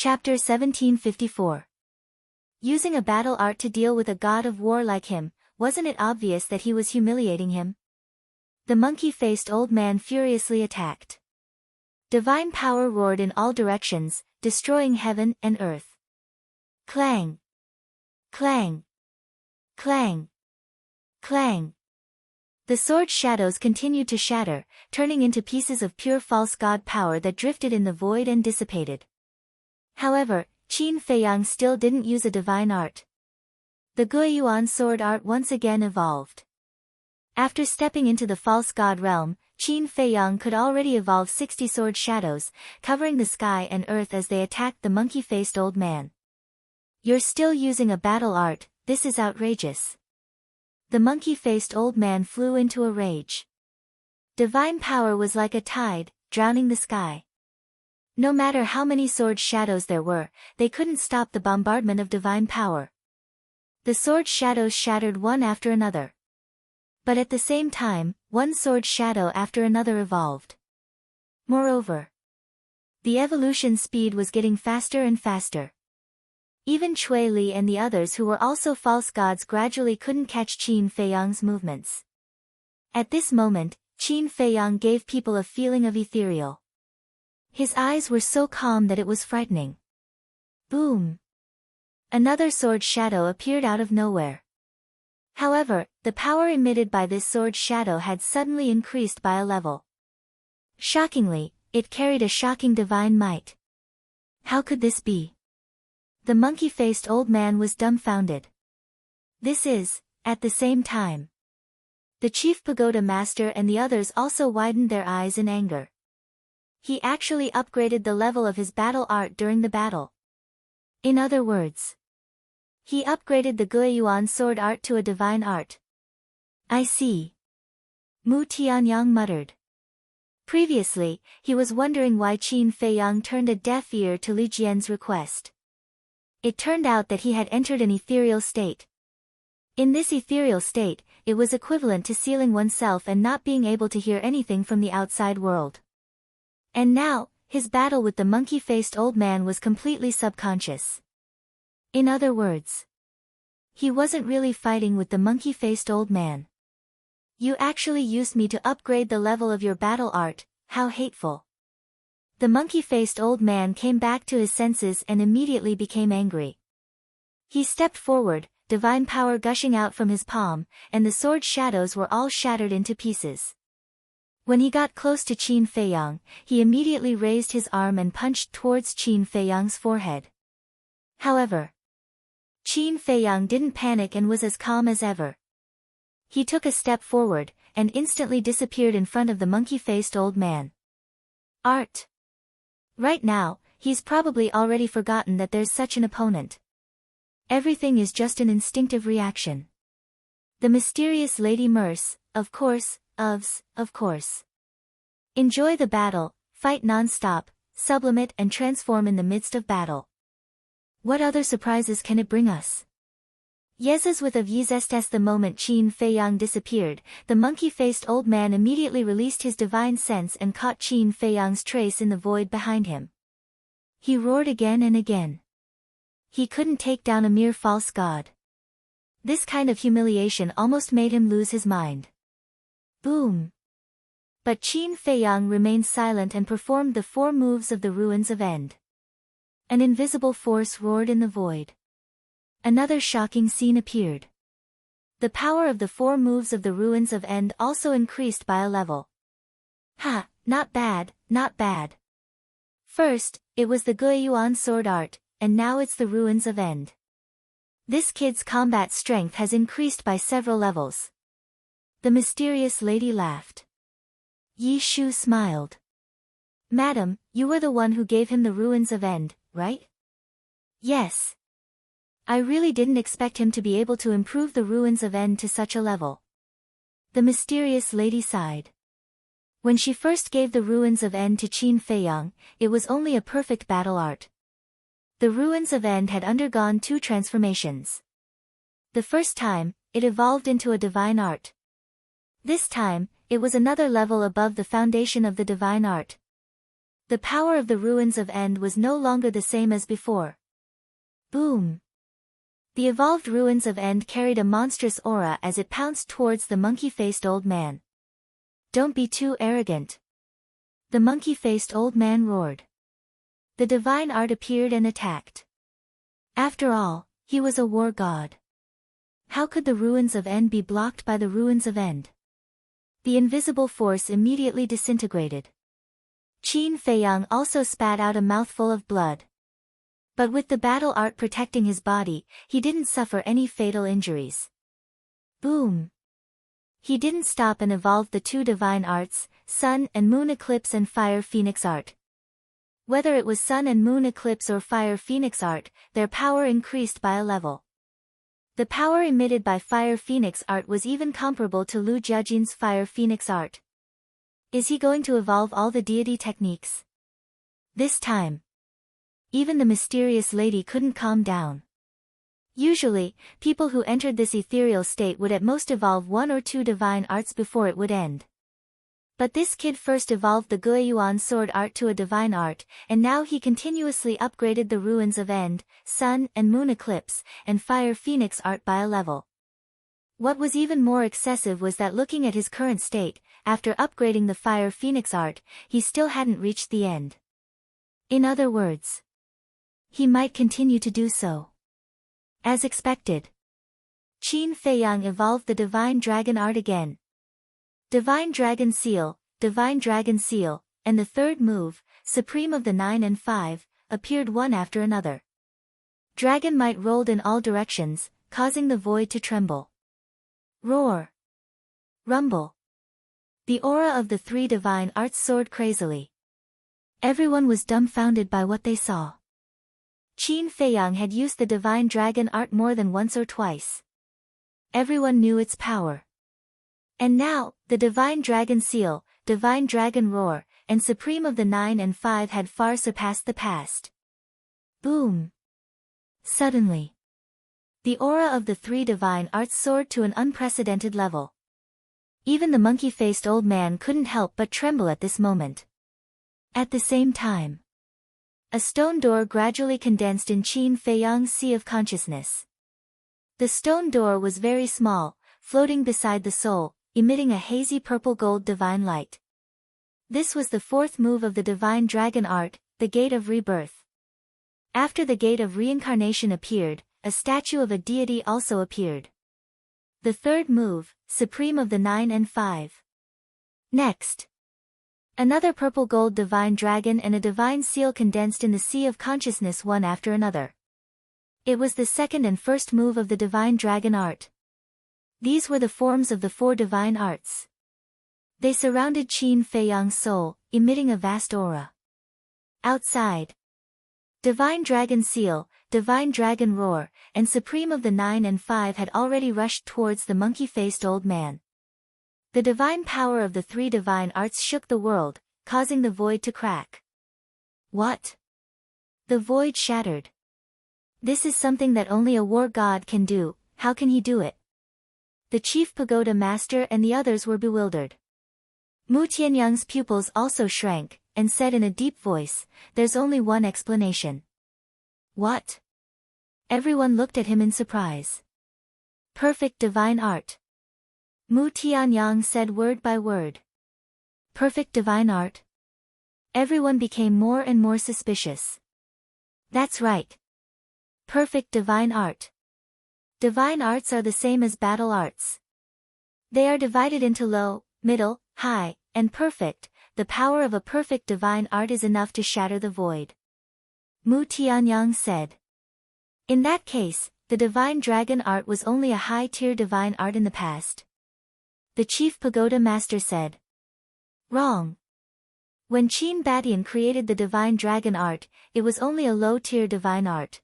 Chapter 1754. Using a battle art to deal with a god of war like him, wasn't it obvious that he was humiliating him? The monkey-faced old man furiously attacked. Divine power roared in all directions, destroying heaven and earth. Clang! Clang! Clang! Clang! The sword shadows continued to shatter, turning into pieces of pure false god power that drifted in the void and dissipated. However, Qin Feiyang still didn't use a divine art. The Guiyuan sword art once again evolved. After stepping into the false god realm, Qin Feiyang could already evolve 60 sword shadows, covering the sky and earth as they attacked the monkey-faced old man. "You're still using a battle art, this is outrageous." The monkey-faced old man flew into a rage. Divine power was like a tide, drowning the sky. No matter how many sword shadows there were, they couldn't stop the bombardment of divine power. The sword shadows shattered one after another. But at the same time, one sword shadow after another evolved. Moreover, the evolution speed was getting faster and faster. Even Cui Li and the others who were also false gods gradually couldn't catch Qin Feiyang's movements. At this moment, Qin Feiyang gave people a feeling of ethereal. His eyes were so calm that it was frightening. Boom! Another sword shadow appeared out of nowhere. However, the power emitted by this sword shadow had suddenly increased by a level. Shockingly, it carried a shocking divine might. How could this be? The monkey-faced old man was dumbfounded. This is, at the same time. The chief pagoda master and the others also widened their eyes in anger. He actually upgraded the level of his battle art during the battle. In other words, he upgraded the Guiyuan sword art to a divine art. "I see." Mu Tianyang muttered. Previously, he was wondering why Qin Feiyang turned a deaf ear to Li Jian's request. It turned out that he had entered an ethereal state. In this ethereal state, it was equivalent to sealing oneself and not being able to hear anything from the outside world. And now, his battle with the monkey-faced old man was completely subconscious. In other words, he wasn't really fighting with the monkey-faced old man. "You actually used me to upgrade the level of your battle art, how hateful." The monkey-faced old man came back to his senses and immediately became angry. He stepped forward, divine power gushing out from his palm, and the sword shadows were all shattered into pieces. When he got close to Qin Feiyang, he immediately raised his arm and punched towards Qin Feiyang's forehead. However, Qin Feiyang didn't panic and was as calm as ever. He took a step forward, and instantly disappeared in front of the monkey-faced old man. Art. Right now, he's probably already forgotten that there's such an opponent. Everything is just an instinctive reaction. The mysterious Lady Merce, of course, of course. Enjoy the battle, fight non-stop, sublimate and transform in the midst of battle. What other surprises can it bring us? Yes, with a zest. The moment Qin Feiyang disappeared, the monkey-faced old man immediately released his divine sense and caught Qin Feiyang's trace in the void behind him. He roared again and again. He couldn't take down a mere false god. This kind of humiliation almost made him lose his mind. Boom! But Qin Feiyang remained silent and performed the 4 moves of the ruins of End. An invisible force roared in the void. Another shocking scene appeared. The power of the 4 moves of the ruins of End also increased by a level. Ha, not bad, not bad. First, it was the Guiyuan sword art, and now it's the ruins of End. This kid's combat strength has increased by several levels. The mysterious lady laughed. Yi Shu smiled. "Madam, you were the one who gave him the ruins of End, right?" "Yes. I really didn't expect him to be able to improve the ruins of End to such a level." The mysterious lady sighed. When she first gave the ruins of End to Qin Feiyang, it was only a perfect battle art. The ruins of End had undergone 2 transformations. The first time, it evolved into a divine art. This time, it was another level above the foundation of the divine art. The power of the ruins of End was no longer the same as before. Boom! The evolved ruins of End carried a monstrous aura as it pounced towards the monkey-faced old man. Don't be too arrogant. The monkey-faced old man roared. The divine art appeared and attacked. After all, he was a war god. How could the ruins of End be blocked by the ruins of End? The invisible force immediately disintegrated. Qin Feiyang also spat out a mouthful of blood. But with the battle art protecting his body, he didn't suffer any fatal injuries. Boom! He didn't stop and evolved the two divine arts, Sun and Moon Eclipse and Fire Phoenix art. Whether it was Sun and Moon Eclipse or Fire Phoenix art, their power increased by a level. The power emitted by Fire Phoenix art was even comparable to Lu Jiajin's Fire Phoenix art. Is he going to evolve all the deity techniques? This time, even the mysterious lady couldn't calm down. Usually, people who entered this ethereal state would at most evolve one or two divine arts before it would end. But this kid first evolved the Guiyuan sword art to a divine art, and now he continuously upgraded the ruins of End, Sun and Moon Eclipse, and Fire Phoenix art by a level. What was even more excessive was that looking at his current state, after upgrading the Fire Phoenix art, he still hadn't reached the end. In other words, he might continue to do so. As expected, Qin Feiyang evolved the Divine Dragon art again. Divine Dragon Seal, and the third move, Supreme of the 9 and 5, appeared one after another. Dragon might rolled in all directions, causing the void to tremble. Roar! Rumble! The aura of the three divine arts soared crazily. Everyone was dumbfounded by what they saw. Qin Feiyang had used the Divine Dragon art more than once or twice. Everyone knew its power. And now, the Divine Dragon Seal, Divine Dragon Roar, and Supreme of the 9 and 5 had far surpassed the past. Boom! Suddenly, the aura of the three divine arts soared to an unprecedented level. Even the monkey-faced old man couldn't help but tremble at this moment. At the same time, a stone door gradually condensed in Qin Feiyang's sea of consciousness. The stone door was very small, floating beside the soul, emitting a hazy purple-gold divine light. This was the fourth move of the Divine Dragon art, the Gate of Rebirth. After the Gate of Reincarnation appeared, a statue of a deity also appeared. The third move, Supreme of the 9 and 5. Next, another purple-gold divine dragon and a divine seal condensed in the sea of consciousness one after another. It was the second and first move of the Divine Dragon art. These were the forms of the four divine arts. They surrounded Qin Feiyang's soul, emitting a vast aura. Outside, Divine Dragon Seal, Divine Dragon Roar, and Supreme of the 9 and 5 had already rushed towards the monkey-faced old man. The divine power of the three divine arts shook the world, causing the void to crack. What? The void shattered. This is something that only a war god can do. How can he do it? The chief pagoda master and the others were bewildered. Mu Tianyang's pupils also shrank, and said in a deep voice, "There's only one explanation." What? Everyone looked at him in surprise. Perfect divine art. Mu Tianyang said word by word. Perfect divine art? Everyone became more and more suspicious. That's right. Perfect divine art. Divine arts are the same as battle arts. They are divided into low, middle, high, and perfect. The power of a perfect divine art is enough to shatter the void. Mu Tianyang said. In that case, the Divine Dragon art was only a high-tier divine art in the past. The chief pagoda master said. Wrong. When Qin Batian created the Divine Dragon art, it was only a low-tier divine art.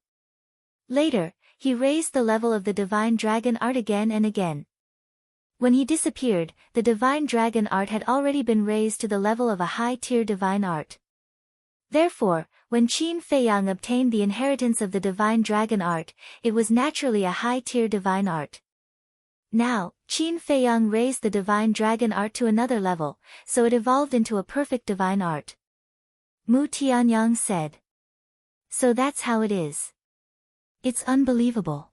Later, he raised the level of the Divine Dragon art again and again. When he disappeared, the Divine Dragon art had already been raised to the level of a high-tier divine art. Therefore, when Qin Feiyang obtained the inheritance of the Divine Dragon art, it was naturally a high-tier divine art. Now, Qin Feiyang raised the Divine Dragon art to another level, so it evolved into a perfect divine art. Mu Tianyang said. So that's how it is. It's unbelievable.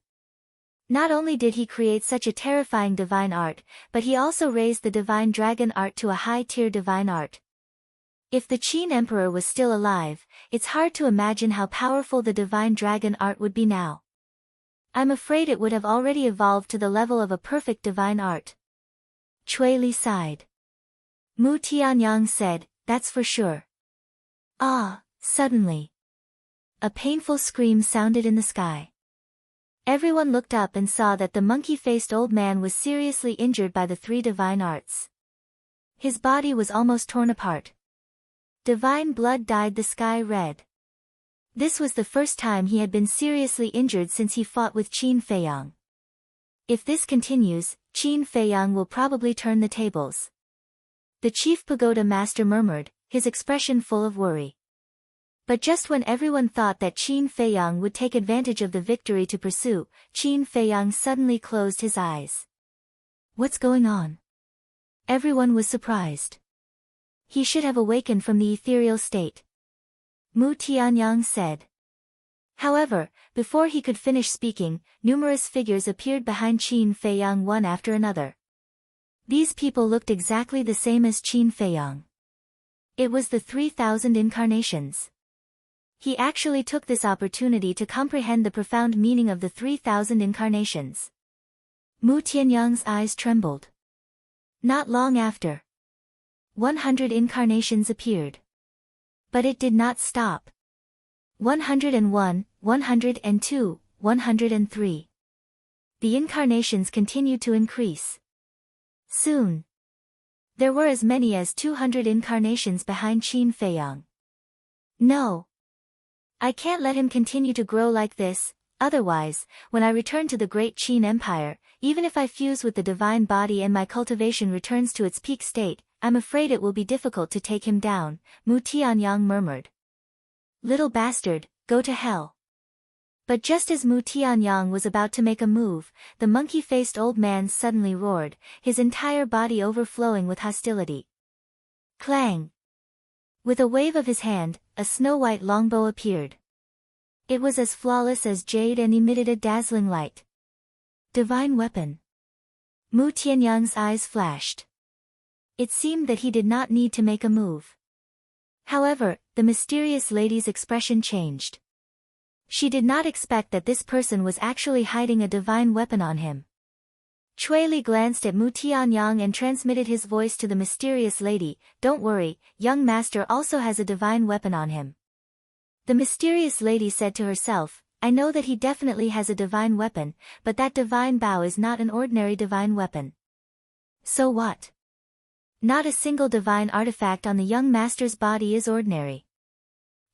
Not only did he create such a terrifying divine art, but he also raised the divine dragon art to a high-tier divine art. If the Qin Emperor was still alive, it's hard to imagine how powerful the divine dragon art would be now. I'm afraid it would have already evolved to the level of a perfect divine art. Cui Li sighed. Mu Tianyang said, that's for sure. Suddenly. A painful scream sounded in the sky. Everyone looked up and saw that the monkey-faced old man was seriously injured by the three divine arts. His body was almost torn apart. Divine blood dyed the sky red. This was the first time he had been seriously injured since he fought with Qin Feiyang. If this continues, Qin Feiyang will probably turn the tables. The chief pagoda master murmured, his expression full of worry. But just when everyone thought that Qin Feiyang would take advantage of the victory to pursue, Qin Feiyang suddenly closed his eyes. What's going on? Everyone was surprised. He should have awakened from the ethereal state. Mu Tianyang said. However, before he could finish speaking, numerous figures appeared behind Qin Feiyang one after another. These people looked exactly the same as Qin Feiyang. It was the 3,000 incarnations. He actually took this opportunity to comprehend the profound meaning of the 3,000 incarnations. Mu Tianyang's eyes trembled. Not long after, 100 incarnations appeared. But it did not stop. 101, 102, 103. The incarnations continued to increase. Soon, there were as many as 200 incarnations behind Qin Feiyang. No. I can't let him continue to grow like this, otherwise, when I return to the great Qin Empire, even if I fuse with the divine body and my cultivation returns to its peak state, I'm afraid it will be difficult to take him down, Mu Tianyang murmured. Little bastard, go to hell. But just as Mu Tianyang was about to make a move, the monkey-faced old man suddenly roared, his entire body overflowing with hostility. Clang! With a wave of his hand, a snow-white longbow appeared. It was as flawless as jade and emitted a dazzling light. Divine weapon. Mu Tianyang's eyes flashed. It seemed that he did not need to make a move. However, the mysterious lady's expression changed. She did not expect that this person was actually hiding a divine weapon on him. Cui Li glanced at Mu Tianyang and transmitted his voice to the mysterious lady, "Don't worry, young master also has a divine weapon on him." The mysterious lady said to herself, "I know that he definitely has a divine weapon, but that divine bow is not an ordinary divine weapon." So what? Not a single divine artifact on the young master's body is ordinary.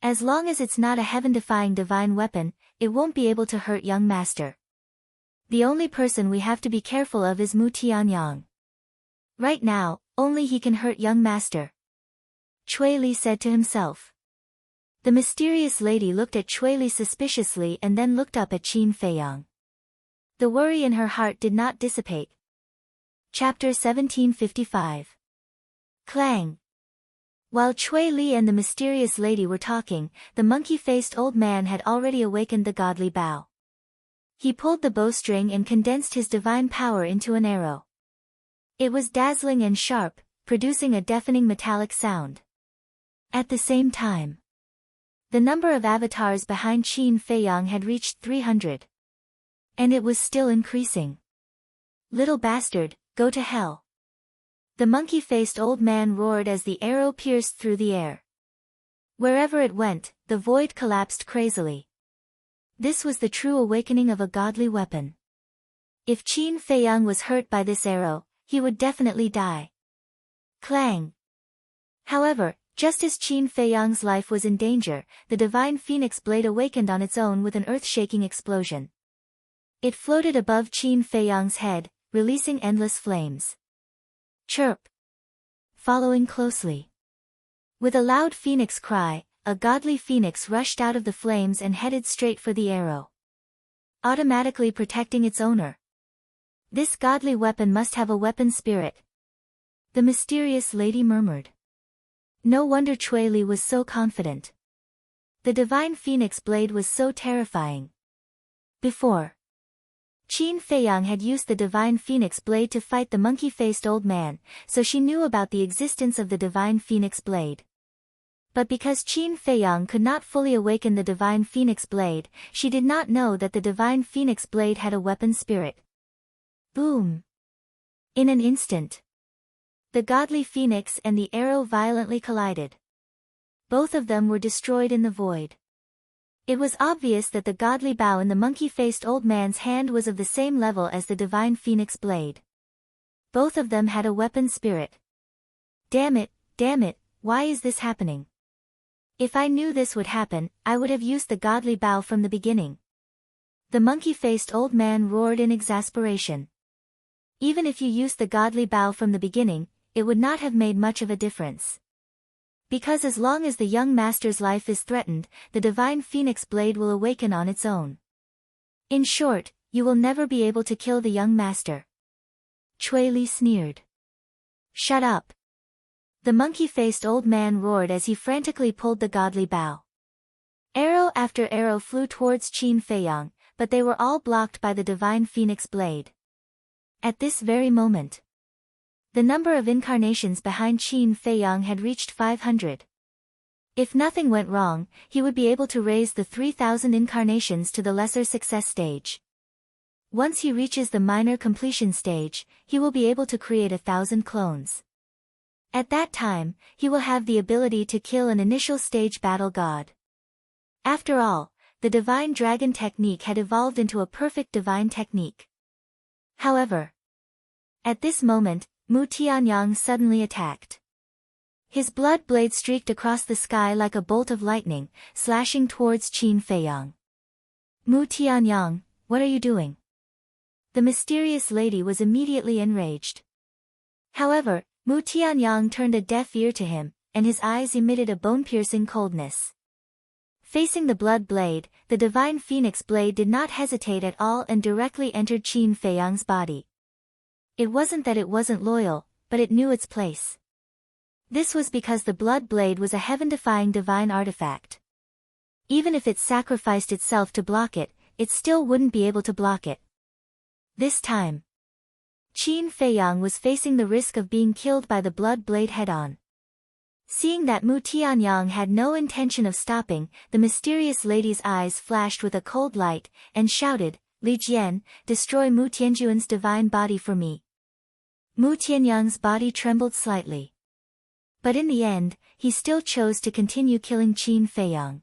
As long as it's not a heaven-defying divine weapon, it won't be able to hurt young master. The only person we have to be careful of is Mu Tianyang. Right now, only he can hurt young master. Cui Li said to himself. The mysterious lady looked at Cui Li suspiciously and then looked up at Qin Feiyang. The worry in her heart did not dissipate. Chapter 1755. Clang. While Cui Li and the mysterious lady were talking, the monkey-faced old man had already awakened the godly bow. He pulled the bowstring and condensed his divine power into an arrow. It was dazzling and sharp, producing a deafening metallic sound. At the same time, the number of avatars behind Qin Feiyang had reached 300. And it was still increasing. Little bastard, go to hell. The monkey-faced old man roared as the arrow pierced through the air. Wherever it went, the void collapsed crazily. This was the true awakening of a godly weapon. If Qin Feiyang was hurt by this arrow, he would definitely die. Clang. However, just as Qin Feiyang's life was in danger, the divine phoenix blade awakened on its own with an earth-shaking explosion. It floated above Qin Feiyang's head, releasing endless flames. Chirp. Following closely. With a loud phoenix cry, a godly phoenix rushed out of the flames and headed straight for the arrow, automatically protecting its owner. This godly weapon must have a weapon spirit. The mysterious lady murmured. No wonder Cui Li was so confident. The divine phoenix blade was so terrifying. Before, Qin Feiyang had used the divine phoenix blade to fight the monkey-faced old man, so she knew about the existence of the divine phoenix blade. But because Qin Feiyang could not fully awaken the divine phoenix blade, she did not know that the divine phoenix blade had a weapon spirit. Boom! In an instant, the godly phoenix and the arrow violently collided. Both of them were destroyed in the void. It was obvious that the godly bow in the monkey-faced old man's hand was of the same level as the divine phoenix blade. Both of them had a weapon spirit. Damn it, why is this happening? If I knew this would happen, I would have used the godly bow from the beginning. The monkey-faced old man roared in exasperation. Even if you used the godly bow from the beginning, it would not have made much of a difference. Because as long as the young master's life is threatened, the divine phoenix blade will awaken on its own. In short, you will never be able to kill the young master. Cui Li sneered. Shut up! The monkey-faced old man roared as he frantically pulled the godly bow. Arrow after arrow flew towards Qin Feiyang, but they were all blocked by the divine phoenix blade. At this very moment, the number of incarnations behind Qin Feiyang had reached 500. If nothing went wrong, he would be able to raise the 3,000 incarnations to the lesser success stage. Once he reaches the minor completion stage, he will be able to create 1,000 clones. At that time, he will have the ability to kill an initial stage battle god. After all, the divine dragon technique had evolved into a perfect divine technique. However, at this moment, Mu Tianyang suddenly attacked. His blood blade streaked across the sky like a bolt of lightning, slashing towards Qin Feiyang. Mu Tianyang, what are you doing? The mysterious lady was immediately enraged. However, Mu Tianyang turned a deaf ear to him, and his eyes emitted a bone-piercing coldness. Facing the blood blade, the divine phoenix blade did not hesitate at all and directly entered Qin Feiyang's body. It wasn't that it wasn't loyal, but it knew its place. This was because the blood blade was a heaven-defying divine artifact. Even if it sacrificed itself to block it, it still wouldn't be able to block it. This time, Qin Feiyang was facing the risk of being killed by the blood blade head-on. Seeing that Mu Tianyang had no intention of stopping, the mysterious lady's eyes flashed with a cold light, and shouted, Li Jian, destroy Mu Tianjuan's divine body for me. Mu Tianyang's body trembled slightly. But in the end, he still chose to continue killing Qin Feiyang.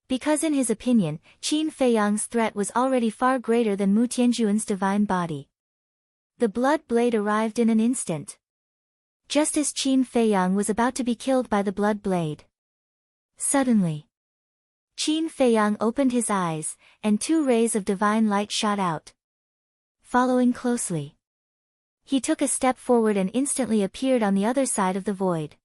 Because in his opinion, Qin Feiyang's threat was already far greater than Mu Tianjuan's divine body. The blood blade arrived in an instant. Just as Qin Feiyang was about to be killed by the blood blade. Suddenly, Qin Feiyang opened his eyes, and 2 rays of divine light shot out. Following closely, he took a step forward and instantly appeared on the other side of the void.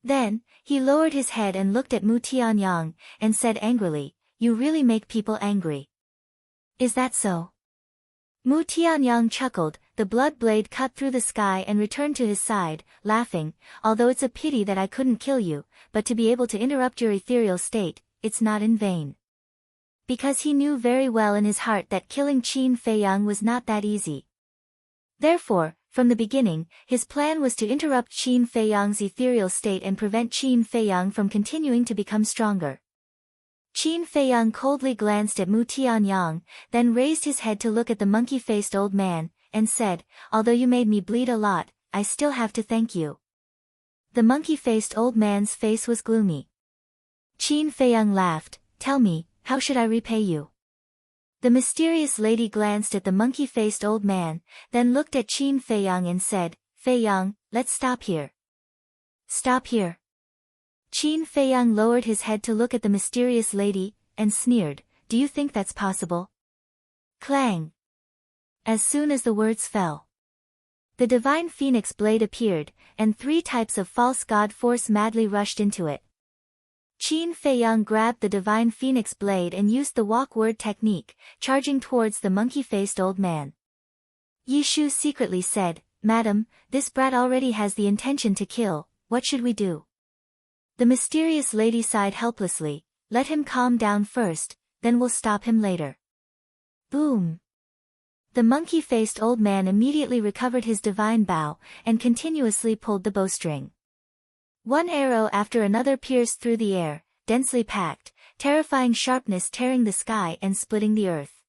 Then, he lowered his head and looked at Mu Tianyang, and said angrily, You really make people angry. Is that so? Mu Tianyang chuckled, the blood blade cut through the sky and returned to his side, laughing, Although it's a pity that I couldn't kill you, but to be able to interrupt your ethereal state, it's not in vain. Because he knew very well in his heart that killing Qin Feiyang was not that easy. Therefore, from the beginning, his plan was to interrupt Qin Feiyang's ethereal state and prevent Qin Feiyang from continuing to become stronger. Qin Feiyang coldly glanced at Mu Tianyang, then raised his head to look at the monkey-faced old man, and said, Although you made me bleed a lot, I still have to thank you. The monkey-faced old man's face was gloomy. Qin Feiyang laughed, Tell me, how should I repay you? The mysterious lady glanced at the monkey-faced old man, then looked at Qin Feiyang and said, Feiyang, let's stop here. Stop here. Qin Feiyang lowered his head to look at the mysterious lady, and sneered, Do you think that's possible? Clang! As soon as the words fell, the divine phoenix blade appeared, and 3 types of false god force madly rushed into it. Qin Feiyang grabbed the divine phoenix blade and used the walk word technique, charging towards the monkey-faced old man. Yishu secretly said, Madam, this brat already has the intention to kill, what should we do? The mysterious lady sighed helplessly. Let him calm down first, then we'll stop him later. Boom! The monkey-faced old man immediately recovered his divine bow, and continuously pulled the bowstring. One arrow after another pierced through the air, densely packed, terrifying sharpness tearing the sky and splitting the earth.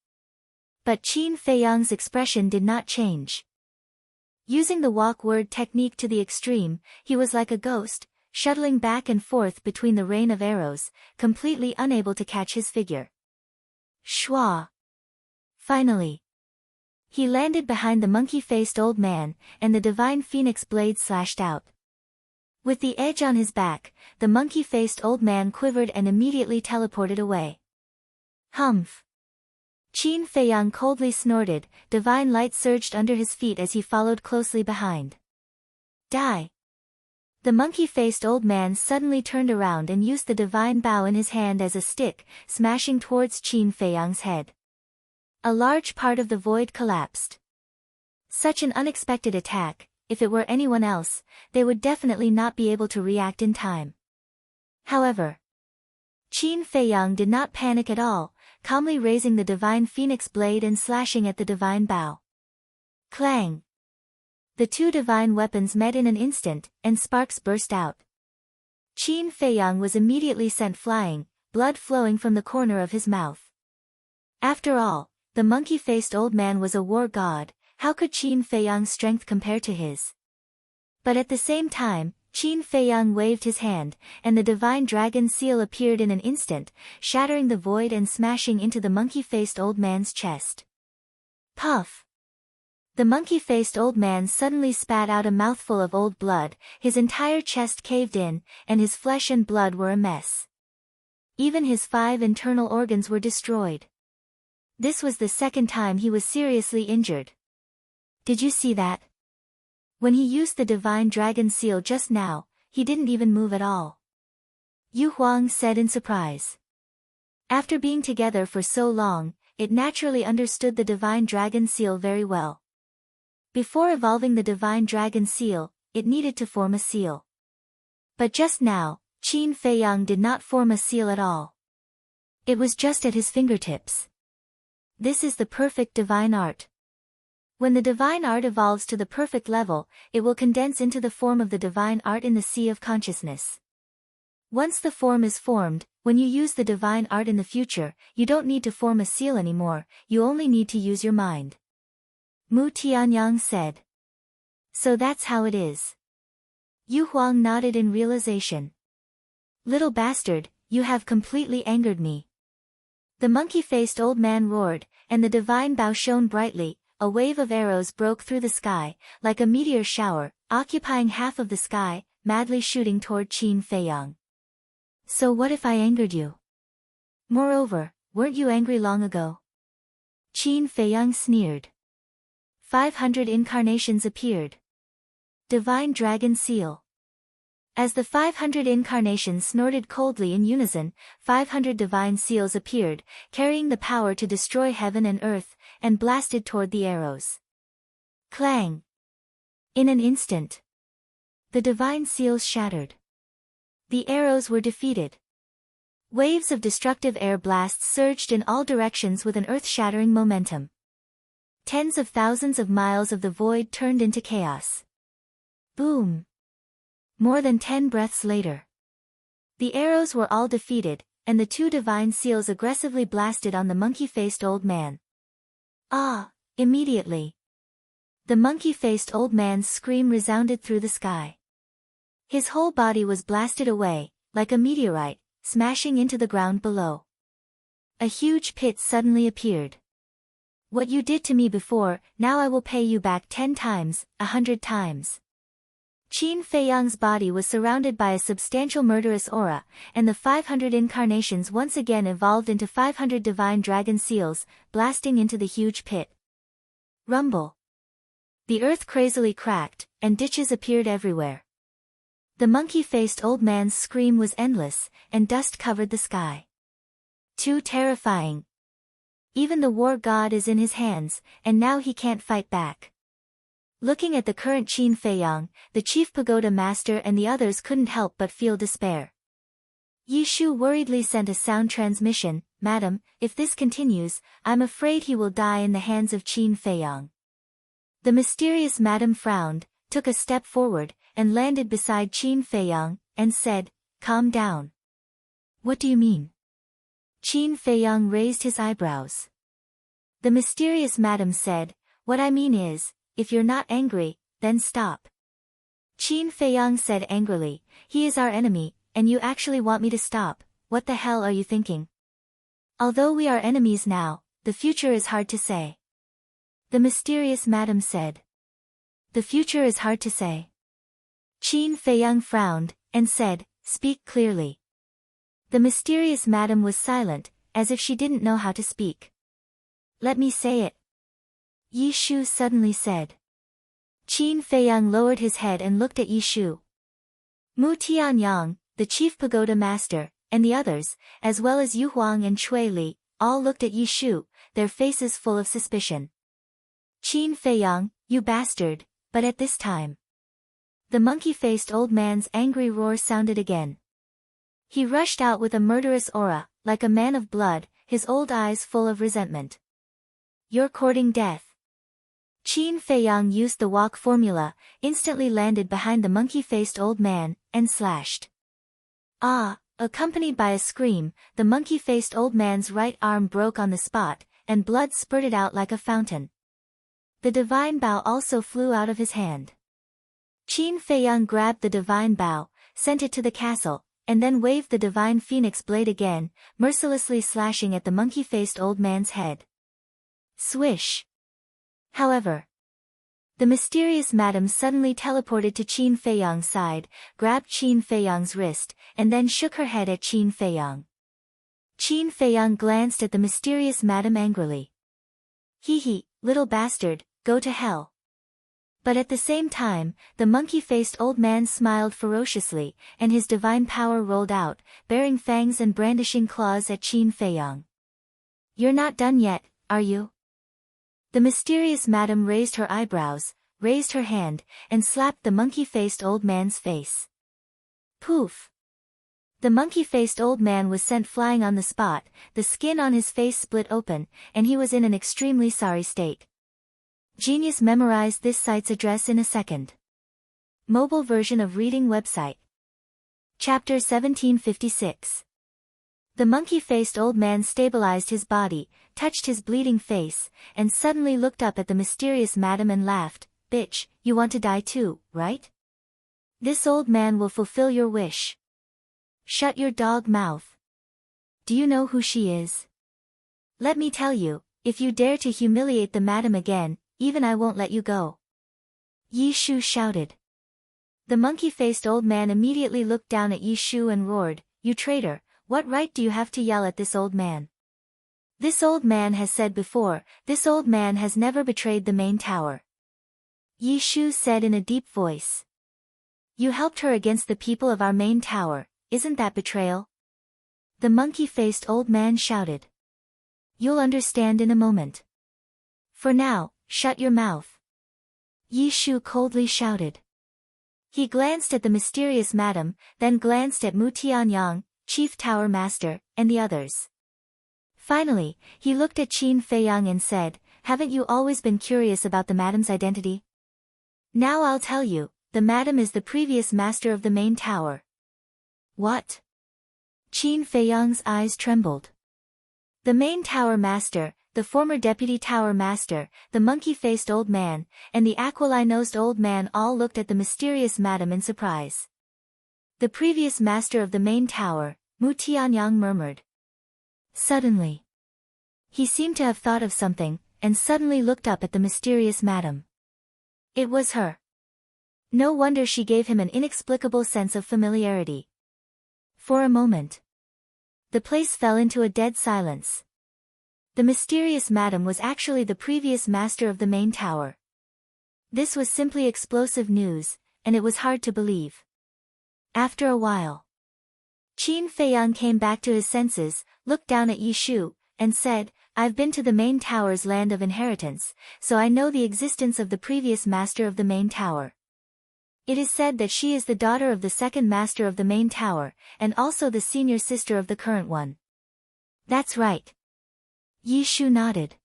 But Qin Feiyang's expression did not change. Using the walk-word technique to the extreme, he was like a ghost, shuttling back and forth between the rain of arrows, completely unable to catch his figure. Schwa! Finally, he landed behind the monkey-faced old man, and the divine phoenix blade slashed out. With the edge on his back, the monkey-faced old man quivered and immediately teleported away. Humph! Qin Feiyang coldly snorted, divine light surged under his feet as he followed closely behind. Die! The monkey-faced old man suddenly turned around and used the divine bow in his hand as a stick, smashing towards Qin Feiyang's head. A large part of the void collapsed. Such an unexpected attack, if it were anyone else, they would definitely not be able to react in time. However, Qin Feiyang did not panic at all, calmly raising the divine phoenix blade and slashing at the divine bow. Clang! The two divine weapons met in an instant, and sparks burst out. Qin Feiyang was immediately sent flying, blood flowing from the corner of his mouth. After all, the monkey-faced old man was a war god. How could Qin Feiyang's strength compare to his? But at the same time, Qin Feiyang waved his hand, and the divine dragon seal appeared in an instant, shattering the void and smashing into the monkey-faced old man's chest. Puff! The monkey-faced old man suddenly spat out a mouthful of old blood, his entire chest caved in, and his flesh and blood were a mess. Even his 5 internal organs were destroyed. This was the second time he was seriously injured. Did you see that? When he used the divine dragon seal just now, he didn't even move at all. Yu Huang said in surprise. After being together for so long, it naturally understood the divine dragon seal very well. Before evolving the divine dragon seal, it needed to form a seal. But just now, Qin Feiyang did not form a seal at all. It was just at his fingertips. This is the perfect divine art. When the divine art evolves to the perfect level, it will condense into the form of the divine art in the sea of consciousness. Once the form is formed, when you use the divine art in the future, you don't need to form a seal anymore, you only need to use your mind. Mu Tianyang said. So that's how it is. Yu Huang nodded in realization. Little bastard, you have completely angered me. The monkey-faced old man roared, and the divine bow shone brightly. A wave of arrows broke through the sky, like a meteor shower, occupying half of the sky, madly shooting toward Qin Feiyang. So what if I angered you? Moreover, weren't you angry long ago? Qin Feiyang sneered. 500 incarnations appeared. Divine Dragon Seal. As the 500 incarnations snorted coldly in unison, 500 divine seals appeared, carrying the power to destroy heaven and earth, and blasted toward the arrows. Clang! In an instant, the divine seals shattered. The arrows were defeated. Waves of destructive air blasts surged in all directions with an earth-shattering momentum. Tens of thousands of miles of the void turned into chaos. Boom! More than 10 breaths later, the arrows were all defeated, and the two divine seals aggressively blasted on the monkey-faced old man. Ah! Immediately, the monkey-faced old man's scream resounded through the sky. His whole body was blasted away, like a meteorite, smashing into the ground below. A huge pit suddenly appeared. What you did to me before, now I will pay you back 10 times, 100 times. Qin Feiyang's body was surrounded by a substantial murderous aura, and the 500 incarnations once again evolved into 500 divine dragon seals, blasting into the huge pit. Rumble. The earth crazily cracked, and ditches appeared everywhere. The monkey-faced old man's scream was endless, and dust covered the sky. Too terrifying. Even the war god is in his hands, and now he can't fight back. Looking at the current Qin Feiyang, the chief pagoda master and the others couldn't help but feel despair. Yi Shu worriedly sent a sound transmission, "Madam, if this continues, I'm afraid he will die in the hands of Qin Feiyang." The mysterious madam frowned, took a step forward, and landed beside Qin Feiyang, and said, "Calm down." "What do you mean?" Qin Feiyang raised his eyebrows. The mysterious madam said, "What I mean is, if you're not angry, then stop." Qin Feiyang said angrily, "He is our enemy, and you actually want me to stop? What the hell are you thinking?" "Although we are enemies now, the future is hard to say." The mysterious madam said. "The future is hard to say." Qin Feiyang frowned, and said, "Speak clearly." The mysterious madam was silent, as if she didn't know how to speak. "Let me say it," Yi Shu suddenly said. Qin Feiyang lowered his head and looked at Yi Shu. Mu Tianyang, the chief pagoda master, and the others, as well as Yu Huang and Chui Li, all looked at Yi Shu, their faces full of suspicion. "Qin Feiyang, you bastard," but at this time, the monkey-faced old man's angry roar sounded again. He rushed out with a murderous aura, like a man of blood, his old eyes full of resentment. "You're courting death." Qin Feiyang used the walk formula, instantly landed behind the monkey-faced old man, and slashed. "Ah!" Accompanied by a scream, the monkey-faced old man's right arm broke on the spot, and blood spurted out like a fountain. The divine bow also flew out of his hand. Qin Feiyang grabbed the divine bow, sent it to the castle, and then waved the divine phoenix blade again, mercilessly slashing at the monkey-faced old man's head. Swish! However, the mysterious madam suddenly teleported to Qin Feiyang's side, grabbed Qin Feiyang's wrist, and then shook her head at Qin Feiyang. Qin Feiyang glanced at the mysterious madam angrily. "Hee, little bastard, go to hell." But at the same time, the monkey-faced old man smiled ferociously, and his divine power rolled out, bearing fangs and brandishing claws at Qin Feiyang. "You're not done yet, are you?" The mysterious madam raised her eyebrows, raised her hand, and slapped the monkey-faced old man's face. Poof! The monkey-faced old man was sent flying on the spot, the skin on his face split open, and he was in an extremely sorry state. Genius memorized this site's address in a second. Mobile version of reading website. Chapter 1756. The monkey-faced old man stabilized his body, touched his bleeding face, and suddenly looked up at the mysterious madam and laughed. "Bitch, you want to die too, right? This old man will fulfill your wish. Shut your dog mouth. Do you know who she is? Let me tell you, if you dare to humiliate the madam again, even I won't let you go." Yi Shu shouted. The monkey-faced old man immediately looked down at Yi Shu and roared, "You traitor, what right do you have to yell at this old man? This old man has said before, this old man has never betrayed the main tower." Yi Shu said in a deep voice. "You helped her against the people of our main tower, isn't that betrayal?" The monkey-faced old man shouted. "You'll understand in a moment. For now, shut your mouth." Yi Shu coldly shouted. He glanced at the mysterious madam, then glanced at Mu Tianyang, chief tower master, and the others. Finally, he looked at Qin Feiyang and said, "Haven't you always been curious about the madam's identity? Now I'll tell you, the madam is the previous master of the main tower." "What?" Qin Feiyang's eyes trembled. The main tower master, the former deputy tower master, the monkey-faced old man, and the aquiline-nosed old man all looked at the mysterious madam in surprise. "The previous master of the main tower," Mu Tianyang murmured. Suddenly, he seemed to have thought of something, and suddenly looked up at the mysterious madam. It was her. No wonder she gave him an inexplicable sense of familiarity. For a moment, the place fell into a dead silence. The mysterious madam was actually the previous master of the main tower. This was simply explosive news, and it was hard to believe. After a while, Qin Feiyang came back to his senses, looked down at Yi Shu, and said, "I've been to the main tower's land of inheritance, so I know the existence of the previous master of the main tower. It is said that she is the daughter of the second master of the main tower, and also the senior sister of the current one. That's right. Yi Shu nodded.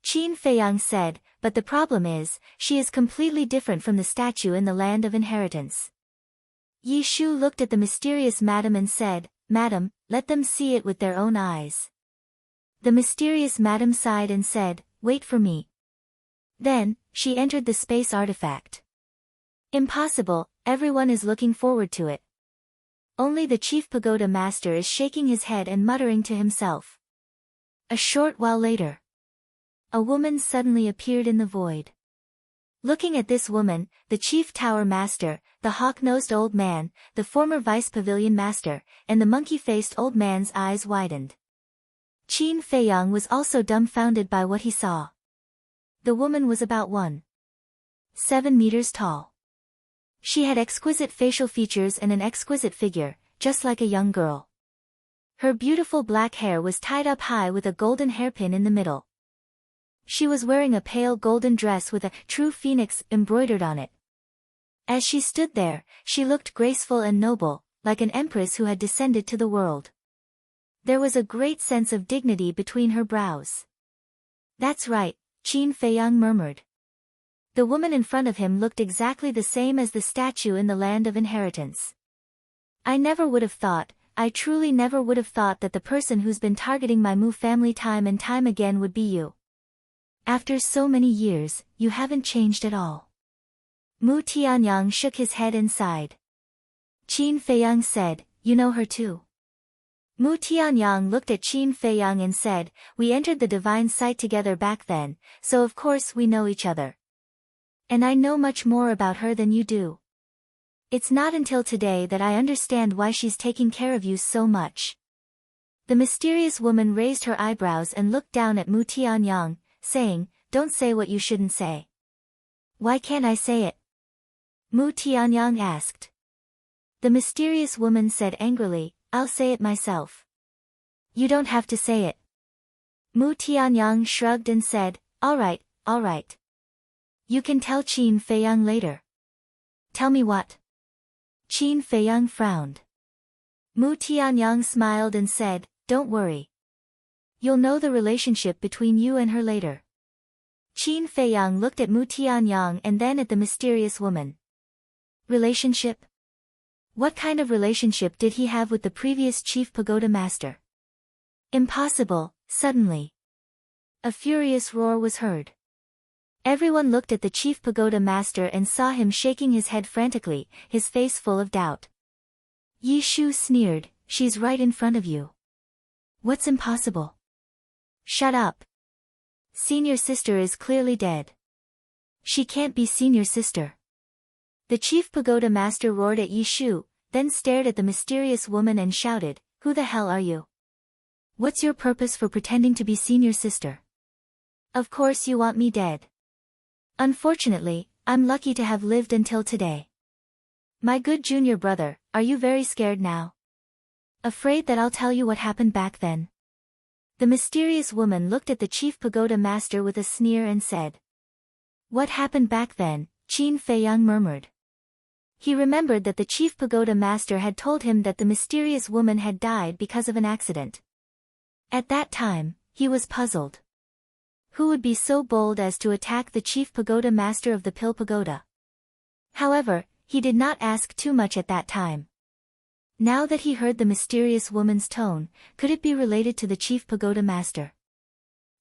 Qin Feiyang said, but the problem is, she is completely different from the statue in the land of inheritance. Yi Shu looked at the mysterious madam and said, Madam, let them see it with their own eyes. The mysterious madam sighed and said, wait for me. Then, she entered the space artifact. Impossible, everyone is looking forward to it. Only the chief pagoda master is shaking his head and muttering to himself. A short while later, a woman suddenly appeared in the void. Looking at this woman, the chief tower master, the hawk-nosed old man, the former vice pavilion master, and the monkey-faced old man's eyes widened. Qin Feiyang was also dumbfounded by what he saw. The woman was about 1.7 meters tall. She had exquisite facial features and an exquisite figure, just like a young girl. Her beautiful black hair was tied up high with a golden hairpin in the middle. She was wearing a pale golden dress with a true phoenix embroidered on it. As she stood there, she looked graceful and noble, like an empress who had descended to the world. There was a great sense of dignity between her brows. That's right, Qin Feiyang murmured. The woman in front of him looked exactly the same as the statue in the land of inheritance. I truly never would have thought that the person who's been targeting my Mu family time and time again would be you. After so many years, you haven't changed at all. Mu Tianyang shook his head and sighed. Qin Feiyang said, you know her too. Mu Tianyang looked at Qin Feiyang and said, we entered the divine site together back then, so of course we know each other. And I know much more about her than you do. It's not until today that I understand why she's taking care of you so much. The mysterious woman raised her eyebrows and looked down at Mu Tianyang, saying, don't say what you shouldn't say. Why can't I say it? Mu Tianyang asked. The mysterious woman said angrily, I'll say it myself. You don't have to say it. Mu Tianyang shrugged and said, all right. You can tell Qin Feiyang later. Tell me what? Qin Feiyang frowned. Mu Tianyang smiled and said, don't worry. You'll know the relationship between you and her later. Qin Feiyang looked at Mu Tianyang and then at the mysterious woman. Relationship? What kind of relationship did he have with the previous chief pagoda master? Impossible, suddenly. A furious roar was heard. Everyone looked at the chief pagoda master and saw him shaking his head frantically, his face full of doubt. Yi Shu sneered, she's right in front of you. What's impossible? Shut up. Senior sister is clearly dead. She can't be senior sister. The chief pagoda master roared at Yi Shu, then stared at the mysterious woman and shouted, who the hell are you? What's your purpose for pretending to be senior sister? Of course you want me dead. Unfortunately, I'm lucky to have lived until today. My good junior brother, are you very scared now? Afraid that I'll tell you what happened back then? The mysterious woman looked at the chief pagoda master with a sneer and said. What happened back then? Qin Feiyang murmured. He remembered that the chief pagoda master had told him that the mysterious woman had died because of an accident. At that time, he was puzzled. Who would be so bold as to attack the chief pagoda master of the Pill Pagoda? However, he did not ask too much at that time. Now that he heard the mysterious woman's tone, could it be related to the chief pagoda master?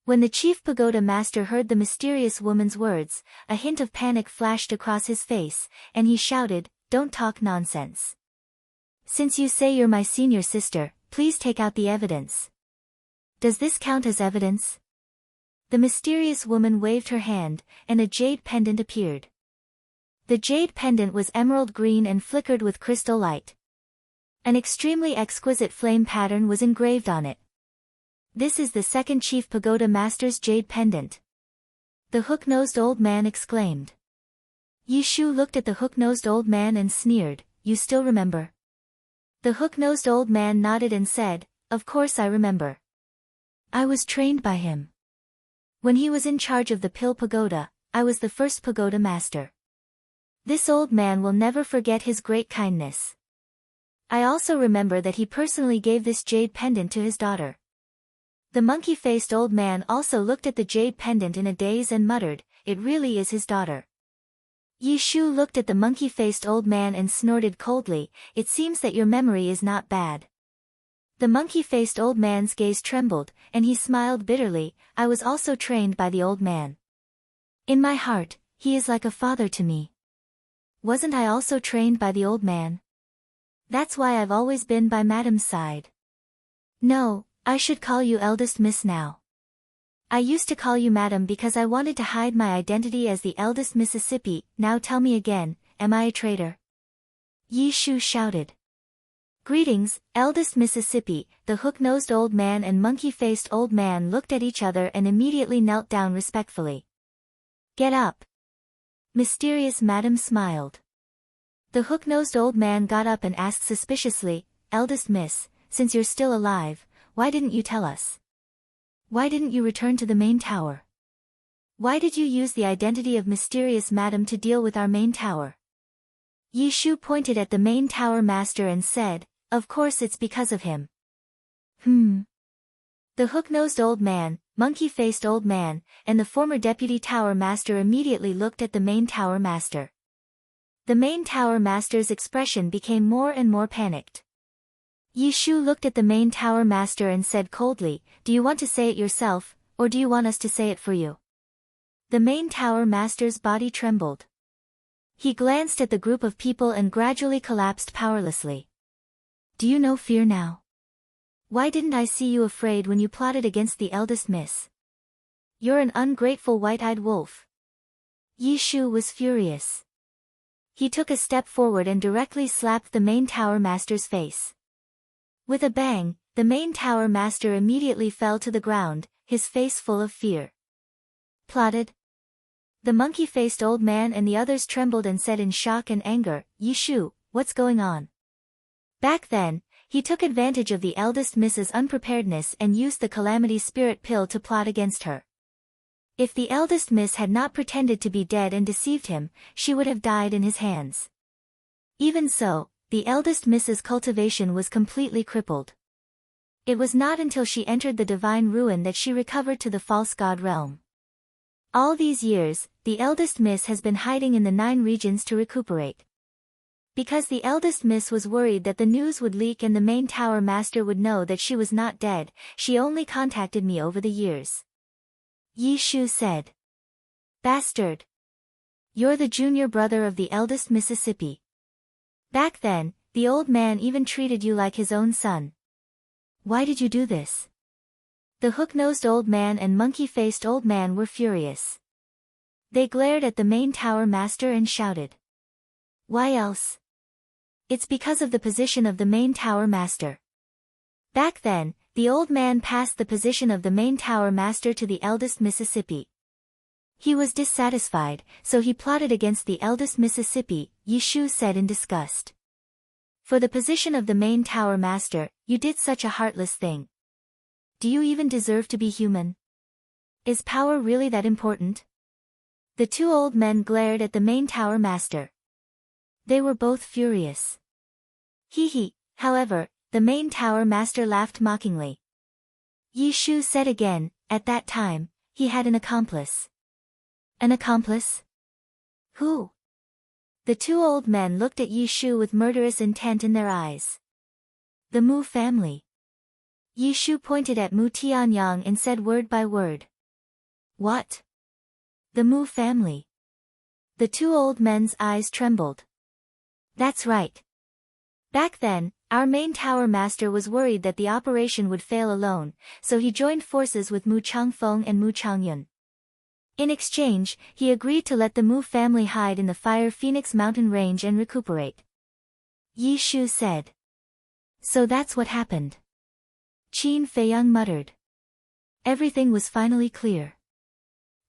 When the chief pagoda master heard the mysterious woman's words, a hint of panic flashed across his face, and he shouted, don't talk nonsense. Since you say you're my senior sister, please take out the evidence. Does this count as evidence? The mysterious woman waved her hand, and a jade pendant appeared. The jade pendant was emerald green and flickered with crystal light. An extremely exquisite flame pattern was engraved on it. This is the second chief pagoda master's jade pendant. The hook-nosed old man exclaimed. Yi Shu looked at the hook-nosed old man and sneered, you still remember? The hook-nosed old man nodded and said, of course I remember. I was trained by him. When he was in charge of the Pill Pagoda, I was the first pagoda master. This old man will never forget his great kindness. I also remember that he personally gave this jade pendant to his daughter. The monkey-faced old man also looked at the jade pendant in a daze and muttered, "It really is his daughter." Yi Shu looked at the monkey-faced old man and snorted coldly, "It seems that your memory is not bad." The monkey-faced old man's gaze trembled, and he smiled bitterly. I was also trained by the old man. In my heart, he is like a father to me. Wasn't I also trained by the old man? That's why I've always been by Madam's side. No, I should call you eldest miss now. I used to call you Madam because I wanted to hide my identity as the eldest Mississippi. Now tell me again, am I a traitor? Yi Shu shouted. Greetings, eldest Mississippi. The hook-nosed old man and monkey-faced old man looked at each other and immediately knelt down respectfully. Get up. Mysterious Madam smiled. The hook-nosed old man got up and asked suspiciously, Eldest Miss, since you're still alive, why didn't you tell us? Why didn't you return to the main tower? Why did you use the identity of Mysterious Madam to deal with our main tower? Yi Shu pointed at the main tower master and said, Of course it's because of him. The hook-nosed old man, monkey-faced old man, and the former deputy tower master immediately looked at the main tower master. The main tower master's expression became more and more panicked. Yi Shu looked at the main tower master and said coldly, Do you want to say it yourself, or do you want us to say it for you? The main tower master's body trembled. He glanced at the group of people and gradually collapsed powerlessly. Do you know fear now? Why didn't I see you afraid when you plotted against the eldest miss? You're an ungrateful white-eyed wolf. Yi Shu was furious. He took a step forward and directly slapped the main tower master's face. With a bang, the main tower master immediately fell to the ground, his face full of fear. Plotted? The monkey-faced old man and the others trembled and said in shock and anger, Yi Shu, what's going on? Back then, he took advantage of the eldest miss's unpreparedness and used the calamity spirit pill to plot against her. If the eldest miss had not pretended to be dead and deceived him, she would have died in his hands. Even so, the eldest miss's cultivation was completely crippled. It was not until she entered the divine ruin that she recovered to the false god realm. All these years, the eldest miss has been hiding in the 9 regions to recuperate. Because the eldest miss was worried that the news would leak and the main tower master would know that she was not dead, she only contacted me over the years. Yi Shu said. Bastard. You're the junior brother of the eldest Mississippi. Back then, the old man even treated you like his own son. Why did you do this? The hook-nosed old man and monkey-faced old man were furious. They glared at the main tower master and shouted. Why else? It's because of the position of the main tower master. Back then, the old man passed the position of the main tower master to the eldest Mississippi. He was dissatisfied, so he plotted against the eldest Mississippi, Yi Shu said in disgust. For the position of the main tower master, you did such a heartless thing. Do you even deserve to be human? Is power really that important? The 2 old men glared at the main tower master. They were both furious. Hee. However, the main tower master laughed mockingly. Yi Shu said again, at that time, he had an accomplice. An accomplice? Who? The 2 old men looked at Yi Shu with murderous intent in their eyes. The Mu family. Yi Shu pointed at Mu Tianyang and said word by word. What? The Mu family. The 2 old men's eyes trembled. That's right. Back then, our main tower master was worried that the operation would fail alone, so he joined forces with Mu Changfeng and Mu Changyun. In exchange, he agreed to let the Mu family hide in the Fire Phoenix mountain range and recuperate. Yi Shu said. So that's what happened. Qin Feiyang muttered. Everything was finally clear.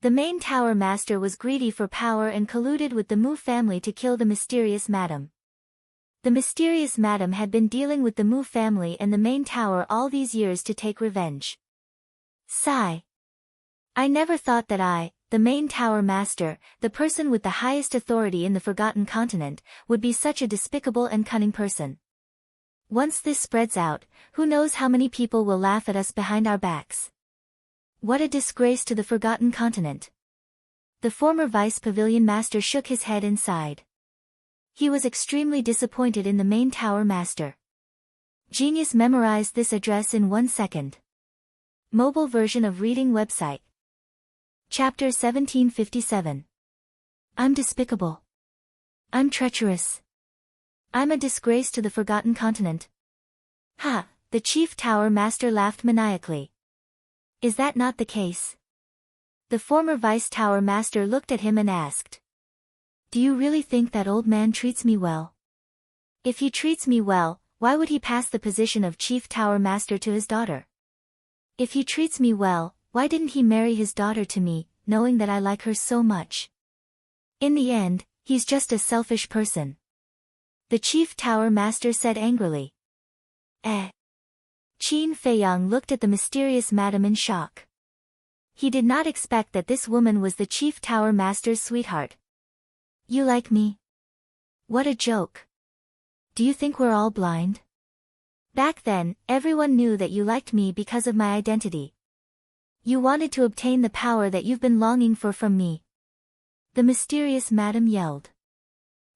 The main tower master was greedy for power and colluded with the Mu family to kill the mysterious madam. The mysterious madam had been dealing with the Mu family and the main tower all these years to take revenge. Sigh. I never thought that I, the main tower master, the person with the highest authority in the Forgotten Continent, would be such a despicable and cunning person. Once this spreads out, who knows how many people will laugh at us behind our backs. What a disgrace to the Forgotten Continent. The former vice pavilion master shook his head and sighed. He was extremely disappointed in the main tower master. Genius memorized this address in 1 second. Mobile version of reading website. Chapter 1757. I'm despicable. I'm treacherous. I'm a disgrace to the Forgotten Continent. Ha! The chief tower master laughed maniacally. Is that not the case? The former vice tower master looked at him and asked. Do you really think that old man treats me well? If he treats me well, why would he pass the position of chief tower master to his daughter? If he treats me well, why didn't he marry his daughter to me, knowing that I like her so much? In the end, he's just a selfish person. The chief tower master said angrily. Qin Feiyang looked at the mysterious madam in shock. He did not expect that this woman was the chief tower master's sweetheart. You like me? What a joke. Do you think we're all blind? Back then, everyone knew that you liked me because of my identity. You wanted to obtain the power that you've been longing for from me. The mysterious madam yelled.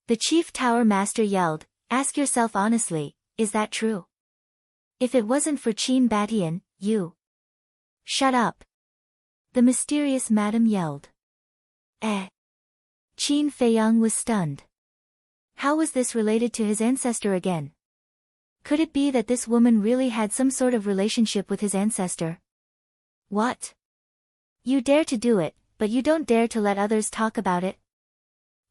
The chief tower master yelled, ask yourself honestly, is that true? If it wasn't for Qin Batian, you. Shut up. The mysterious madam yelled. Qin Feiyang was stunned. How was this related to his ancestor again? Could it be that this woman really had some sort of relationship with his ancestor? What? You dare to do it, but you don't dare to let others talk about it?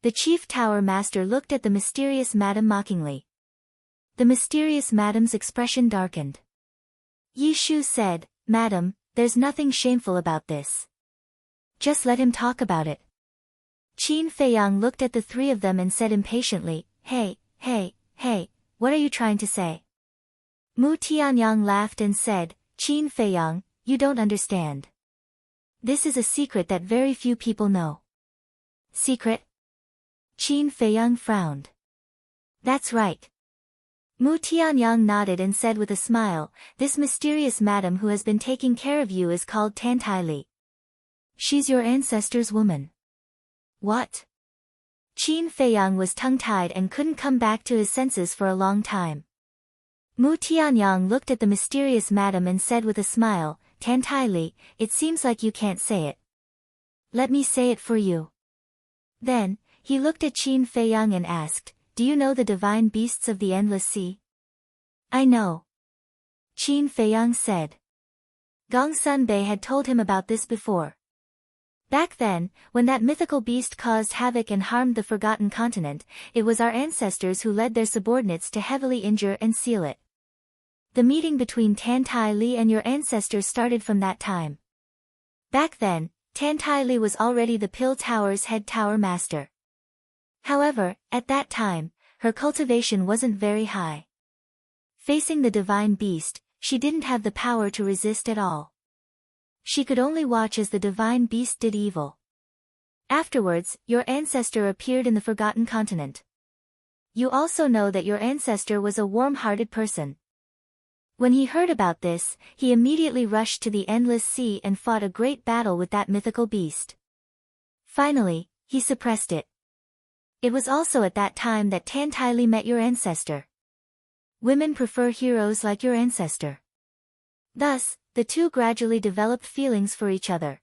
The chief tower master looked at the mysterious madam mockingly. The mysterious madam's expression darkened. Yi Shu said, Madam, there's nothing shameful about this. Just let him talk about it. Qin Feiyang looked at the three of them and said impatiently, Hey, what are you trying to say? Mu Tianyang laughed and said, Qin Feiyang, you don't understand. This is a secret that very few people know. Secret? Qin Feiyang frowned. That's right. Mu Tianyang nodded and said with a smile, this mysterious madam who has been taking care of you is called Tantai Li. She's your ancestor's woman. What? Qin Feiyang was tongue-tied and couldn't come back to his senses for a long time. Mu Tianyang looked at the mysterious madam and said with a smile, Tantai Li, it seems like you can't say it. Let me say it for you. Then, he looked at Qin Feiyang and asked, do you know the divine beasts of the endless sea? I know. Qin Feiyang said. Gong Sunbei had told him about this before. Back then, when that mythical beast caused havoc and harmed the Forgotten Continent, it was our ancestors who led their subordinates to heavily injure and seal it. The meeting between Tantai Li and your ancestors started from that time. Back then, Tantai Li was already the Pill Tower's head tower master. However, at that time, her cultivation wasn't very high. Facing the divine beast, she didn't have the power to resist at all. She could only watch as the divine beast did evil. Afterwards, your ancestor appeared in the Forgotten Continent. You also know that your ancestor was a warm-hearted person. When he heard about this, he immediately rushed to the Endless Sea and fought a great battle with that mythical beast. Finally, he suppressed it. It was also at that time that Tantai Li met your ancestor. Women prefer heroes like your ancestor. Thus, the two gradually developed feelings for each other.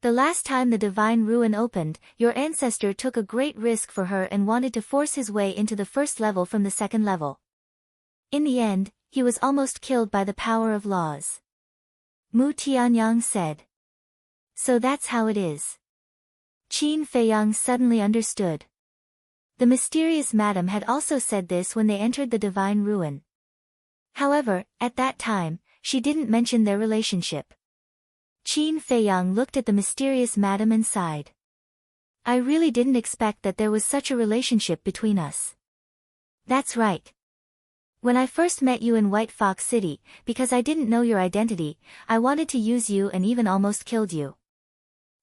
The last time the Divine Ruin opened, your ancestor took a great risk for her and wanted to force his way into the first level from the second level. In the end, he was almost killed by the power of laws. Mu Tianyang said. So that's how it is. Qin Feiyang suddenly understood. The mysterious madam had also said this when they entered the Divine Ruin. However, at that time, she didn't mention their relationship. Qin Feiyang looked at the mysterious madam and sighed. I really didn't expect that there was such a relationship between us. That's right. When I first met you in White Fox City, because I didn't know your identity, I wanted to use you and even almost killed you.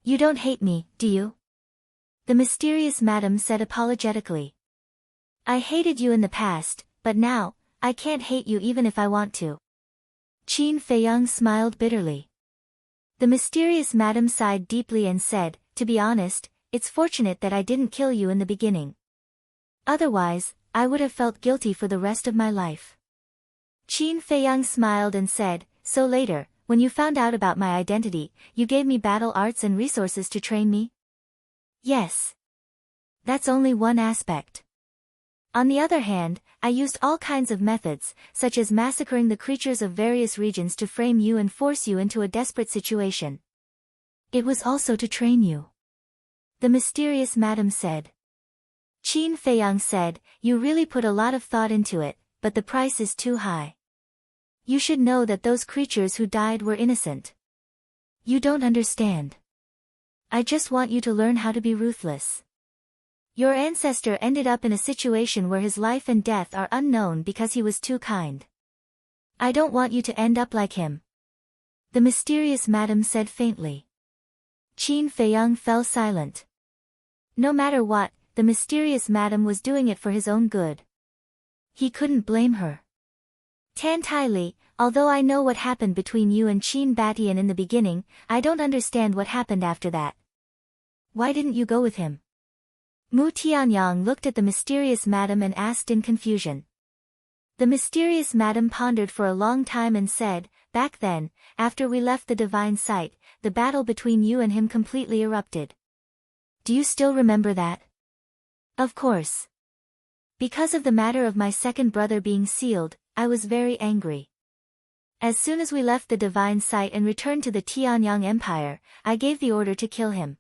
You don't hate me, do you? The mysterious madam said apologetically. I hated you in the past, but now, I can't hate you even if I want to. Qin Feiyang smiled bitterly. The mysterious madam sighed deeply and said, to be honest, it's fortunate that I didn't kill you in the beginning. Otherwise, I would have felt guilty for the rest of my life. Qin Feiyang smiled and said, so later, when you found out about my identity, you gave me battle arts and resources to train me? Yes. That's only one aspect. On the other hand, I used all kinds of methods, such as massacring the creatures of various regions to frame you and force you into a desperate situation. It was also to train you. The mysterious madam said. Qin Feiyang said, you really put a lot of thought into it, but the price is too high. You should know that those creatures who died were innocent. You don't understand. I just want you to learn how to be ruthless. Your ancestor ended up in a situation where his life and death are unknown because he was too kind. I don't want you to end up like him. The mysterious madam said faintly. Qin Feiyang fell silent. No matter what, the mysterious madam was doing it for his own good. He couldn't blame her. Tan Tai Li, although I know what happened between you and Qin Batian in the beginning, I don't understand what happened after that. Why didn't you go with him? Mu Tianyang looked at the mysterious madam and asked in confusion. The mysterious madam pondered for a long time and said, back then, after we left the divine site, the battle between you and him completely erupted. Do you still remember that? Of course. Because of the matter of my second brother being sealed, I was very angry. As soon as we left the divine site and returned to the Tianyang Empire, I gave the order to kill him.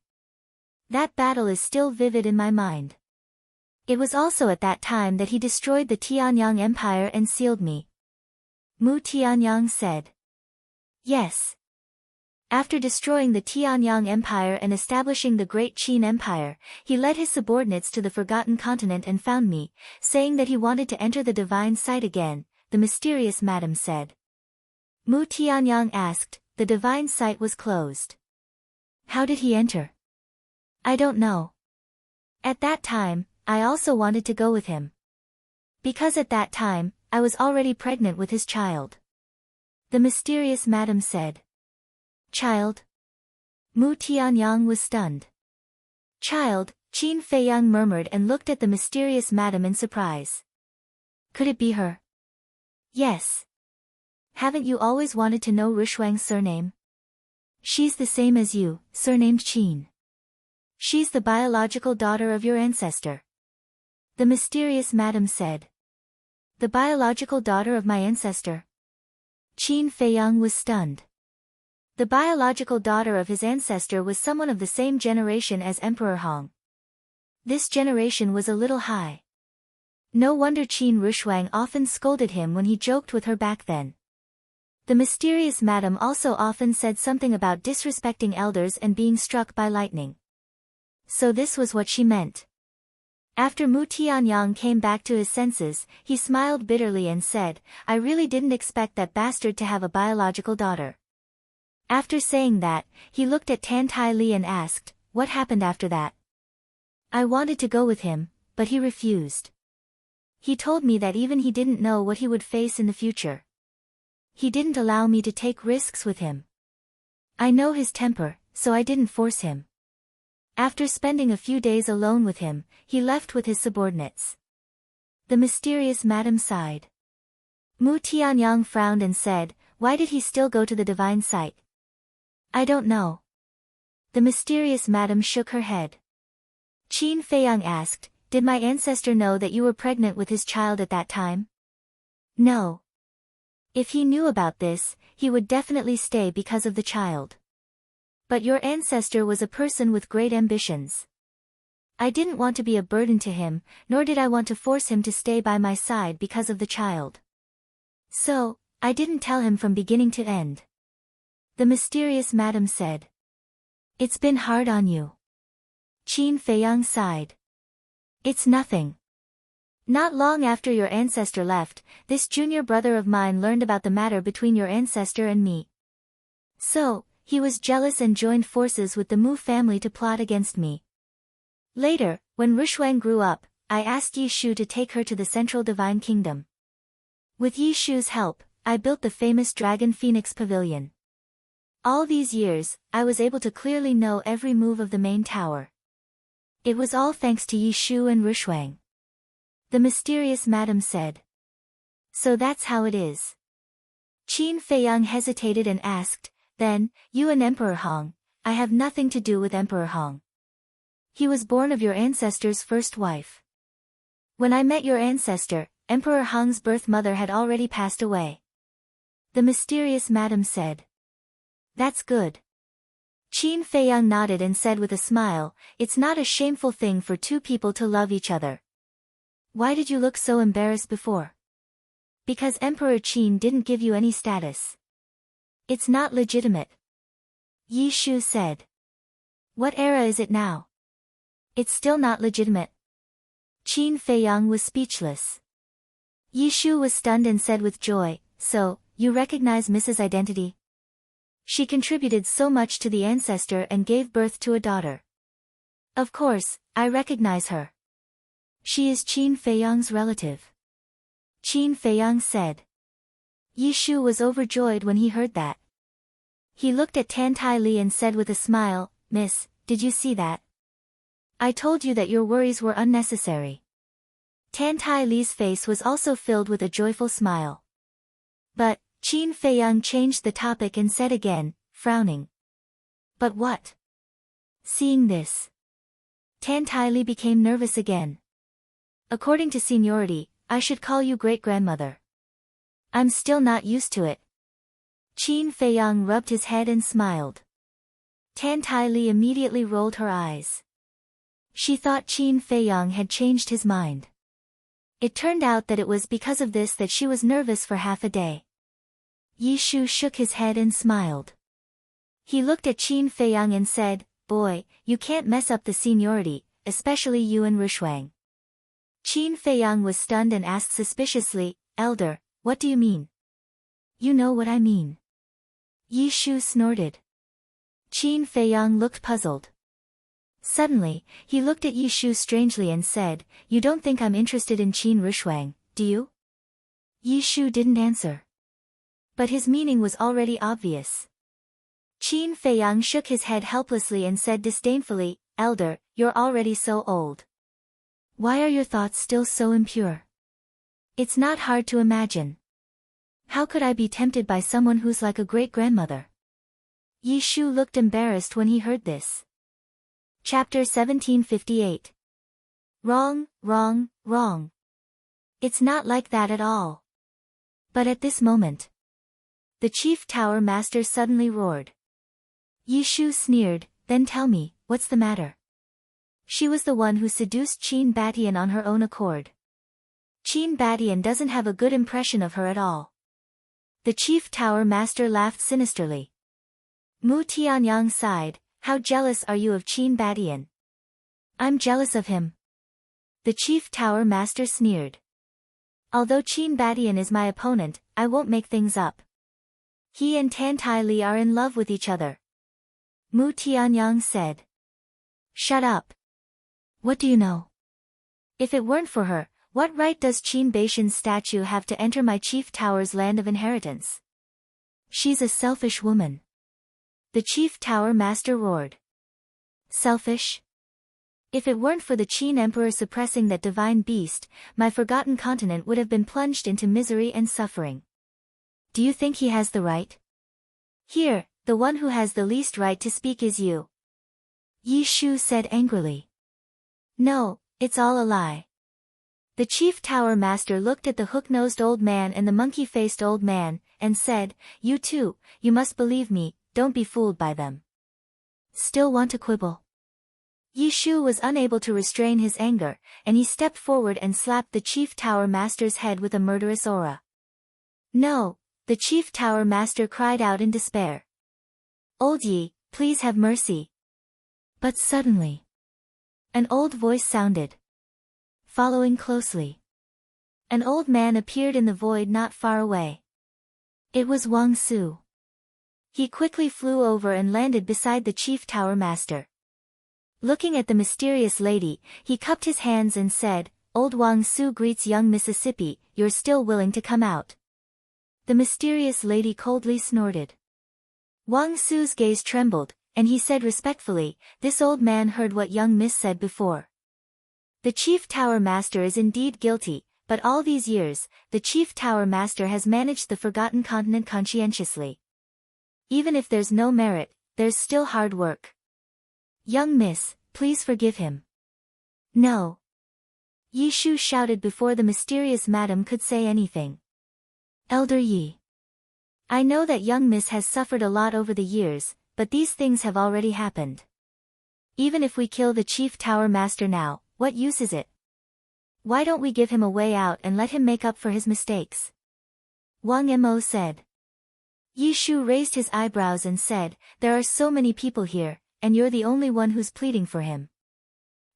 That battle is still vivid in my mind. It was also at that time that he destroyed the Tianyang Empire and sealed me. Mu Tianyang said. Yes. After destroying the Tianyang Empire and establishing the Great Qin Empire, he led his subordinates to the Forgotten Continent and found me, saying that he wanted to enter the divine site again, the mysterious madam said. Mu Tianyang asked, the divine site was closed. How did he enter? I don't know. At that time, I also wanted to go with him. Because at that time, I was already pregnant with his child. The mysterious madam said. Child? Mu Tianyang was stunned. Child, Qin Feiyang murmured and looked at the mysterious madam in surprise. Could it be her? Yes. Haven't you always wanted to know Rishuang's surname? She's the same as you, surnamed Qin. She's the biological daughter of your ancestor. The mysterious madam said. The biological daughter of my ancestor? Qin Feiyang was stunned. The biological daughter of his ancestor was someone of the same generation as Emperor Hong. This generation was a little high. No wonder Qin Rishuang often scolded him when he joked with her back then. The mysterious madam also often said something about disrespecting elders and being struck by lightning. So this was what she meant. After Mu Tianyang came back to his senses, he smiled bitterly and said, I really didn't expect that bastard to have a biological daughter. After saying that, he looked at Tan Tai Li and asked, what happened after that? I wanted to go with him, but he refused. He told me that even he didn't know what he would face in the future. He didn't allow me to take risks with him. I know his temper, so I didn't force him. After spending a few days alone with him, he left with his subordinates. The mysterious madam sighed. Mu Tianyang frowned and said, why did he still go to the divine site? I don't know. The mysterious madam shook her head. Qin Feiyang asked, did my ancestor know that you were pregnant with his child at that time? No. If he knew about this, he would definitely stay because of the child. But your ancestor was a person with great ambitions. I didn't want to be a burden to him, nor did I want to force him to stay by my side because of the child. So, I didn't tell him from beginning to end. The mysterious madam said. It's been hard on you. Qin Feiyang sighed. It's nothing. Not long after your ancestor left, this junior brother of mine learned about the matter between your ancestor and me. So, He was jealous and joined forces with the Mu family to plot against me. Later, when Rushwang grew up, I asked Yi Shu to take her to the Central Divine Kingdom. With Yi Shu's help, I built the famous Dragon Phoenix Pavilion. All these years, I was able to clearly know every move of the main tower. It was all thanks to Yi Shu and Rushwang. The mysterious madam said. So that's how it is. Qin Feiyang hesitated and asked, then, you and Emperor Hong? I have nothing to do with Emperor Hong. He was born of your ancestor's first wife. When I met your ancestor, Emperor Hong's birth mother had already passed away. The mysterious madam said. That's good. Qin Feiyang nodded and said with a smile, it's not a shameful thing for two people to love each other. Why did you look so embarrassed before? Because Emperor Qin didn't give you any status. It's not legitimate. Yi Shu said. What era is it now? It's still not legitimate. Qin Feiyang was speechless. Yi Shu was stunned and said with joy, so, you recognize Mrs. Identity? She contributed so much to the ancestor and gave birth to a daughter. Of course, I recognize her. She is Qin Feiyang's relative. Qin Feiyang said. Yi Shu was overjoyed when he heard that. He looked at Tan Tai Li and said with a smile, Miss, did you see that? I told you that your worries were unnecessary. Tan Tai Li's face was also filled with a joyful smile. But, Qin Feiyang changed the topic and said again, frowning. But what? Seeing this, Tan Tai Li became nervous again. According to seniority, I should call you great-grandmother. I'm still not used to it. Qin Feiyang rubbed his head and smiled. Tan Tai Li immediately rolled her eyes. She thought Qin Feiyang had changed his mind. It turned out that it was because of this that she was nervous for half a day. Yi Shu shook his head and smiled. He looked at Qin Feiyang and said, boy, you can't mess up the seniority, especially you and Rushwang. Qin Feiyang was stunned and asked suspiciously, Elder, what do you mean? You know what I mean. Yi Shu snorted. Qin Feiyang looked puzzled. Suddenly, he looked at Yi Shu strangely and said, you don't think I'm interested in Qin Rushwang, do you? Yi Shu didn't answer. But his meaning was already obvious. Qin Feiyang shook his head helplessly and said disdainfully, Elder, you're already so old. Why are your thoughts still so impure? It's not hard to imagine. How could I be tempted by someone who's like a great-grandmother? Yi Shu looked embarrassed when he heard this. Chapter 1758. Wrong, wrong, wrong. It's not like that at all. But at this moment, the chief tower master suddenly roared. Yi Shu sneered, then tell me, what's the matter? She was the one who seduced Qin Batian on her own accord. Qin Batian doesn't have a good impression of her at all. The chief tower master laughed sinisterly. Mu Tianyang sighed, how jealous are you of Qin Batian? I'm jealous of him. The chief tower master sneered. Although Qin Batian is my opponent, I won't make things up. He and Tan Tai Li are in love with each other. Mu Tianyang said. Shut up. What do you know? If it weren't for her, what right does Qin Baishan's statue have to enter my chief tower's land of inheritance? She's a selfish woman. The chief tower master roared. Selfish? If it weren't for the Qin emperor suppressing that divine beast, my forgotten continent would have been plunged into misery and suffering. Do you think he has the right? Here, the one who has the least right to speak is you. Yi Shu said angrily. No, it's all a lie. The chief tower master looked at the hook-nosed old man and the monkey-faced old man, and said, you too, you must believe me, don't be fooled by them. Still want to quibble? Yi Shu was unable to restrain his anger, and he stepped forward and slapped the chief tower master's head with a murderous aura. No, the chief tower master cried out in despair. Old Yi, please have mercy. But suddenly, an old voice sounded. Following closely, an old man appeared in the void not far away. It was Wang Su. He quickly flew over and landed beside the chief tower master. Looking at the mysterious lady, he cupped his hands and said, "Old Wang Su greets young Mississippi, you're still willing to come out." The mysterious lady coldly snorted. Wang Su's gaze trembled, and he said respectfully, "This old man heard what young Miss said before. The chief tower master is indeed guilty, but all these years, the chief tower master has managed the forgotten continent conscientiously. Even if there's no merit, there's still hard work. Young Miss, please forgive him." "No." Yi Shu shouted before the mysterious madam could say anything. "Elder Yi. I know that young Miss has suffered a lot over the years, but these things have already happened. Even if we kill the chief tower master now, what use is it? Why don't we give him a way out and let him make up for his mistakes?" Wang Mo said. Yi Shu raised his eyebrows and said, "There are so many people here, and you're the only one who's pleading for him.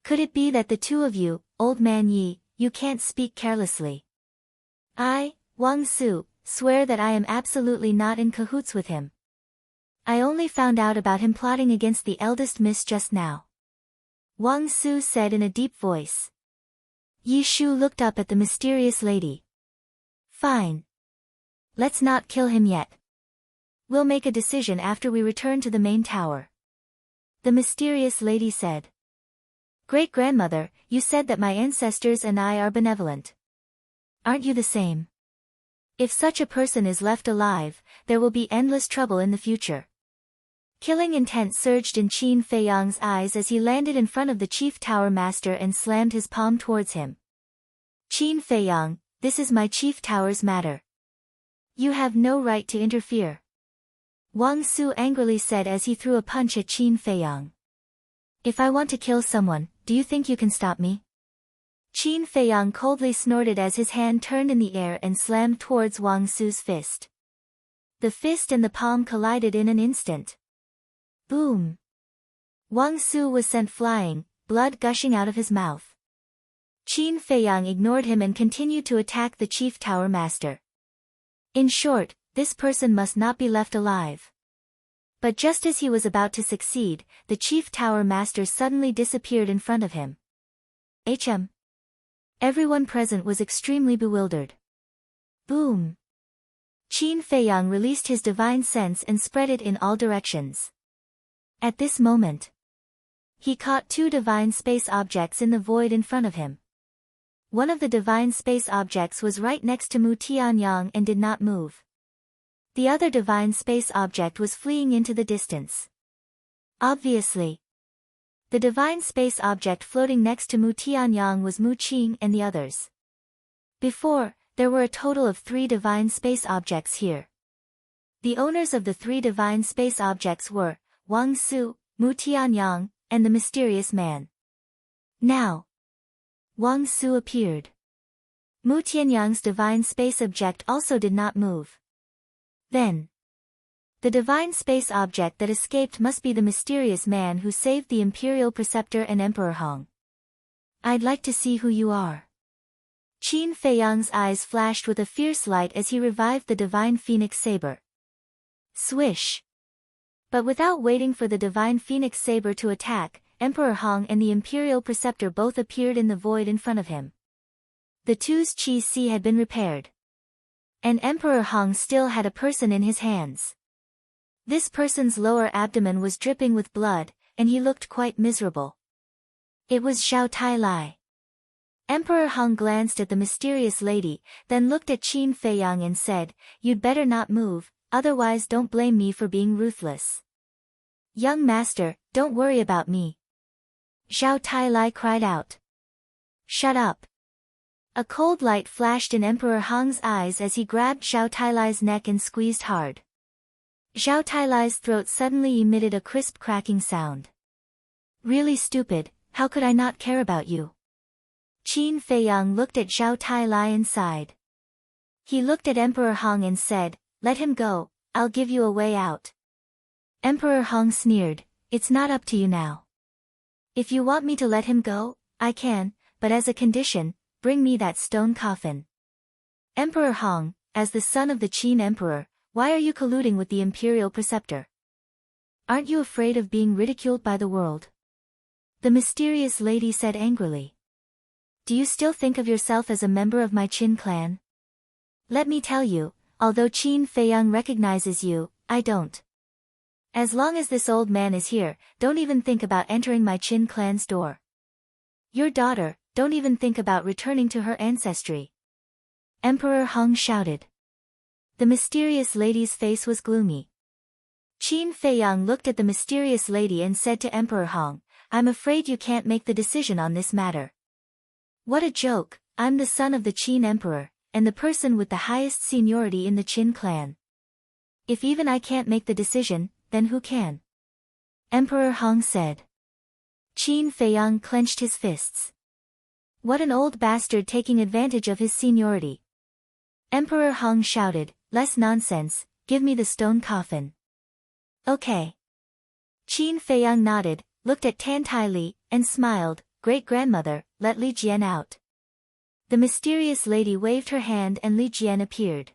Could it be that the two of you, old man Yi, you can't speak carelessly? I, Wang Su, swear that I am absolutely not in cahoots with him. I only found out about him plotting against the eldest miss just now," Wang Su said in a deep voice. Yi Shu looked up at the mysterious lady. "Fine. Let's not kill him yet. We'll make a decision after we return to the main tower," the mysterious lady said. "Great-grandmother, you said that my ancestors and I are benevolent. Aren't you the same? If such a person is left alive, there will be endless trouble in the future." Killing intent surged in Qin Feiyang's eyes as he landed in front of the chief tower master and slammed his palm towards him. "Qin Feiyang, this is my chief tower's matter. You have no right to interfere," Wang Su angrily said as he threw a punch at Qin Feiyang. "If I want to kill someone, do you think you can stop me?" Qin Feiyang coldly snorted as his hand turned in the air and slammed towards Wang Su's fist. The fist and the palm collided in an instant. Boom! Wang Su was sent flying, blood gushing out of his mouth. Qin Feiyang ignored him and continued to attack the chief tower master. In short, this person must not be left alive. But just as he was about to succeed, the chief tower master suddenly disappeared in front of him. Everyone present was extremely bewildered. Boom! Qin Feiyang released his divine sense and spread it in all directions. At this moment, he caught two divine space objects in the void in front of him. One of the divine space objects was right next to Mu Tianyang and did not move. The other divine space object was fleeing into the distance. Obviously, the divine space object floating next to Mu Tianyang was Mu Qing and the others. Before, there were a total of 3 divine space objects here. The owners of the 3 divine space objects were Wang Su, Mu Tianyang, and the mysterious man. Now, Wang Su appeared. Mu Tianyang's divine space object also did not move. Then, the divine space object that escaped must be the mysterious man who saved the Imperial Preceptor and Emperor Hong. "I'd like to see who you are." Qin Feiyang's eyes flashed with a fierce light as he revived the divine phoenix saber. Swish! But without waiting for the divine phoenix saber to attack, Emperor Hong and the Imperial Preceptor both appeared in the void in front of him. The two's chi si had been repaired. And Emperor Hong still had a person in his hands. This person's lower abdomen was dripping with blood, and he looked quite miserable. It was Zhao Tai. Emperor Hong glanced at the mysterious lady, then looked at Qin Feiyang and said, "You'd better not move, otherwise don't blame me for being ruthless." "Young master, don't worry about me," Zhao Tai cried out. "Shut up." A cold light flashed in Emperor Hong's eyes as he grabbed Zhao Tai's neck and squeezed hard. Zhao Tai's throat suddenly emitted a crisp cracking sound. "Really stupid, how could I not care about you?" Qin Feiyang looked at Zhao Tai and sighed. He looked at Emperor Hong and said, "Let him go, I'll give you a way out." Emperor Hong sneered, "It's not up to you now. If you want me to let him go, I can, but as a condition, bring me that stone coffin." Emperor Hong, as the son of the Qin Emperor, Why are you colluding with the imperial preceptor? Aren't you afraid of being ridiculed by the world? The mysterious lady said angrily. Do you still think of yourself as a member of my Qin clan? Let me tell you, although Qin Feiyang recognizes you, I don't. As long as this old man is here, don't even think about entering my Qin clan's door. Your daughter, don't even think about returning to her ancestry. Emperor Hong shouted. The mysterious lady's face was gloomy. Qin Feiyang looked at the mysterious lady and said to Emperor Hong, I'm afraid you can't make the decision on this matter. What a joke, I'm the son of the Qin emperor, and the person with the highest seniority in the Qin clan. If even I can't make the decision, then who can? Emperor Hong said. Qin Feiyang clenched his fists. What an old bastard taking advantage of his seniority. Emperor Hong shouted, less nonsense, give me the stone coffin. Okay. Qin Feiyang nodded, looked at Tan Tai Li, and smiled, great-grandmother, let Li Jian out. The mysterious lady waved her hand and Li Jian appeared.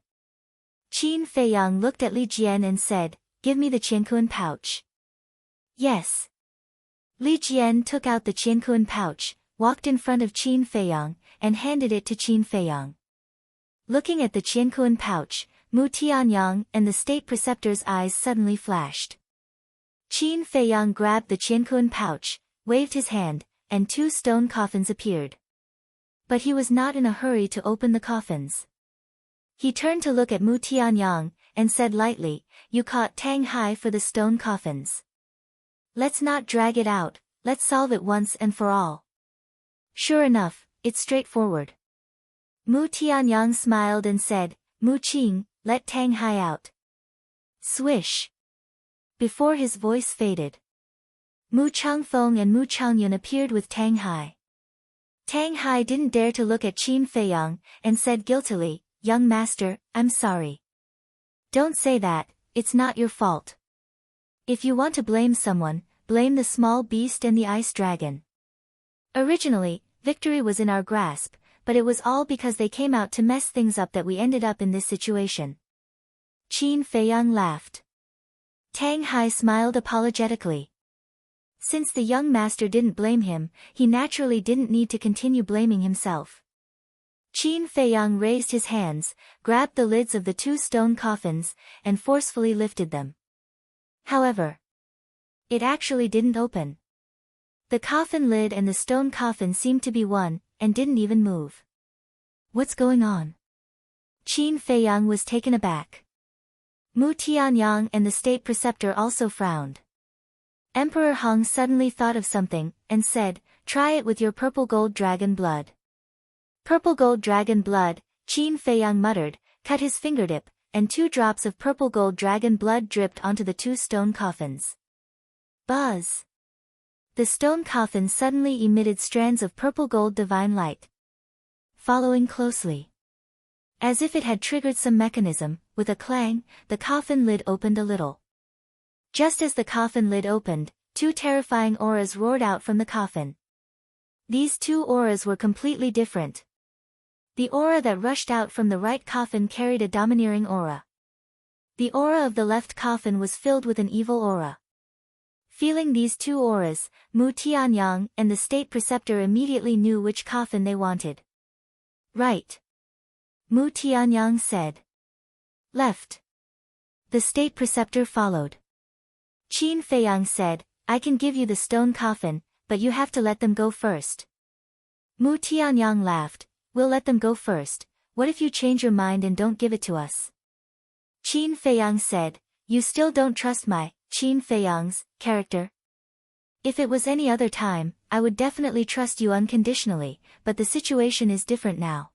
Qin Feiyang looked at Li Jian and said, give me the Qiankuan pouch. Yes. Li Jian took out the Qiankuan pouch, walked in front of Qin Feiyang, and handed it to Qin Feiyang. Looking at the Qiankuan pouch, Mu Tianyang and the state preceptor's eyes suddenly flashed. Qin Feiyang grabbed the Qiankuan pouch, waved his hand, and 2 stone coffins appeared. But he was not in a hurry to open the coffins. He turned to look at Mu Tianyang, and said lightly, you caught Tang Hai for the stone coffins. Let's not drag it out, let's solve it once and for all. Sure enough, it's straightforward. Mu Tianyang smiled and said, Mu Qing, let Tang Hai out. Swish. Before his voice faded, Mu Changfeng and Mu Changyun appeared with Tang Hai. Tang Hai didn't dare to look at Qin Feiyang, and said guiltily, young master, I'm sorry. Don't say that, it's not your fault. If you want to blame someone, blame the small beast and the ice dragon. Originally, victory was in our grasp, but it was all because they came out to mess things up that we ended up in this situation. Qin Feiyang laughed. Tang Hai smiled apologetically. Since the young master didn't blame him, he naturally didn't need to continue blaming himself. Qin Feiyang raised his hands, grabbed the lids of the 2 stone coffins, and forcefully lifted them. However, it actually didn't open. The coffin lid and the stone coffin seemed to be one, and didn't even move. What's going on? Qin Feiyang was taken aback. Mu Tianyang and the state preceptor also frowned. Emperor Hong suddenly thought of something, and said, try it with your purple gold dragon blood. Purple gold dragon blood, Qin Feiyang muttered, cut his fingertip, and 2 drops of purple gold dragon blood dripped onto the 2 stone coffins. Buzz! The stone coffin suddenly emitted strands of purple gold divine light. Following closely. As if it had triggered some mechanism, with a clang, the coffin lid opened a little. Just as the coffin lid opened, 2 terrifying auras roared out from the coffin. These 2 auras were completely different. The aura that rushed out from the right coffin carried a domineering aura. The aura of the left coffin was filled with an evil aura. Feeling these 2 auras, Mu Tianyang and the state preceptor immediately knew which coffin they wanted. Right. Mu Tianyang said. Left. The state preceptor followed. Qin Feiyang said, I can give you the stone coffin, but you have to let them go first. Mu Tianyang laughed, we'll let them go first, what if you change your mind and don't give it to us? Qin Feiyang said, you still don't trust my, Qin Feiyang's, character? If it was any other time, I would definitely trust you unconditionally, but the situation is different now.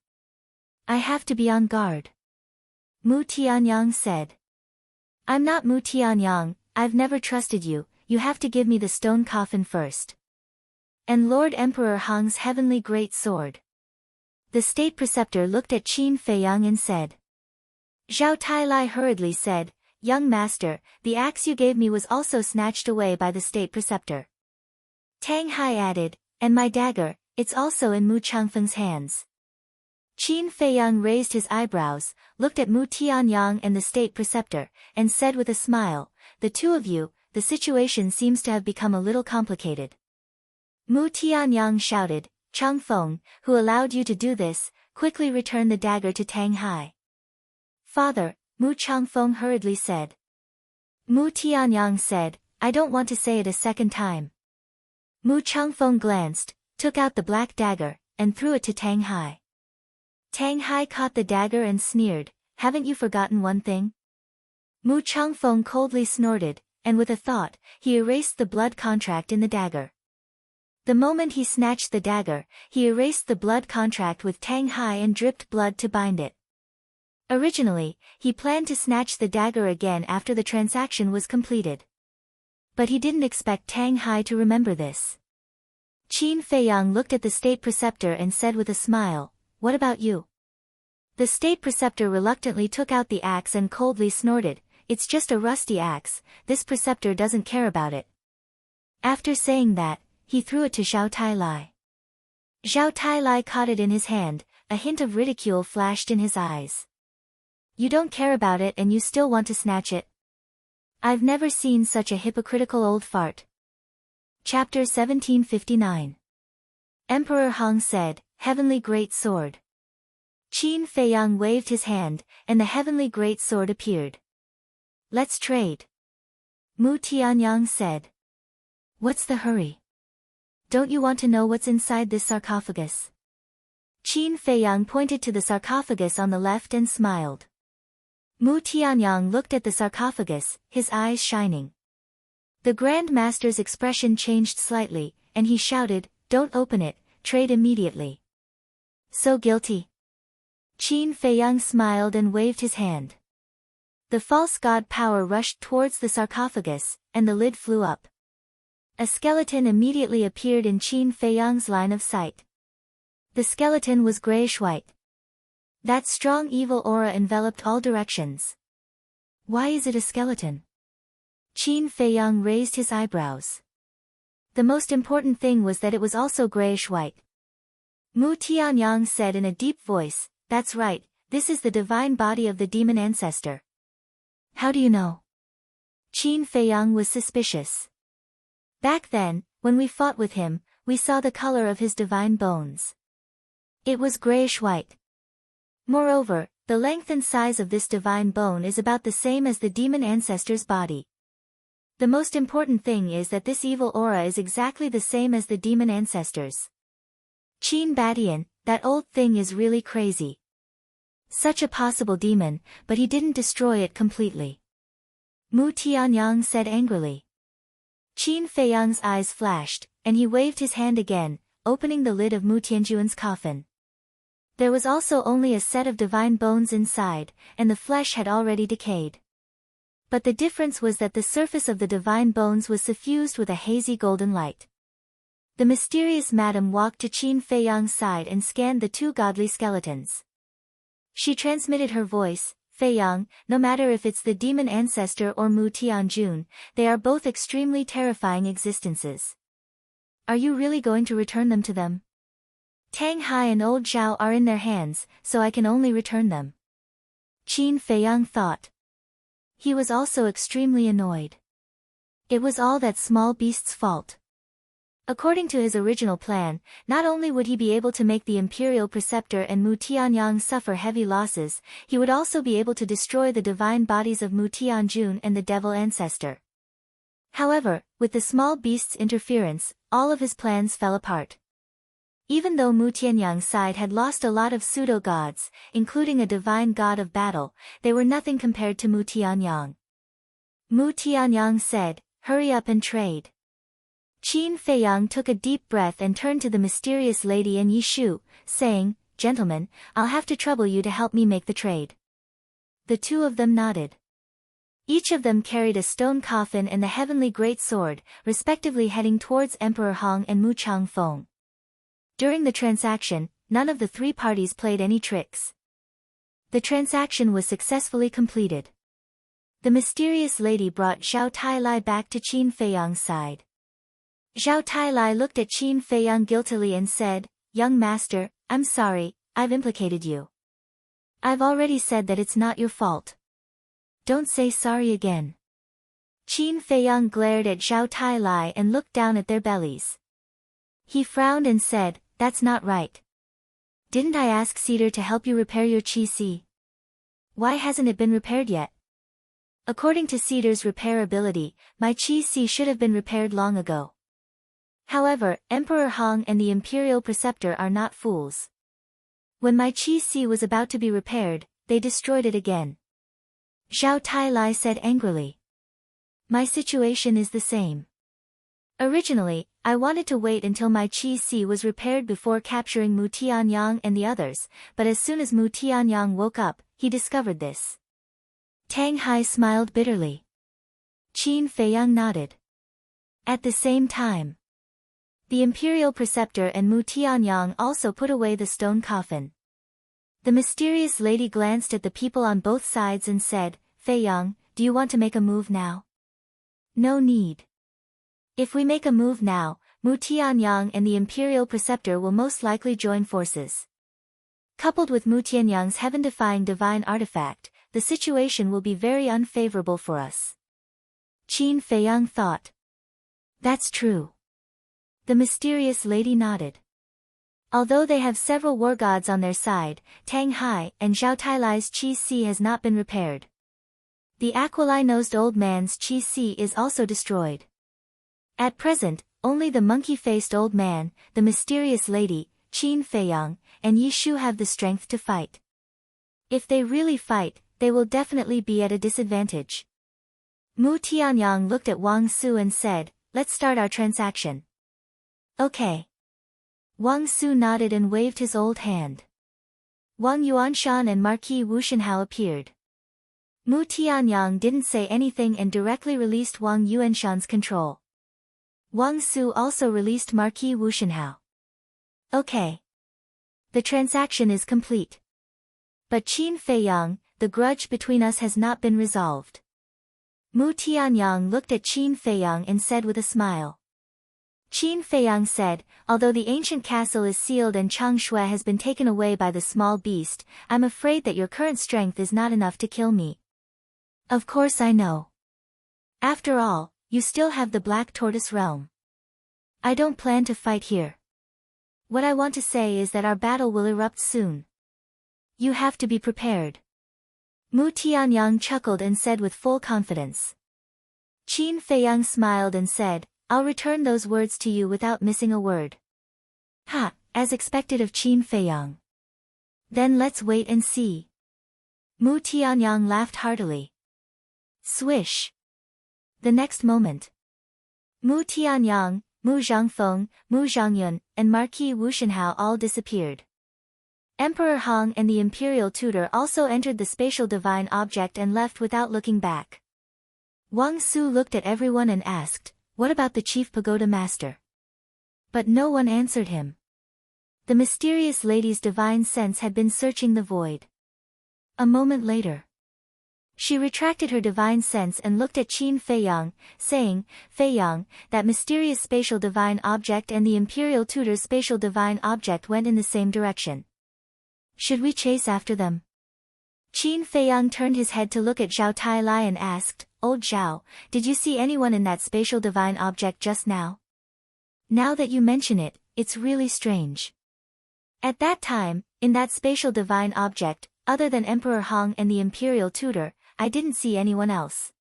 I have to be on guard. Mu Tianyang said. I'm not Mu Tianyang, I've never trusted you, you have to give me the stone coffin first. And Lord Emperor Hong's heavenly great sword. The state preceptor looked at Qin Feiyang and said. Zhao Tailai hurriedly said, young master, the axe you gave me was also snatched away by the state preceptor. Tang Hai added, and my dagger, it's also in Mu Changfeng's hands. Qin Feiyang raised his eyebrows, looked at Mu Tianyang and the state preceptor, and said with a smile, "The two of you, the situation seems to have become a little complicated." Mu Tianyang shouted, "Chang Feng, who allowed you to do this, quickly return the dagger to Tang Hai." "Father," Mu Changfeng hurriedly said. Mu Tianyang said, "I don't want to say it a second time." Mu Changfeng glanced, took out the black dagger, and threw it to Tang Hai. Tang Hai caught the dagger and sneered, "Haven't you forgotten one thing?" Mu Changfeng coldly snorted, and with a thought, he erased the blood contract in the dagger. The moment he snatched the dagger, he erased the blood contract with Tang Hai and dripped blood to bind it. Originally, he planned to snatch the dagger again after the transaction was completed. But he didn't expect Tang Hai to remember this. Qin Feiyang looked at the state preceptor and said with a smile, "What about you?" The state preceptor reluctantly took out the axe and coldly snorted, "It's just a rusty axe, this preceptor doesn't care about it." After saying that, he threw it to Zhao Tailai. Zhao Tailai caught it in his hand, a hint of ridicule flashed in his eyes. "You don't care about it and you still want to snatch it? I've never seen such a hypocritical old fart." Chapter 1759. Emperor Hong said, "Heavenly Great Sword." Qin Feiyang waved his hand, and the heavenly great sword appeared. "Let's trade." Mu Tianyang said. "What's the hurry? Don't you want to know what's inside this sarcophagus?" Qin Feiyang pointed to the sarcophagus on the left and smiled. Mu Tianyang looked at the sarcophagus, his eyes shining. The Grand Master's expression changed slightly, and he shouted, "Don't open it, trade immediately." "So guilty?" Qin Feiyang smiled and waved his hand. The false god power rushed towards the sarcophagus, and the lid flew up. A skeleton immediately appeared in Qin Feiyang's line of sight. The skeleton was grayish-white. That strong evil aura enveloped all directions. "Why is it a skeleton?" Qin Feiyang raised his eyebrows. The most important thing was that it was also grayish-white. Mu Tianyang said in a deep voice, "That's right, this is the divine body of the demon ancestor." "How do you know?" Qin Feiyang was suspicious. "Back then, when we fought with him, we saw the color of his divine bones. It was grayish-white. Moreover, the length and size of this divine bone is about the same as the demon ancestor's body. The most important thing is that this evil aura is exactly the same as the demon ancestor's." Qin Badian, that old thing is really crazy. Such a possible demon, but he didn't destroy it completely. Mu Tianyang said angrily. Qin Feiyang's eyes flashed, and he waved his hand again, opening the lid of Mu Tianjuan's coffin. There was also only a set of divine bones inside, and the flesh had already decayed. But the difference was that the surface of the divine bones was suffused with a hazy golden light. The mysterious madam walked to Qin Feiyang's side and scanned the two godly skeletons. She transmitted her voice, "Feiyang, no matter if it's the demon ancestor or Mu Tianjun, they are both extremely terrifying existences. Are you really going to return them to them? Tang Hai and old Zhao are in their hands, so I can only return them." Qin Feiyang thought. He was also extremely annoyed. It was all that small beast's fault. According to his original plan, not only would he be able to make the imperial preceptor and Mu Tianyang suffer heavy losses, he would also be able to destroy the divine bodies of Mu Tianjun and the devil ancestor. However, with the small beast's interference, all of his plans fell apart. Even though Mu Tianyang's side had lost a lot of pseudo-gods, including a divine god of battle, they were nothing compared to Mu Tianyang. Mu Tianyang said, "Hurry up and trade." Qin Feiyang took a deep breath and turned to the mysterious lady and Yishu, saying, "Gentlemen, I'll have to trouble you to help me make the trade." The two of them nodded. Each of them carried a stone coffin and the heavenly great sword, respectively heading towards Emperor Hong and Mu Changfeng. During the transaction, none of the three parties played any tricks. The transaction was successfully completed. The mysterious lady brought Zhao Tailai back to Qin Feiyang's side. Zhao Tailai looked at Qin Feiyang guiltily and said, "Young master, I'm sorry, I've implicated you. I've already said that it's not your fault. Don't say sorry again. Qin Feiyang glared at Zhao Tailai and looked down at their bellies. He frowned and said, "That's not right. Didn't I ask Cedar to help you repair your qi? Why hasn't it been repaired yet? According to Cedar's repair ability, my qi should have been repaired long ago. However, Emperor Hong and the Imperial Preceptor are not fools. When my qi was about to be repaired, they destroyed it again." Zhao Tailai said angrily. "My situation is the same. Originally, I wanted to wait until my qi was repaired before capturing Mu Tianyang and the others, but as soon as Mu Tianyang woke up, he discovered this." Tang Hai smiled bitterly. Qin Feiyang nodded. At the same time, the Imperial Preceptor and Mu Tianyang also put away the stone coffin. The mysterious lady glanced at the people on both sides and said, "Feiyang, do you want to make a move now?" "No need. If we make a move now, Mu Tianyang and the Imperial Preceptor will most likely join forces. Coupled with Mu Tianyang's heaven-defying divine artifact, the situation will be very unfavorable for us." Qin Feiyang thought. "That's true." The mysterious lady nodded. Although they have several war gods on their side, Tang Hai and Zhao Tailai's qi has not been repaired. The aquiline-nosed old man's qi is also destroyed. At present, only the monkey-faced old man, the mysterious lady, Qin Feiyang, and Yi Shu have the strength to fight. If they really fight, they will definitely be at a disadvantage. Mu Tianyang looked at Wang Su and said, "Let's start our transaction." "Okay." Wang Su nodded and waved his old hand. Wang Yuanshan and Marquis Wu Shenhao appeared. Mu Tianyang didn't say anything and directly released Wang Yuanshan's control. Wang Su also released Marquis Wu Shenhao. "Okay. The transaction is complete. But Qin Feiyang, the grudge between us has not been resolved." Mu Tianyang looked at Qin Feiyang and said with a smile. Qin Feiyang said, "Although the ancient castle is sealed and Chang Shui has been taken away by the small beast, I'm afraid that your current strength is not enough to kill me." "Of course I know. After all, you still have the Black Tortoise Realm. I don't plan to fight here. What I want to say is that our battle will erupt soon. You have to be prepared." Mu Tianyang chuckled and said with full confidence. Qin Feiyang smiled and said, "I'll return those words to you without missing a word." "Ha, as expected of Qin Feiyang. Then let's wait and see." Mu Tianyang laughed heartily. Swish. The next moment, Mu Tianyang, Mu Zhangfeng, Mu Zhangyun, and Marquis Wu Shenhao all disappeared. Emperor Hong and the Imperial Tutor also entered the spatial divine object and left without looking back. Wang Su looked at everyone and asked, "What about the Chief Pagoda Master?" But no one answered him. The mysterious lady's divine sense had been searching the void. A moment later, she retracted her divine sense and looked at Qin Feiyang, saying, "Feiyang, that mysterious spatial divine object and the Imperial Tutor's spatial divine object went in the same direction. Should we chase after them?" Qin Feiyang turned his head to look at Zhao Tailai and asked, "Old Zhao, did you see anyone in that spatial divine object just now? Now that you mention it, it's really strange. At that time, in that spatial divine object, other than Emperor Hong and the Imperial Tutor, I didn't see anyone else."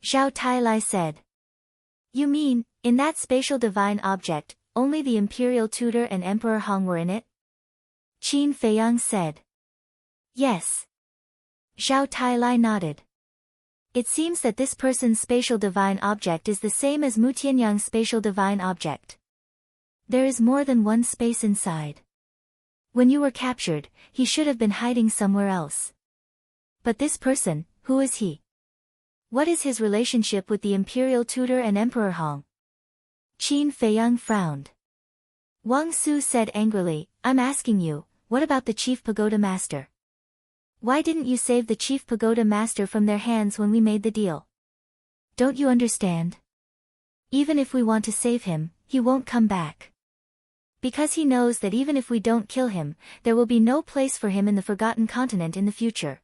Zhao Tailai said. "You mean, in that spatial divine object, only the Imperial Tutor and Emperor Hong were in it?" Qin Feiyang said. "Yes." Zhao Tailai nodded. "It seems that this person's spatial divine object is the same as Mu Tianyang's spatial divine object. There is more than one space inside. When you were captured, he should have been hiding somewhere else. But this person, who is he? What is his relationship with the Imperial Tutor and Emperor Hong?" Qin Feiyang frowned. Wang Su said angrily, "I'm asking you, what about the Chief Pagoda Master? Why didn't you save the Chief Pagoda Master from their hands when we made the deal? Don't you understand? Even if we want to save him, he won't come back." Because he knows that even if we don't kill him, there will be no place for him in the Forgotten Continent in the future.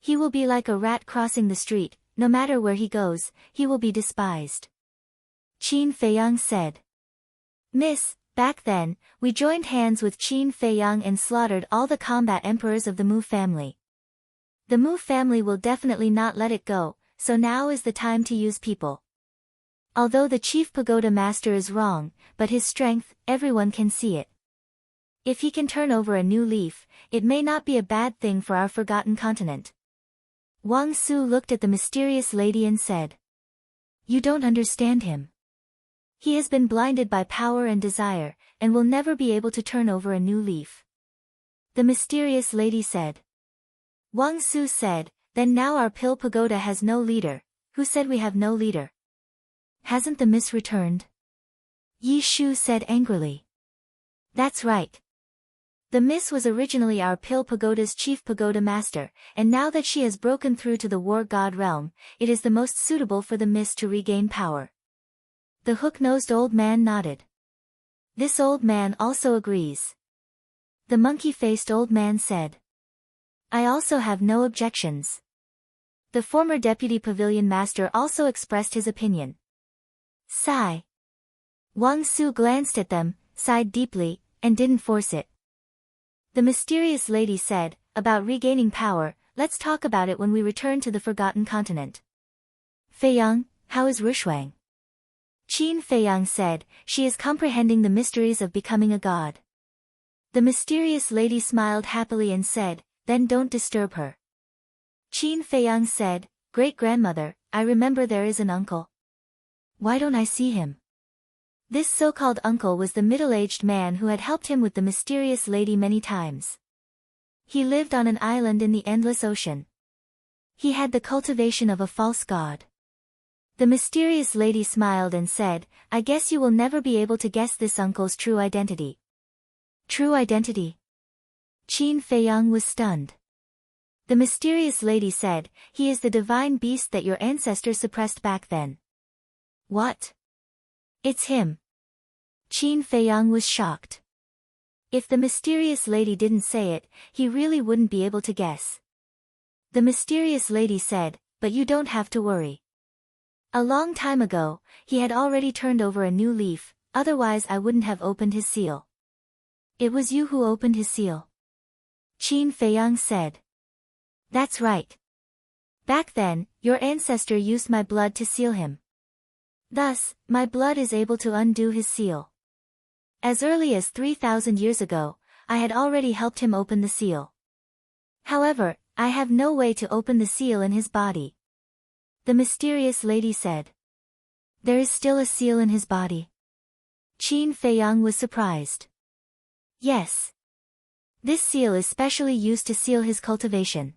He will be like a rat crossing the street, no matter where he goes, he will be despised. Qin Feiyang said. Miss, back then, we joined hands with Qin Feiyang and slaughtered all the combat emperors of the Mu family. The Mu family will definitely not let it go, so now is the time to use people. Although the chief pagoda master is wrong, but his strength, everyone can see it. If he can turn over a new leaf, it may not be a bad thing for our Forgotten Continent. Wang Su looked at the mysterious lady and said. You don't understand him. He has been blinded by power and desire, and will never be able to turn over a new leaf. The mysterious lady said. Wang Su said, then now our pill pagoda has no leader. Who said we have no leader? Hasn't the miss returned? Yi Shu said angrily. That's right. The miss was originally our pill pagoda's chief pagoda master, and now that she has broken through to the war god realm, it is the most suitable for the miss to regain power. The hook-nosed old man nodded. This old man also agrees. The monkey-faced old man said. I also have no objections. The former deputy pavilion master also expressed his opinion. Sigh. Wang Su glanced at them, sighed deeply, and didn't force it. The mysterious lady said, about regaining power, let's talk about it when we return to the Forgotten Continent. Feiyang, how is Rushuang? Qin Feiyang said, she is comprehending the mysteries of becoming a god. The mysterious lady smiled happily and said, then don't disturb her. Qin Feiyang said, Great-grandmother, I remember there is an uncle. Why don't I see him? This so-called uncle was the middle-aged man who had helped him with the mysterious lady many times. He lived on an island in the endless ocean. He had the cultivation of a false god. The mysterious lady smiled and said, I guess you will never be able to guess this uncle's true identity. True identity? Qin Feiyang was stunned. The mysterious lady said, he is the divine beast that your ancestors suppressed back then. What? It's him. Qin Feiyang was shocked. If the mysterious lady didn't say it, he really wouldn't be able to guess. The mysterious lady said, but you don't have to worry. A long time ago, he had already turned over a new leaf, otherwise I wouldn't have opened his seal. It was you who opened his seal. Qin Feiyang said. That's right. Back then, your ancestor used my blood to seal him. Thus, my blood is able to undo his seal. As early as 3,000 years ago, I had already helped him open the seal. However, I have no way to open the seal in his body. The mysterious lady said. There is still a seal in his body. Qin Feiyang was surprised. Yes. This seal is specially used to seal his cultivation.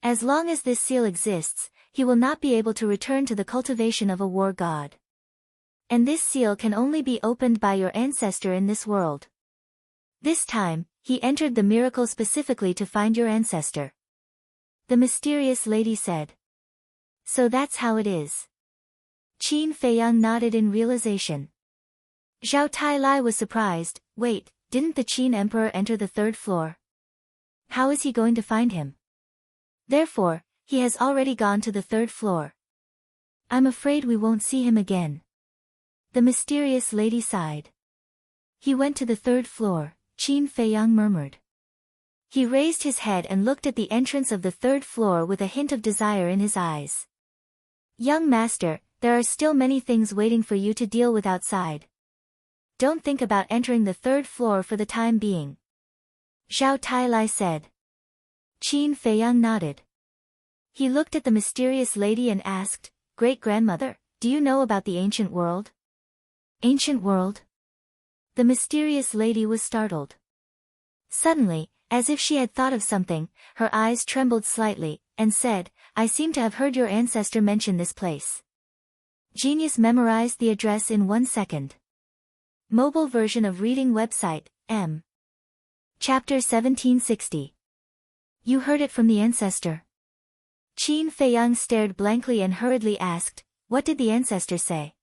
As long as this seal exists, he will not be able to return to the cultivation of a war god. And this seal can only be opened by your ancestor in this world. This time, he entered the miracle specifically to find your ancestor. The mysterious lady said. So that's how it is. Qin Feiyang nodded in realization. Zhao Tailai was surprised. Wait, didn't the Qin emperor enter the third floor? How is he going to find him? Therefore, he has already gone to the third floor. I'm afraid we won't see him again. The mysterious lady sighed. He went to the third floor, Qin Feiyang murmured. He raised his head and looked at the entrance of the third floor with a hint of desire in his eyes. Young master, there are still many things waiting for you to deal with outside. Don't think about entering the third floor for the time being. Zhao Tailai said. Qin Feiyang nodded. He looked at the mysterious lady and asked, Great-grandmother, do you know about the ancient world? Ancient world? The mysterious lady was startled. Suddenly, as if she had thought of something, her eyes trembled slightly, and said, I seem to have heard your ancestor mention this place. Genius memorized the address in 1 second. Mobile version of reading website, M. Chapter 1760. You heard it from the ancestor. Qin Feiyang stared blankly and hurriedly asked, what did the ancestor say?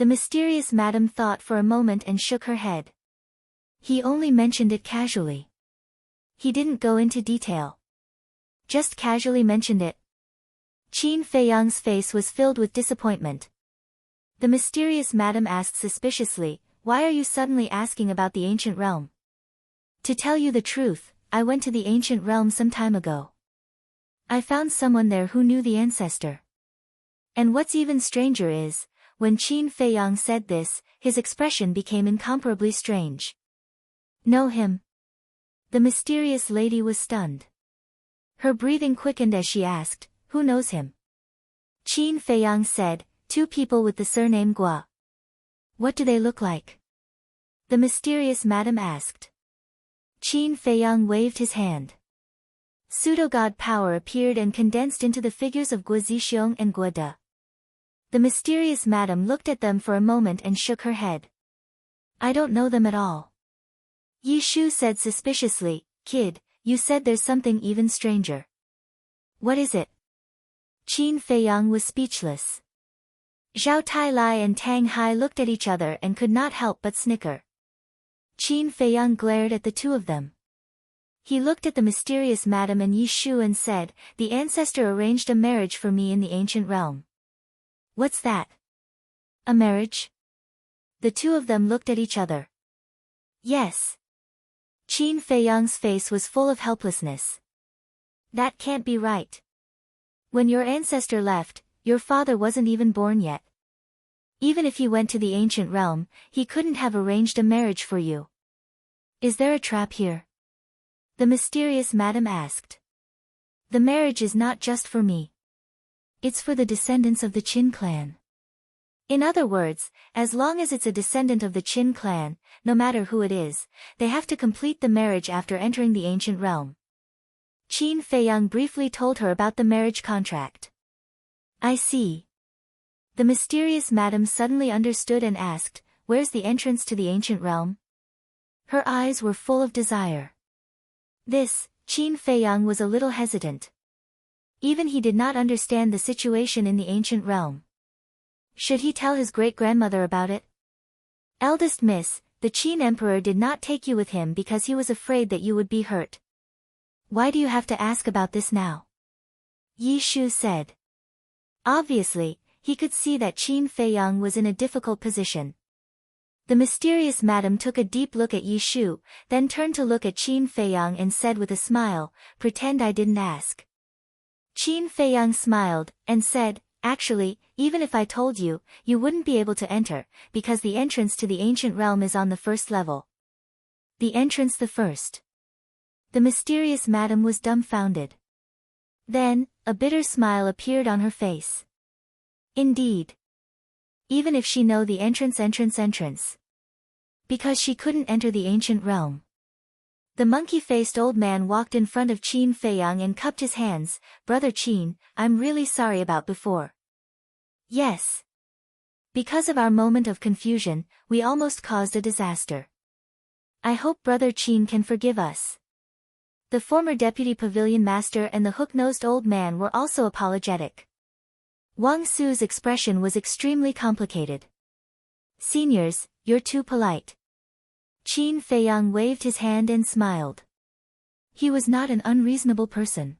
The mysterious madam thought for a moment and shook her head. He only mentioned it casually. He didn't go into detail. Just casually mentioned it. Qin Feiyang's face was filled with disappointment. The mysterious madam asked suspiciously, "Why are you suddenly asking about the ancient realm?" "To tell you the truth, I went to the ancient realm some time ago. I found someone there who knew the ancestor." And what's even stranger is, when Qin Feiyang said this, his expression became incomparably strange. "Know him?" The mysterious lady was stunned. Her breathing quickened as she asked, "Who knows him?" Qin Feiyang said, "Two people with the surname Gua." "What do they look like?" the mysterious madam asked. Qin Feiyang waved his hand. Pseudo-god power appeared and condensed into the figures of Gua Zixiong and Gua De. The mysterious madam looked at them for a moment and shook her head. "I don't know them at all." Yi Shu said suspiciously, "Kid, you said there's something even stranger." "What is it?" Qin Feiyang was speechless. Zhao Tailai and Tang Hai looked at each other and could not help but snicker. Qin Feiyang glared at the two of them. He looked at the mysterious madam and Yi Shu and said, "The ancestor arranged a marriage for me in the ancient realm." "What's that?" "A marriage?" The two of them looked at each other. "Yes." Qin Feiyang's face was full of helplessness. "That can't be right. When your ancestor left, your father wasn't even born yet. Even if he went to the ancient realm, he couldn't have arranged a marriage for you. Is there a trap here?" the mysterious madam asked. "The marriage is not just for me. It's for the descendants of the Qin clan. In other words, as long as it's a descendant of the Qin clan, no matter who it is, they have to complete the marriage after entering the ancient realm." Qin Feiyang briefly told her about the marriage contract. "I see." The mysterious madam suddenly understood and asked, "Where's the entrance to the ancient realm?" Her eyes were full of desire. Qin Feiyang was a little hesitant. Even he did not understand the situation in the ancient realm. Should he tell his great-grandmother about it? "Eldest miss, the Qin emperor did not take you with him because he was afraid that you would be hurt. Why do you have to ask about this now?" Yi Shu said. Obviously, he could see that Qin Feiyang was in a difficult position. The mysterious madam took a deep look at Yi Shu, then turned to look at Qin Feiyang and said with a smile, "Pretend I didn't ask." Qin Feiyang smiled, and said, "Actually, even if I told you, you wouldn't be able to enter, because the entrance to the ancient realm is on the first level." "The entrance the first?" The mysterious madam was dumbfounded. Then, a bitter smile appeared on her face. "Indeed. Even if she know the entrance. Because she couldn't enter the ancient realm." The monkey-faced old man walked in front of Qin Feiyang and cupped his hands. "Brother Qin, I'm really sorry about before." "Yes. Because of our moment of confusion, we almost caused a disaster. I hope Brother Qin can forgive us." The former deputy pavilion master and the hook-nosed old man were also apologetic. Wang Su's expression was extremely complicated. "Seniors, you're too polite." Qin Feiyang waved his hand and smiled. He was not an unreasonable person.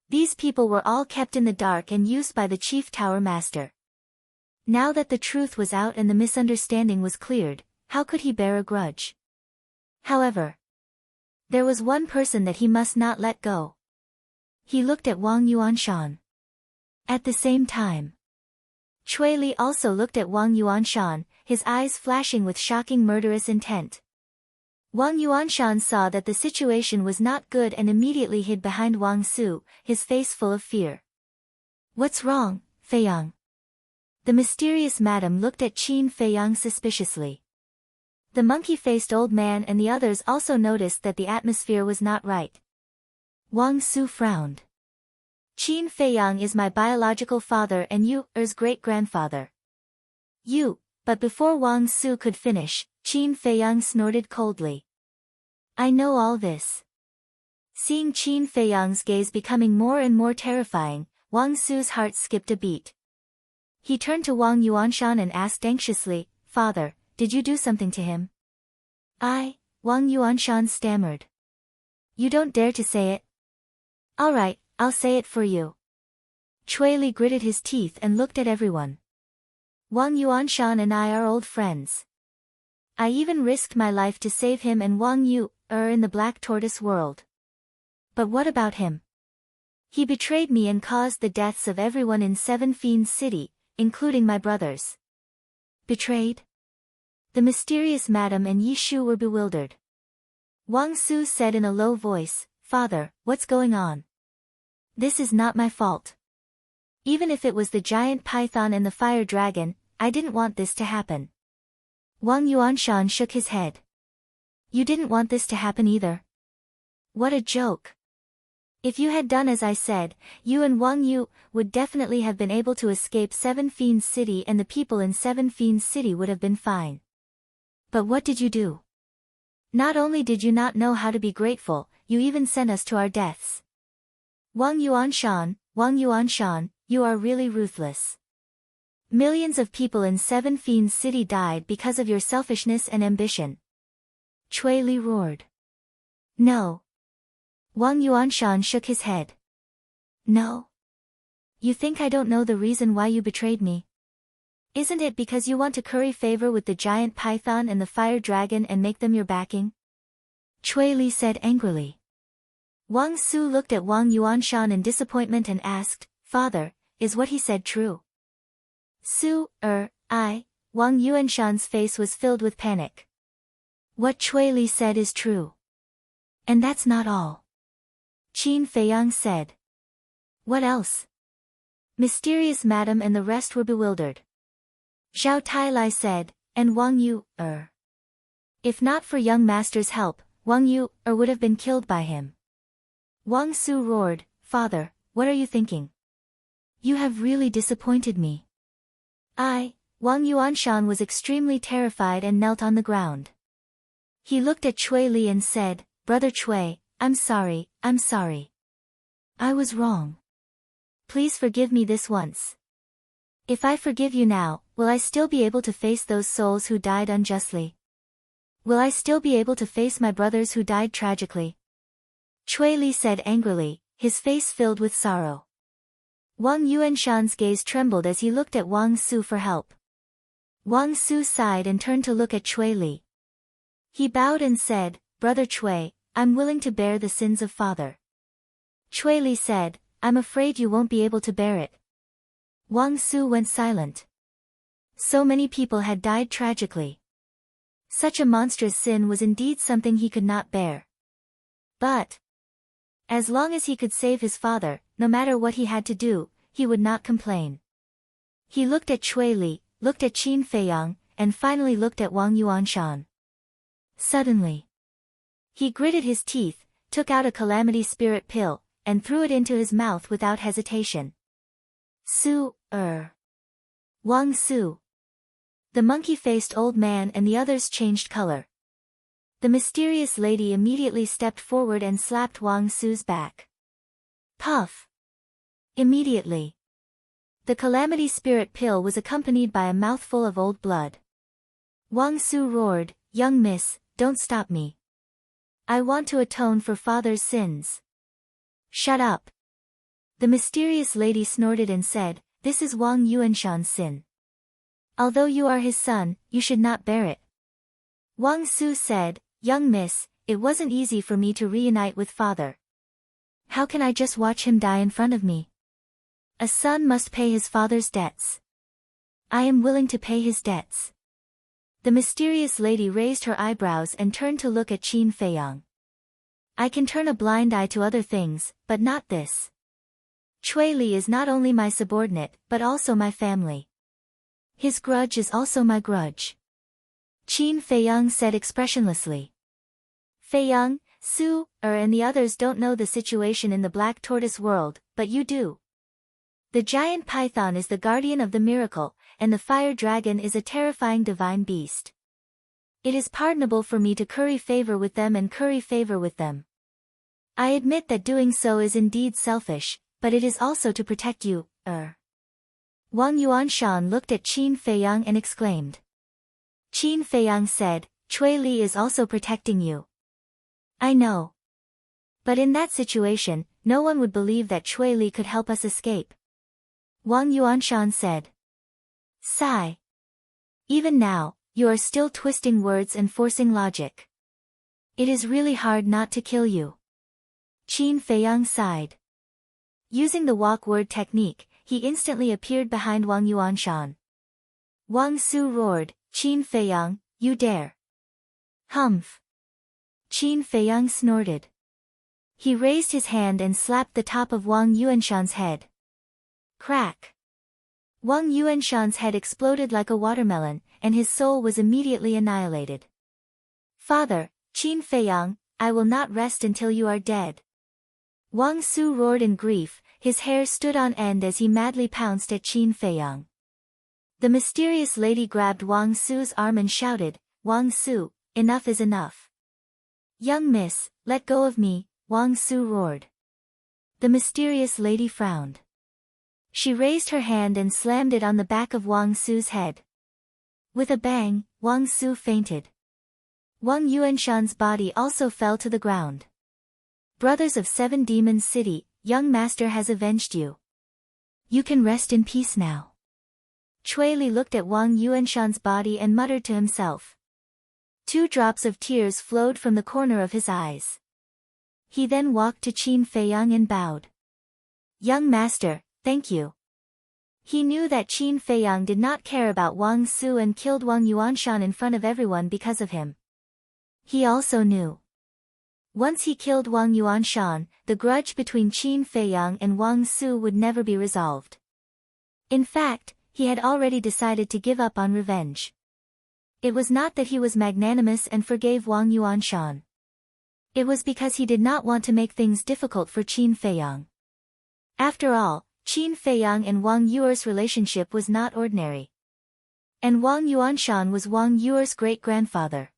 These people were all kept in the dark and used by the chief tower master. Now that the truth was out and the misunderstanding was cleared, how could he bear a grudge? However, there was one person that he must not let go. He looked at Wang Yuanshan. At the same time, Cui Li also looked at Wang Yuanshan, his eyes flashing with shocking murderous intent. Wang Yuanshan saw that the situation was not good and immediately hid behind Wang Su, his face full of fear. "What's wrong, Feiyang?" The mysterious madam looked at Qin Feiyang suspiciously. The monkey-faced old man and the others also noticed that the atmosphere was not right. Wang Su frowned. "Qin Feiyang is my biological father and you's great-grandfather." But before Wang Su could finish, Qin Feiyang snorted coldly. "I know all this." Seeing Qin Feiyang's gaze becoming more and more terrifying, Wang Su's heart skipped a beat. He turned to Wang Yuanshan and asked anxiously, "Father, did you do something to him?" Wang Yuanshan stammered. "You don't dare to say it." "All right, I'll say it for you." Cui Li gritted his teeth and looked at everyone. "Wang Yuanshan and I are old friends. I even risked my life to save him and Wang Yu, in the Black Tortoise world. But what about him? He betrayed me and caused the deaths of everyone in Seven Fiends City, including my brothers." "Betrayed?" The mysterious madam and Yi Shu were bewildered. Wang Su said in a low voice, "Father, what's going on? This is not my fault. Even if it was the giant python and the fire dragon, I didn't want this to happen." Wang Yuanshan shook his head. "You didn't want this to happen either. What a joke. If you had done as I said, you and Wang Yu would definitely have been able to escape Seven Fiends City and the people in Seven Fiends City would have been fine. But what did you do? Not only did you not know how to be grateful, you even sent us to our deaths. Wang Yuanshan, you are really ruthless. Millions of people in Seven Fiends City died because of your selfishness and ambition." Cui Li roared. "No." Wang Yuanshan shook his head. "No? You think I don't know the reason why you betrayed me? Isn't it because you want to curry favor with the giant python and the fire dragon and make them your backing?" Cui Li said angrily. Wang Su looked at Wang Yuanshan in disappointment and asked, "Father, is what he said true?" Wang Yuanshan's face was filled with panic. "What Cui Li said is true. And that's not all." Qin Feiyang said. "What else?" Mysterious madam and the rest were bewildered. Zhao Tailai said, "And Wang Yu, If not for young master's help, Wang Yu, would have been killed by him." Wang Su roared, "Father, what are you thinking? You have really disappointed me." Wang Yuanshan was extremely terrified and knelt on the ground. He looked at Cui Li and said, "Brother Cui, I'm sorry. I was wrong. Please forgive me this once. If I forgive you now, will I still be able to face those souls who died unjustly? Will I still be able to face my brothers who died tragically?" Cui Li said angrily, his face filled with sorrow. Wang Yuanshan's gaze trembled as he looked at Wang Su for help. Wang Su sighed and turned to look at Cui Li. He bowed and said, "Brother Cui, I'm willing to bear the sins of father." Cui Li said, "I'm afraid you won't be able to bear it." Wang Su went silent. So many people had died tragically. Such a monstrous sin was indeed something he could not bear. But as long as he could save his father, no matter what he had to do, he would not complain. He looked at Cui Li, looked at Qin Feiyang, and finally looked at Wang Yuanshan. Suddenly, he gritted his teeth, took out a calamity spirit pill, and threw it into his mouth without hesitation. Wang Su. The monkey-faced old man and the others changed color. The mysterious lady immediately stepped forward and slapped Wang Su's back. Puff! Immediately, the calamity spirit pill was accompanied by a mouthful of old blood. Wang Su roared, "Young miss, don't stop me. I want to atone for father's sins." "Shut up." The mysterious lady snorted and said, "This is Wang Yuanshan's sin. Although you are his son, you should not bear it." Wang Su said, "Young miss, it wasn't easy for me to reunite with father. How can I just watch him die in front of me? A son must pay his father's debts. I am willing to pay his debts." The mysterious lady raised her eyebrows and turned to look at Qin Feiyang. "I can turn a blind eye to other things, but not this. Cui Li is not only my subordinate, but also my family. His grudge is also my grudge." Qin Feiyang said expressionlessly. "Feiyang, Su, and the others don't know the situation in the Black Tortoise world, but you do. The giant python is the guardian of the miracle, and the fire dragon is a terrifying divine beast. It is pardonable for me to curry favor with them and curry favor with them. I admit that doing so is indeed selfish, but it is also to protect you, Wang Yuanshan looked at Qin Feiyang and exclaimed. Qin Feiyang said, Cui Li is also protecting you. I know. But in that situation, no one would believe that Cui Li could help us escape. Wang Yuanshan said. Sigh. Even now, you are still twisting words and forcing logic. It is really hard not to kill you. Qin Feiyang sighed. Using the walk word technique, he instantly appeared behind Wang Yuanshan. Wang Su roared, Qin Feiyang, you dare. Humph. Qin Feiyang snorted. He raised his hand and slapped the top of Wang Yuanshan's head. Crack. Wang Yuanshan's head exploded like a watermelon, and his soul was immediately annihilated. Father, Qin Feiyang, I will not rest until you are dead. Wang Su roared in grief, his hair stood on end as he madly pounced at Qin Feiyang. The mysterious lady grabbed Wang Su's arm and shouted, Wang Su, enough is enough. Young miss, let go of me, Wang Su roared. The mysterious lady frowned. She raised her hand and slammed it on the back of Wang Su's head. With a bang, Wang Su fainted. Wang Yuanshan's body also fell to the ground. Brothers of Seven Demons City, young master has avenged you. You can rest in peace now. Cui Li looked at Wang Yuanshan's body and muttered to himself. 2 drops of tears flowed from the corner of his eyes. He then walked to Qin Feiyang and bowed. Young master, thank you. He knew that Qin Feiyang did not care about Wang Su and killed Wang Yuanshan in front of everyone because of him. He also knew. Once he killed Wang Yuanshan, the grudge between Qin Feiyang and Wang Su would never be resolved. In fact, he had already decided to give up on revenge. It was not that he was magnanimous and forgave Wang Yuanshan. It was because he did not want to make things difficult for Qin Feiyang. After all, Qin Feiyang and Wang Yuer's relationship was not ordinary. And Wang Yuanshan was Wang Yuer's great-grandfather.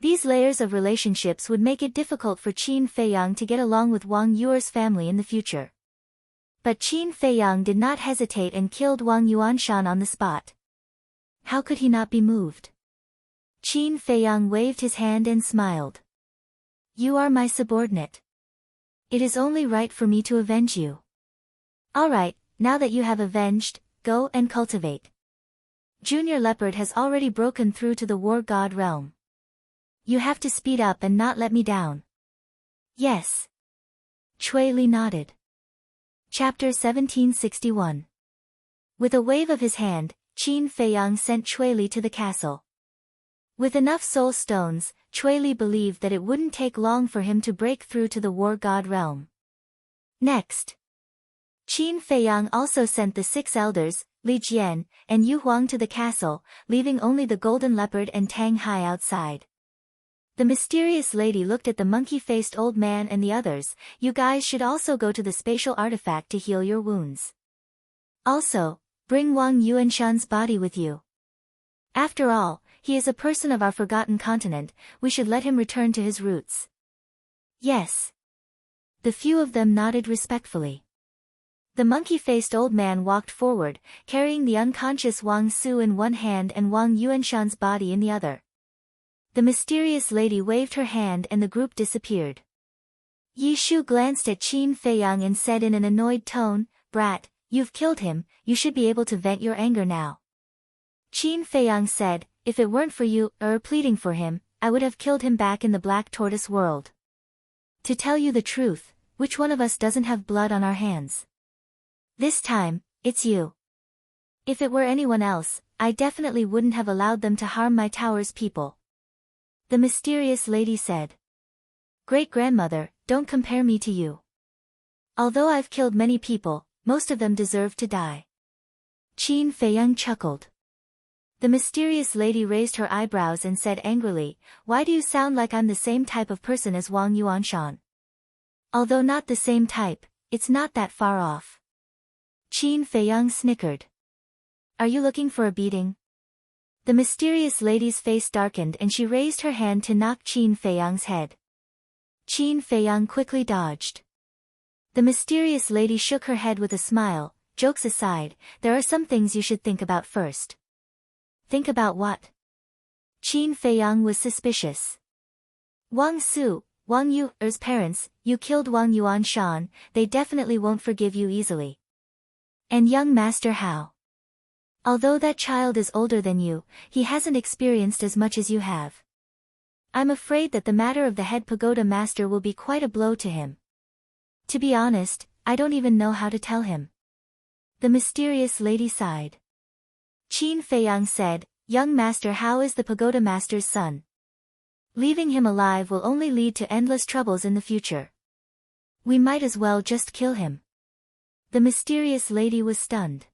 These layers of relationships would make it difficult for Qin Feiyang to get along with Wang Yuer's family in the future. But Qin Feiyang did not hesitate and killed Wang Yuanshan on the spot. How could he not be moved? Qin Feiyang waved his hand and smiled. You are my subordinate. It is only right for me to avenge you. Alright, now that you have avenged, go and cultivate. Junior Leopard has already broken through to the War God realm. You have to speed up and not let me down. Yes. Cui Li nodded. Chapter 1761. With a wave of his hand, Qin Feiyang sent Cui Li to the castle. With enough soul stones, Cui Li believed that it wouldn't take long for him to break through to the War God realm. Next. Qin Feiyang also sent the 6 elders, Li Jian, and Yu Huang to the castle, leaving only the Golden Leopard and Tang Hai outside. The mysterious lady looked at the monkey-faced old man and the others. You guys should also go to the spatial artifact to heal your wounds. Also, bring Wang Yuanshan's body with you. After all, he is a person of our forgotten continent, we should let him return to his roots. Yes. The few of them nodded respectfully. The monkey-faced old man walked forward, carrying the unconscious Wang Su in one hand and Wang Yuanshan's body in the other. The mysterious lady waved her hand and the group disappeared. Yi Shu glanced at Qin Feiyang and said in an annoyed tone, Brat, you've killed him, you should be able to vent your anger now. Qin Feiyang said, if it weren't for you, pleading for him, I would have killed him back in the Black Tortoise world. To tell you the truth, which one of us doesn't have blood on our hands? This time, it's you. If it were anyone else, I definitely wouldn't have allowed them to harm my tower's people. The mysterious lady said. Great-grandmother, don't compare me to you. Although I've killed many people, most of them deserve to die. Qin Feiyang chuckled. The mysterious lady raised her eyebrows and said angrily, why do you sound like I'm the same type of person as Wang Yuanshan? Although not the same type, it's not that far off. Qin Feiyang snickered. Are you looking for a beating? The mysterious lady's face darkened and she raised her hand to knock Qin Feiyang's head. Qin Feiyang quickly dodged. The mysterious lady shook her head with a smile, jokes aside, there are some things you should think about first. Think about what? Qin Feiyang was suspicious. Wang Su, Wang Yu's parents, you killed Wang Yuanshan, they definitely won't forgive you easily. And young Master Hao. Although that child is older than you, he hasn't experienced as much as you have. I'm afraid that the matter of the head pagoda master will be quite a blow to him. To be honest, I don't even know how to tell him. The mysterious lady sighed. Qin Feiyang said, young Master Hao is the pagoda master's son. Leaving him alive will only lead to endless troubles in the future. We might as well just kill him. The mysterious lady was stunned.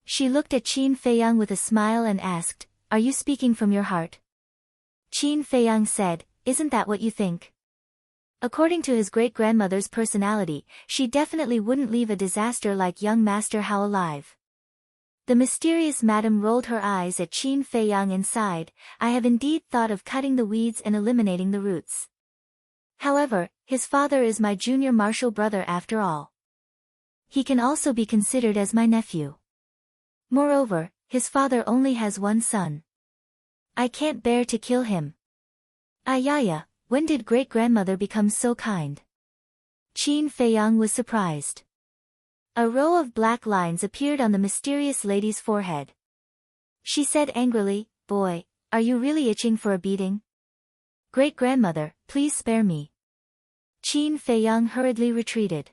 She looked at Qin Feiyang with a smile and asked, are you speaking from your heart? Qin Feiyang said, isn't that what you think? According to his great-grandmother's personality, she definitely wouldn't leave a disaster like young Master Hao alive. The mysterious madam rolled her eyes at Qin Feiyang and sighed, I have indeed thought of cutting the weeds and eliminating the roots. However, his father is my junior martial brother after all. He can also be considered as my nephew. Moreover, his father only has one son. I can't bear to kill him. Ayaya, when did great-grandmother become so kind? Qin Feiyang was surprised. A row of black lines appeared on the mysterious lady's forehead. She said angrily, boy, are you really itching for a beating? Great-grandmother, please spare me. Qin Feiyang hurriedly retreated.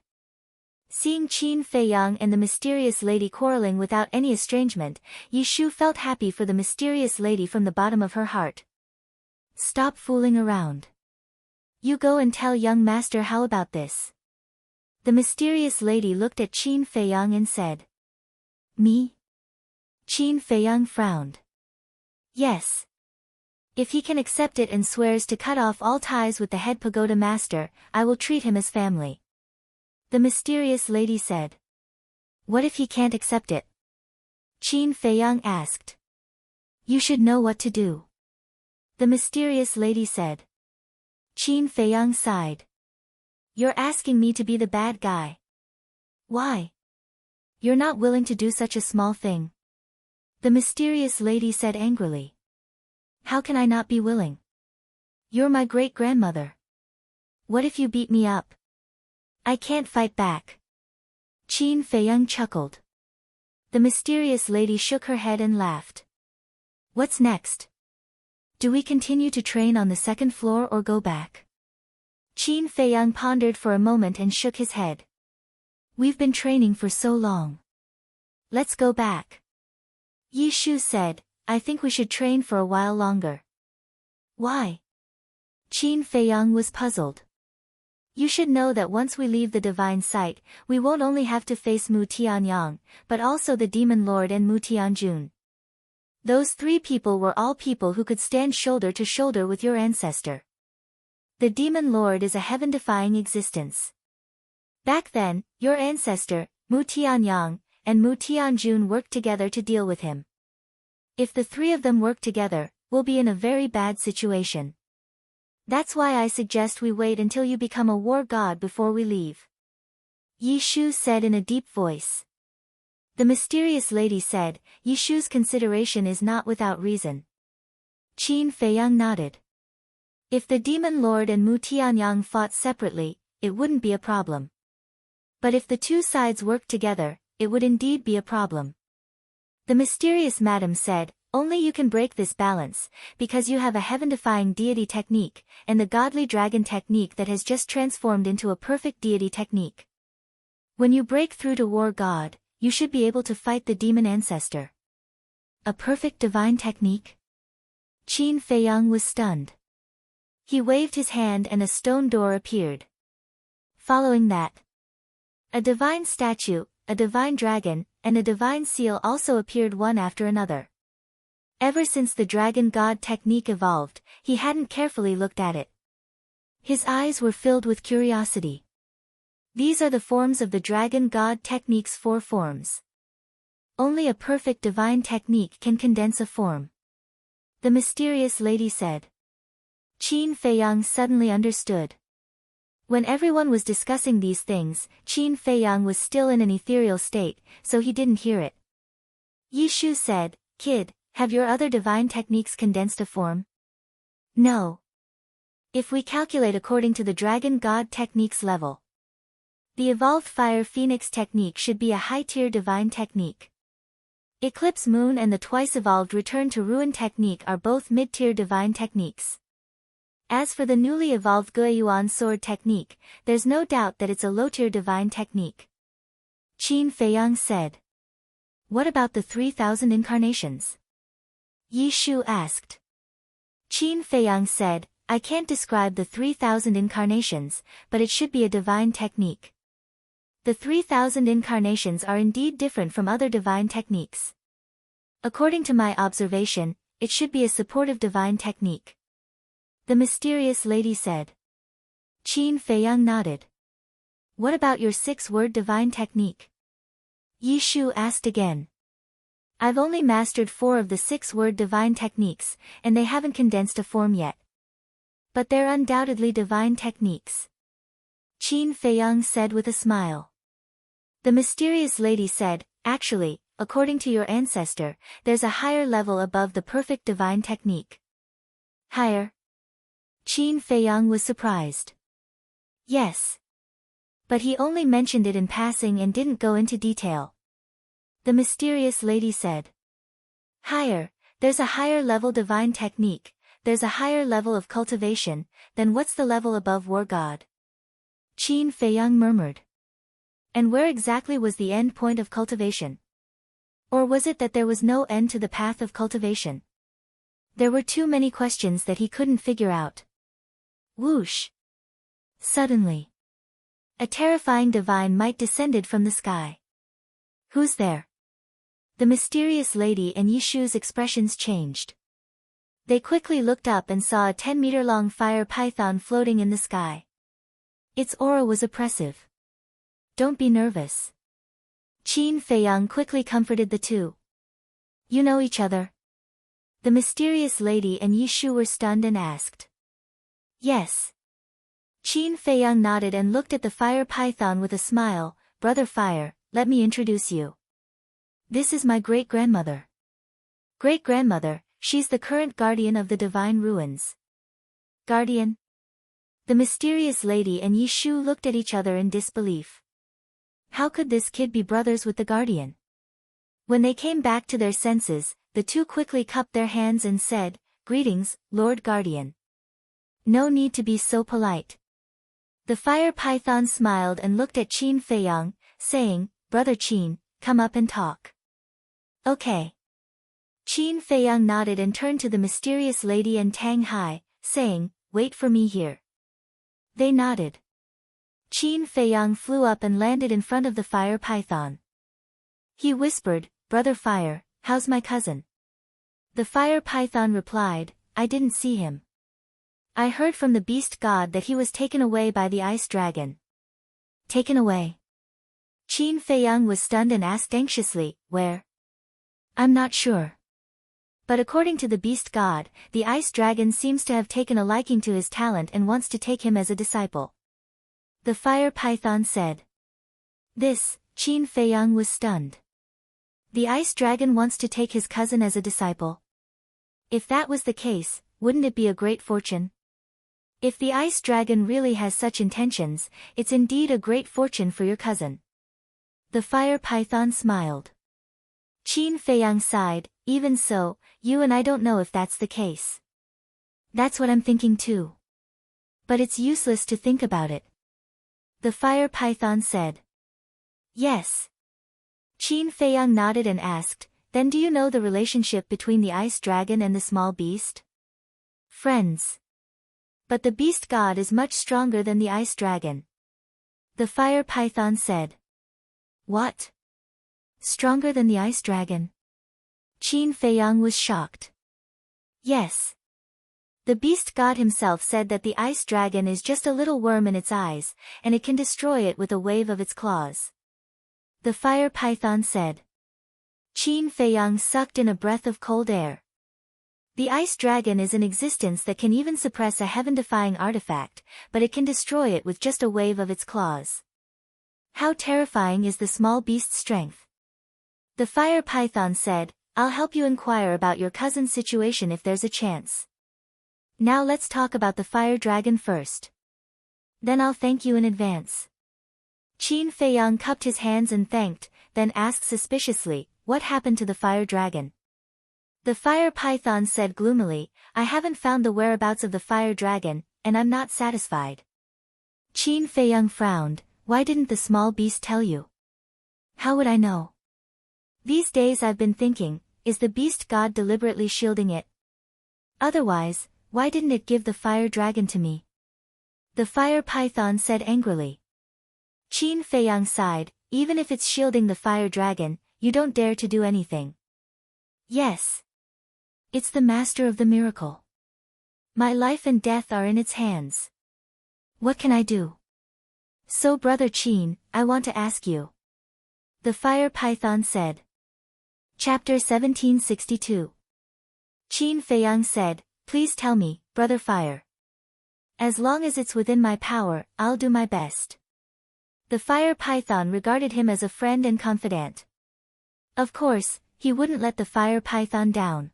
Seeing Qin Feiyang and the mysterious lady quarreling without any estrangement, Yi Shu felt happy for the mysterious lady from the bottom of her heart. Stop fooling around. You go and tell young Master Hao about this. The mysterious lady looked at Qin Feiyang and said. Me? Qin Feiyang frowned. Yes. If he can accept it and swears to cut off all ties with the head pagoda master, I will treat him as family. The mysterious lady said. What if he can't accept it? Qin Feiyang asked. You should know what to do. The mysterious lady said. Qin Feiyang sighed. You're asking me to be the bad guy. Why? You're not willing to do such a small thing. The mysterious lady said angrily. How can I not be willing? You're my great-grandmother. What if you beat me up? I can't fight back. Qin Feiyang chuckled. The mysterious lady shook her head and laughed. What's next? Do we continue to train on the second floor or go back? Qin Feiyang pondered for a moment and shook his head. We've been training for so long. Let's go back. Yi Shu said, I think we should train for a while longer. Why? Qin Feiyang was puzzled. You should know that once we leave the divine site, we won't only have to face Mu Tianyang, but also the demon lord and Mu Tianjun. Those three people were all people who could stand shoulder to shoulder with your ancestor. The demon lord is a heaven-defying existence. Back then, your ancestor, Mu Tianyang, and Mu Tianjun worked together to deal with him. If the three of them work together, we'll be in a very bad situation. That's why I suggest we wait until you become a war god before we leave. Yi Shu said in a deep voice. The mysterious lady said, Yi Shu's consideration is not without reason. Qin Feiyang nodded. If the demon lord and Mu Tianyang fought separately, it wouldn't be a problem. But if the two sides worked together, it would indeed be a problem. The mysterious madam said, only you can break this balance, because you have a heaven-defying deity technique, and the godly dragon technique that has just transformed into a perfect deity technique. When you break through to war god, you should be able to fight the demon ancestor. A perfect divine technique? Qin Feiyang was stunned. He waved his hand and a stone door appeared. Following that, a divine statue, a divine dragon, and a divine seal also appeared one after another. Ever since the dragon god technique evolved, he hadn't carefully looked at it. His eyes were filled with curiosity. These are the forms of the dragon god technique's 4 forms. Only a perfect divine technique can condense a form. The mysterious lady said. Qin Feiyang suddenly understood. When everyone was discussing these things, Qin Feiyang was still in an ethereal state, so he didn't hear it. Yi Shu said, "Kid, have your other divine techniques condensed a form?" "No. If we calculate according to the Dragon God techniques level, the evolved Fire Phoenix technique should be a high-tier divine technique. Eclipse Moon and the twice-evolved Return to Ruin technique are both mid-tier divine techniques. As for the newly evolved Guiyuan Sword technique, there's no doubt that it's a low-tier divine technique." Qin Feiyang said. "What about the 3,000 incarnations?" Yi Shu asked. Qin Feiyang said, "I can't describe the 3,000 incarnations, but it should be a divine technique. The 3,000 incarnations are indeed different from other divine techniques. According to my observation, it should be a supportive divine technique," the mysterious lady said. Qin Feiyang nodded. "What about your 6-word divine technique?" Yi Shu asked again. "I've only mastered 4 of the 6-word divine techniques, and they haven't condensed a form yet. But they're undoubtedly divine techniques," Qin Feiyang said with a smile. The mysterious lady said, "Actually, according to your ancestor, there's a higher level above the perfect divine technique." "Higher?" Qin Feiyang was surprised. "Yes. But he only mentioned it in passing and didn't go into detail," the mysterious lady said. "Higher, there's a higher level divine technique, there's a higher level of cultivation, then what's the level above War God?" Qin Feiyang murmured. And where exactly was the end point of cultivation? Or was it that there was no end to the path of cultivation? There were too many questions that he couldn't figure out. Whoosh! Suddenly, a terrifying divine might descended from the sky. "Who's there?" The mysterious lady and Yi Shu's expressions changed. They quickly looked up and saw a 10-meter-long fire python floating in the sky. Its aura was oppressive. "Don't be nervous." Qin Feiyang quickly comforted the two. "You know each other?" The mysterious lady and Yi Shu were stunned and asked. "Yes." Qin Feiyang nodded and looked at the fire python with a smile. "Brother Fire, let me introduce you. This is my great-grandmother." "Great-grandmother, she's the current guardian of the divine ruins." "Guardian?" The mysterious lady and Yi Shu looked at each other in disbelief. How could this kid be brothers with the guardian? When they came back to their senses, the two quickly cupped their hands and said, "Greetings, Lord Guardian." "No need to be so polite." The fire python smiled and looked at Qin Feiyang, saying, "Brother Qin, come up and talk." "Okay." Qin Feiyang nodded and turned to the mysterious lady and Tang Hai, saying, "Wait for me here." They nodded. Qin Feiyang flew up and landed in front of the fire python. He whispered, "Brother Fire, how's my cousin?" The fire python replied, "I didn't see him. I heard from the beast god that he was taken away by the ice dragon." "Taken away?" Qin Feiyang was stunned and asked anxiously, "Where?" "I'm not sure. But according to the beast god, the ice dragon seems to have taken a liking to his talent and wants to take him as a disciple," the fire python said. This, Qin Feiyang was stunned. The ice dragon wants to take his cousin as a disciple? If that was the case, wouldn't it be a great fortune? If the ice dragon really has such intentions, it's indeed a great fortune for your cousin. The fire python smiled. Qin Feiyang sighed, "Even so, you and I don't know if that's the case." "That's what I'm thinking too. But it's useless to think about it," the fire python said. "Yes." Qin Feiyang nodded and asked, "Then do you know the relationship between the ice dragon and the small beast?" "Friends. But the beast god is much stronger than the ice dragon," the fire python said. "What? Stronger than the ice dragon?" Qin Feiyang was shocked. "Yes. The beast god himself said that the ice dragon is just a little worm in its eyes, and it can destroy it with a wave of its claws," the fire python said. Qin Feiyang sucked in a breath of cold air. The ice dragon is an existence that can even suppress a heaven-defying artifact, but it can destroy it with just a wave of its claws. How terrifying is the small beast's strength? The fire python said, I'll help you inquire about your cousin's situation if there's a chance. Now let's talk about the fire dragon first. Then I'll thank you in advance. Qin Feiyang cupped his hands and thanked, then asked suspiciously, what happened to the fire dragon? The fire python said gloomily, I haven't found the whereabouts of the fire dragon, and I'm not satisfied. Qin Feiyang frowned, why didn't the small beast tell you? How would I know? These days I've been thinking, is the beast god deliberately shielding it? Otherwise, why didn't it give the fire dragon to me? The fire python said angrily. Qin Feiyang sighed, even if it's shielding the fire dragon, you don't dare to do anything. Yes. It's the master of the miracle. My life and death are in its hands. What can I do? So brother Qin, I want to ask you. The fire python said. Chapter 1762. Qin Feiyang said, please tell me, brother fire. As long as it's within my power, I'll do my best. The fire python regarded him as a friend and confidant. Of course, he wouldn't let the fire python down.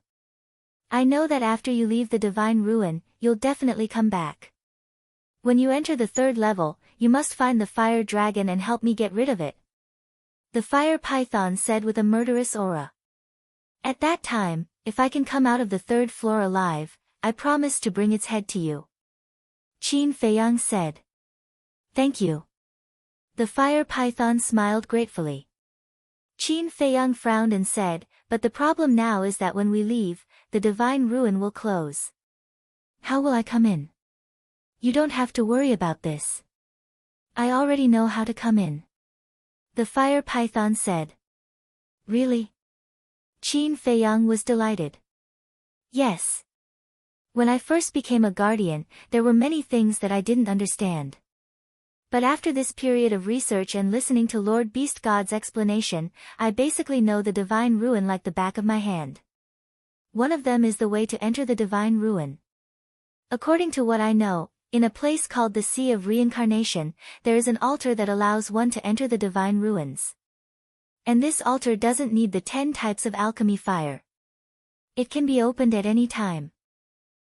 I know that after you leave the divine ruin, you'll definitely come back. When you enter the 3rd level, you must find the fire dragon and help me get rid of it. The fire python said with a murderous aura. At that time, if I can come out of the 3rd floor alive, I promise to bring its head to you. Qin Feiyang said. Thank you. The fire python smiled gratefully. Qin Feiyang frowned and said, but the problem now is that when we leave, the divine ruin will close. How will I come in? You don't have to worry about this. I already know how to come in. The fire python said. Really? Qin Feiyang was delighted. Yes. When I first became a guardian, there were many things that I didn't understand. But after this period of research and listening to Lord Beast God's explanation, I basically know the divine ruin like the back of my hand. One of them is the way to enter the divine ruin. According to what I know, in a place called the Sea of Reincarnation, there is an altar that allows one to enter the divine ruins. And this altar doesn't need the 10 types of alchemy fire. It can be opened at any time.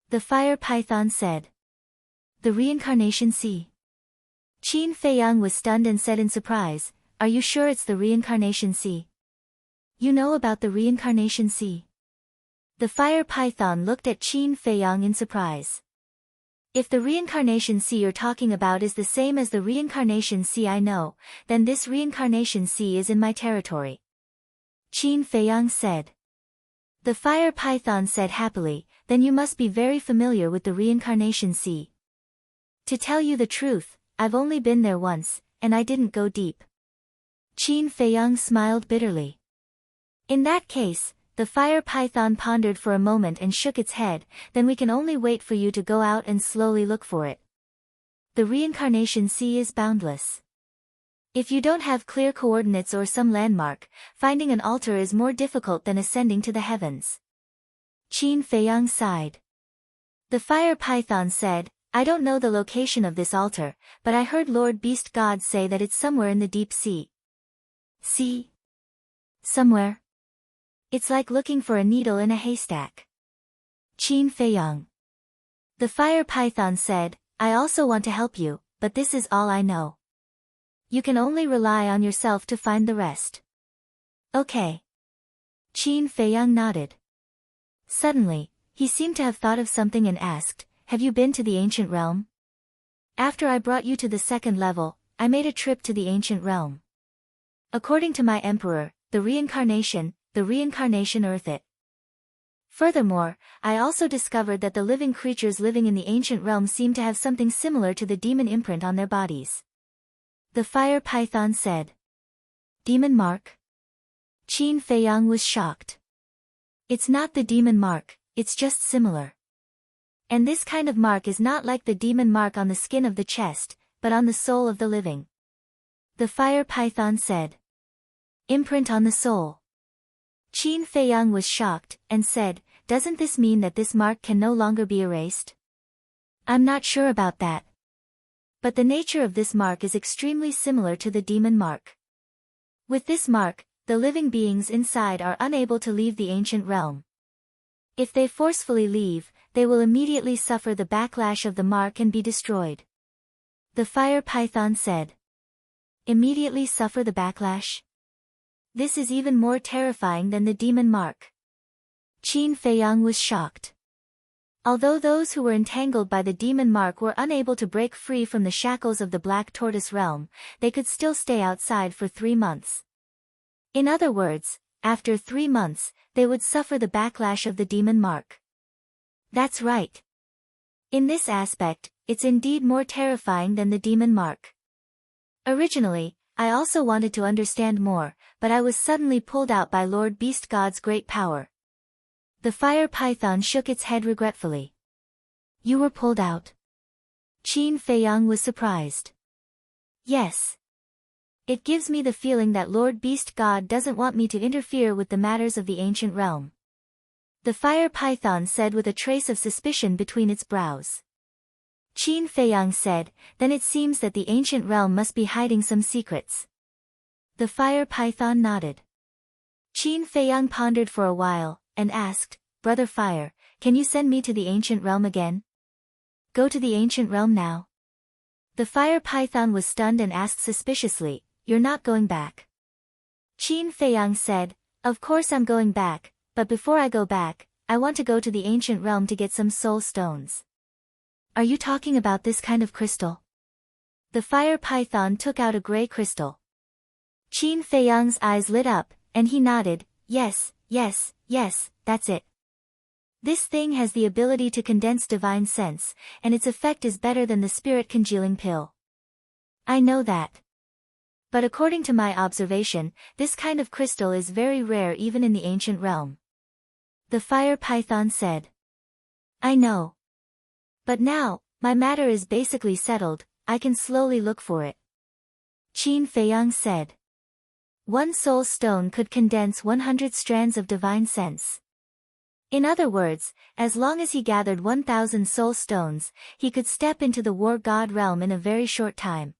The fire python said. The Reincarnation Sea. Qin Feiyang was stunned and said in surprise, are you sure it's the Reincarnation Sea? You know about the Reincarnation Sea? The fire python looked at Qin Feiyang in surprise. If the Reincarnation Sea you're talking about is the same as the Reincarnation Sea I know, then this Reincarnation Sea is in my territory. Qin Feiyang said. The fire python said happily, then you must be very familiar with the Reincarnation Sea. To tell you the truth, I've only been there once, and I didn't go deep. Qin Feiyang smiled bitterly. In that case, the fire python pondered for a moment and shook its head, then we can only wait for you to go out and slowly look for it. The Reincarnation Sea is boundless. If you don't have clear coordinates or some landmark, finding an altar is more difficult than ascending to the heavens. Qin Feiyang sighed. The fire python said, I don't know the location of this altar, but I heard Lord Beast God say that it's somewhere in the deep sea. Sea? Somewhere? It's like looking for a needle in a haystack. Qin Feiyang. The fire python said, I also want to help you, but this is all I know. You can only rely on yourself to find the rest. Okay. Qin Feiyang nodded. Suddenly, he seemed to have thought of something and asked, have you been to the ancient realm? After I brought you to the 2nd level, I made a trip to the ancient realm. According to my emperor, the reincarnation earth it. Furthermore, I also discovered that the living creatures living in the ancient realm seem to have something similar to the demon imprint on their bodies. The fire python said. Demon mark? Qin Feiyang was shocked. It's not the demon mark, it's just similar. And this kind of mark is not like the demon mark on the skin of the chest, but on the soul of the living. The fire python said. Imprint on the soul. Qin Feiyang was shocked, and said, doesn't this mean that this mark can no longer be erased? I'm not sure about that. But the nature of this mark is extremely similar to the demon mark. With this mark, the living beings inside are unable to leave the ancient realm. If they forcefully leave, they will immediately suffer the backlash of the mark and be destroyed. The fire python said. Immediately suffer the backlash? This is even more terrifying than the demon mark. Qin Feiyang was shocked. Although those who were entangled by the demon mark were unable to break free from the shackles of the Black Tortoise realm, they could still stay outside for 3 months. In other words, after 3 months, they would suffer the backlash of the demon mark. That's right. In this aspect, it's indeed more terrifying than the demon mark. Originally, I also wanted to understand more, but I was suddenly pulled out by Lord Beast God's great power. The fire python shook its head regretfully. You were pulled out? Qin Feiyang was surprised. Yes. It gives me the feeling that Lord Beast God doesn't want me to interfere with the matters of the ancient realm. The fire python said with a trace of suspicion between its brows. Qin Feiyang said, then it seems that the ancient realm must be hiding some secrets. The fire python nodded. Qin Feiyang pondered for a while, and asked, Brother Fire, can you send me to the ancient realm again? Go to the ancient realm now? The fire python was stunned and asked suspiciously, You're not going back? Qin Feiyang said, Of course I'm going back, but before I go back, I want to go to the ancient realm to get some soul stones. Are you talking about this kind of crystal? The fire python took out a gray crystal. Qin Feiyang's eyes lit up, and he nodded, Yes, that's it. This thing has the ability to condense divine sense, and its effect is better than the spirit congealing pill. I know that. But according to my observation, this kind of crystal is very rare even in the ancient realm. The fire python said. I know. But now, my matter is basically settled, I can slowly look for it. Qin Feiyang said. 1 soul stone could condense 100 strands of divine sense. In other words, as long as he gathered 1,000 soul stones, he could step into the war god realm in a very short time.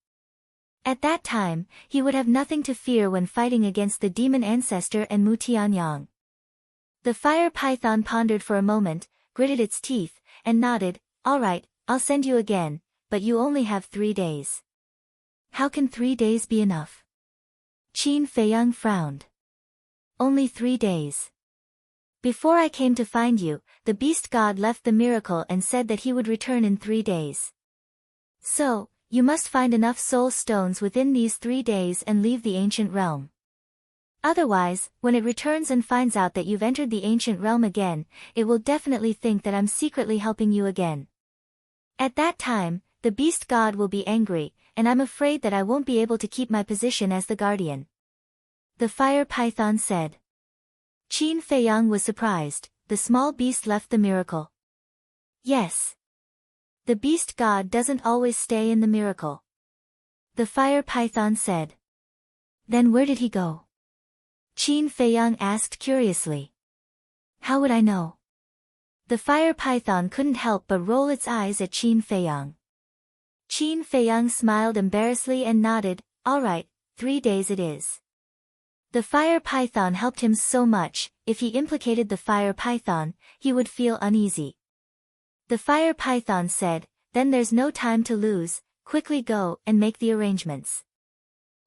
At that time, he would have nothing to fear when fighting against the demon ancestor and Mu Tianyang. The fire python pondered for a moment, gritted its teeth, and nodded, All right, I'll send you again, but you only have 3 days. How can 3 days be enough? Qin Feiyang frowned. Only 3 days. Before I came to find you, the beast god left the miracle and said that he would return in 3 days. So, you must find enough soul stones within these 3 days and leave the ancient realm. Otherwise, when it returns and finds out that you've entered the ancient realm again, it will definitely think that I'm secretly helping you again. At that time, the beast god will be angry, and I'm afraid that I won't be able to keep my position as the guardian. The fire python said. Qin Feiyang was surprised, the small beast left the miracle. Yes. The beast god doesn't always stay in the miracle. The fire python said. Then where did he go? Qin Feiyang asked curiously. How would I know? The fire python couldn't help but roll its eyes at Qin Feiyang. Qin Feiyang smiled embarrassedly and nodded, All right, 3 days it is. The fire python helped him so much, if he implicated the fire python, he would feel uneasy. The fire python said, Then there's no time to lose, quickly go and make the arrangements.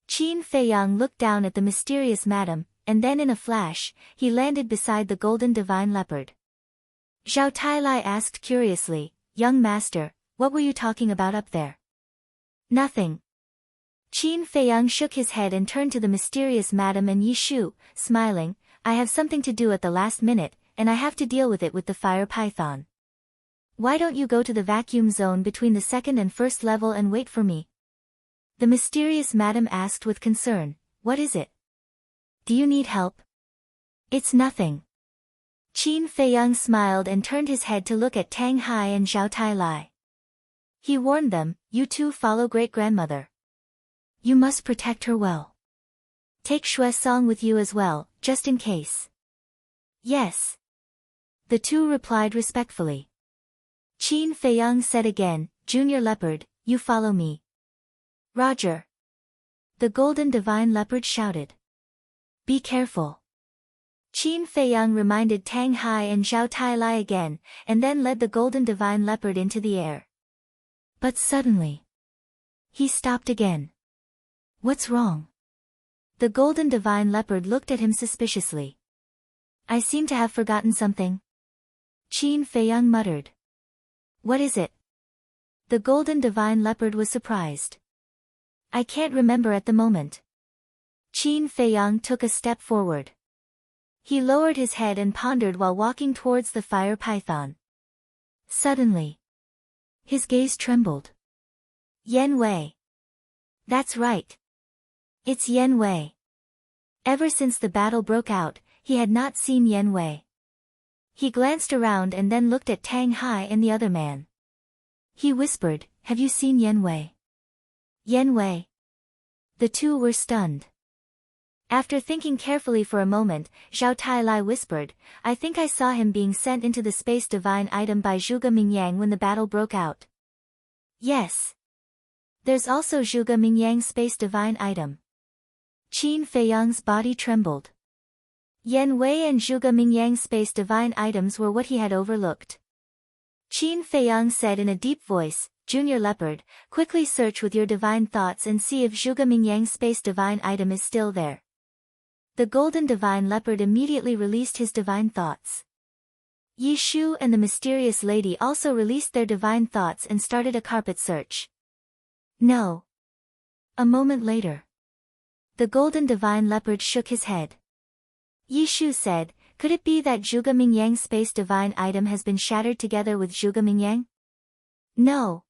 Qin Feiyang looked down at the mysterious madam, and then in a flash, he landed beside the golden divine leopard. Zhao Tailai asked curiously, Young master, what were you talking about up there? Nothing. Qin Feiyang shook his head and turned to the mysterious madam and Yi Shu, smiling, I have something to do at the last minute, and I have to deal with it with the fire python. Why don't you go to the vacuum zone between the second and first level and wait for me? The mysterious madam asked with concern, What is it? Do you need help? It's nothing. Qin Feiyang smiled and turned his head to look at Tang Hai and Zhao Tailai. He warned them, You two follow great-grandmother. You must protect her well. Take Shui Song with you as well, just in case. Yes. The two replied respectfully. Qin Feiyang said again, Junior Leopard, you follow me. Roger. The Golden Divine Leopard shouted. Be careful. Qin Feiyang reminded Tang Hai and Zhao Tailai again, and then led the Golden Divine Leopard into the air. But suddenly, he stopped again. What's wrong? The Golden Divine Leopard looked at him suspiciously. I seem to have forgotten something. Qin Feiyang muttered. What is it? The Golden Divine Leopard was surprised. I can't remember at the moment. Qin Feiyang took a step forward. He lowered his head and pondered while walking towards the fire python. Suddenly, his gaze trembled. Yan Wei. That's right. It's Yan Wei. Ever since the battle broke out, he had not seen Yan Wei. He glanced around and then looked at Tang Hai and the other man. He whispered, Have you seen Yan Wei? Yan Wei. The two were stunned. After thinking carefully for a moment, Zhao Tailai whispered, I think I saw him being sent into the Space Divine Item by Zhuge Mingyang when the battle broke out. Yes. There's also Zhuge Mingyang's Space Divine Item. Qin Feiyang's body trembled. Yan Wei and Zhuge Mingyang's Space Divine Items were what he had overlooked. Qin Feiyang said in a deep voice, Junior Leopard, quickly search with your divine thoughts and see if Zhuge Mingyang's Space Divine Item is still there. The Golden Divine Leopard immediately released his divine thoughts. Yi Shu and the mysterious lady also released their divine thoughts and started a carpet search. No. A moment later, the Golden Divine Leopard shook his head. Yi Shu said, Could it be that Zhuge Mingyang's Space Divine Item has been shattered together with Zhuge Mingyang? No.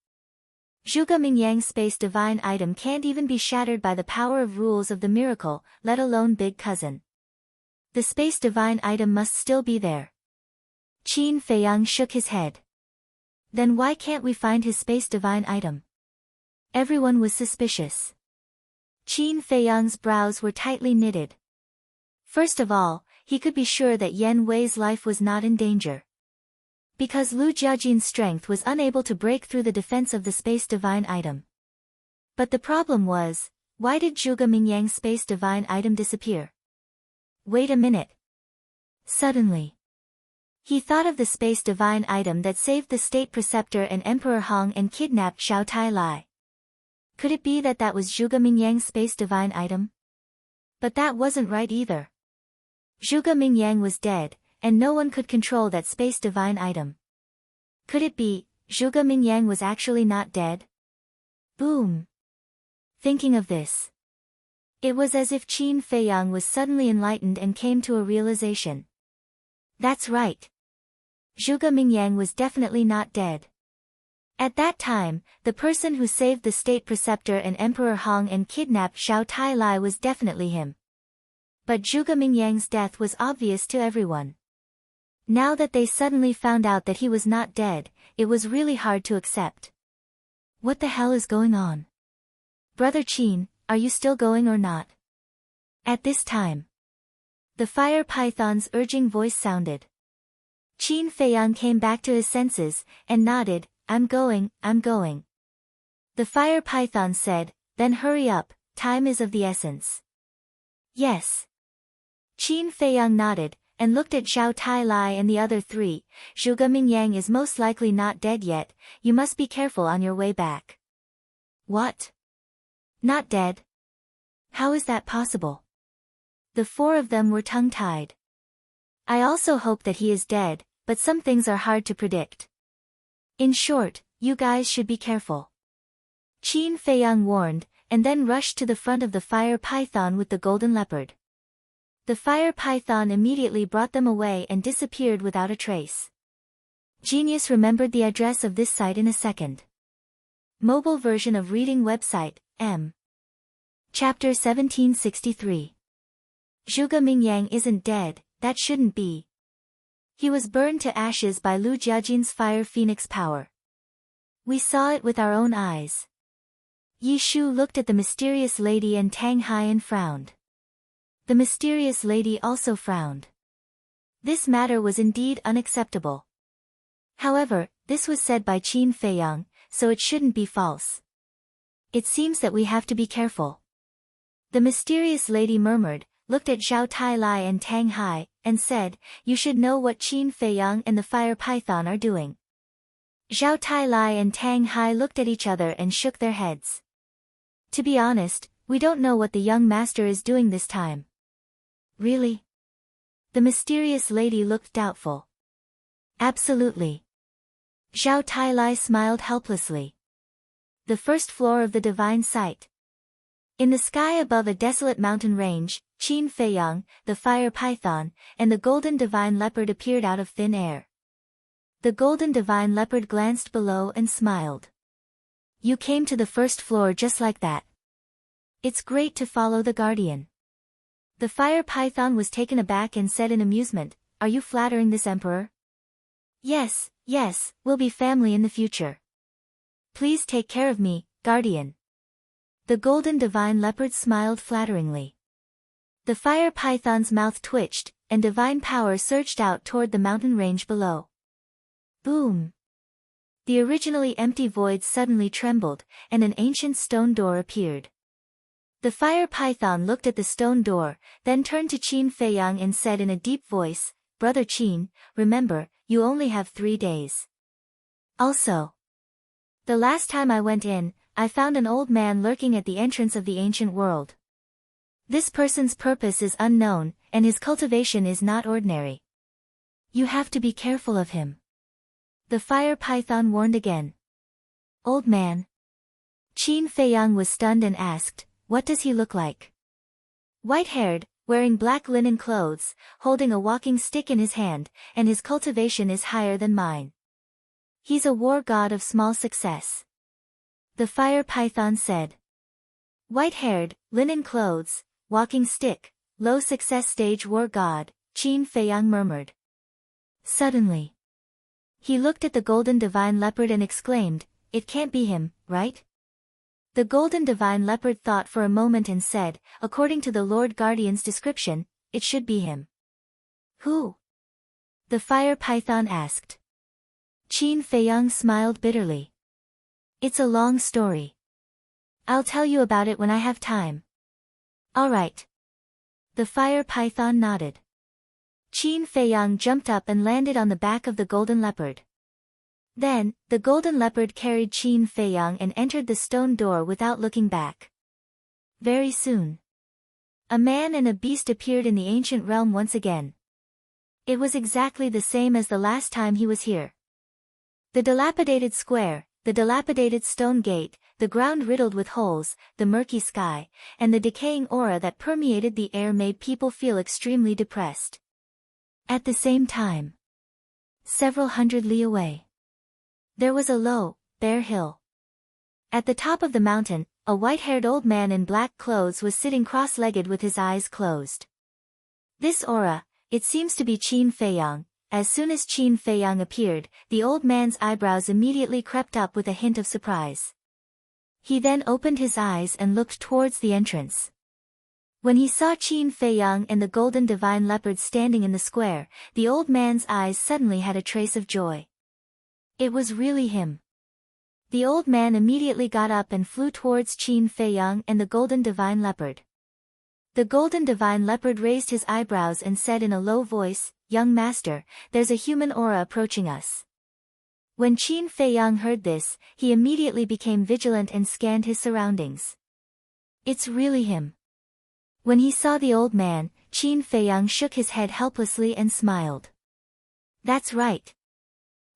Zhuge Mingyang's Space Divine Item can't even be shattered by the power of rules of the miracle, let alone Big Cousin. The Space Divine Item must still be there. Qin Feiyang shook his head. Then why can't we find his Space Divine Item? Everyone was suspicious. Qin Feiyang's brows were tightly knitted. First of all, he could be sure that Yan Wei's life was not in danger. Because Lu Jiajin's strength was unable to break through the defense of the Space Divine Item. But the problem was, why did Zhuge Mingyang's Space Divine Item disappear? Wait a minute. Suddenly, he thought of the Space Divine Item that saved the State Preceptor and Emperor Hong and kidnapped Zhao Tailai. Could it be that that was Zhuge Mingyang's Space Divine Item? But that wasn't right either. Zhuge Mingyang was dead, and no one could control that Space Divine Item. Could it be, Zhuge Mingyang was actually not dead? Boom. Thinking of this, it was as if Qin Feiyang was suddenly enlightened and came to a realization. That's right. Zhuge Mingyang was definitely not dead. At that time, the person who saved the State Preceptor and Emperor Hong and kidnapped Zhao Tailai was definitely him. But Zhuge Mingyang's death was obvious to everyone. Now that they suddenly found out that he was not dead, it was really hard to accept. What the hell is going on? Brother Qin, are you still going or not? At this time, the fire python's urging voice sounded. Qin Feiyang came back to his senses, and nodded, I'm going. The fire python said, then hurry up, time is of the essence. Yes. Qin Feiyang nodded, and looked at Zhao Tailai and the other three. Zhuge Mingyang is most likely not dead yet, you must be careful on your way back. What? Not dead? How is that possible? The four of them were tongue-tied. I also hope that he is dead, but some things are hard to predict. In short, you guys should be careful. Qin Feiyang warned, and then rushed to the front of the fire python with the golden leopard. The fire python immediately brought them away and disappeared without a trace. Genius remembered the address of this site in a second. Mobile version of reading website, M. Chapter 1763. Zhuge Mingyang isn't dead, that shouldn't be. He was burned to ashes by Lu Jiajin's fire phoenix power. We saw it with our own eyes. Yi Shu looked at the mysterious lady and Tang Hai and frowned. The mysterious lady also frowned. This matter was indeed unacceptable. However, this was said by Qin Feiyang, so it shouldn't be false. It seems that we have to be careful. The mysterious lady murmured, looked at Zhao Tailai and Tang Hai, and said, "You should know what Qin Feiyang and the fire python are doing." Zhao Tailai and Tang Hai looked at each other and shook their heads. "To be honest, we don't know what the young master is doing this time." "Really?" The mysterious lady looked doubtful. "Absolutely." Zhao Tailai smiled helplessly. The first floor of the divine site. In the sky above a desolate mountain range, Qin Feiyang, the fire python, and the golden divine leopard appeared out of thin air. The golden divine leopard glanced below and smiled. "You came to the first floor just like that. It's great to follow the guardian." The fire python was taken aback and said in amusement, "Are you flattering this emperor?" Yes, we'll be family in the future. Please take care of me, guardian." The golden divine leopard smiled flatteringly. The fire python's mouth twitched, and divine power surged out toward the mountain range below. Boom! The originally empty void suddenly trembled, and an ancient stone door appeared. The fire python looked at the stone door, then turned to Qin Feiyang and said in a deep voice, "Brother Qin, remember, you only have 3 days. Also, the last time I went in, I found an old man lurking at the entrance of the ancient world. This person's purpose is unknown, and his cultivation is not ordinary. You have to be careful of him." The fire python warned again. "Old man?" Qin Feiyang was stunned and asked, "What does he look like?" "White-haired, wearing black linen clothes, holding a walking stick in his hand, and his cultivation is higher than mine. He's a war god of small success." The fire python said. "White-haired, linen clothes, walking stick, low success stage war god," Qin Feiyang murmured. Suddenly, he looked at the golden divine leopard and exclaimed, "It can't be him, right?" The golden divine leopard thought for a moment and said, "According to the Lord Guardian's description, it should be him." "Who?" the fire python asked. Qin Feiyang smiled bitterly. "It's a long story. I'll tell you about it when I have time." "All right." The fire python nodded. Qin Feiyang jumped up and landed on the back of the golden leopard. Then, the golden leopard carried Qin Feiyang and entered the stone door without looking back. Very soon, a man and a beast appeared in the ancient realm once again. It was exactly the same as the last time he was here. The dilapidated square, the dilapidated stone gate, the ground riddled with holes, the murky sky, and the decaying aura that permeated the air made people feel extremely depressed. At the same time, several hundred li away, there was a low, bare hill. At the top of the mountain, a white-haired old man in black clothes was sitting cross-legged with his eyes closed. This aura, it seems to be Qin Feiyang. As soon as Qin Feiyang appeared, the old man's eyebrows immediately crept up with a hint of surprise. He then opened his eyes and looked towards the entrance. When he saw Qin Feiyang and the golden divine leopard standing in the square, the old man's eyes suddenly had a trace of joy. It was really him. The old man immediately got up and flew towards Qin Feiyang and the golden divine leopard. The golden divine leopard raised his eyebrows and said in a low voice, "Young master, there's a human aura approaching us." When Qin Feiyang heard this, he immediately became vigilant and scanned his surroundings. It's really him. When he saw the old man, Qin Feiyang shook his head helplessly and smiled. That's right.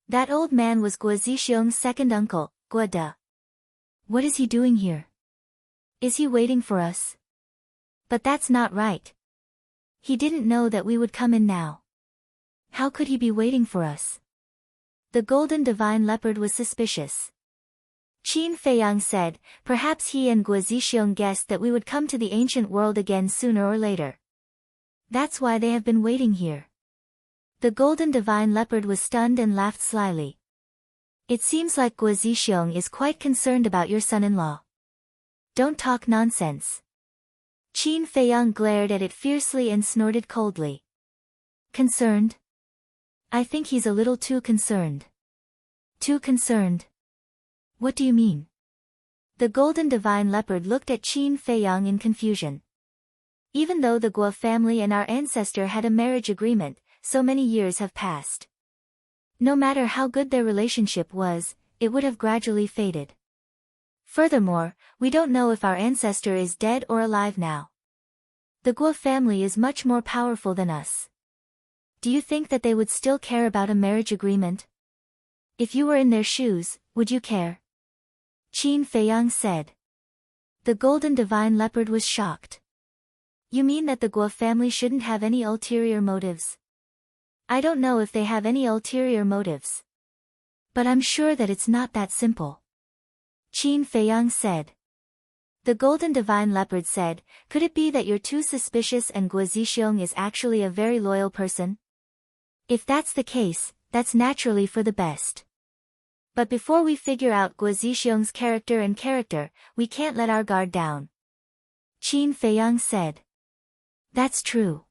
That old man was Guo Zixiong's second uncle, Guo De. What is he doing here? Is he waiting for us? But that's not right. He didn't know that we would come in now. How could he be waiting for us? The golden divine leopard was suspicious. Qin Feiyang said, perhaps he and Guo Zixiong guessed that we would come to the ancient world again sooner or later. That's why they have been waiting here. The golden divine leopard was stunned and laughed slyly. It seems like Guo Zixiong is quite concerned about your son-in-law. Don't talk nonsense. Qin Feiyang glared at it fiercely and snorted coldly. Concerned? I think he's a little too concerned. Too concerned? What do you mean? The golden divine leopard looked at Qin Feiyang in confusion. Even though the Guo family and our ancestor had a marriage agreement, so many years have passed. No matter how good their relationship was, it would have gradually faded. Furthermore, we don't know if our ancestor is dead or alive now. The Guo family is much more powerful than us. Do you think that they would still care about a marriage agreement? If you were in their shoes, would you care? Qin Feiyang said. The golden divine leopard was shocked. You mean that the Guo family shouldn't have any ulterior motives? I don't know if they have any ulterior motives. But I'm sure that it's not that simple. Qin Feiyang said. The golden divine leopard said, could it be that you're too suspicious and Guo Zixiong is actually a very loyal person? If that's the case, that's naturally for the best. But before we figure out Guo Zixiong's character, we can't let our guard down. Qin Feiyang said. That's true.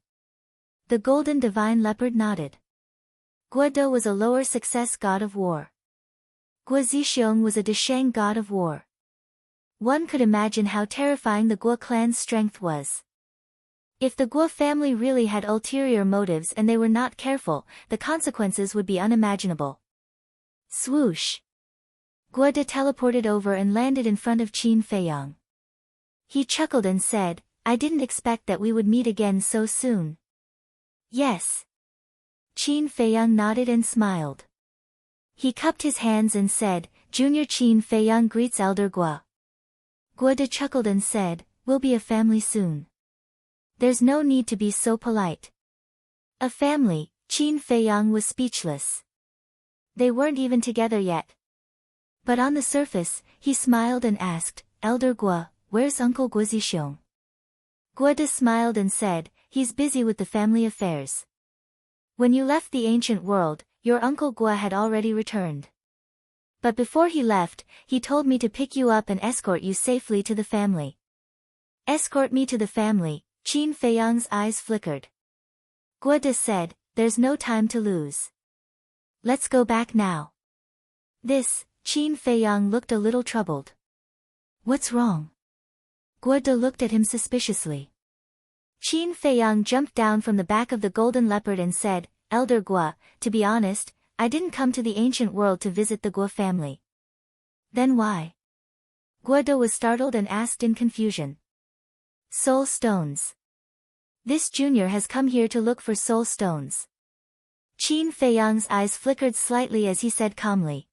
The golden divine leopard nodded. Guo De was a lower success god of war. Guo Zixiong was a Desheng god of war. One could imagine how terrifying the Guo clan's strength was. If the Guo family really had ulterior motives and they were not careful, the consequences would be unimaginable. Swoosh! Guo De teleported over and landed in front of Qin Feiyang. He chuckled and said, I didn't expect that we would meet again so soon. Yes. Qin Feiyang nodded and smiled. He cupped his hands and said, Junior Qin Feiyang greets Elder Guo. Guo De chuckled and said, we'll be a family soon. There's no need to be so polite. A family? Qin Feiyang was speechless. They weren't even together yet. But on the surface, he smiled and asked, Elder Guo, where's Uncle Guo Zixiong? Guo De smiled and said, he's busy with the family affairs. When you left the ancient world, your Uncle Guo had already returned. But before he left, he told me to pick you up and escort you safely to the family. Escort me to the family? Qin Feiyang's eyes flickered. Guo De said, there's no time to lose. Let's go back now. Qin Feiyang looked a little troubled. What's wrong? Guo De looked at him suspiciously. Qin Feiyang jumped down from the back of the golden leopard and said, Elder Guo, to be honest, I didn't come to the ancient world to visit the Guo family. Then why? Guo De was startled and asked in confusion. Soul stones. This junior has come here to look for soul stones. Qin Feiyang's eyes flickered slightly as he said calmly.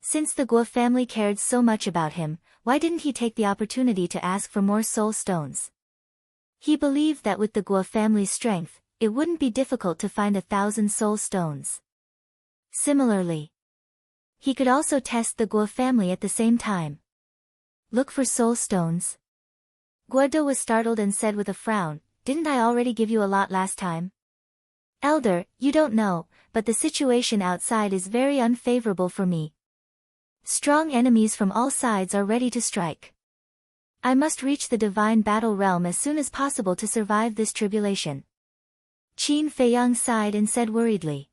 Since the Guo family cared so much about him, why didn't he take the opportunity to ask for more soul stones? He believed that with the Guo family's strength, it wouldn't be difficult to find 1,000 soul stones. Similarly, he could also test the Guo family at the same time. Look for soul stones? Guo De was startled and said with a frown, didn't I already give you a lot last time? Elder, you don't know, but the situation outside is very unfavorable for me. Strong enemies from all sides are ready to strike. I must reach the divine battle realm as soon as possible to survive this tribulation. Qin Feiyang sighed and said worriedly.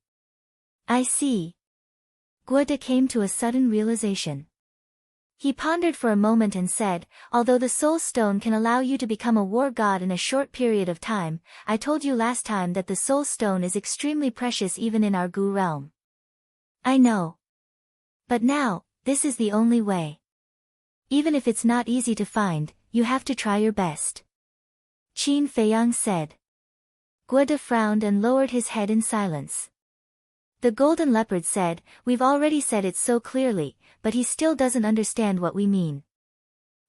I see. Guo De came to a sudden realization. He pondered for a moment and said, although the soul stone can allow you to become a war god in a short period of time, I told you last time that the soul stone is extremely precious even in our Gu realm. I know. But now, this is the only way. Even if it's not easy to find, you have to try your best. Qin Feiyang said. Guo De frowned and lowered his head in silence. The golden leopard said, we've already said it so clearly, but he still doesn't understand what we mean.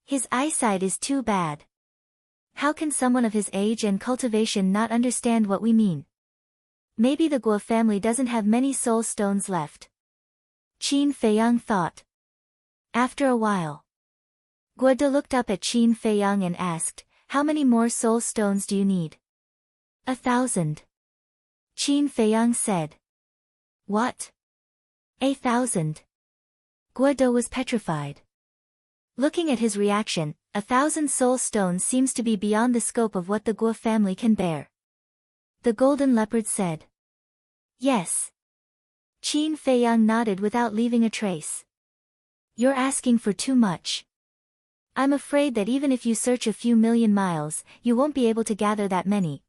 His eyesight is too bad. How can someone of his age and cultivation not understand what we mean? Maybe the Guo family doesn't have many soul stones left. Qin Feiyang thought. After a while, Guo De looked up at Qin Feiyang and asked, how many more soul stones do you need? 1,000. Qin Feiyang said. What? 1,000? Guo De was petrified. Looking at his reaction, 1,000 soul stones seems to be beyond the scope of what the Guo family can bear. The golden leopard said. Yes. Qin Feiyang nodded without leaving a trace. You're asking for too much. I'm afraid that even if you search a few million miles, you won't be able to gather that many.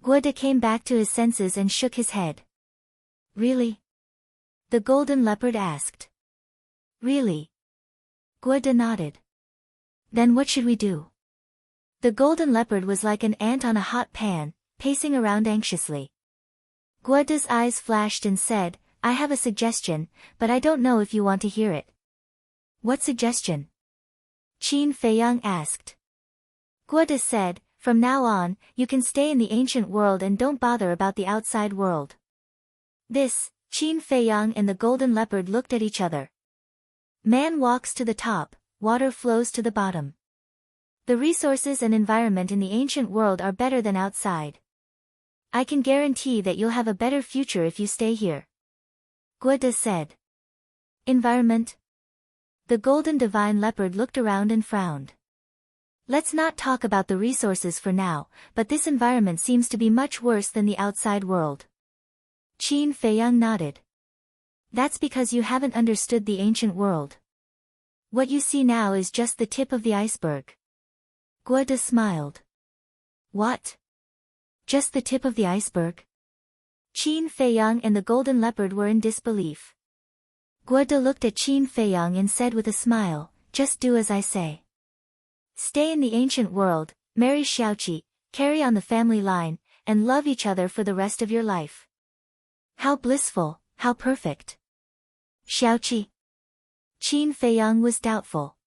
Guode came back to his senses and shook his head. Really? The golden leopard asked. Really? Guode nodded. Then what should we do? The golden leopard was like an ant on a hot pan, pacing around anxiously. Guode's eyes flashed and said, I have a suggestion, but I don't know if you want to hear it. What suggestion? Qin Feiyang asked. Guode said, from now on, you can stay in the ancient world and don't bother about the outside world. This, Qin Feiyang and the golden leopard looked at each other. Man walks to the top, water flows to the bottom. The resources and environment in the ancient world are better than outside. I can guarantee that you'll have a better future if you stay here. Guode said. Environment? The golden divine leopard looked around and frowned. Let's not talk about the resources for now, but this environment seems to be much worse than the outside world. Qin Feiyang nodded. That's because you haven't understood the ancient world. What you see now is just the tip of the iceberg. Guode smiled. What? Just the tip of the iceberg? Qin Feiyang and the golden leopard were in disbelief. Guode looked at Qin Feiyang and said with a smile, just do as I say. Stay in the ancient world, marry Xiaoqi, carry on the family line, and love each other for the rest of your life. How blissful, how perfect. Xiaoqi? Qin Feiyang was doubtful.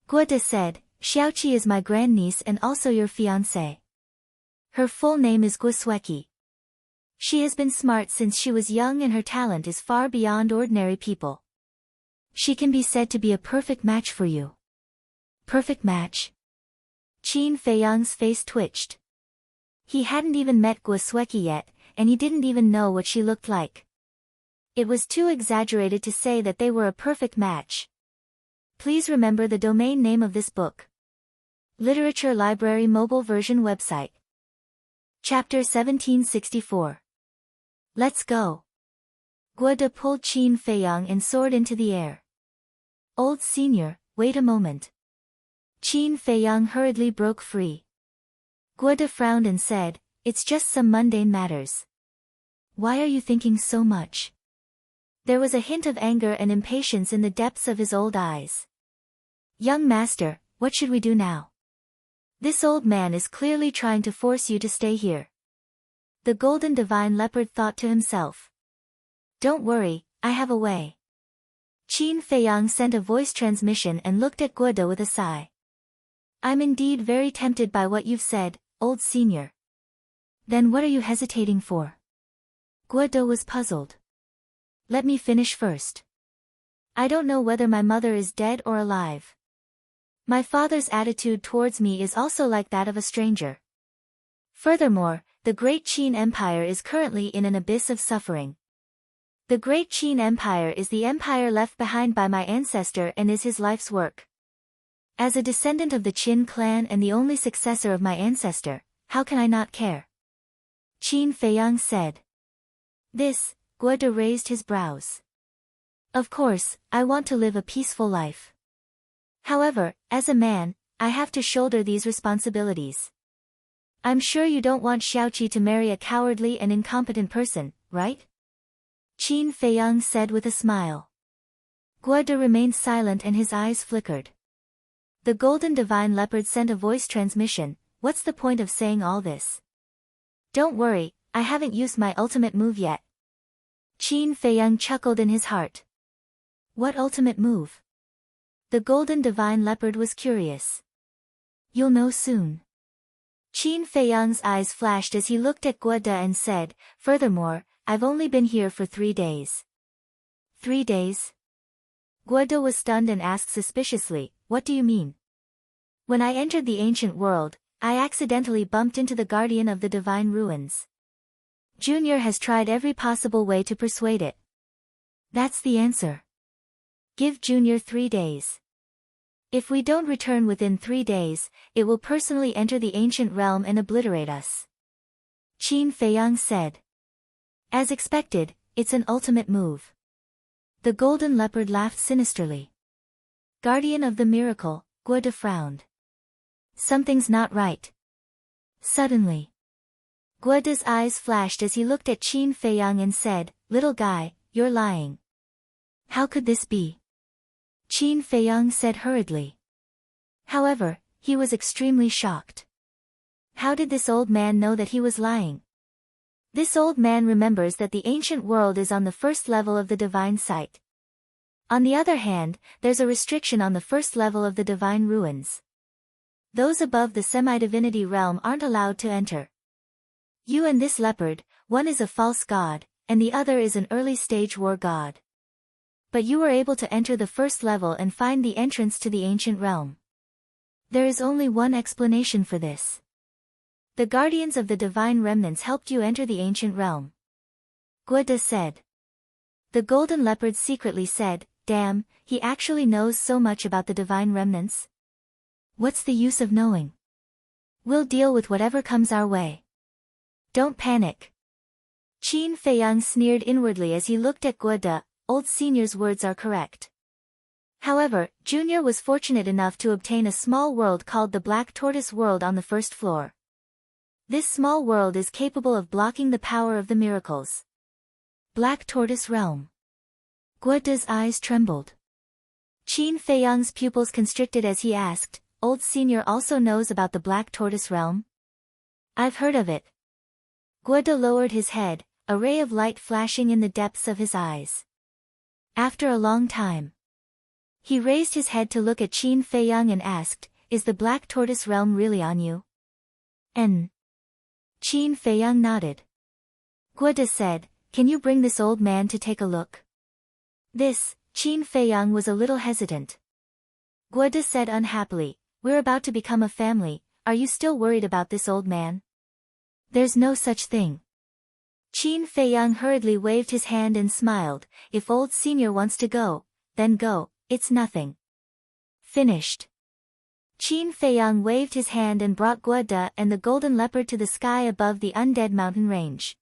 Guode said, Xiaoqi is my grandniece and also your fiancée. Her full name is Guosueki. She has been smart since she was young and her talent is far beyond ordinary people. She can be said to be a perfect match for you. Perfect match? Qin Feiyang's face twitched. He hadn't even met Guosueki yet, and he didn't even know what she looked like. It was too exaggerated to say that they were a perfect match. Please remember the domain name of this book. Literature Library Mobile Version Website. Chapter 1764. Let's go. Guode pulled Qin Feiyang and soared into the air. Old senior, wait a moment. Qin Feiyang hurriedly broke free. Guode frowned and said, it's just some mundane matters. Why are you thinking so much? There was a hint of anger and impatience in the depths of his old eyes. Young master, what should we do now? This old man is clearly trying to force you to stay here. The golden divine leopard thought to himself. Don't worry, I have a way. Qin Feiyang sent a voice transmission and looked at Guode with a sigh. I'm indeed very tempted by what you've said, old senior. Then what are you hesitating for? Guode was puzzled. Let me finish first. I don't know whether my mother is dead or alive. My father's attitude towards me is also like that of a stranger. Furthermore, the Great Qin Empire is currently in an abyss of suffering. The Great Qin Empire is the empire left behind by my ancestor and is his life's work. As a descendant of the Qin clan and the only successor of my ancestor, how can I not care? Qin Feiyang said. This, Guode raised his brows. Of course, I want to live a peaceful life. However, as a man, I have to shoulder these responsibilities. I'm sure you don't want Xiaoqi to marry a cowardly and incompetent person, right? Qin Feiyang said with a smile. Guode remained silent and his eyes flickered. The golden divine leopard sent a voice transmission, what's the point of saying all this? Don't worry, I haven't used my ultimate move yet. Qin Feiyang chuckled in his heart. What ultimate move? The golden divine leopard was curious. You'll know soon. Qin Feiyang's eyes flashed as he looked at Guode and said, furthermore, I've only been here for 3 days. 3 days? Guode was stunned and asked suspiciously, what do you mean? When I entered the ancient world, I accidentally bumped into the guardian of the divine ruins. Junior has tried every possible way to persuade it. That's the answer. Give Junior 3 days. If we don't return within 3 days, it will personally enter the ancient realm and obliterate us. Qin Feiyang said. As expected, it's an ultimate move. The golden leopard laughed sinisterly. Guardian of the miracle, Guoda frowned. Something's not right. Suddenly, Guoda's eyes flashed as he looked at Qin Feiyang and said, "Little guy, you're lying." "How could this be?" Qin Feiyang said hurriedly. However, he was extremely shocked. How did this old man know that he was lying? This old man remembers that the ancient world is on the first level of the divine sight. On the other hand, there's a restriction on the first level of the divine ruins. Those above the semi-divinity realm aren't allowed to enter. You and this leopard, one is a false god, and the other is an early-stage war god. But you were able to enter the first level and find the entrance to the ancient realm. There is only one explanation for this. The guardians of the divine remnants helped you enter the ancient realm. Guoda said. The golden leopard secretly said, "Damn, he actually knows so much about the divine remnants. What's the use of knowing? We'll deal with whatever comes our way. Don't panic." Qin Feiyang sneered inwardly as he looked at Guoda. Old Senior's words are correct. However, Junior was fortunate enough to obtain a small world called the Black Tortoise World on the first floor. This small world is capable of blocking the power of the miracles. Black Tortoise Realm. Guoda's eyes trembled. Qin Feiyang's pupils constricted as he asked, "Old Senior also knows about the Black Tortoise Realm?" "I've heard of it." Guoda lowered his head, a ray of light flashing in the depths of his eyes. After a long time, he raised his head to look at Qin Feiyang and asked, "Is the Black Tortoise Realm really on you?" Qin Feiyang nodded. Guoda said, "Can you bring this old man to take a look?" Qin Feiyang was a little hesitant. Guoda said unhappily, "We're about to become a family, are you still worried about this old man?" "There's no such thing." Qin Feiyang hurriedly waved his hand and smiled, "If old Senior wants to go, then go, it's nothing." Finished. Qin Feiyang waved his hand and brought Guoda and the golden leopard to the sky above the undead mountain range.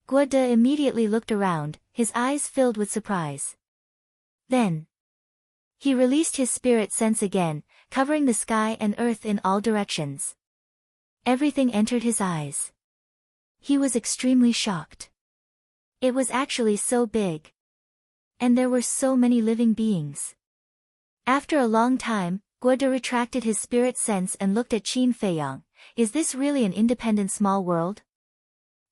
Guoda immediately looked around, his eyes filled with surprise. Then, he released his spirit sense again, covering the sky and earth in all directions. Everything entered his eyes. He was extremely shocked. It was actually so big. And there were so many living beings. After a long time, Guoda retracted his spirit sense and looked at Qin Feiyang. "Is this really an independent small world?"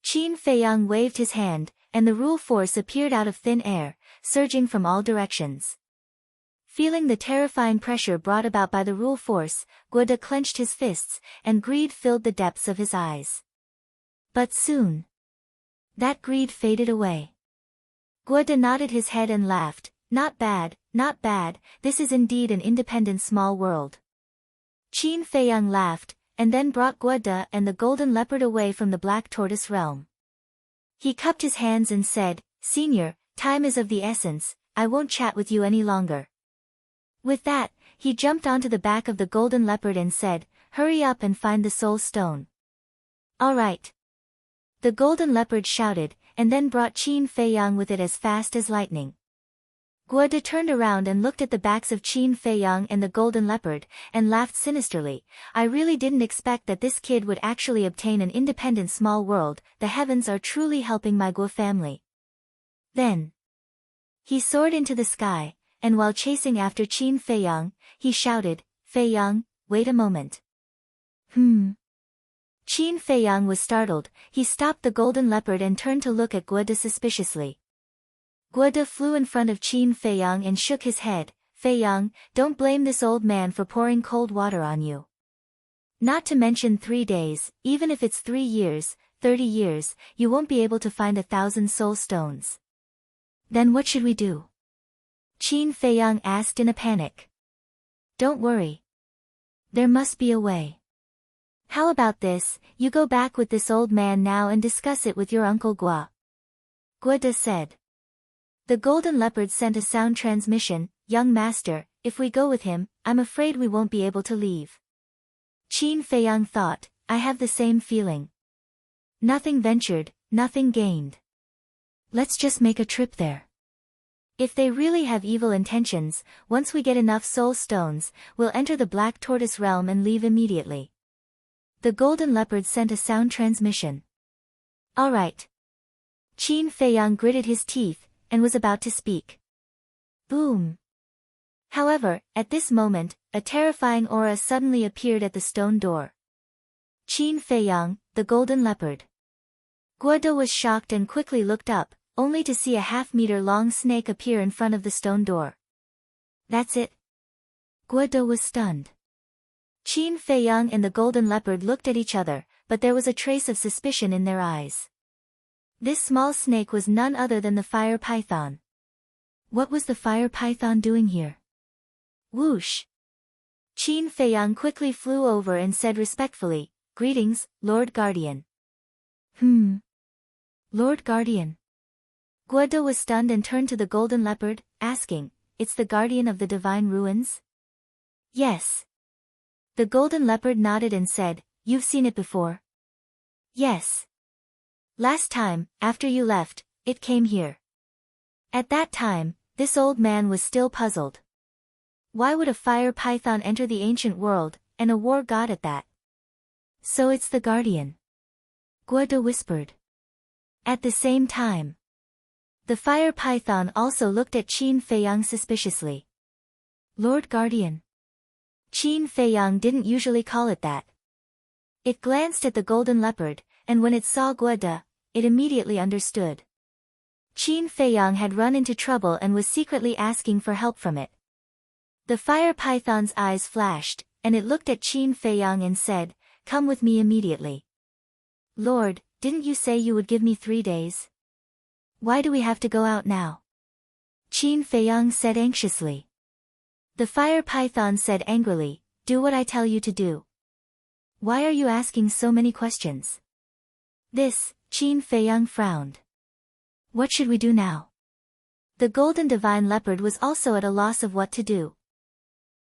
Qin Feiyang waved his hand, and the rule force appeared out of thin air, surging from all directions. Feeling the terrifying pressure brought about by the rule force, Guoda clenched his fists, and greed filled the depths of his eyes. But soon, that greed faded away. Guoda nodded his head and laughed, "Not bad, not bad, this is indeed an independent small world." Qin Feiyang laughed, and then brought Guoda and the golden leopard away from the Black Tortoise Realm. He cupped his hands and said, "Senior, time is of the essence, I won't chat with you any longer." With that, he jumped onto the back of the golden leopard and said, "Hurry up and find the soul stone." "All right." The golden leopard shouted, and then brought Qin Feiyang with it as fast as lightning. Guoda turned around and looked at the backs of Qin Feiyang and the golden leopard, and laughed sinisterly. "I really didn't expect that this kid would actually obtain an independent small world, the heavens are truly helping my Guo family." Then, he soared into the sky, and while chasing after Qin Feiyang, he shouted, "Feiyang, wait a moment." Qin Feiyang was startled, he stopped the golden leopard and turned to look at Guoda suspiciously. Guoda flew in front of Qin Feiyang and shook his head, "Feiyang, don't blame this old man for pouring cold water on you. Not to mention 3 days, even if it's 3 years, 30 years, you won't be able to find 1,000 soul stones." "Then what should we do?" Qin Feiyang asked in a panic. "Don't worry. There must be a way. How about this, you go back with this old man now and discuss it with your Uncle Guo," Guoda said. The golden leopard sent a sound transmission, "Young master, if we go with him, I'm afraid we won't be able to leave." Qin Feiyang thought, "I have the same feeling." Nothing ventured, nothing gained. Let's just make a trip there. If they really have evil intentions, once we get enough soul stones, we'll enter the Black Tortoise realm and leave immediately. The Golden Leopard sent a sound transmission. All right. Qin Feiyang gritted his teeth, and was about to speak. Boom. However, at this moment, a terrifying aura suddenly appeared at the stone door. Qin Feiyang, the Golden Leopard. Guoda was shocked and quickly looked up, only to see a half-meter-long snake appear in front of the stone door. That's it. Guoda was stunned. Qin Feiyang and the Golden Leopard looked at each other, but there was a trace of suspicion in their eyes. This small snake was none other than the fire python. What was the fire python doing here? Whoosh! Qin Feiyang quickly flew over and said respectfully, "Greetings, Lord Guardian." Lord Guardian. Guoda was stunned and turned to the Golden Leopard, asking, "It's the Guardian of the Divine Ruins?" Yes. The Golden Leopard nodded and said, "You've seen it before?" Yes. Last time, after you left, it came here. At that time, this old man was still puzzled. Why would a fire python enter the ancient world, and a war god at that? So it's the Guardian. Guoda whispered. At the same time, the fire python also looked at Qin Feiyang suspiciously. Lord Guardian. Qin Feiyang didn't usually call it that. It glanced at the Golden Leopard, and when it saw Guoda, it immediately understood. Qin Feiyang had run into trouble and was secretly asking for help from it. The fire python's eyes flashed, and it looked at Qin Feiyang and said, "Come with me immediately." Lord, didn't you say you would give me 3 days? Why do we have to go out now? Qin Feiyang said anxiously. The fire python said angrily, "Do what I tell you to do." Why are you asking so many questions? Qin Feiyang frowned. What should we do now? The Golden Divine Leopard was also at a loss of what to do.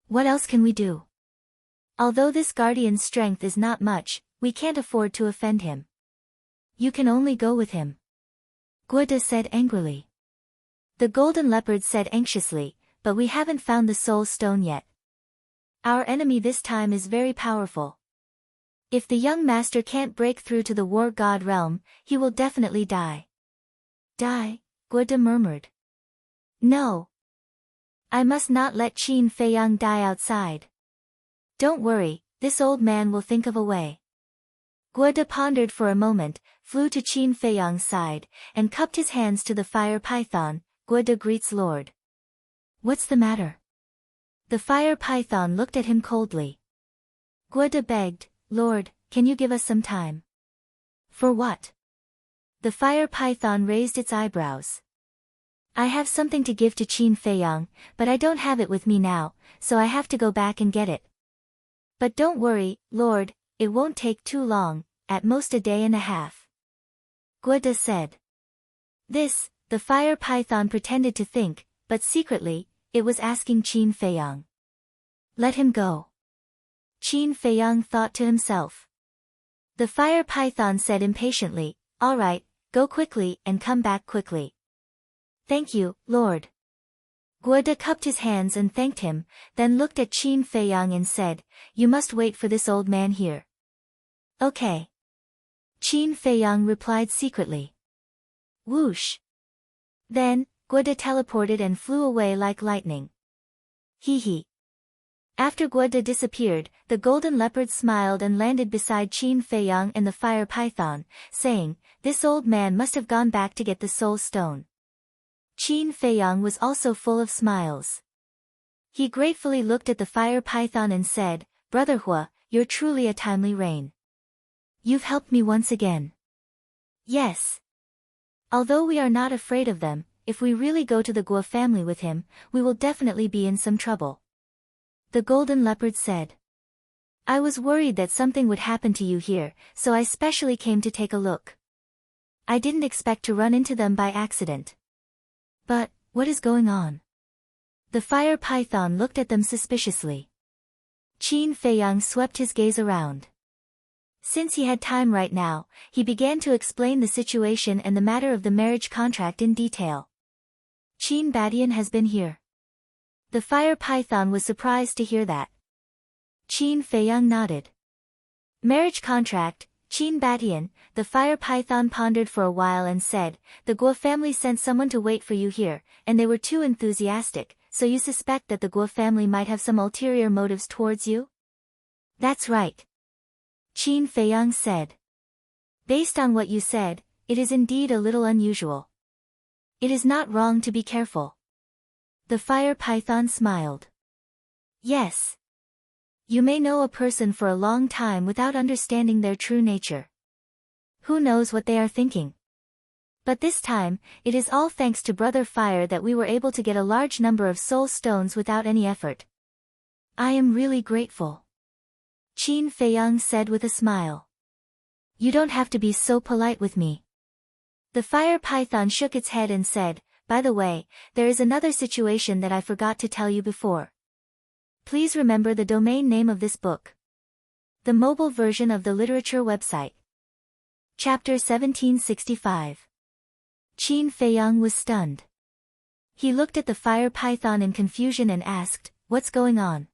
What else can we do? Although this guardian's strength is not much, we can't afford to offend him. You can only go with him. Guoda said angrily. The Golden Leopard said anxiously, but we haven't found the soul stone yet. Our enemy this time is very powerful. If the young master can't break through to the war god realm, he will definitely die. Die? Guoda murmured. No. I must not let Qin Feiyang die outside. Don't worry, this old man will think of a way. Guoda pondered for a moment, flew to Qin Feiyang's side, and cupped his hands to the fire python. Guoda greets Lord. What's the matter? The fire python looked at him coldly. Guoda begged, Lord, can you give us some time? For what? The fire python raised its eyebrows. I have something to give to Qin Feiyang, but I don't have it with me now, so I have to go back and get it. But don't worry, Lord, it won't take too long, at most a day and a half. Guoda said. The fire python pretended to think, but secretly, it was asking Qin Feiyang. Let him go. Qin Feiyang thought to himself. The fire python said impatiently, All right, go quickly and come back quickly. Thank you, Lord. Guoda cupped his hands and thanked him, then looked at Qin Feiyang and said, You must wait for this old man here. Okay. Qin Feiyang replied secretly. Whoosh. Then, Guoda teleported and flew away like lightning. Hee hee. After Guoda disappeared, the Golden Leopard smiled and landed beside Qin Feiyang and the fire python, saying, This old man must have gone back to get the soul stone. Qin Feiyang was also full of smiles. He gratefully looked at the fire python and said, Brother Hua, you're truly a timely rain. You've helped me once again. Yes. Although we are not afraid of them, if we really go to the Guo family with him, we will definitely be in some trouble. The Golden Leopard said. I was worried that something would happen to you here, so I specially came to take a look. I didn't expect to run into them by accident. But, what is going on? The fire python looked at them suspiciously. Qin Feiyang swept his gaze around. Since he had time right now, he began to explain the situation and the matter of the marriage contract in detail. Qin Badian has been here. The fire python was surprised to hear that. Qin Feiyang nodded. Marriage contract, Qin Badian, the fire python pondered for a while and said, the Guo family sent someone to wait for you here, and they were too enthusiastic, so you suspect that the Guo family might have some ulterior motives towards you? That's right. Qin Feiyang said. Based on what you said, it is indeed a little unusual. It is not wrong to be careful. The fire python smiled. Yes. You may know a person for a long time without understanding their true nature. Who knows what they are thinking? But this time, it is all thanks to Brother Fire that we were able to get a large number of soul stones without any effort. I am really grateful. Qin Feiyang said with a smile. You don't have to be so polite with me. The fire python shook its head and said, by the way, there is another situation that I forgot to tell you before. Please remember the domain name of this book. The mobile version of the literature website. Chapter 1765. Qin Feiyang was stunned. He looked at the fire python in confusion and asked, what's going on?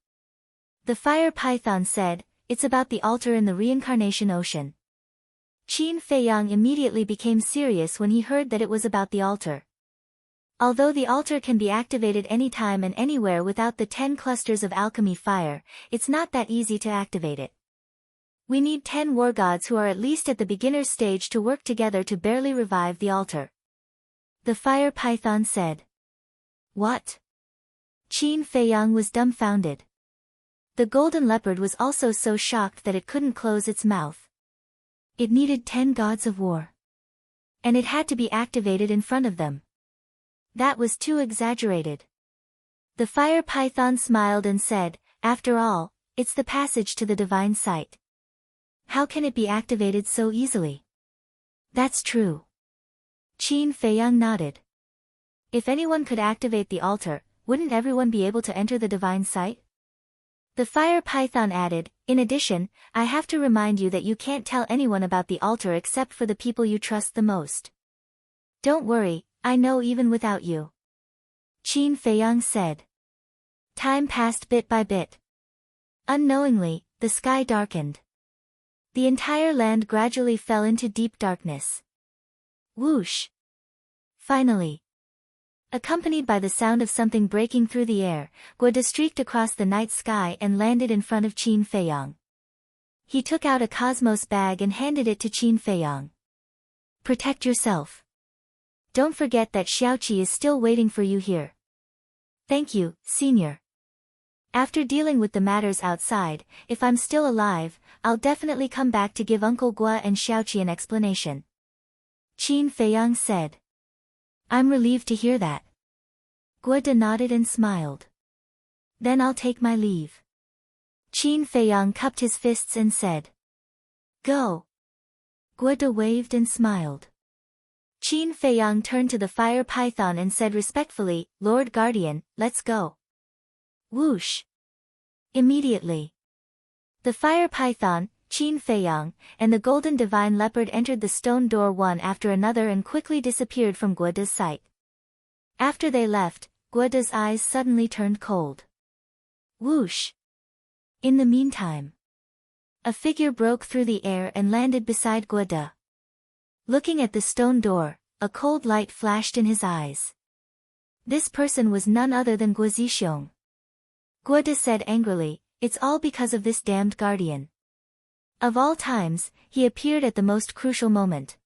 The fire python said, it's about the altar in the reincarnation ocean. Qin Feiyang immediately became serious when he heard that it was about the altar. Although the altar can be activated anytime and anywhere without the 10 clusters of alchemy fire, it's not that easy to activate it. We need 10 war gods who are at least at the beginner stage to work together to barely revive the altar. The fire python said. What? Qin Feiyang was dumbfounded. The golden leopard was also so shocked that it couldn't close its mouth. It needed 10 gods of war. And it had to be activated in front of them. That was too exaggerated. The fire python smiled and said, after all, it's the passage to the divine sight. How can it be activated so easily? That's true. Qin Feiyang nodded. If anyone could activate the altar, wouldn't everyone be able to enter the divine sight? The fire python added, in addition, I have to remind you that you can't tell anyone about the altar except for the people you trust the most. Don't worry, I know even without you. Qin Feiyang said. Time passed bit by bit. Unknowingly, the sky darkened. The entire land gradually fell into deep darkness. Whoosh! Finally. Accompanied by the sound of something breaking through the air, Guoda streaked across the night sky and landed in front of Qin Feiyang. He took out a cosmos bag and handed it to Qin Feiyang. Protect yourself. Don't forget that Xiaoqi is still waiting for you here. Thank you, Senior. After dealing with the matters outside, if I'm still alive, I'll definitely come back to give Uncle Gua and Xiaoqi an explanation. Qin Feiyang said. I'm relieved to hear that. Guoda nodded and smiled. Then I'll take my leave. Qin Feiyang cupped his fists and said. Go. Guoda waved and smiled. Qin Feiyang turned to the fire python and said respectfully, Lord Guardian, let's go. Whoosh. Immediately. The fire python, Qin Feiyang, and the golden divine leopard entered the stone door one after another and quickly disappeared from Guoda's sight. After they left, Guoda's eyes suddenly turned cold. Whoosh. In the meantime, a figure broke through the air and landed beside Guoda. Looking at the stone door, a cold light flashed in his eyes. This person was none other than Guo Zixiong. Guoda said angrily, it's all because of this damned guardian. Of all times, he appeared at the most crucial moment.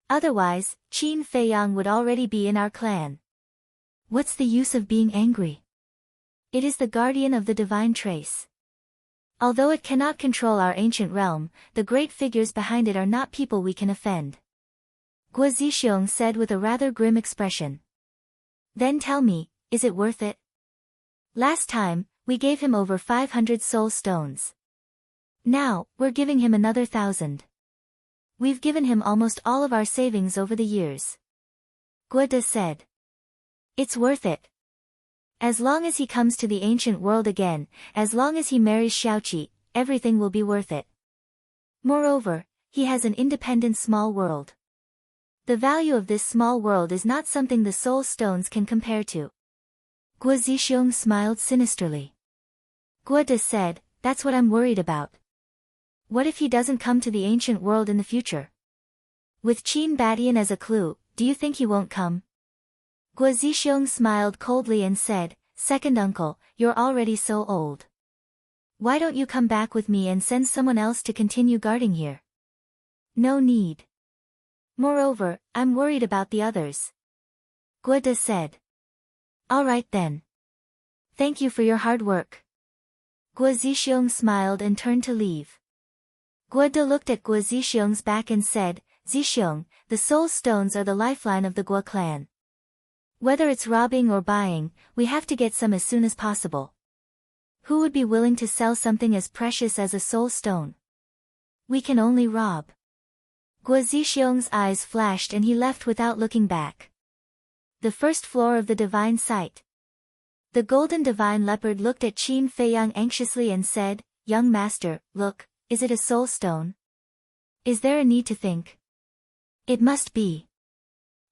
Otherwise, Qin Feiyang would already be in our clan. What's the use of being angry? It is the guardian of the divine trace. Although it cannot control our ancient realm, the great figures behind it are not people we can offend. Guo Zixiong said with a rather grim expression. Then tell me, is it worth it? Last time, we gave him over 500 soul stones. Now, we're giving him another 1,000. We've given him almost all of our savings over the years. Guoda said. It's worth it. As long as he comes to the ancient world again, as long as he marries Xiaoqi, everything will be worth it. Moreover, he has an independent small world. The value of this small world is not something the soul stones can compare to. Guo Zixiong smiled sinisterly. Guo De said, that's what I'm worried about. What if he doesn't come to the ancient world in the future? With Qin Badian as a clue, do you think he won't come? Guo Zixiong smiled coldly and said, second uncle, you're already so old. Why don't you come back with me and send someone else to continue guarding here? No need. Moreover, I'm worried about the others. Guo De said. All right then. Thank you for your hard work. Guo Zixiong smiled and turned to leave. Guo De looked at Guo Zixiong's back and said, Zixiong, the soul stones are the lifeline of the Guo clan. Whether it's robbing or buying, we have to get some as soon as possible. Who would be willing to sell something as precious as a soul stone? We can only rob. Guo Zixiong's eyes flashed and he left without looking back. The first floor of the divine site. The golden divine leopard looked at Qin Feiyang anxiously and said, young master, look, is it a soul stone? Is there a need to think? It must be.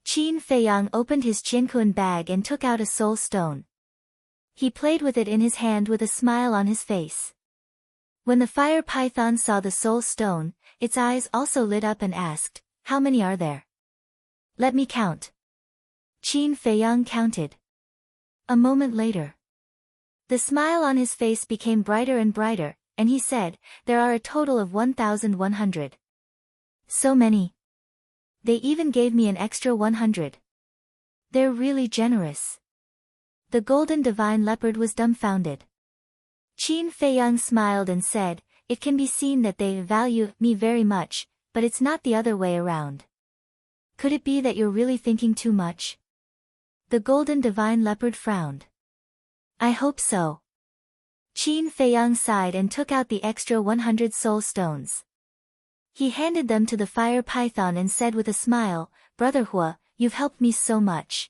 Qin Feiyang opened his Qianquan bag and took out a soul stone. He played with it in his hand with a smile on his face. When the fire python saw the soul stone, its eyes also lit up and asked, how many are there? Let me count. Qin Feiyang counted. A moment later. The smile on his face became brighter and brighter, and he said, there are a total of 1,100. So many. They even gave me an extra 100. They're really generous. The golden divine leopard was dumbfounded. Qin Feiyang smiled and said, it can be seen that they value me very much, but it's not the other way around. Could it be that you're really thinking too much? The golden divine leopard frowned. I hope so. Qin Feiyang sighed and took out the extra 100 soul stones. He handed them to the fire python and said with a smile, Brother Hua, you've helped me so much.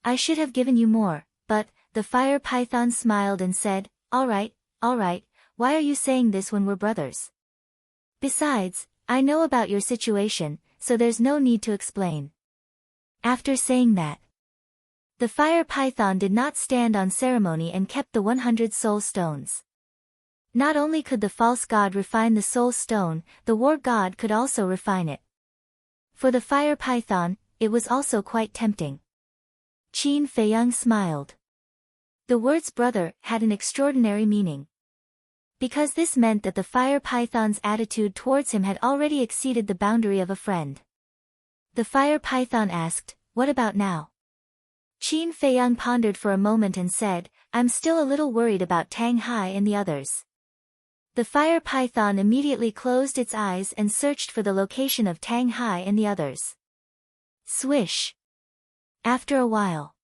I should have given you more, but, the fire python smiled and said, all right, why are you saying this when we're brothers? Besides, I know about your situation, so there's no need to explain. After saying that, the fire python did not stand on ceremony and kept the 100 soul stones. Not only could the false god refine the soul stone, the war god could also refine it. For the fire python, it was also quite tempting. Qin Feiyang smiled. The words brother had an extraordinary meaning. Because this meant that the fire python's attitude towards him had already exceeded the boundary of a friend. The fire python asked, what about now? Qin Feiyang pondered for a moment and said, I'm still a little worried about Tang Hai and the others. The fire python immediately closed its eyes and searched for the location of Tang Hai and the others. Swish! After a while,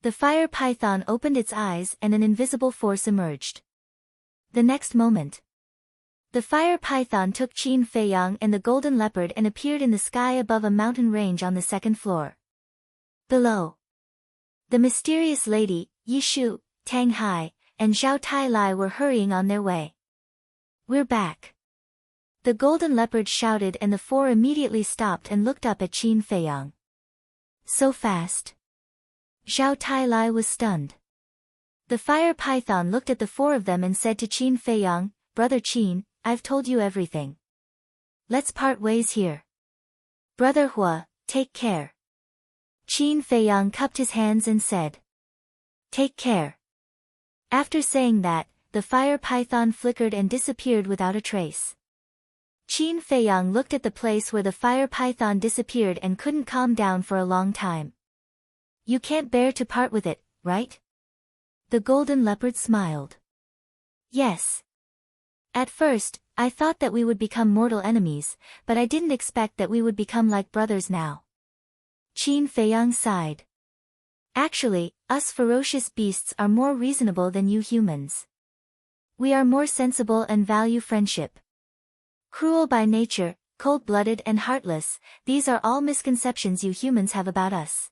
the fire python opened its eyes and an invisible force emerged. The next moment, the fire python took Qin Feiyang and the golden leopard and appeared in the sky above a mountain range on the second floor. Below, the mysterious lady, Yi Shu, Tang Hai, and Zhao Tai Lai were hurrying on their way. We're back. The golden leopard shouted and the four immediately stopped and looked up at Qin Feiyang. So fast. Zhao Tai Lai was stunned. The fire python looked at the four of them and said to Qin Feiyang, Brother Qin, I've told you everything. Let's part ways here. Brother Hua, take care. Qin Feiyang cupped his hands and said, take care. After saying that, the fire python flickered and disappeared without a trace. Qin Feiyang looked at the place where the fire python disappeared and couldn't calm down for a long time. You can't bear to part with it, right? The golden leopard smiled. Yes. At first, I thought that we would become mortal enemies, but I didn't expect that we would become like brothers now. Qin Feiyang sighed. Actually, us ferocious beasts are more reasonable than you humans. We are more sensible and value friendship. Cruel by nature, cold-blooded and heartless, these are all misconceptions you humans have about us.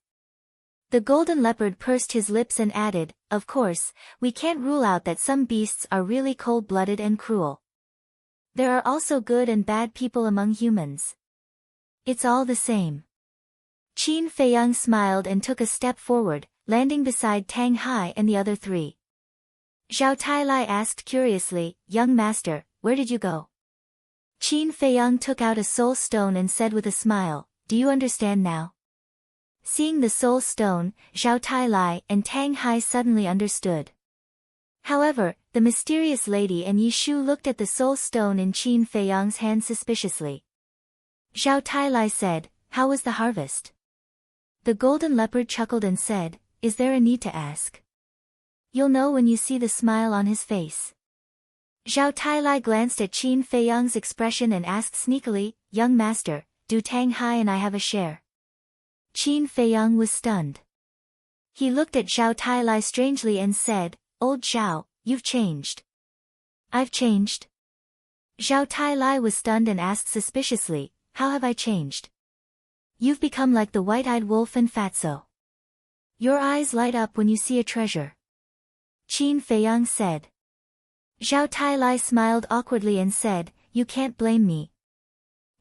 The golden leopard pursed his lips and added, of course, we can't rule out that some beasts are really cold-blooded and cruel. There are also good and bad people among humans. It's all the same. Qin Feiyang smiled and took a step forward, landing beside Tang Hai and the other three. Zhao Tailai asked curiously, "Young master, where did you go?" Qin Feiyang took out a soul stone and said with a smile, "Do you understand now?" Seeing the soul stone, Zhao Tailai and Tang Hai suddenly understood. However, the mysterious lady and Yi Shu looked at the soul stone in Qin Feiyang's hand suspiciously. Zhao Tailai said, "How was the harvest?" The golden leopard chuckled and said, "Is there a need to ask? You'll know when you see the smile on his face." Zhao Tailai glanced at Qin Feiyang's expression and asked sneakily, "Young master, do Tang Hai and I have a share?" Qin Feiyang was stunned. He looked at Zhao Tailai strangely and said, "Old Zhao, you've changed." "I've changed?" Zhao Tailai was stunned and asked suspiciously, "How have I changed?" "You've become like the white-eyed wolf and fatso. Your eyes light up when you see a treasure," Qin Feiyang said. Zhao Tailai smiled awkwardly and said, "You can't blame me.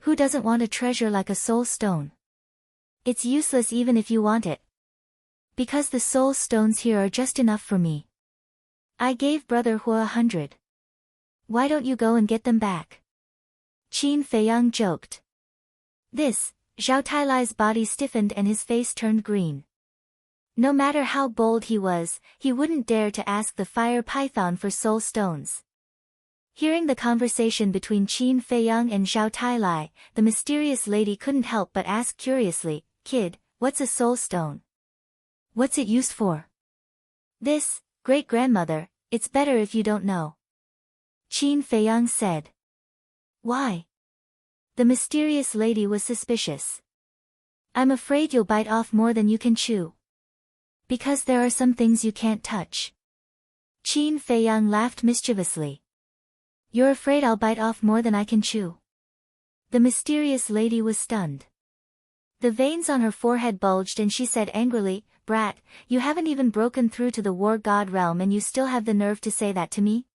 Who doesn't want a treasure like a soul stone? It's useless even if you want it. Because the soul stones here are just enough for me. I gave Brother Hua 100. Why don't you go and get them back?" Qin Feiyang joked. This, Zhao Tailai's body stiffened and his face turned green. No matter how bold he was, he wouldn't dare to ask the fire python for soul stones. Hearing the conversation between Qin Feiyang and Zhao Tailai, the mysterious lady couldn't help but ask curiously, "Kid, what's a soul stone? What's it used for?" "This, great-grandmother, it's better if you don't know," Qin Feiyang said. "Why?" The mysterious lady was suspicious. "I'm afraid you'll bite off more than you can chew. Because there are some things you can't touch." Qin Feiyang laughed mischievously. "You're afraid I'll bite off more than I can chew?" The mysterious lady was stunned. The veins on her forehead bulged and she said angrily, "Brat, you haven't even broken through to the war god realm and you still have the nerve to say that to me?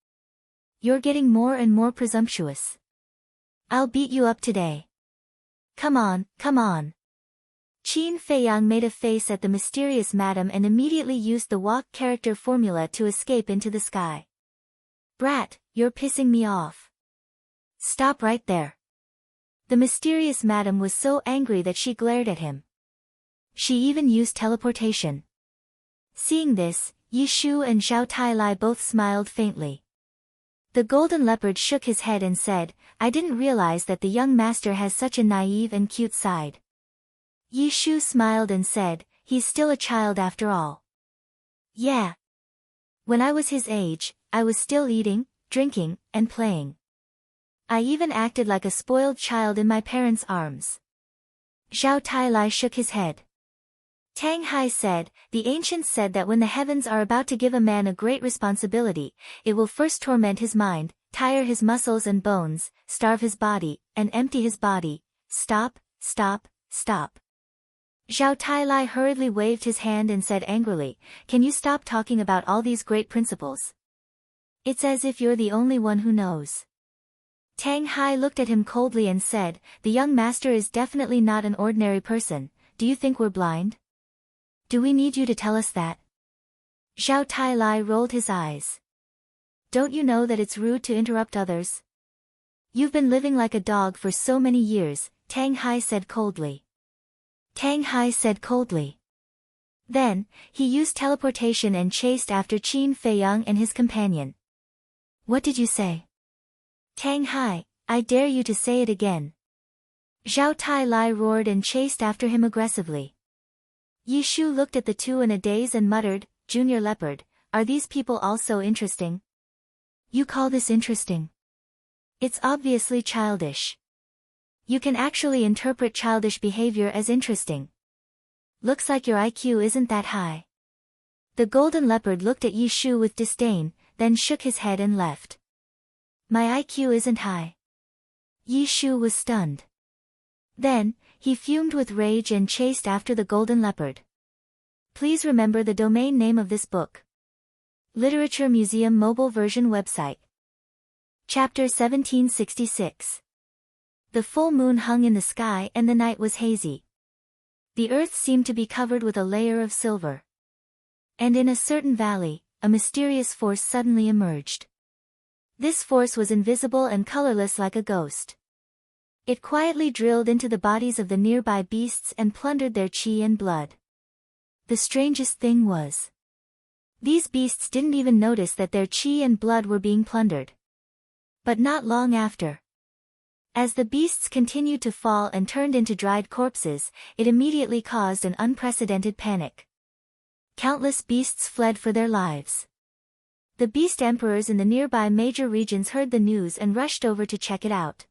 You're getting more and more presumptuous. I'll beat you up today. Come on, come on." Qin Feiyang made a face at the mysterious madam and immediately used the walk character formula to escape into the sky. "Brat, you're pissing me off. Stop right there." The mysterious madam was so angry that she glared at him. She even used teleportation. Seeing this, Yi Shu and Zhao Tailai both smiled faintly. The golden leopard shook his head and said, "I didn't realize that the young master has such a naive and cute side." Yi Shu smiled and said, "He's still a child after all." "Yeah. When I was his age, I was still eating, drinking, and playing. I even acted like a spoiled child in my parents' arms." Zhao Tailai shook his head. Tang Hai said, "The ancients said that when the heavens are about to give a man a great responsibility, it will first torment his mind, tire his muscles and bones, starve his body, and empty his body." "Stop, stop, stop." Zhao Tailai hurriedly waved his hand and said angrily, "Can you stop talking about all these great principles? It's as if you're the only one who knows." Tang Hai looked at him coldly and said, "The young master is definitely not an ordinary person. Do you think we're blind? Do we need you to tell us that?" Zhao Tailai rolled his eyes. "Don't you know that it's rude to interrupt others? You've been living like a dog for so many years," Tang Hai said coldly. Tang Hai said coldly. Then, he used teleportation and chased after Qin Feiyang and his companion. "What did you say?" "Tang Hai, I dare you to say it again." Zhao Tailai roared and chased after him aggressively. Yi Shu looked at the two in a daze and muttered, "Junior Leopard, are these people also interesting?" "You call this interesting? It's obviously childish. You can actually interpret childish behavior as interesting. Looks like your IQ isn't that high." The golden leopard looked at Yi Shu with disdain, then shook his head and left. "My IQ isn't high." Yi Shu was stunned. Then, he fumed with rage and chased after the golden leopard. Please remember the domain name of this book. Literature Museum mobile version website. Chapter 1766. The full moon hung in the sky and the night was hazy. The earth seemed to be covered with a layer of silver. And in a certain valley, a mysterious force suddenly emerged. This force was invisible and colorless like a ghost. It quietly drilled into the bodies of the nearby beasts and plundered their chi and blood. The strangest thing was, these beasts didn't even notice that their chi and blood were being plundered. But not long after, as the beasts continued to fall and turned into dried corpses, it immediately caused an unprecedented panic. Countless beasts fled for their lives. The beast emperors in the nearby major regions heard the news and rushed over to check it out.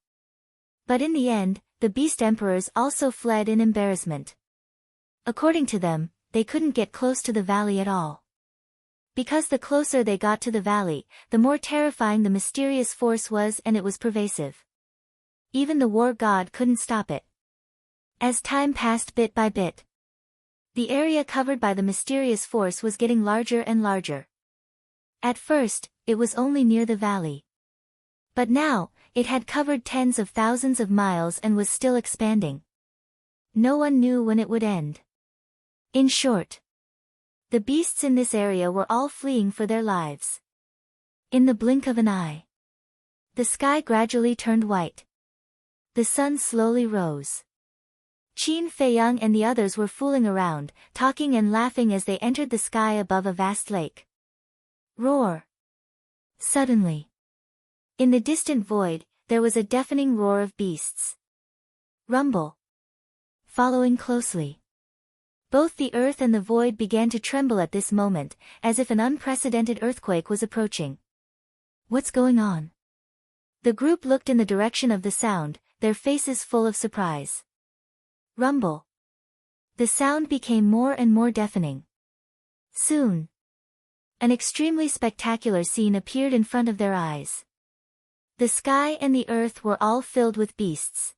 But in the end, the beast emperors also fled in embarrassment. According to them, they couldn't get close to the valley at all. Because the closer they got to the valley, the more terrifying the mysterious force was, and it was pervasive. Even the war god couldn't stop it. As time passed bit by bit, the area covered by the mysterious force was getting larger and larger. At first, it was only near the valley. But now, it had covered tens of thousands of miles and was still expanding. No one knew when it would end. In short, the beasts in this area were all fleeing for their lives. In the blink of an eye, the sky gradually turned white. The sun slowly rose. Qin Feiyang and the others were fooling around, talking and laughing as they entered the sky above a vast lake. Roar! Suddenly, in the distant void, there was a deafening roar of beasts. Rumble! Following closely. Both the earth and the void began to tremble at this moment, as if an unprecedented earthquake was approaching. What's going on? The group looked in the direction of the sound, their faces full of surprise. Rumble. The sound became more and more deafening. Soon, an extremely spectacular scene appeared in front of their eyes. The sky and the earth were all filled with beasts.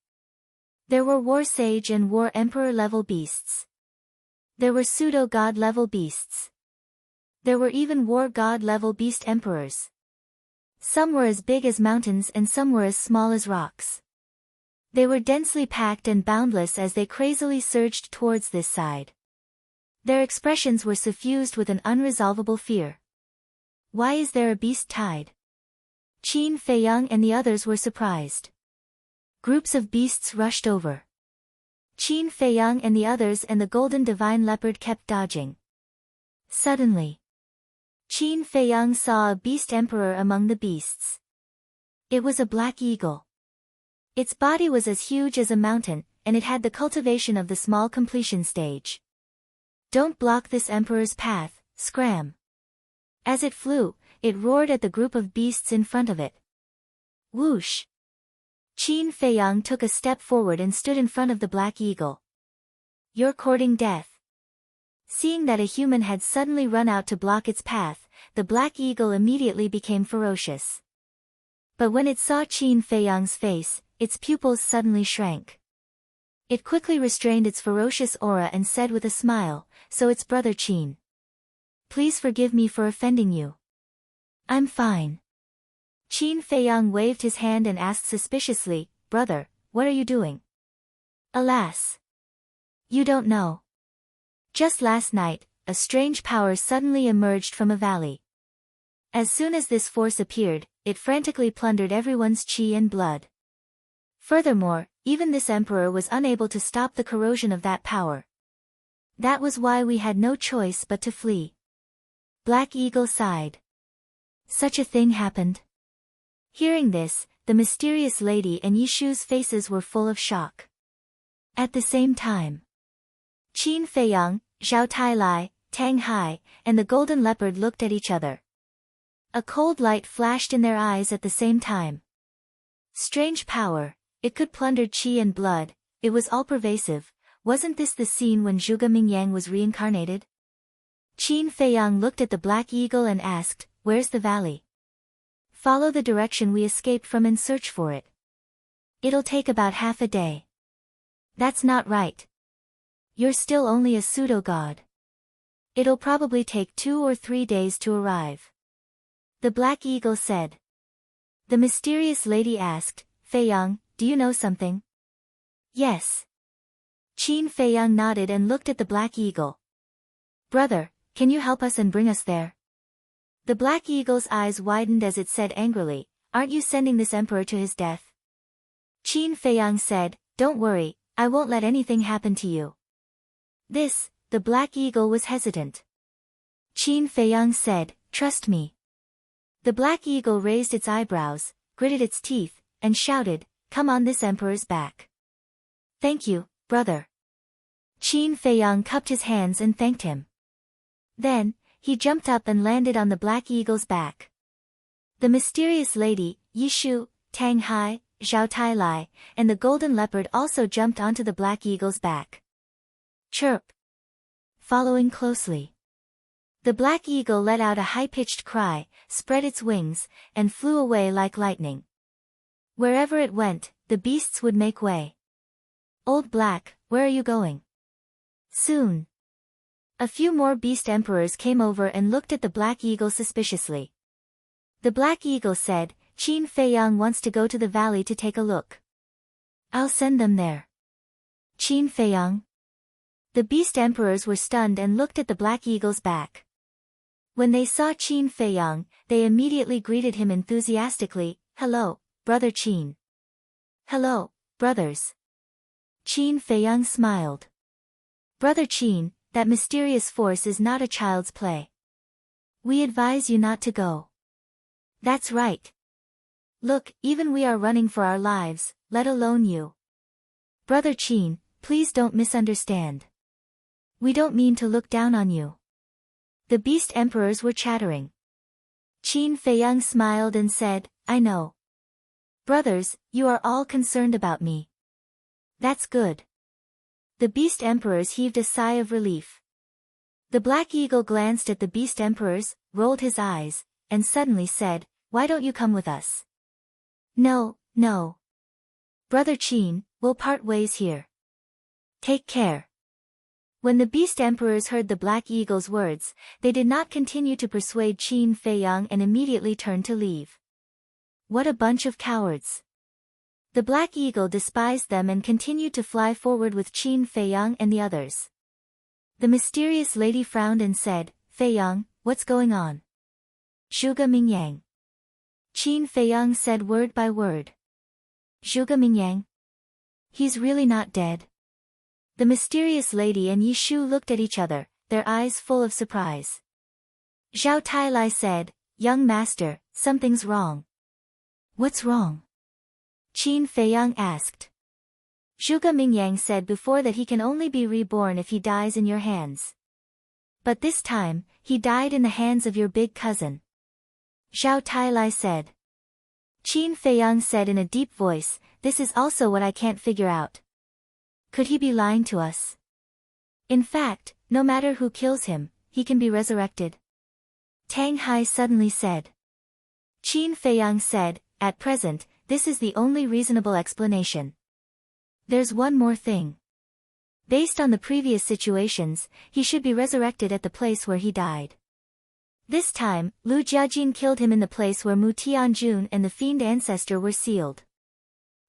There were war sage and war emperor level beasts. There were pseudo-god level beasts. There were even war god level beast emperors. Some were as big as mountains and some were as small as rocks. They were densely packed and boundless as they crazily surged towards this side. Their expressions were suffused with an unresolvable fear. Why is there a beast tide? Qin Feiyang and the others were surprised. Groups of beasts rushed over. Qin Feiyang and the others and the golden divine leopard kept dodging. Suddenly, Qin Feiyang saw a beast emperor among the beasts. It was a black eagle. Its body was as huge as a mountain, and it had the cultivation of the small completion stage. Don't block this emperor's path, scram. As it flew, it roared at the group of beasts in front of it. Whoosh! Qin Feiyang took a step forward and stood in front of the black eagle. You're courting death. Seeing that a human had suddenly run out to block its path, the black eagle immediately became ferocious. But when it saw Qin Feiyang's face, its pupils suddenly shrank. It quickly restrained its ferocious aura and said with a smile, "So it's brother Qin. Please forgive me for offending you." "I'm fine." Qin Feiyang waved his hand and asked suspiciously, "Brother, what are you doing?" "Alas! You don't know. Just last night, a strange power suddenly emerged from a valley. As soon as this force appeared, it frantically plundered everyone's chi and blood. Furthermore, even this emperor was unable to stop the corrosion of that power. That was why we had no choice but to flee." Black Eagle sighed. Such a thing happened. Hearing this, the mysterious lady and Yishu's faces were full of shock. At the same time, Qin Feiyang, Zhao Tailai, Tang Hai, and the golden leopard looked at each other. A cold light flashed in their eyes at the same time. Strange power, it could plunder chi and blood, it was all-pervasive. Wasn't this the scene when Zhuge Mingyang was reincarnated? Qin Feiyang looked at the black eagle and asked, "Where's the valley?" "Follow the direction we escaped from and search for it. It'll take about half a day." "That's not right. You're still only a pseudo-god. It'll probably take 2 or 3 days to arrive." The black eagle said. The mysterious lady asked, Feiyang, do you know something? Yes. Qin Feiyang nodded and looked at the Black Eagle. Brother, can you help us and bring us there? The Black Eagle's eyes widened as it said angrily, aren't you sending this emperor to his death? Qin Feiyang said, don't worry, I won't let anything happen to you. The Black Eagle was hesitant. Qin Feiyang said, trust me. The Black Eagle raised its eyebrows, gritted its teeth, and shouted, come on this emperor's back. Thank you, brother. Qin Feiyang cupped his hands and thanked him. Then, he jumped up and landed on the Black Eagle's back. The mysterious lady, Yishu, Tang Hai, Zhao Tai, and the golden leopard also jumped onto the Black Eagle's back. Chirp. Following closely. The Black Eagle let out a high-pitched cry, spread its wings, and flew away like lightning. Wherever it went, the beasts would make way. Old Black, where are you going? Soon. A few more beast emperors came over and looked at the Black Eagle suspiciously. The Black Eagle said, Qin Feiyang wants to go to the valley to take a look. I'll send them there. Qin Feiyang. The beast emperors were stunned and looked at the Black Eagle's back. When they saw Qin Feiyang, they immediately greeted him enthusiastically, hello, brother Qin. Hello, brothers. Qin Feiyang smiled. Brother Qin, that mysterious force is not a child's play. We advise you not to go. That's right. Look, even we are running for our lives, let alone you. Brother Qin, please don't misunderstand. We don't mean to look down on you. The beast emperors were chattering. Qin Feiyang smiled and said, I know. Brothers, you are all concerned about me. That's good. The beast emperors heaved a sigh of relief. The Black Eagle glanced at the beast emperors, rolled his eyes, and suddenly said, why don't you come with us? No. Brother Qin, we'll part ways here. Take care. When the beast emperors heard the Black Eagle's words, they did not continue to persuade Qin Feiyang and immediately turned to leave. What a bunch of cowards. The Black Eagle despised them and continued to fly forward with Qin Feiyang and the others. The mysterious lady frowned and said, Feiyang, what's going on? Zhuge Mingyang. Qin Feiyang said word by word. Zhuge Mingyang? He's really not dead. The mysterious lady and Yishu looked at each other, their eyes full of surprise. Zhao Tai said, young master, something's wrong. What's wrong? Qin Feiyang asked. Zhuge Mingyang said before that he can only be reborn if he dies in your hands. But this time, he died in the hands of your big cousin. Zhao Tai said. Qin Feiyang said in a deep voice, this is also what I can't figure out. Could he be lying to us? In fact, no matter who kills him, he can be resurrected. Tang Hai suddenly said. Qin Feiyang said, at present, this is the only reasonable explanation. There's one more thing. Based on the previous situations, he should be resurrected at the place where he died. This time, Lu Jiajin killed him in the place where Mu Tianjun and the fiend ancestor were sealed.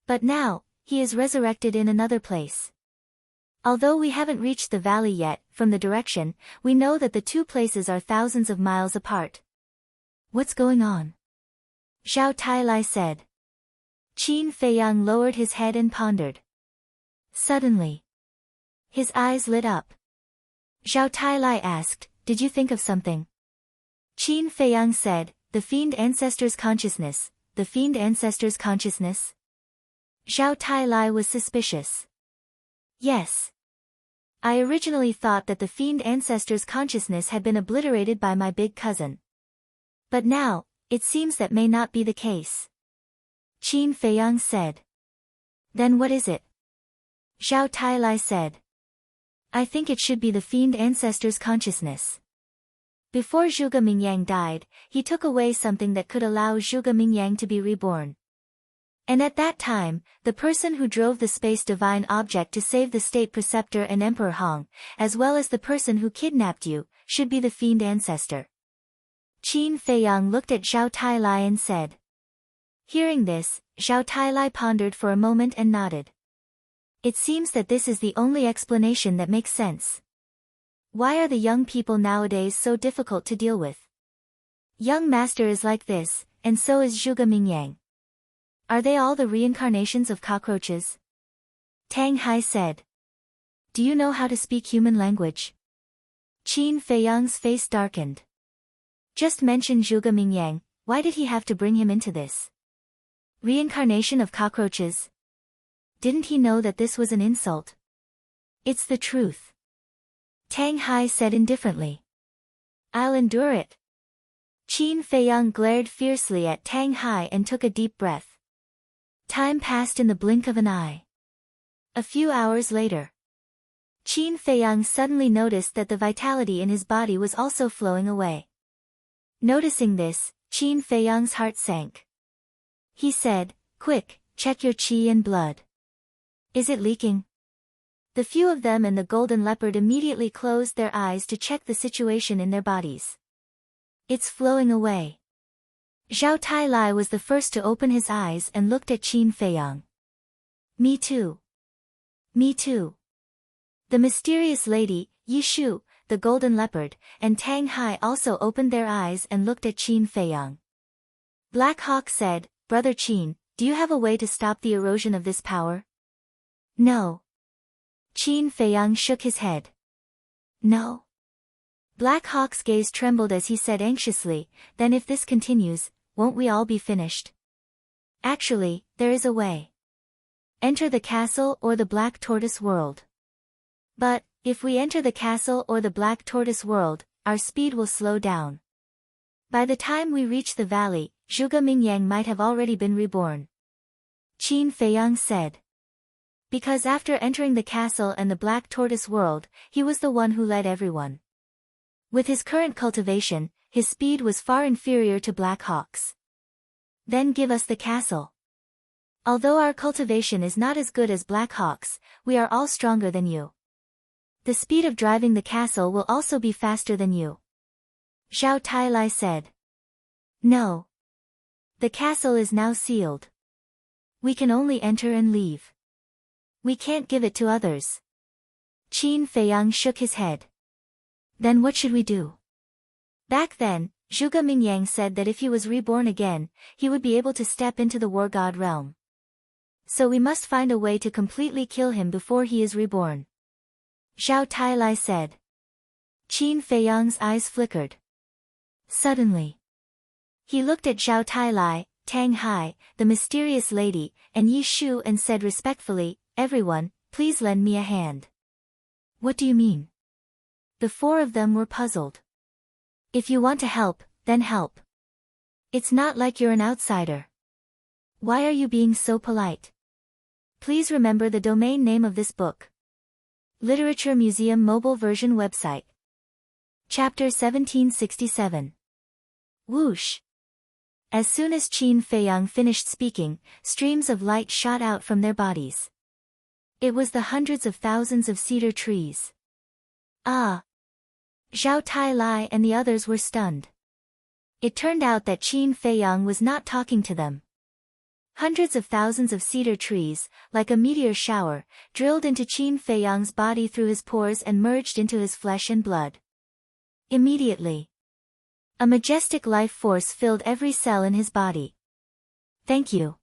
But now, he is resurrected in another place. Although we haven't reached the valley yet, from the direction, we know that the two places are thousands of miles apart. What's going on? Zhao Tai said. Qin Feiyang lowered his head and pondered. Suddenly, his eyes lit up. Zhao Tai asked, did you think of something? Qin Feiyang said, the fiend ancestor's consciousness, the fiend ancestor's consciousness? Zhao Tai was suspicious. Yes. I originally thought that the fiend ancestor's consciousness had been obliterated by my big cousin. But now, it seems that may not be the case. Qin Feiyang said. Then what is it? Zhao Tai said. I think it should be the fiend ancestor's consciousness. Before Zhuge Mingyang died, he took away something that could allow Zhuge Mingyang to be reborn. And at that time, the person who drove the space divine object to save the state preceptor and Emperor Hong, as well as the person who kidnapped you, should be the fiend ancestor. Qin Feiyang looked at Zhao Tai and said. Hearing this, Zhao Tailai pondered for a moment and nodded. It seems that this is the only explanation that makes sense. Why are the young people nowadays so difficult to deal with? Young master is like this, and so is Zhuge Mingyang. Are they all the reincarnations of cockroaches? Tang Hai said. Do you know how to speak human language? Qin Feiyang's face darkened. Just mention Zhuge Mingyang, why did he have to bring him into this? Reincarnation of cockroaches? Didn't he know that this was an insult? It's the truth. Tang Hai said indifferently. I'll endure it. Qin Feiyang glared fiercely at Tang Hai and took a deep breath. Time passed in the blink of an eye. A few hours later, Qin Feiyang suddenly noticed that the vitality in his body was also flowing away. Noticing this, Qin Feiyang's heart sank. He said, Quick, check your qi and blood. Is it leaking? The few of them and the golden leopard immediately closed their eyes to check the situation in their bodies. It's flowing away. Zhao Tailai was the first to open his eyes and looked at Qin Feiyang. Me too. Me too. The mysterious lady, Yi Shu, the golden leopard, and Tang Hai also opened their eyes and looked at Qin Feiyang. Black Hawk said, Brother Qin, do you have a way to stop the erosion of this power? No. Qin Feiyang shook his head. No. Black Hawk's gaze trembled as he said anxiously, Then if this continues, won't we all be finished? Actually, there is a way. Enter the castle or the Black Tortoise world. But, if we enter the castle or the Black Tortoise world, our speed will slow down. By the time we reach the valley, Zhuge Mingyang might have already been reborn. Qin Feiyang said. Because after entering the castle and the Black Tortoise world, he was the one who led everyone. With his current cultivation, his speed was far inferior to Black Hawk's. Then give us the castle. Although our cultivation is not as good as Black Hawk's, we are all stronger than you. The speed of driving the castle will also be faster than you. Zhao Tailai said. No. The castle is now sealed. We can only enter and leave. We can't give it to others. Qin Feiyang shook his head. Then what should we do? Back then, Zhuge Mingyang said that if he was reborn again, he would be able to step into the war god realm. So we must find a way to completely kill him before he is reborn. Zhao Tailai said. Qin Feiyang's eyes flickered. Suddenly, he looked at Zhao Tailai, Tang Hai, the mysterious lady, and Yi Shu and said respectfully, Everyone, please lend me a hand. What do you mean? The four of them were puzzled. If you want to help, then help. It's not like you're an outsider. Why are you being so polite? Please remember the domain name of this book. Literature Museum mobile version website. Chapter 1767. Whoosh. As soon as Qin Feiyang finished speaking, streams of light shot out from their bodies. It was the hundreds of thousands of cedar trees. Ah! Zhao Tailai and the others were stunned. It turned out that Qin Feiyang was not talking to them. Hundreds of thousands of cedar trees, like a meteor shower, drilled into Qin Feiyang's body through his pores and merged into his flesh and blood. Immediately, a majestic life force filled every cell in his body. Thank you.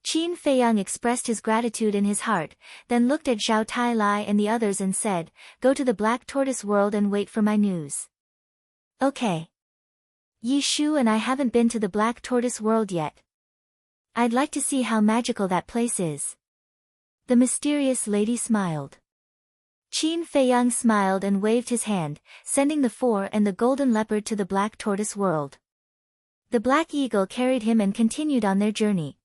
Qin Feiyang expressed his gratitude in his heart, then looked at Zhao Tailai and the others and said, Go to the Black Tortoise world and wait for my news. Okay. Yi Shu and I haven't been to the Black Tortoise world yet. I'd like to see how magical that place is. The mysterious lady smiled. Qin Feiyang smiled and waved his hand, sending the four and the golden leopard to the Black Tortoise world. The Black Eagle carried him and continued on their journey.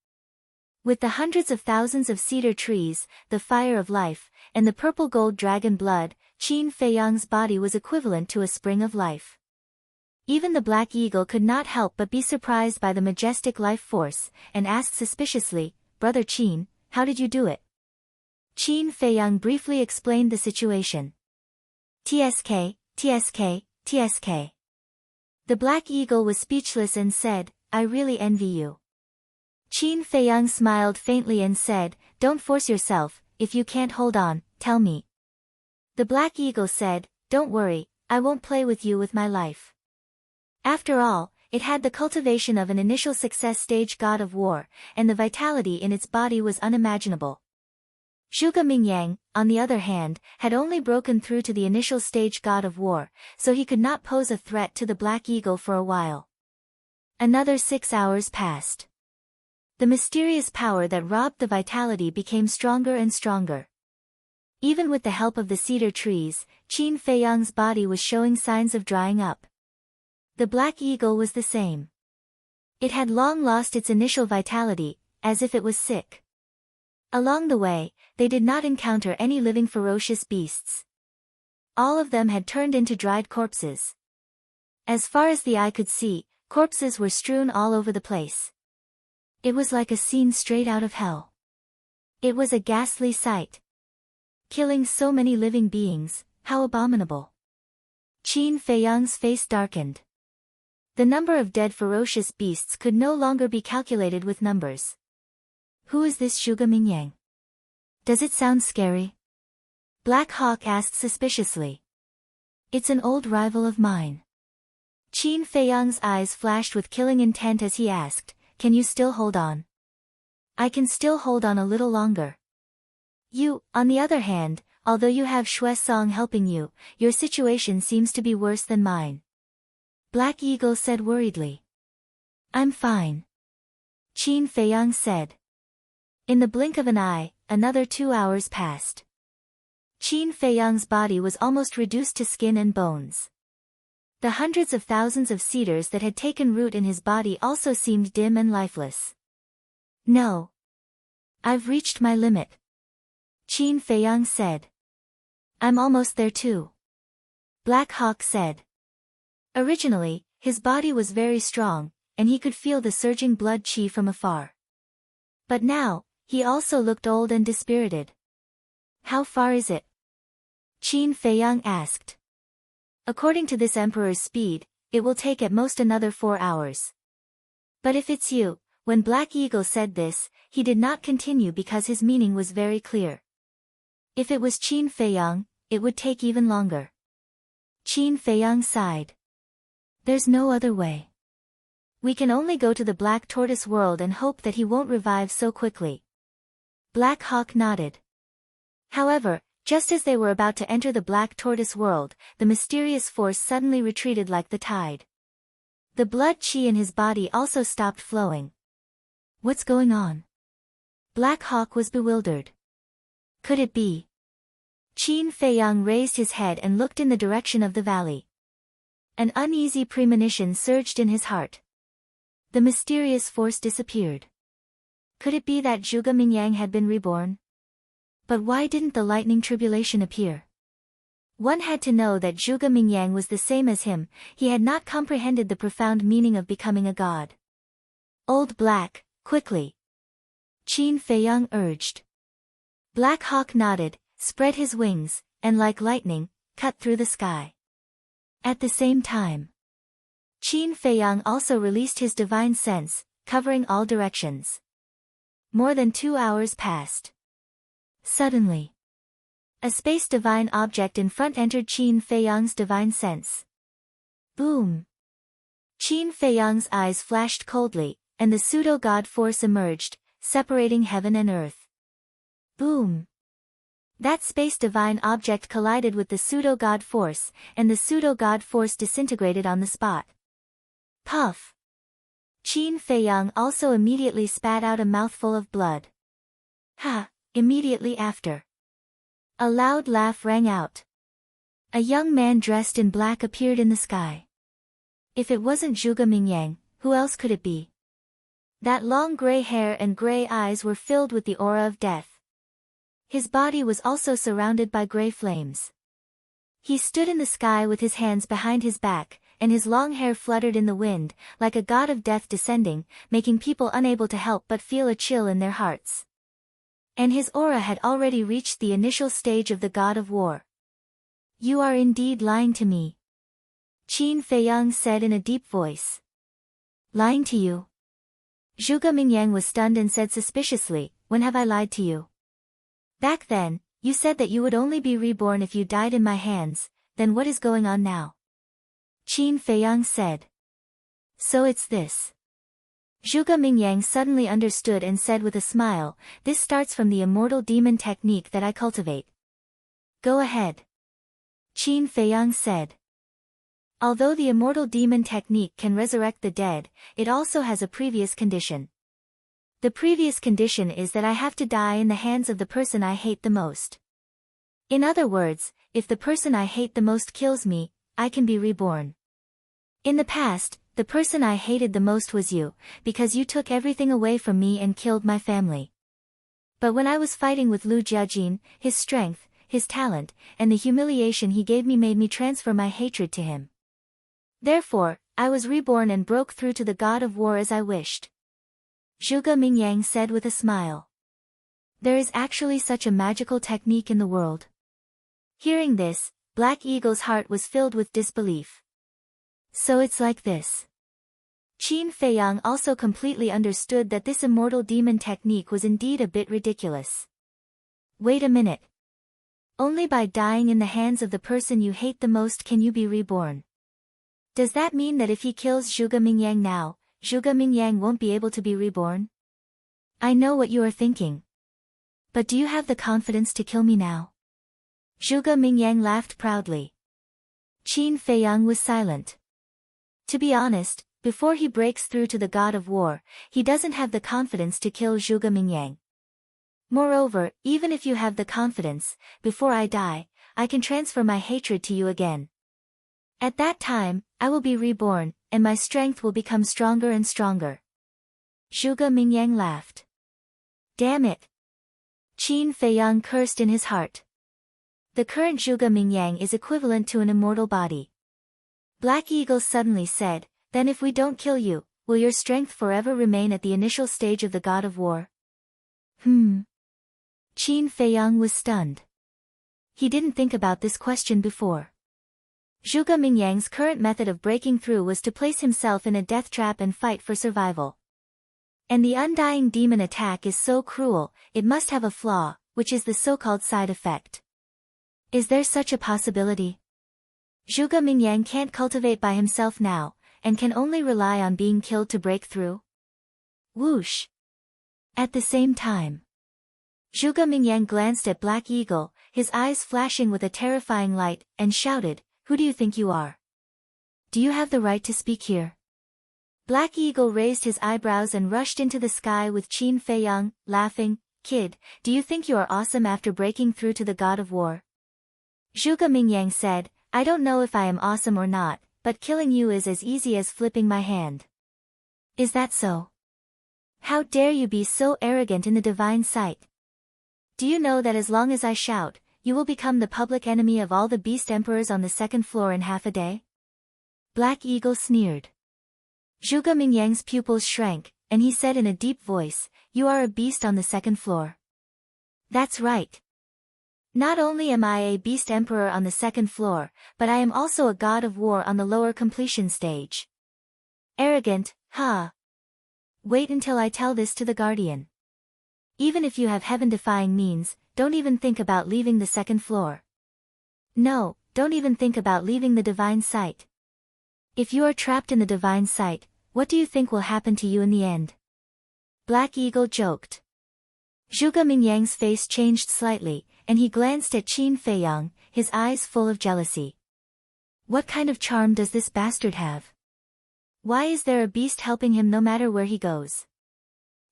With the hundreds of thousands of cedar trees, the fire of life, and the purple gold dragon blood, Qin Feiyang's body was equivalent to a spring of life. Even the Black Eagle could not help but be surprised by the majestic life force, and asked suspiciously, Brother Qin, how did you do it? Qin Feiyang briefly explained the situation. TSK, TSK, TSK. The Black Eagle was speechless and said, I really envy you. Qin Feiyang smiled faintly and said, "Don't force yourself, if you can't hold on, tell me." The Black Eagle said, "Don't worry, I won't play with you with my life." After all, it had the cultivation of an initial success stage god of war, and the vitality in its body was unimaginable. Zhuge Mingyang, on the other hand, had only broken through to the initial stage god of war, so he could not pose a threat to the Black Eagle for a while. Another 6 hours passed. The mysterious power that robbed the vitality became stronger and stronger. Even with the help of the cedar trees, Qin Feiyang's body was showing signs of drying up. The Black Eagle was the same. It had long lost its initial vitality, as if it was sick. Along the way, they did not encounter any living ferocious beasts. All of them had turned into dried corpses. As far as the eye could see, corpses were strewn all over the place. It was like a scene straight out of hell. It was a ghastly sight. Killing so many living beings, how abominable. Qin Feiyang's face darkened. The number of dead ferocious beasts could no longer be calculated with numbers. Who is this Zhuge Mingyang? Does it sound scary? Black Hawk asked suspiciously. It's an old rival of mine. Qin Feiyang's eyes flashed with killing intent as he asked, "Can you still hold on?" "I can still hold on a little longer. You, on the other hand, although you have Shui Song helping you, your situation seems to be worse than mine." Black Eagle said worriedly. "I'm fine." Qin Feiyang said. In the blink of an eye, another 2 hours passed. Qin Feiyang's body was almost reduced to skin and bones. The hundreds of thousands of cedars that had taken root in his body also seemed dim and lifeless. "No. I've reached my limit," Qin Feiyang said. "I'm almost there too," Black Hawk said. Originally, his body was very strong, and he could feel the surging blood qi from afar. But now, he also looked old and dispirited. "How far is it?" Qin Feiyang asked. "According to this emperor's speed, it will take at most another 4 hours. But if it's you," when Black Eagle said this, he did not continue because his meaning was very clear. If it was Qin Feiyang, it would take even longer. Qin Feiyang sighed. "There's no other way. We can only go to the Black Tortoise world and hope that he won't revive so quickly." Black Hawk nodded. However, just as they were about to enter the Black Tortoise world, the mysterious force suddenly retreated like the tide. The blood qi in his body also stopped flowing. What's going on? Black Hawk was bewildered. Could it be? Qin Feiyang raised his head and looked in the direction of the valley. An uneasy premonition surged in his heart. The mysterious force disappeared. Could it be that Zhuge Mingyang had been reborn? But why didn't the lightning tribulation appear? One had to know that Zhuge Mingyang was the same as him. He had not comprehended the profound meaning of becoming a god. "Old Black, quickly!" Qin Feiyang urged. Black Hawk nodded, spread his wings, and like lightning, cut through the sky. At the same time, Qin Feiyang also released his divine sense, covering all directions. More than 2 hours passed. Suddenly, a space divine object in front entered Qin Feiyang's divine sense. Boom! Qin Feiyang's eyes flashed coldly, and the pseudo-god force emerged, separating heaven and earth. Boom! That space divine object collided with the pseudo-god force, and the pseudo-god force disintegrated on the spot. Puff! Qin Feiyang also immediately spat out a mouthful of blood. Ha! Immediately after, a loud laugh rang out. A young man dressed in black appeared in the sky. If it wasn't Zhuge Mingyang, who else could it be? That long gray hair and gray eyes were filled with the aura of death. His body was also surrounded by gray flames. He stood in the sky with his hands behind his back, and his long hair fluttered in the wind, like a god of death descending, making people unable to help but feel a chill in their hearts. And his aura had already reached the initial stage of the god of war. "You are indeed lying to me," Qin Feiyang said in a deep voice. "Lying to you? Zhuge Mingyang was stunned and said suspiciously, "When have I lied to you? Back then, you said that you would only be reborn if you died in my hands, then what is going on now?" Qin Feiyang said. "So it's this." Zhuge Mingyang suddenly understood and said with a smile, "This starts from the immortal demon technique that I cultivate." "Go ahead." Qin Feiyang said. Although the immortal demon technique can resurrect the dead, it also has a previous condition. The previous condition is that I have to die in the hands of the person I hate the most. In other words, if the person I hate the most kills me, I can be reborn. In the past, the person I hated the most was you, because you took everything away from me and killed my family. But when I was fighting with Lu Jiajin, his strength, his talent, and the humiliation he gave me made me transfer my hatred to him. Therefore, I was reborn and broke through to the god of war as I wished. Zhuge Mingyang said with a smile. There is actually such a magical technique in the world. Hearing this, Black Eagle's heart was filled with disbelief. So it's like this. Qin Feiyang also completely understood that this immortal demon technique was indeed a bit ridiculous. Wait a minute. Only by dying in the hands of the person you hate the most can you be reborn. Does that mean that if he kills Zhuge Mingyang now, Zhuge Mingyang won't be able to be reborn? I know what you are thinking. But do you have the confidence to kill me now? Zhuge Mingyang laughed proudly. Qin Feiyang was silent. To be honest, before he breaks through to the god of war, he doesn't have the confidence to kill Zhuge Mingyang. Moreover, even if you have the confidence, before I die, I can transfer my hatred to you again. At that time, I will be reborn, and my strength will become stronger and stronger. Zhuge Mingyang laughed. Damn it! Qin Feiyang cursed in his heart. The current Zhuge Mingyang is equivalent to an immortal body. Black Eagle suddenly said, "Then if we don't kill you, will your strength forever remain at the initial stage of the god of war?" Qin Feiyang was stunned. He didn't think about this question before. Zhuge Mingyang's current method of breaking through was to place himself in a death trap and fight for survival. And the undying demon attack is so cruel, it must have a flaw, which is the so-called side effect. Is there such a possibility? Zhuge Mingyang can't cultivate by himself now, and can only rely on being killed to break through? Whoosh! At the same time, Zhuge Mingyang glanced at Black Eagle, his eyes flashing with a terrifying light, and shouted, "Who do you think you are? Do you have the right to speak here?" Black Eagle raised his eyebrows and rushed into the sky with Qin Feiyang, laughing, "Kid, do you think you are awesome after breaking through to the god of war?" Zhuge Mingyang said, "I don't know if I am awesome or not, but killing you is as easy as flipping my hand." Is that so? How dare you be so arrogant in the divine sight? Do you know that as long as I shout, you will become the public enemy of all the beast emperors on the second floor in half a day? Black Eagle sneered. Zhuge Mingyang's pupils shrank, and he said in a deep voice, "You are a beast on the second floor." That's right. Not only am I a beast emperor on the second floor, but I am also a god of war on the lower completion stage. Arrogant, huh? Wait until I tell this to the Guardian. Even if you have heaven-defying means, don't even think about leaving the second floor. No, don't even think about leaving the divine sight. If you are trapped in the divine sight, what do you think will happen to you in the end? Black Eagle joked. Zhuge Mingyang's face changed slightly, and he glanced at Qin Feiyang, his eyes full of jealousy. What kind of charm does this bastard have? Why is there a beast helping him no matter where he goes?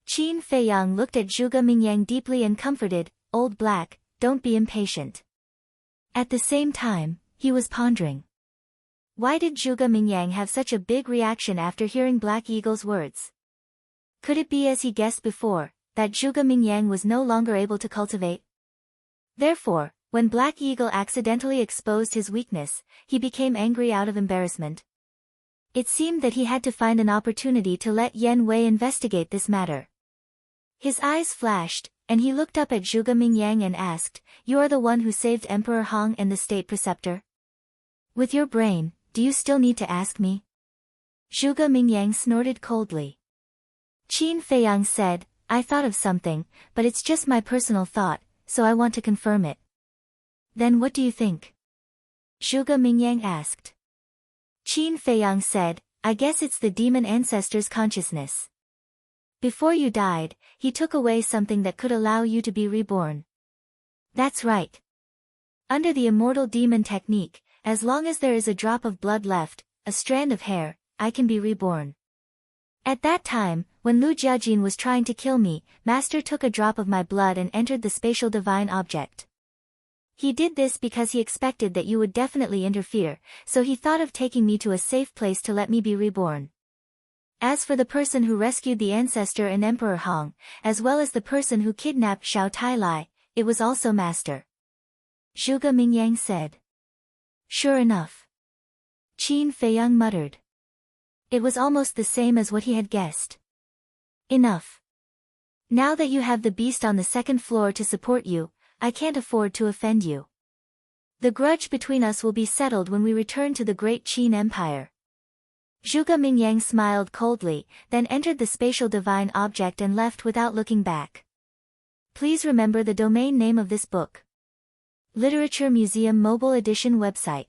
Qin Feiyang looked at Zhuge Mingyang deeply and comforted, "Old Black, don't be impatient." At the same time, he was pondering. Why did Zhuge Mingyang have such a big reaction after hearing Black Eagle's words? Could it be, as he guessed before, that Zhuge Mingyang was no longer able to cultivate? Therefore, when Black Eagle accidentally exposed his weakness, he became angry out of embarrassment. It seemed that he had to find an opportunity to let Yan Wei investigate this matter. His eyes flashed, and he looked up at Zhuge Mingyang and asked, "You are the one who saved Emperor Hong and the state preceptor? With your brain, do you still need to ask me?" Zhuge Mingyang snorted coldly. Qin Feiyang said, I thought of something, but it's just my personal thought, so I want to confirm it. Then what do you think? Zhuge Mingyang asked. Qin Feiyang said, I guess it's the demon ancestor's consciousness. Before you died, he took away something that could allow you to be reborn. That's right. Under the immortal demon technique, as long as there is a drop of blood left, a strand of hair, I can be reborn. At that time, when Lu Jiajin was trying to kill me, Master took a drop of my blood and entered the spatial divine object. He did this because he expected that you would definitely interfere, so he thought of taking me to a safe place to let me be reborn. As for the person who rescued the ancestor and Emperor Hong, as well as the person who kidnapped Xiao Tailai, it was also Master. Zhuge Mingyang said. Sure enough. Qin Feiyang muttered. It was almost the same as what he had guessed. Enough. Now that you have the beast on the second floor to support you, I can't afford to offend you. The grudge between us will be settled when we return to the great Qin Empire. Zhuge Mingyang smiled coldly, then entered the spatial divine object and left without looking back. Please remember the domain name of this book. Literature Museum Mobile Edition website.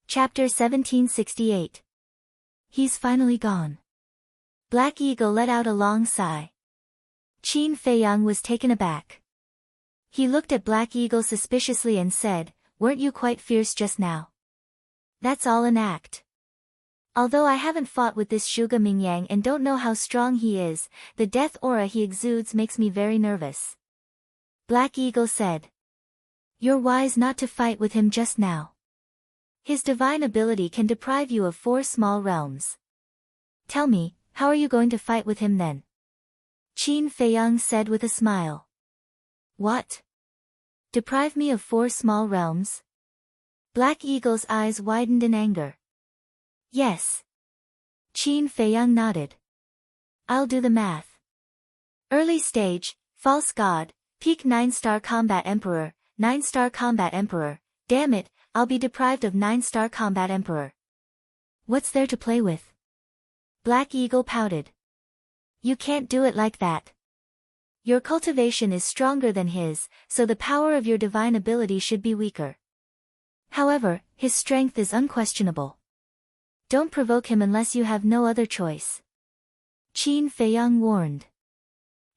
Chapter 1768. He's finally gone. Black Eagle let out a long sigh. Qin Feiyang was taken aback. He looked at Black Eagle suspiciously and said, Weren't you quite fierce just now? That's all an act. Although I haven't fought with this Zhuge Mingyang and don't know how strong he is, the death aura he exudes makes me very nervous. Black Eagle said. You're wise not to fight with him just now. His divine ability can deprive you of 4 small realms. Tell me, how are you going to fight with him then? Qin Feiyang said with a smile. What? Deprive me of 4 small realms? Black Eagle's eyes widened in anger. Yes. Qin Feiyang nodded. I'll do the math. Early stage, False God, peak 9-star Combat Emperor, 9-star Combat Emperor, damn it, I'll be deprived of 9-star Combat Emperor. What's there to play with? Black Eagle pouted. You can't do it like that. Your cultivation is stronger than his, so the power of your divine ability should be weaker. However, his strength is unquestionable. Don't provoke him unless you have no other choice. Qin Feiyang warned.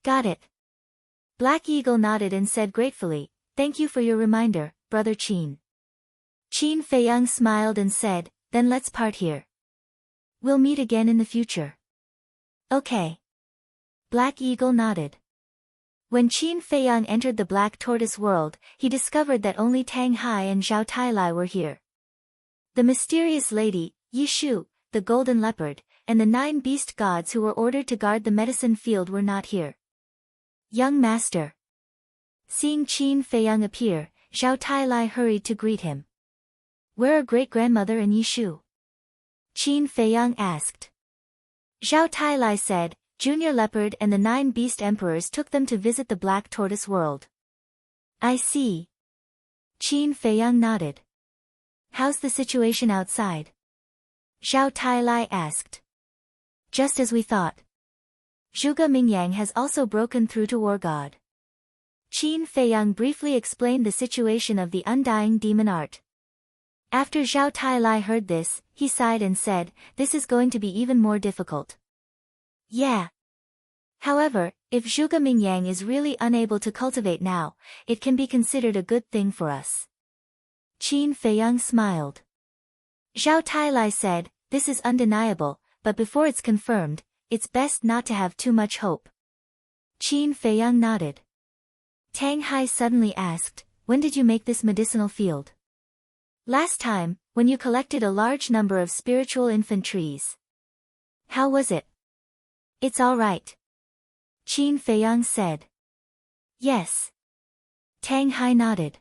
Got it. Black Eagle nodded and said gratefully, Thank you for your reminder, Brother Qin. Qin Feiyang smiled and said, Then let's part here. We'll meet again in the future. Okay. Black Eagle nodded. When Qin Feiyang entered the Black Tortoise world, he discovered that only Tang Hai and Xiao Tailai were here. The mysterious lady, Yi Shu, the golden leopard, and the 9 beast gods who were ordered to guard the medicine field were not here. Young master. Seeing Qin Feiyang appear, Xiao Tailai hurried to greet him. Where are great-grandmother and Yi Shu? Qin Feiyang asked. Xiao Tailai said, Junior Leopard and the 9 beast emperors took them to visit the Black Tortoise world. I see. Qin Feiyang nodded. How's the situation outside? Xiao Tailai asked. Just as we thought. Zhuge Mingyang has also broken through to War God. Qin Feiyang briefly explained the situation of the undying demon art. After Xiao Tailai heard this, he sighed and said, This is going to be even more difficult. Yeah. However, if Zhuge Mingyang is really unable to cultivate now, it can be considered a good thing for us. Qin Feiyang smiled. Xiao Tailai said, This is undeniable, but before it's confirmed, it's best not to have too much hope. Qin Feiyang nodded. Tang Hai suddenly asked, When did you make this medicinal field? Last time, when you collected a large number of spiritual infant trees. How was it? It's all right. Qin Feiyang said. Yes. Tang Hai nodded.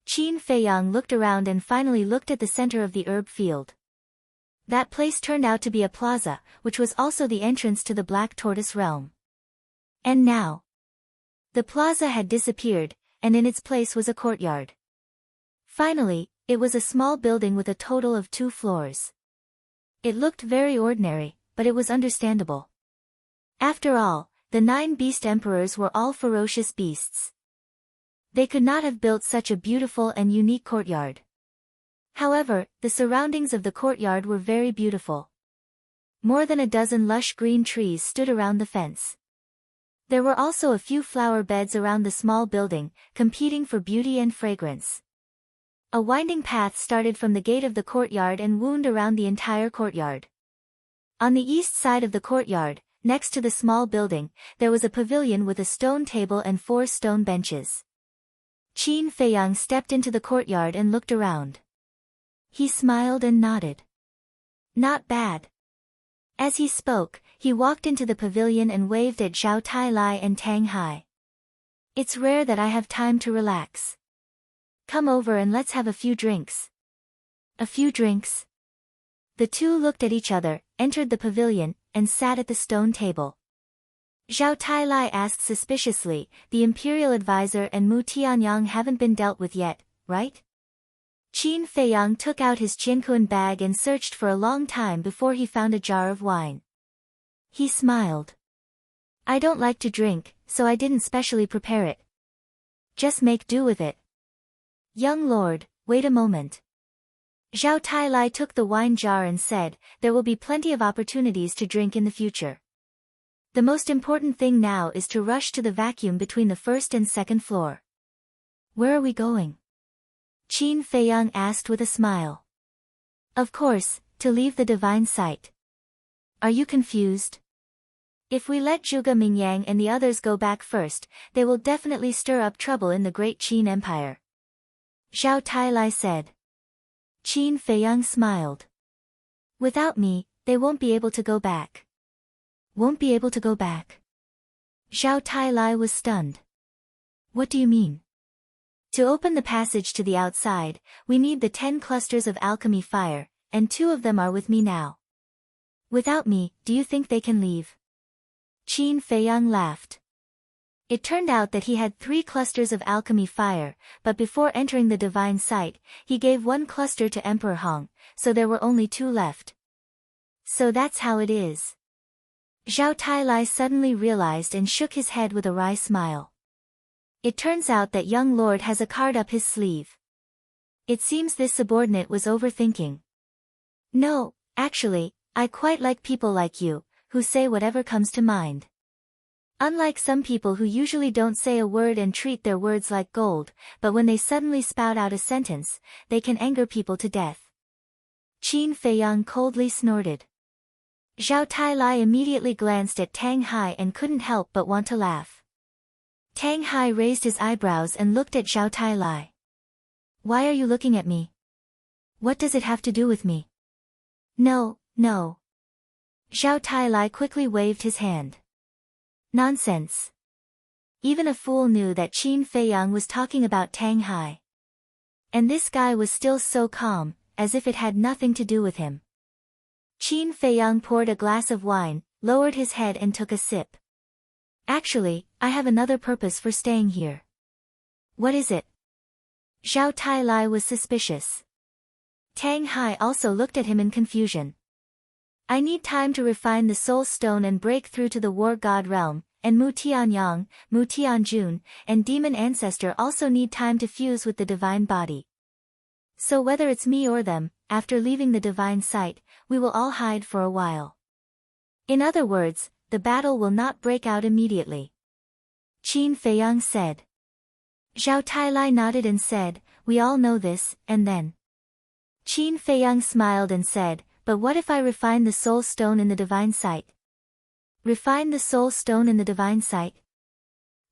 Qin Feiyang looked around and finally looked at the center of the herb field. That place turned out to be a plaza, which was also the entrance to the Black Tortoise realm. And now, the plaza had disappeared, and in its place was a courtyard. Finally, it was a small building with a total of 2 floors. It looked very ordinary, but it was understandable. After all, the 9 beast emperors were all ferocious beasts. They could not have built such a beautiful and unique courtyard. However, the surroundings of the courtyard were very beautiful. More than a dozen lush green trees stood around the fence. There were also a few flower beds around the small building, competing for beauty and fragrance. A winding path started from the gate of the courtyard and wound around the entire courtyard. On the east side of the courtyard, next to the small building, there was a pavilion with a stone table and 4 stone benches. Qin Feiyang stepped into the courtyard and looked around. He smiled and nodded. Not bad. As he spoke, he walked into the pavilion and waved at Zhao Tailai and Tang Hai. It's rare that I have time to relax. Come over and let's have a few drinks. A few drinks? The two looked at each other, entered the pavilion, and sat at the stone table. Zhao Tailai asked suspiciously, the imperial advisor and Mu Tianyang haven't been dealt with yet, right? Qin Feiyang took out his Qianquan bag and searched for a long time before he found a jar of wine. He smiled. I don't like to drink, so I didn't specially prepare it. Just make do with it. Young lord, wait a moment. Zhao Tailai took the wine jar and said, there will be plenty of opportunities to drink in the future. The most important thing now is to rush to the vacuum between the first and second floor. Where are we going? Qin Feiyang asked with a smile. Of course, to leave the divine site. Are you confused? If we let Zhuge Mingyang and the others go back first, they will definitely stir up trouble in the great Qin Empire. Zhao Tailai said. Qin Feiyang smiled. Without me, they won't be able to go back. Won't be able to go back? Zhao Tailai was stunned. What do you mean? To open the passage to the outside, we need the 10 clusters of alchemy fire, and 2 of them are with me now. Without me, do you think they can leave? Qin Feiyang laughed. It turned out that he had 3 clusters of alchemy fire, but before entering the divine site, he gave 1 cluster to Emperor Hong, so there were only 2 left. So that's how it is. Zhao Tailai suddenly realized and shook his head with a wry smile. It turns out that young lord has a card up his sleeve. It seems this subordinate was overthinking. No, actually, I quite like people like you, who say whatever comes to mind. Unlike some people who usually don't say a word and treat their words like gold, but when they suddenly spout out a sentence, they can anger people to death. Qin Feiyang coldly snorted. Zhao Tailai immediately glanced at Tang Hai and couldn't help but want to laugh. Tang Hai raised his eyebrows and looked at Zhao Tailai. Why are you looking at me? What does it have to do with me? No, no. Zhao Tailai quickly waved his hand. Nonsense. Even a fool knew that Qin Feiyang was talking about Tang Hai. And this guy was still so calm, as if it had nothing to do with him. Qin Feiyang poured a glass of wine, lowered his head and took a sip. Actually, I have another purpose for staying here. What is it? Zhao Tailai was suspicious. Tang Hai also looked at him in confusion. I need time to refine the soul stone and break through to the war god realm, and Mu Tianyang, Mu Tianjun, and demon ancestor also need time to fuse with the divine body. So whether it's me or them, after leaving the divine site, we will all hide for a while. In other words, the battle will not break out immediately. Qin Feiyang said. Zhao Tailai nodded and said, we all know this, and then. Qin Feiyang smiled and said, but what if I refine the soul stone in the divine site? Refine the soul stone in the divine site?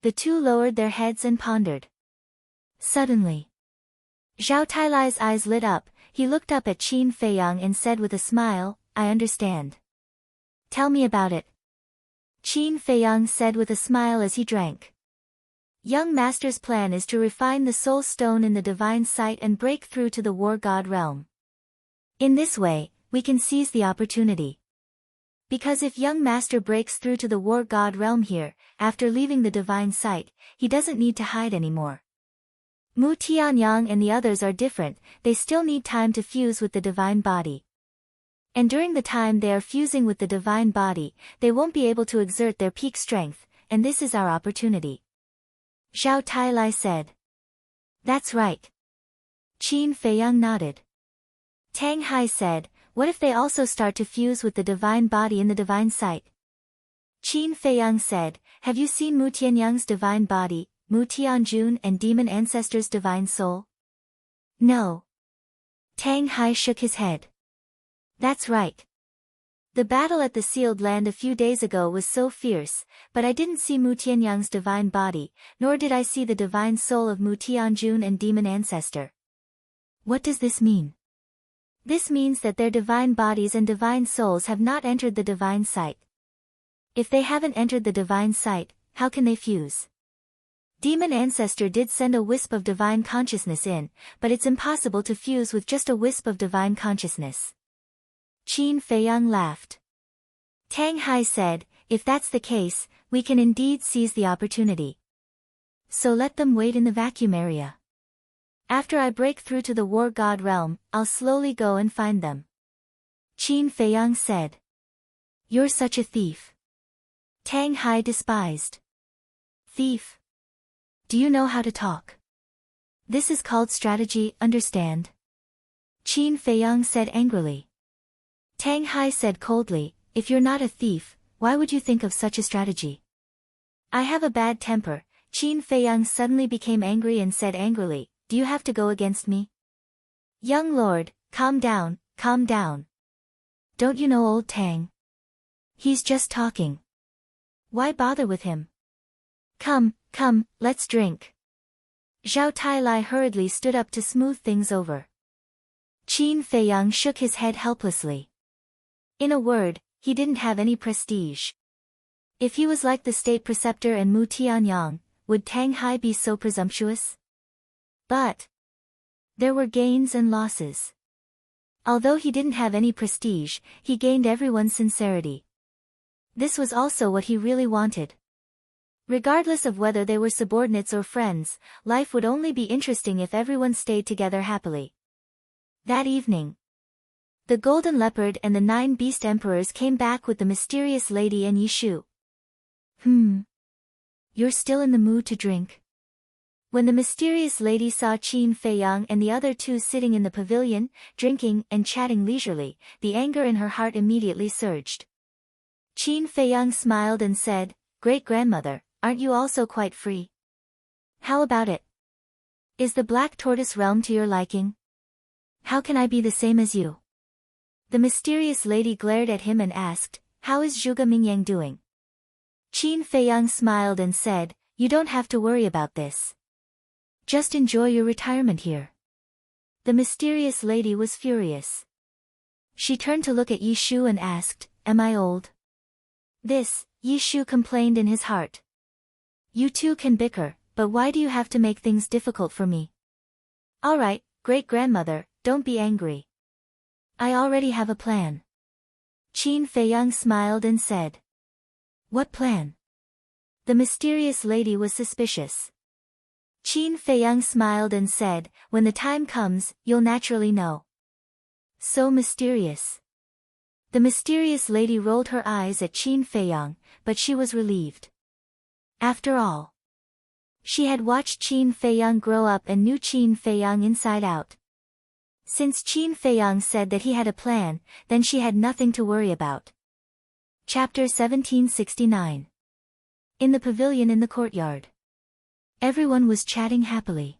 The two lowered their heads and pondered. Suddenly, Zhao Tailai's eyes lit up. He looked up at Qin Feiyang and said with a smile, I understand. Tell me about it. Qin Feiyang said with a smile as he drank. Young master's plan is to refine the soul stone in the divine site and break through to the war god realm. In this way, we can seize the opportunity. Because if young master breaks through to the war god realm here, after leaving the divine site, he doesn't need to hide anymore. Mu Tianyang and the others are different, they still need time to fuse with the divine body. And during the time they are fusing with the divine body, they won't be able to exert their peak strength, and this is our opportunity. Zhao Tailai said. That's right. Qin Feiyang nodded. Tang Hai said, what if they also start to fuse with the divine body in the divine sight? Qin Feiyang said, have you seen Mu Tianyang's divine body, Mu Tianjun and demon ancestor's divine soul? No. Tang Hai shook his head. That's right. The battle at the sealed land a few days ago was so fierce, but I didn't see Mu Tianyang's divine body, nor did I see the divine soul of Mu Tianjun and demon ancestor. What does this mean? This means that their divine bodies and divine souls have not entered the divine sight. If they haven't entered the divine sight, how can they fuse? Demon ancestor did send a wisp of divine consciousness in, but it's impossible to fuse with just a wisp of divine consciousness. Qin Feiyang laughed. Tang Hai said, if that's the case, we can indeed seize the opportunity. So let them wait in the vacuum area. After I break through to the war god realm, I'll slowly go and find them. Qin Feiyang said. You're such a thief. Tang Hai despised. Thief? Do you know how to talk? This is called strategy, understand? Qin Feiyang said angrily. Tang Hai said coldly, if you're not a thief, why would you think of such a strategy? I have a bad temper. Qin Feiyang suddenly became angry and said angrily, do you have to go against me? Young lord, calm down, calm down. Don't you know old Tang? He's just talking. Why bother with him? Come, come, let's drink. Zhao Tailai hurriedly stood up to smooth things over. Qin Feiyang shook his head helplessly. In a word, he didn't have any prestige. If he was like the state preceptor and Mu Tianyang, would Tang Hai be so presumptuous? But there were gains and losses. Although he didn't have any prestige, he gained everyone's sincerity. This was also what he really wanted. Regardless of whether they were subordinates or friends, life would only be interesting if everyone stayed together happily. That evening, the Golden Leopard and the 9 Beast Emperors came back with the mysterious lady and Yishu. You're still in the mood to drink? When the mysterious lady saw Qin Feiyang and the other two sitting in the pavilion, drinking and chatting leisurely, the anger in her heart immediately surged. Qin Feiyang smiled and said, Great-grandmother, aren't you also quite free? How about it? Is the Black Tortoise realm to your liking? How can I be the same as you? The mysterious lady glared at him and asked, how is Zhuge Mingyang doing? Qin Feiyang smiled and said, you don't have to worry about this. Just enjoy your retirement here. The mysterious lady was furious. She turned to look at Yishu and asked, am I old? This, Yishu complained in his heart. You two can bicker, but why do you have to make things difficult for me? All right, great-grandmother, don't be angry. I already have a plan. Qin Feiyang smiled and said. What plan? The mysterious lady was suspicious. Qin Feiyang smiled and said, when the time comes, you'll naturally know. So mysterious. The mysterious lady rolled her eyes at Qin Feiyang, but she was relieved. After all, she had watched Qin Feiyang grow up and knew Qin Feiyang inside out. Since Qin Feiyang said that he had a plan, then she had nothing to worry about. Chapter 1769. In the pavilion in the courtyard. Everyone was chatting happily.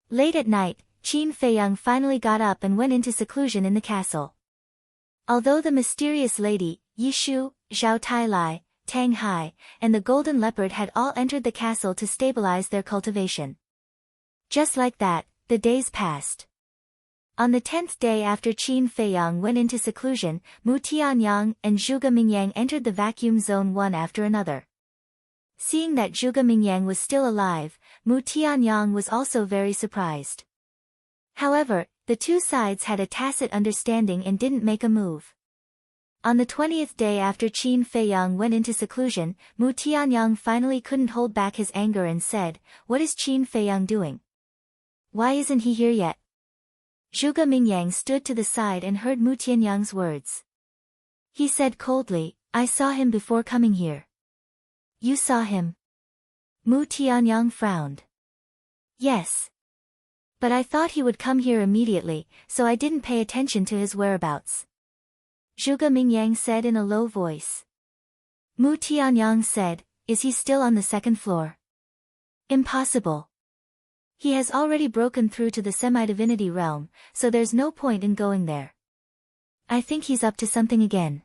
Late at night, Qin Feiyang finally got up and went into seclusion in the castle. Although the mysterious lady, Yishu, Zhao Tailai, Tang Hai, and the Golden Leopard had all entered the castle to stabilize their cultivation. Just like that, the days passed. On the 10th day after Qin Feiyang went into seclusion, Mu Tianyang and Zhuge Mingyang entered the vacuum zone one after another. Seeing that Zhuge Mingyang was still alive, Mu Tianyang was also very surprised. However, the two sides had a tacit understanding and didn't make a move. On the 20th day after Qin Feiyang went into seclusion, Mu Tianyang finally couldn't hold back his anger and said, what is Qin Feiyang doing? Why isn't he here yet? Zhuge Mingyang stood to the side and heard Mu Tianyang's words. He said coldly, I saw him before coming here. You saw him? Mu Tianyang frowned. Yes. But I thought he would come here immediately, so I didn't pay attention to his whereabouts. Zhuge Mingyang said in a low voice. Mu Tianyang said, Is he still on the second floor? Impossible. He has already broken through to the semi-divinity realm, so there's no point in going there. I think he's up to something again.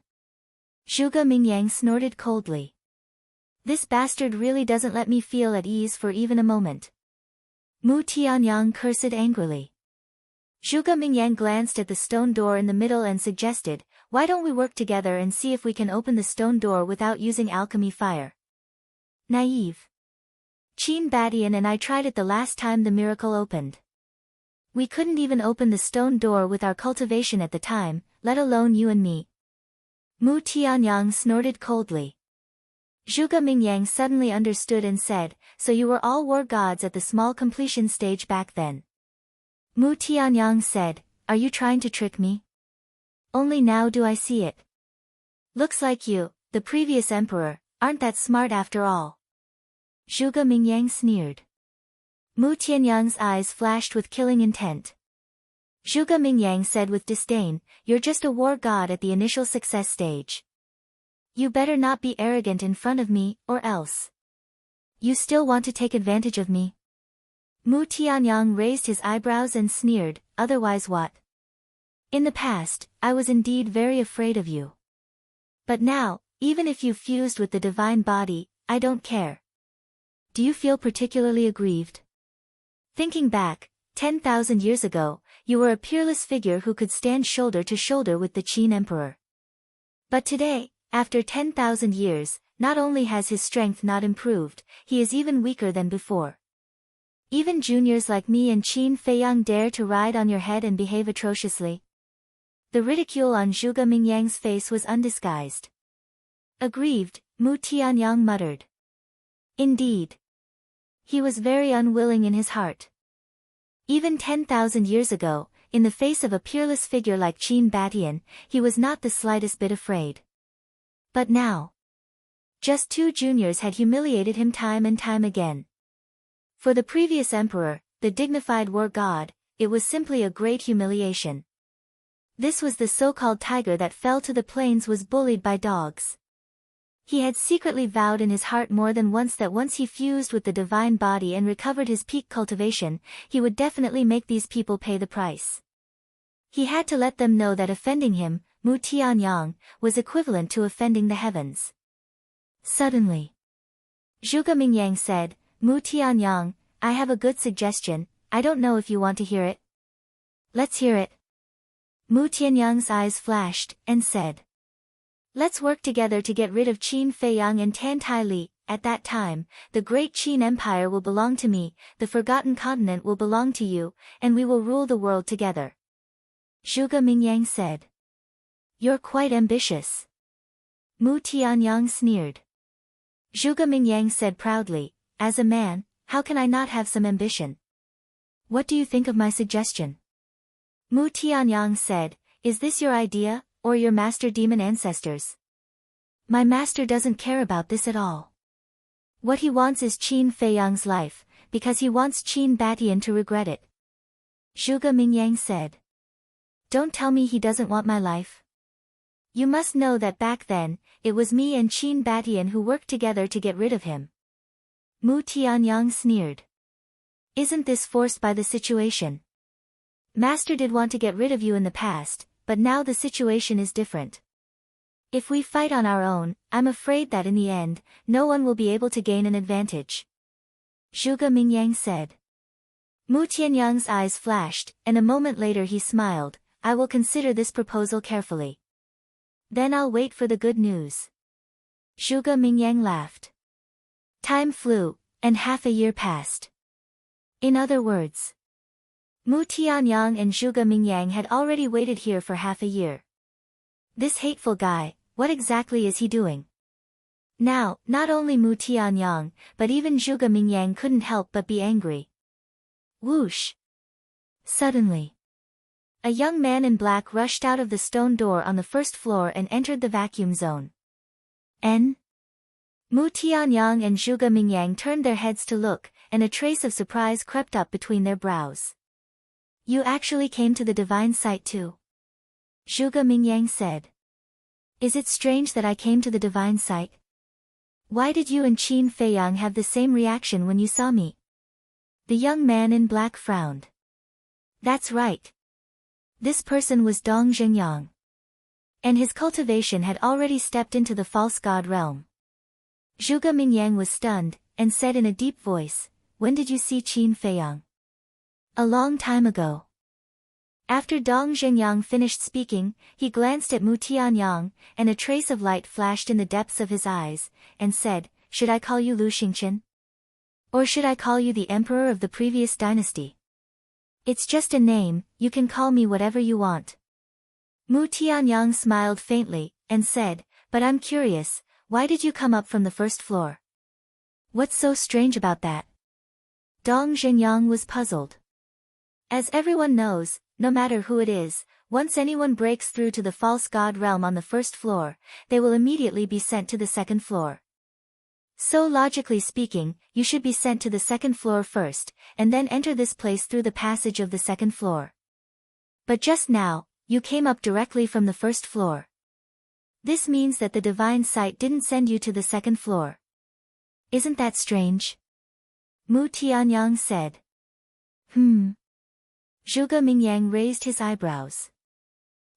Zhuge Mingyang snorted coldly. This bastard really doesn't let me feel at ease for even a moment. Mu Tianyang cursed angrily. Zhuge Mingyang glanced at the stone door in the middle and suggested, Why don't we work together and see if we can open the stone door without using alchemy fire? Naive. Qin Badian and I tried it the last time the miracle opened. We couldn't even open the stone door with our cultivation at the time, let alone you and me. Mu Tianyang snorted coldly. Zhuge Mingyang suddenly understood and said, So you were all war gods at the small completion stage back then. Mu Tianyang said, Are you trying to trick me? Only now do I see it. Looks like you, the previous emperor, aren't that smart after all. Zhuge Mingyang sneered. Mu Tianyang's eyes flashed with killing intent. Zhuge Mingyang said with disdain, You're just a war god at the initial success stage. You better not be arrogant in front of me, or else. You still want to take advantage of me? Mu Tianyang raised his eyebrows and sneered, Otherwise what? In the past, I was indeed very afraid of you. But now, even if you fused with the divine body, I don't care. Do you feel particularly aggrieved? Thinking back, 10,000 years ago, you were a peerless figure who could stand shoulder to shoulder with the Qin Emperor. But today, after 10,000 years, not only has his strength not improved, he is even weaker than before. Even juniors like me and Qin Feiyang dare to ride on your head and behave atrociously. The ridicule on Zhuge Mingyang's face was undisguised. Aggrieved, Mu Tianyang muttered. Indeed. He was very unwilling in his heart. Even 10,000 years ago, in the face of a peerless figure like Qin Badian, he was not the slightest bit afraid. But now, just two juniors had humiliated him time and time again. For the previous emperor, the dignified war god, it was simply a great humiliation. This was the so-called tiger that fell to the plains was bullied by dogs. He had secretly vowed in his heart more than once that once he fused with the divine body and recovered his peak cultivation, he would definitely make these people pay the price. He had to let them know that offending him, Mu Tianyang, was equivalent to offending the heavens. Suddenly, Zhuge Mingyang said, Mu Tianyang, I have a good suggestion, I don't know if you want to hear it. Let's hear it. Mu Tianyang's eyes flashed, and said. Let's work together to get rid of Qin Feiyang and Tan Tai Li. At that time, the great Qin Empire will belong to me, the forgotten continent will belong to you, and we will rule the world together. Zhuge Mingyang said. You're quite ambitious. Mu Tianyang sneered. Zhuge Mingyang said proudly, As a man, how can I not have some ambition? What do you think of my suggestion? Mu Tianyang said, Is this your idea, or your master demon ancestors? My master doesn't care about this at all. What he wants is Qin Feiyang's life, because he wants Qin Badian to regret it. Zhuge Mingyang said. Don't tell me he doesn't want my life. You must know that back then, it was me and Qin Badian who worked together to get rid of him. Mu Tianyang sneered. Isn't this forced by the situation? Master did want to get rid of you in the past, but now the situation is different. If we fight on our own, I'm afraid that in the end, no one will be able to gain an advantage. Zhuge Mingyang said. Mu Tianyang's eyes flashed, and a moment later he smiled, I will consider this proposal carefully. Then I'll wait for the good news. Zhuge Mingyang laughed. Time flew, and half a year passed. In other words, Mu Tianyang and Zhuge Mingyang had already waited here for half a year. This hateful guy, what exactly is he doing? Now, not only Mu Tianyang, but even Zhuge Mingyang couldn't help but be angry. Whoosh! Suddenly, A young man in black rushed out of the stone door on the first floor and entered the vacuum zone. N. Mu Tianyang and Zhuge Mingyang turned their heads to look, and a trace of surprise crept up between their brows. You actually came to the divine site too? Zhuge Mingyang said. Is it strange that I came to the divine site? Why did you and Qin Feiyang have the same reaction when you saw me? The young man in black frowned. That's right. This person was Dong Zhengyang. And his cultivation had already stepped into the false god realm. Zhuge Mingyang was stunned, and said in a deep voice, When did you see Qin Feiyang? A long time ago. After Dong Zhengyang finished speaking, he glanced at Mu Tianyang, and a trace of light flashed in the depths of his eyes, and said, Should I call you Lu Xingqian? Or should I call you the emperor of the previous dynasty? It's just a name, you can call me whatever you want. Mu Tianyang smiled faintly, and said, But I'm curious, why did you come up from the first floor? What's so strange about that? Dong Zhengyang was puzzled. As everyone knows, no matter who it is, once anyone breaks through to the false god realm on the first floor, they will immediately be sent to the second floor. So logically speaking, you should be sent to the second floor first, and then enter this place through the passage of the second floor. But just now, you came up directly from the first floor. This means that the divine site didn't send you to the second floor. Isn't that strange? Mu Tianyang said. Zhuge Mingyang raised his eyebrows.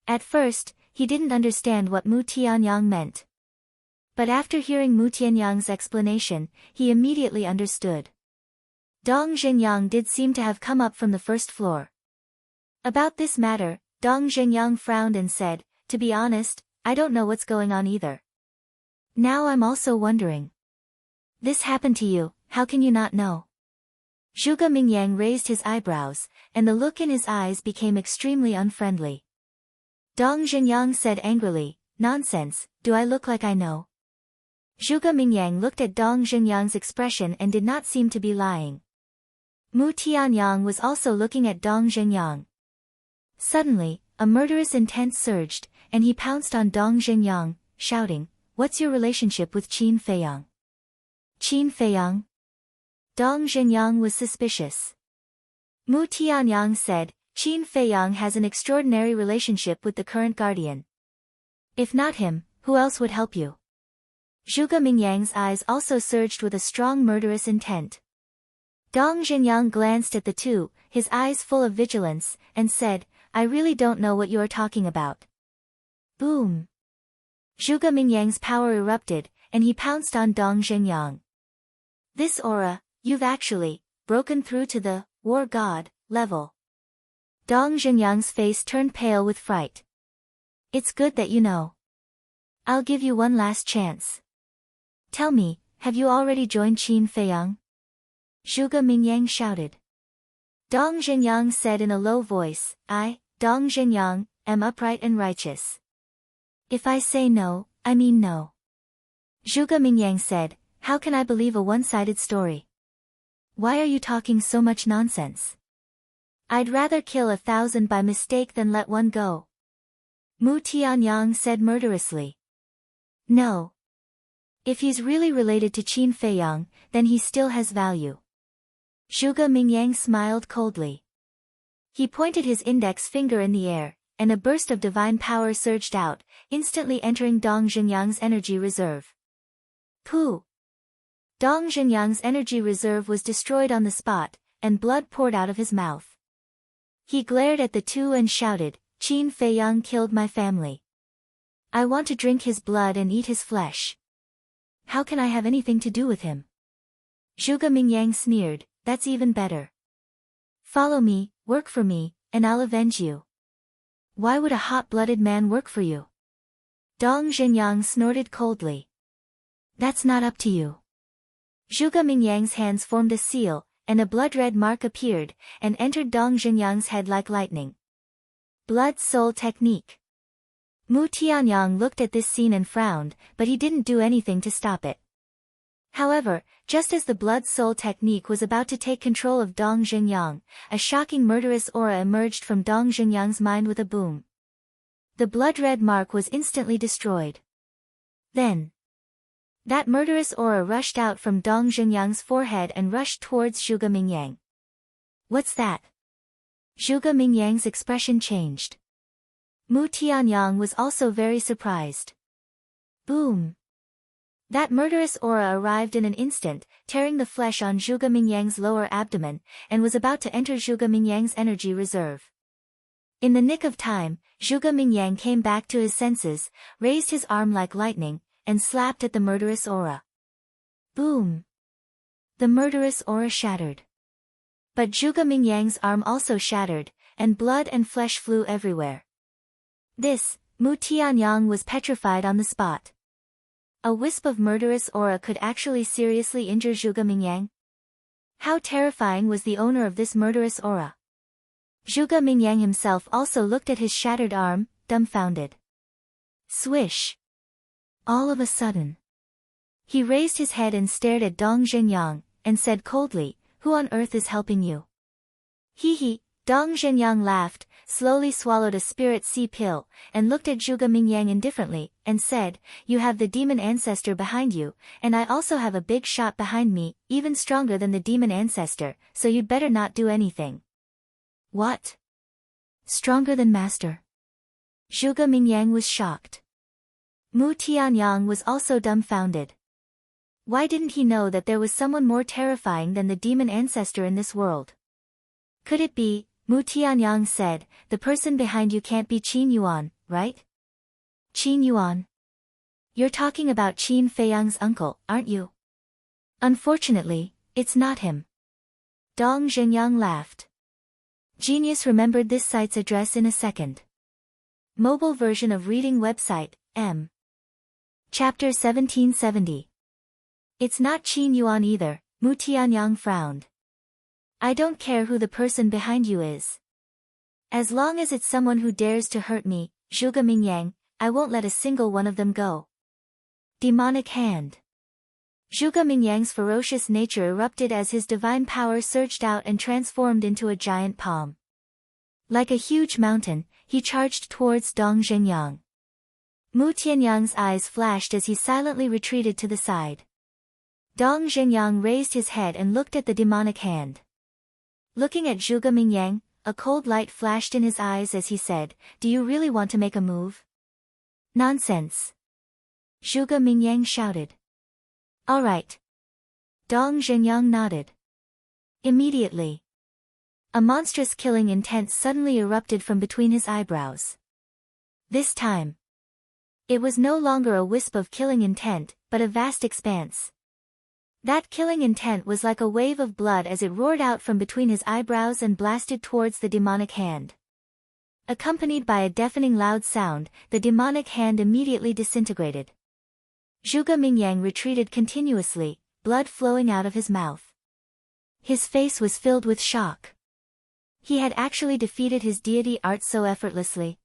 At first, he didn't understand what Mu Tianyang meant. But after hearing Mu Tianyang's explanation, he immediately understood. Dong Zhengyang did seem to have come up from the first floor. About this matter, Dong Zhengyang frowned and said, To be honest, I don't know what's going on either. Now I'm also wondering. This happened to you, how can you not know? Zhuge Mingyang raised his eyebrows, and the look in his eyes became extremely unfriendly. Dong Zhengyang said angrily, Nonsense, do I look like I know? Zhuge Mingyang looked at Dong Zhengyang's expression and did not seem to be lying. Mu Tianyang was also looking at Dong Zhengyang. Suddenly, a murderous intent surged, and he pounced on Dong Zhengyang, shouting, What's your relationship with Qin Feiyang? Qin Feiyang? Dong Zhengyang was suspicious. Mu Tianyang said, Qin Feiyang has an extraordinary relationship with the current guardian. If not him, who else would help you? Zhuge Mingyang's eyes also surged with a strong murderous intent. Dong Zhengyang glanced at the two, his eyes full of vigilance, and said, I really don't know what you are talking about. Boom! Zhuge Mingyang's power erupted, and he pounced on Dong Zhengyang. This aura, you've actually broken through to the war god level. Dong Zhengyang's face turned pale with fright. It's good that you know. I'll give you one last chance. Tell me, have you already joined Qin Feiyang? Zhuge Mingyang shouted. Dong Zhengyang said in a low voice, I, Dong Zhengyang, am upright and righteous. If I say no, I mean no. Zhuge Mingyang said, How can I believe a one-sided story? Why are you talking so much nonsense? I'd rather kill 1,000 by mistake than let one go. Mu Tianyang said murderously. No. If he's really related to Qin Feiyang, then he still has value. Zhuge Mingyang smiled coldly. He pointed his index finger in the air, and a burst of divine power surged out, instantly entering Dong Zhengyang's energy reserve. Pooh! Dong Zhengyang's energy reserve was destroyed on the spot, and blood poured out of his mouth. He glared at the two and shouted, Qin Feiyang killed my family. I want to drink his blood and eat his flesh. How can I have anything to do with him? Zhuge Mingyang sneered, That's even better. Follow me, work for me, and I'll avenge you. Why would a hot-blooded man work for you? Dong Zhengyang snorted coldly. That's not up to you. Zhuge Mingyang's hands formed a seal, and a blood-red mark appeared, and entered Dong Zhengyang's head like lightning. Blood Soul Technique. Mu Tianyang looked at this scene and frowned, but he didn't do anything to stop it. However, just as the blood soul technique was about to take control of Dong Xingyang, a shocking murderous aura emerged from Dong Xingyang's mind with a boom. The blood-red mark was instantly destroyed. Then, that murderous aura rushed out from Dong Xingyang's forehead and rushed towards Zhuge Mingyang. What's that? Zhuge Mingyang's expression changed. Mu Tianyang was also very surprised. Boom! That murderous aura arrived in an instant, tearing the flesh on Zhuge Mingyang's lower abdomen, and was about to enter Zhuge Mingyang's energy reserve. In the nick of time, Zhuge Mingyang came back to his senses, raised his arm like lightning, and slapped at the murderous aura. Boom! The murderous aura shattered. But Zhuge Mingyang's arm also shattered, and blood and flesh flew everywhere. This, Mu Tianyang was petrified on the spot. A wisp of murderous aura could actually seriously injure Zhuge Mingyang? How terrifying was the owner of this murderous aura? Zhuge Mingyang himself also looked at his shattered arm, dumbfounded. Swish! All of a sudden, he raised his head and stared at Dong Xingyang, and said coldly, "Who on earth is helping you?" Hee. Dong Xingyang laughed, slowly swallowed a spirit sea pill, and looked at Zhuge Mingyang indifferently, and said, "You have the demon ancestor behind you, and I also have a big shot behind me, even stronger than the demon ancestor, so you'd better not do anything." What? Stronger than master? Zhuge Mingyang was shocked. Mu Tianyang was also dumbfounded. Why didn't he know that there was someone more terrifying than the demon ancestor in this world? Could it be, Mu Tianyang said, the person behind you can't be Qin Yuan, right? Qin Yuan? You're talking about Qin Feiyang's uncle, aren't you? Unfortunately, it's not him. Dong Xingyang laughed. Genius remembered this site's address in a second. Mobile version of reading website, M. Chapter 1770. It's not Qin Yuan either, Mu Tianyang frowned. I don't care who the person behind you is. As long as it's someone who dares to hurt me, Zhuge Mingyang, I won't let a single one of them go. Demonic hand. Zhuge Mingyang's ferocious nature erupted as his divine power surged out and transformed into a giant palm. Like a huge mountain, he charged towards Dong Xingyang. Mu Tianyang's eyes flashed as he silently retreated to the side. Dong Xingyang raised his head and looked at the demonic hand. Looking at Zhuge Mingyang, a cold light flashed in his eyes as he said, "Do you really want to make a move?" Nonsense. Zhuge Mingyang shouted. All right. Dong Xingyang nodded. Immediately, a monstrous killing intent suddenly erupted from between his eyebrows. This time, it was no longer a wisp of killing intent, but a vast expanse. That killing intent was like a wave of blood as it roared out from between his eyebrows and blasted towards the demonic hand. Accompanied by a deafening loud sound, the demonic hand immediately disintegrated. Zhuge Mingyang retreated continuously, blood flowing out of his mouth. His face was filled with shock. He had actually defeated his deity art so effortlessly.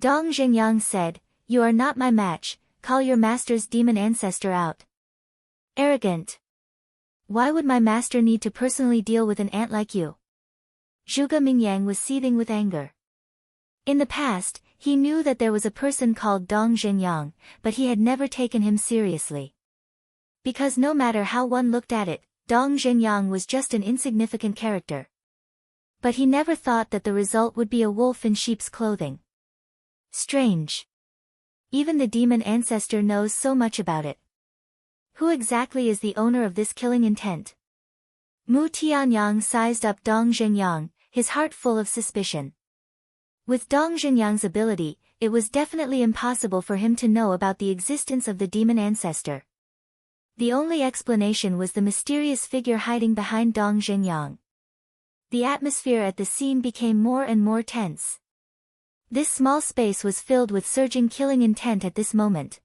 Dong Xingyang said, "You are not my match, call your master's demon ancestor out." Arrogant. Why would my master need to personally deal with an ant like you? Zhuge Mingyang was seething with anger. In the past, he knew that there was a person called Dong Xingyang, but he had never taken him seriously. Because no matter how one looked at it, Dong Xingyang was just an insignificant character. But he never thought that the result would be a wolf in sheep's clothing. Strange. Even the demon ancestor knows so much about it. Who exactly is the owner of this killing intent? Mu Tianyang sized up Dong Xingyang, his heart full of suspicion. With Dong Xingyang's ability, it was definitely impossible for him to know about the existence of the demon ancestor. The only explanation was the mysterious figure hiding behind Dong Xingyang. The atmosphere at the scene became more and more tense. This small space was filled with surging killing intent at this moment.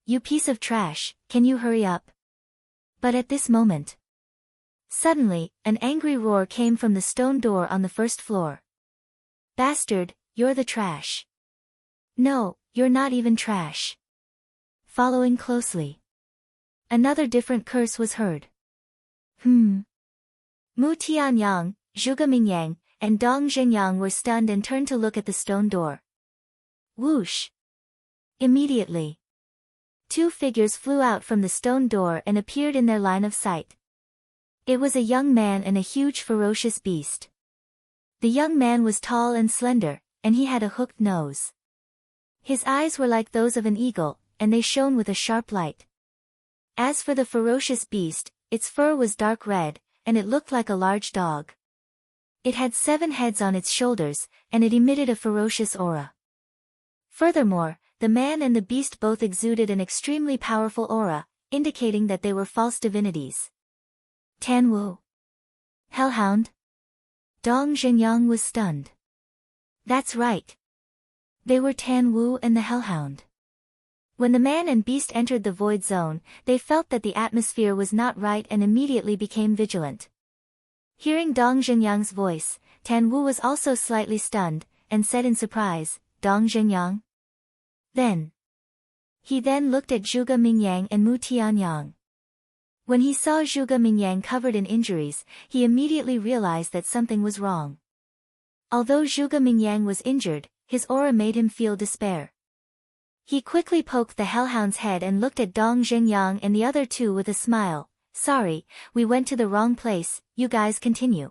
"You piece of trash, can you hurry up?" But at this moment, suddenly, an angry roar came from the stone door on the first floor. "Bastard, you're the trash." "No, you're not even trash." Following closely, Another different curse was heard. Mu Tianyang, Zhuge Mingyang, and Dong Zhenyang were stunned and turned to look at the stone door. Whoosh! Immediately, two figures flew out from the stone door and appeared in their line of sight. It was a young man and a huge ferocious beast. The young man was tall and slender, and he had a hooked nose. His eyes were like those of an eagle, and they shone with a sharp light. As for the ferocious beast, its fur was dark red, and it looked like a large dog. It had 7 heads on its shoulders, and it emitted a ferocious aura. Furthermore, the man and the beast both exuded an extremely powerful aura, indicating that they were false divinities. Tanwu. Hellhound? Dong Zhenyang was stunned. That's right. They were Tanwu and the Hellhound. When the man and beast entered the void zone, they felt that the atmosphere was not right and immediately became vigilant. Hearing Dong Zhenyang's voice, Tanwu was also slightly stunned, and said in surprise, Dong Zhenyang? He then looked at Zhuge Mingyang and Mu Tianyang. When he saw Zhuge Mingyang covered in injuries, he immediately realized that something was wrong. Although Zhuge Mingyang was injured, his aura made him feel despair. He quickly poked the Hellhound's head and looked at Dong Zhenyang and the other two with a smile. Sorry, we went to the wrong place, you guys continue.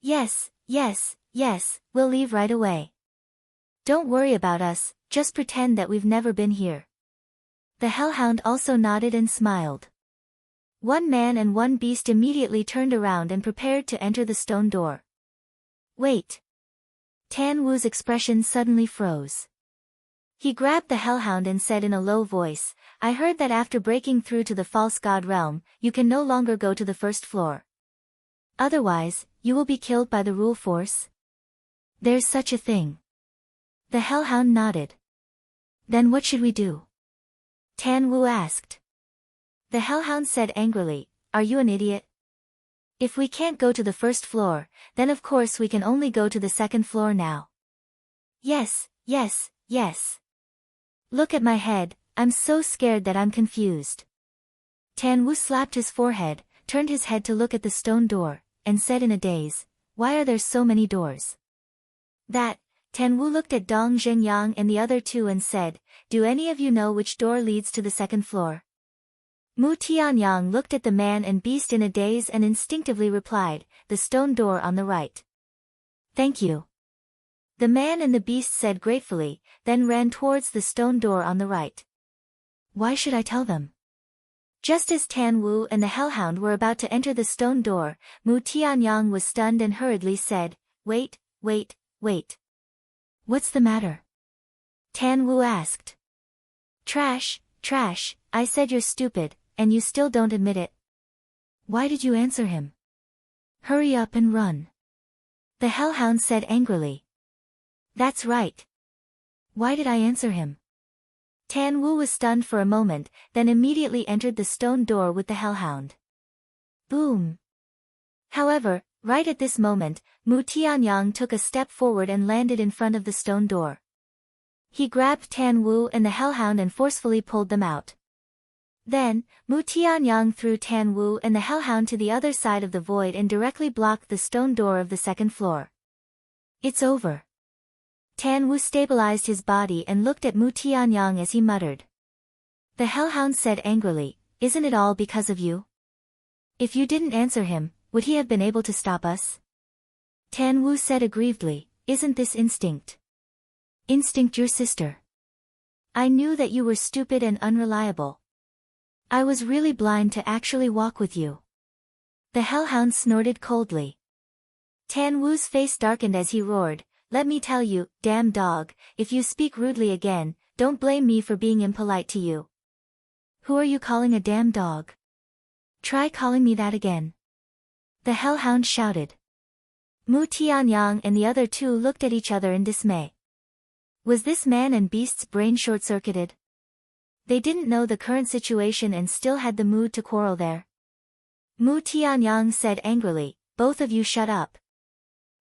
Yes, we'll leave right away. Don't worry about us, just pretend that we've never been here. The Hellhound also nodded and smiled. One man and one beast immediately turned around and prepared to enter the stone door. Wait. Tanwu's expression suddenly froze. He grabbed the Hellhound and said in a low voice, I heard that after breaking through to the false god realm, you can no longer go to the first floor. Otherwise, you will be killed by the rule force? There's such a thing. The Hellhound nodded. Then what should we do? Tanwu asked. The Hellhound said angrily, Are you an idiot? If we can't go to the first floor, then of course we can only go to the second floor now. Yes. Look at my head, I'm so scared that I'm confused. Tanwu slapped his forehead, turned his head to look at the stone door, and said in a daze, Why are there so many doors? Tanwu looked at Dong Zhenyang and the other two and said, Do any of you know which door leads to the second floor? Mu Tianyang looked at the man and beast in a daze and instinctively replied, The stone door on the right. Thank you. The man and the beast said gratefully, then ran towards the stone door on the right. Why should I tell them? Just as Tanwu and the Hellhound were about to enter the stone door, Mu Tianyang was stunned and hurriedly said, Wait. What's the matter? Tanwu asked. Trash, I said you're stupid, and you still don't admit it. Why did you answer him? Hurry up and run. The Hellhound said angrily. That's right. Why did I answer him? Tanwu was stunned for a moment, then immediately entered the stone door with the Hellhound. Boom. However, right at this moment, Mu Tianyang took a step forward and landed in front of the stone door. He grabbed Tanwu and the Hellhound and forcefully pulled them out. Then, Mu Tianyang threw Tanwu and the Hellhound to the other side of the void and directly blocked the stone door of the second floor. It's over. Tanwu stabilized his body and looked at Mu Tianyang as he muttered. The Hellhound said angrily, Isn't it all because of you? If you didn't answer him, would he have been able to stop us? Tanwu said aggrievedly, Isn't this instinct? Instinct your sister. I knew that you were stupid and unreliable. I was really blind to actually walk with you. The Hellhound snorted coldly. Tanwu's face darkened as he roared, Let me tell you, damn dog, if you speak rudely again, don't blame me for being impolite to you. Who are you calling a damn dog? Try calling me that again. The Hellhound shouted. Mu Tianyang and the other two looked at each other in dismay. Was this man and beast's brain short-circuited? They didn't know the current situation and still had the mood to quarrel there. Mu Tianyang said angrily, Both of you shut up.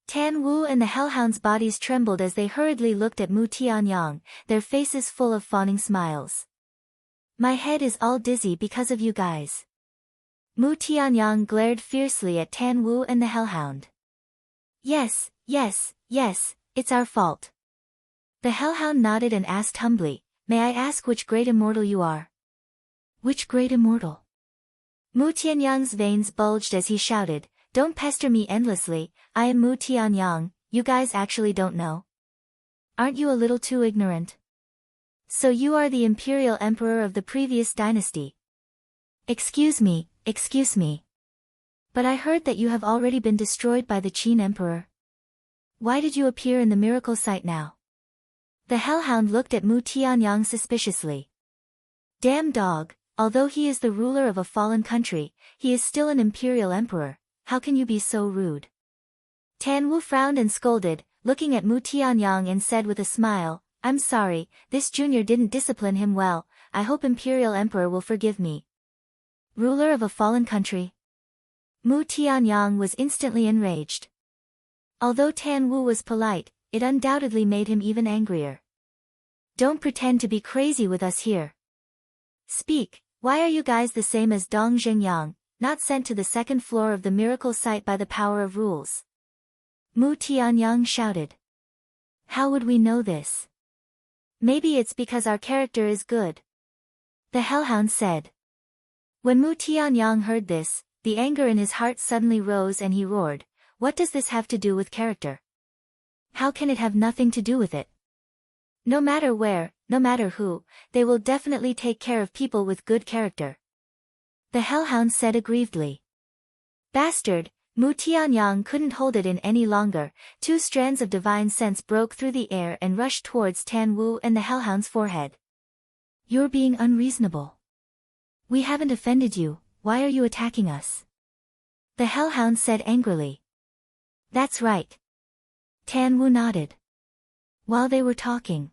Tanwu and the Hellhound's bodies trembled as they hurriedly looked at Mu Tianyang, their faces full of fawning smiles. My head is all dizzy because of you guys. Mu Tianyang glared fiercely at Tan Wu and the Hellhound. Yes, it's our fault. The Hellhound nodded and asked humbly, may I ask which great immortal you are? Which great immortal? Mu Tianyang's veins bulged as he shouted, don't pester me endlessly, I am Mu Tianyang, you guys actually don't know? Aren't you a little too ignorant? So you are the imperial emperor of the previous dynasty. Excuse me. But I heard that you have already been destroyed by the Qin emperor. Why did you appear in the miracle site now? The Hellhound looked at Mu Tianyang suspiciously. Damn dog, although he is the ruler of a fallen country, he is still an imperial emperor, how can you be so rude? Tan Wu frowned and scolded, looking at Mu Tianyang and said with a smile, I'm sorry, this junior didn't discipline him well, I hope imperial emperor will forgive me. Ruler of a fallen country? Mu Tianyang was instantly enraged. Although Tan Wu was polite, it undoubtedly made him even angrier. Don't pretend to be crazy with us here. Speak, why are you guys the same as Dong Zhengyang, not sent to the second floor of the miracle site by the power of rules? Mu Tianyang shouted. How would we know this? Maybe it's because our character is good. The Hellhound said. When Mu Tianyang heard this, the anger in his heart suddenly rose and he roared, what does this have to do with character? How can it have nothing to do with it? No matter where, no matter who, they will definitely take care of people with good character. The Hellhound said aggrievedly. Bastard, Mu Tianyang couldn't hold it in any longer, 2 strands of divine sense broke through the air and rushed towards Tan Wu and the Hellhound's forehead. You're being unreasonable. We haven't offended you, why are you attacking us? The Hellhound said angrily. That's right. Tan Wu nodded. While they were talking,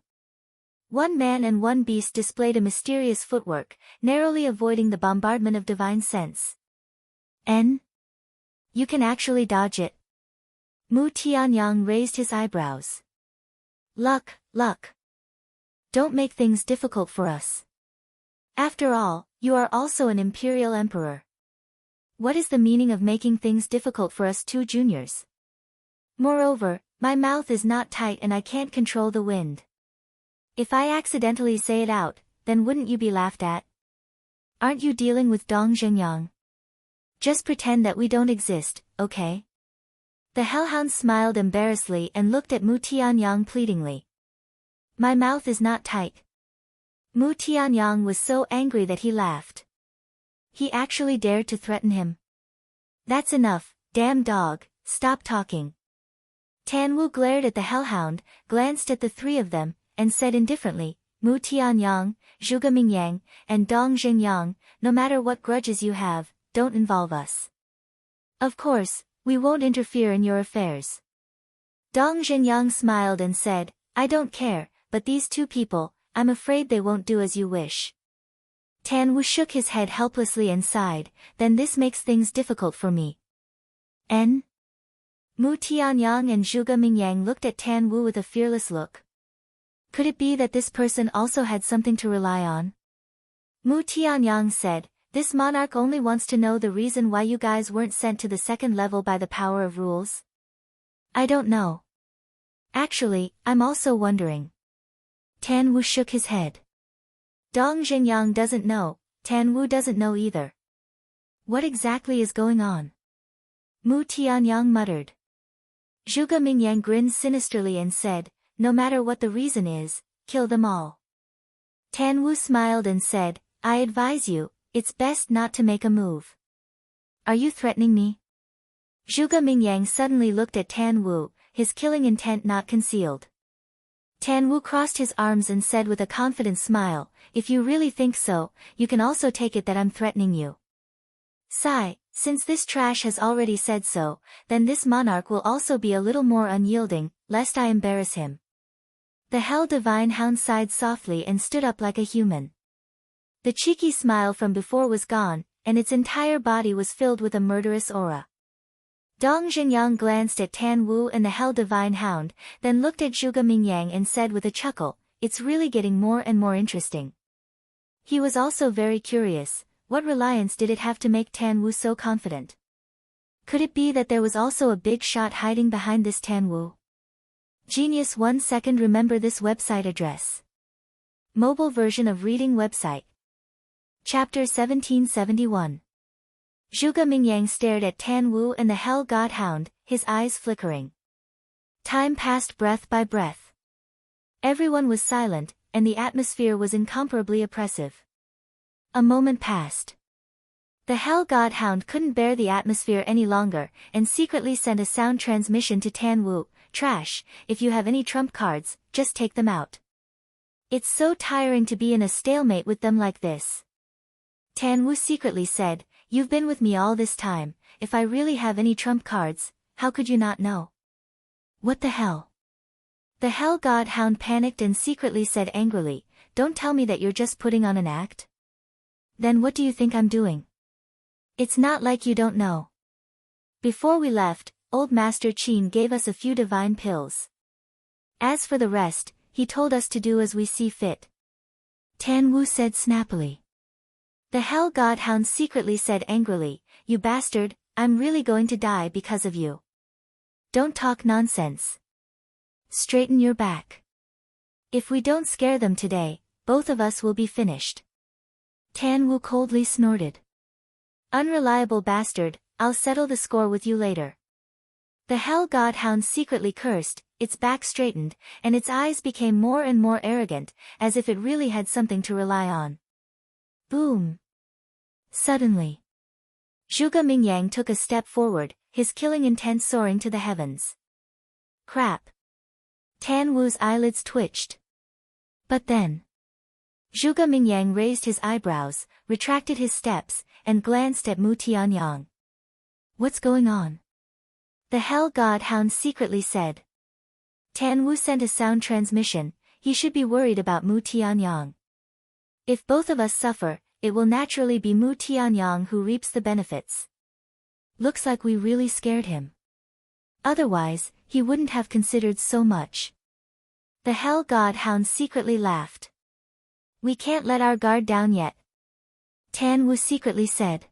one man and one beast displayed a mysterious footwork, narrowly avoiding the bombardment of divine sense. You can actually dodge it? Mu Tianyang raised his eyebrows. Luck. Don't make things difficult for us. After all, you are also an imperial emperor. What is the meaning of making things difficult for us 2 juniors? Moreover, my mouth is not tight and I can't control the wind. If I accidentally say it out, then wouldn't you be laughed at? Aren't you dealing with Dong Zhengyang? Just pretend that we don't exist, okay? The Hellhound smiled embarrassedly and looked at Mu Tianyang pleadingly. My mouth is not tight. Mu Tianyang was so angry that he laughed. He actually dared to threaten him. That's enough, damn dog, stop talking. Tan Wu glared at the Hellhound, glanced at the 3 of them, and said indifferently, Mu Tianyang, Zhuge Mingyang, and Dong Zhengyang, no matter what grudges you have, don't involve us. Of course, we won't interfere in your affairs. Dong Zhengyang smiled and said, I don't care, but these 2 people, I'm afraid they won't do as you wish. Tan Wu shook his head helplessly and sighed, then this makes things difficult for me. Mu Tianyang and Zhuge Mingyang looked at Tan Wu with a fearless look. Could it be that this person also had something to rely on? Mu Tianyang said, this monarch only wants to know the reason why you guys weren't sent to the second level by the power of rules. I don't know. Actually, I'm also wondering. Tan Wu shook his head. Dong Zhengyang doesn't know, Tan Wu doesn't know either. What exactly is going on? Mu Tianyang muttered. Zhuge Mingyang grinned sinisterly and said, no matter what the reason is, kill them all. Tan Wu smiled and said, I advise you, it's best not to make a move. Are you threatening me? Zhuge Mingyang suddenly looked at Tan Wu, his killing intent not concealed. Tan Wu crossed his arms and said with a confident smile, if you really think so, you can also take it that I'm threatening you. Sigh, since this trash has already said so, then this monarch will also be a little more unyielding, lest I embarrass him. The Hell Divine Hound sighed softly and stood up like a human. The cheeky smile from before was gone, and its entire body was filled with a murderous aura. Dong Zhengyang glanced at Tan Wu and the Hell Divine Hound, then looked at Zhuge Mingyang and said with a chuckle, it's really getting more and more interesting. He was also very curious, what reliance did it have to make Tan Wu so confident? Could it be that there was also a big shot hiding behind this Tan Wu? Genius 1 second. Remember this website address. Mobile version of reading website. Chapter 1771. Zhuge Mingyang stared at Tan Wu and the Hell God Hound, his eyes flickering. Time passed breath by breath. Everyone was silent, and the atmosphere was incomparably oppressive. A moment passed. The Hell God Hound couldn't bear the atmosphere any longer, and secretly sent a sound transmission to Tan Wu. Trash, if you have any trump cards, just take them out. It's so tiring to be in a stalemate with them like this. Tan Wu secretly said, you've been with me all this time, if I really have any trump cards, how could you not know? What the hell? The Hell God Hound panicked and secretly said angrily, don't tell me that you're just putting on an act. Then what do you think I'm doing? It's not like you don't know. Before we left, old Master Qin gave us a few divine pills. As for the rest, he told us to do as we see fit. Tan Wu said snappily. The Hell God Hound secretly said angrily, you bastard, I'm really going to die because of you. Don't talk nonsense. Straighten your back. If we don't scare them today, both of us will be finished. Tan Wu coldly snorted. Unreliable bastard, I'll settle the score with you later. The Hell God Hound secretly cursed, its back straightened, and its eyes became more and more arrogant, as if it really had something to rely on. Boom! Suddenly, Zhuge Mingyang took a step forward, his killing intent soaring to the heavens. Crap! Tan Wu's eyelids twitched. But then, Zhuge Mingyang raised his eyebrows, retracted his steps, and glanced at Mu Tianyang. What's going on? The Hell God Hound secretly said. Tan Wu sent a sound transmission, he should be worried about Mu Tianyang. If both of us suffer, it will naturally be Mu Tianyang who reaps the benefits. Looks like we really scared him. Otherwise, he wouldn't have considered so much. The Hell God Hound secretly laughed. We can't let our guard down yet. Tan Wu secretly said.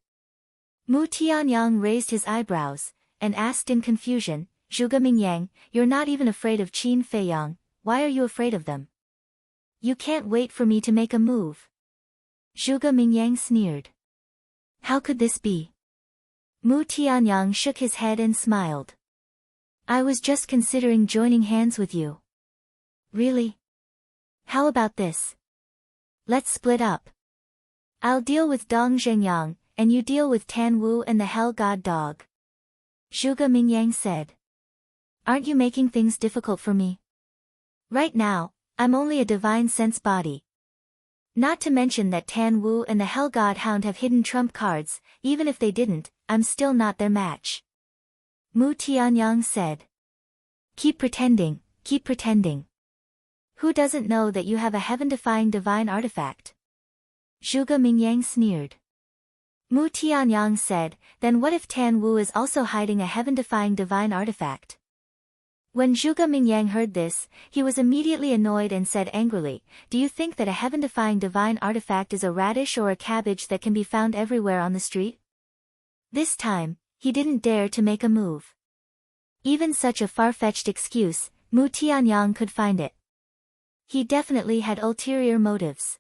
Mu Tianyang raised his eyebrows, and asked in confusion, Zhuge Mingyang, you're not even afraid of Qin Feiyang, why are you afraid of them? You can't wait for me to make a move. Zhuge Mingyang sneered. How could this be? Mu Tianyang shook his head and smiled. I was just considering joining hands with you. Really? How about this? Let's split up. I'll deal with Dong Zhengyang, and you deal with Tan Wu and the Hell God Dog. Zhuge Mingyang said. Aren't you making things difficult for me? Right now, I'm only a divine sense body. Not to mention that Tan Wu and the Hell God Hound have hidden trump cards, even if they didn't, I'm still not their match. Mu Tianyang said. Keep pretending, keep pretending. Who doesn't know that you have a heaven-defying divine artifact? Zhuge Mingyang sneered. Mu Tianyang said, then what if Tan Wu is also hiding a heaven-defying divine artifact? When Zhuge Mingyang heard this, he was immediately annoyed and said angrily, do you think that a heaven-defying divine artifact is a radish or a cabbage that can be found everywhere on the street? This time, he didn't dare to make a move. Even such a far-fetched excuse, Mu Tianyang could find it. He definitely had ulterior motives.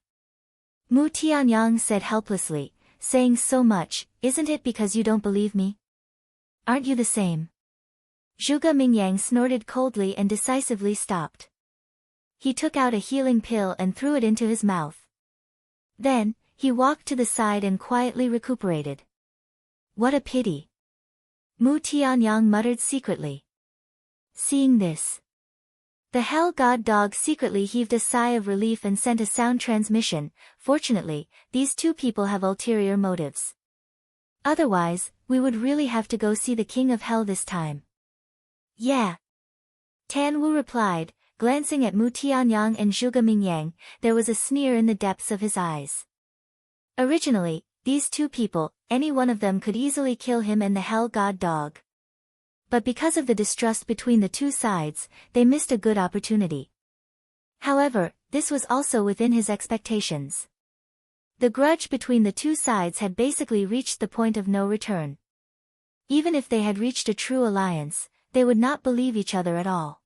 Mu Tianyang said helplessly, saying so much, isn't it because you don't believe me? Aren't you the same? Zhuge Mingyang snorted coldly and decisively stopped. He took out a healing pill and threw it into his mouth. Then, he walked to the side and quietly recuperated. What a pity. Mu Tianyang muttered secretly. Seeing this, the Hell God Dog secretly heaved a sigh of relief and sent a sound transmission. Fortunately, these two people have ulterior motives. Otherwise, we would really have to go see the King of Hell this time. Yeah. Tan Wu replied, glancing at Mu Tianyang and Zhuge Mingyang, there was a sneer in the depths of his eyes. Originally, these two people, any one of them could easily kill him and the Hell God Dog. But because of the distrust between the two sides, they missed a good opportunity. However, this was also within his expectations. The grudge between the two sides had basically reached the point of no return. Even if they had reached a true alliance, they would not believe each other at all.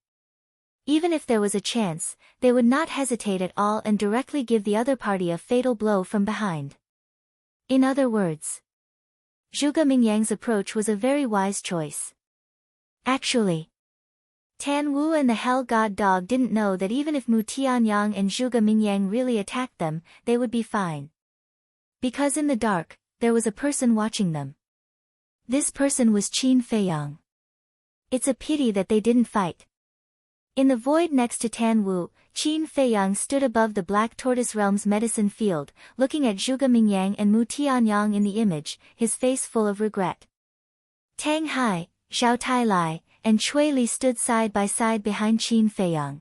Even if there was a chance, they would not hesitate at all and directly give the other party a fatal blow from behind. In other words, Zhuge Mingyang's approach was a very wise choice. Actually, Tan Wu and the Hell God Dog didn't know that even if Mu Tianyang and Zhuge Mingyang really attacked them, they would be fine. Because in the dark, there was a person watching them. This person was Qin Feiyang. It's a pity that they didn't fight. In the void next to Tan Wu, Qin Feiyang stood above the Black Tortoise Realm's medicine field, looking at Zhuge Mingyang and Mu Tianyang in the image, his face full of regret. Tang Hai, Zhao Tailai, and Cui Li stood side by side behind Qin Feiyang.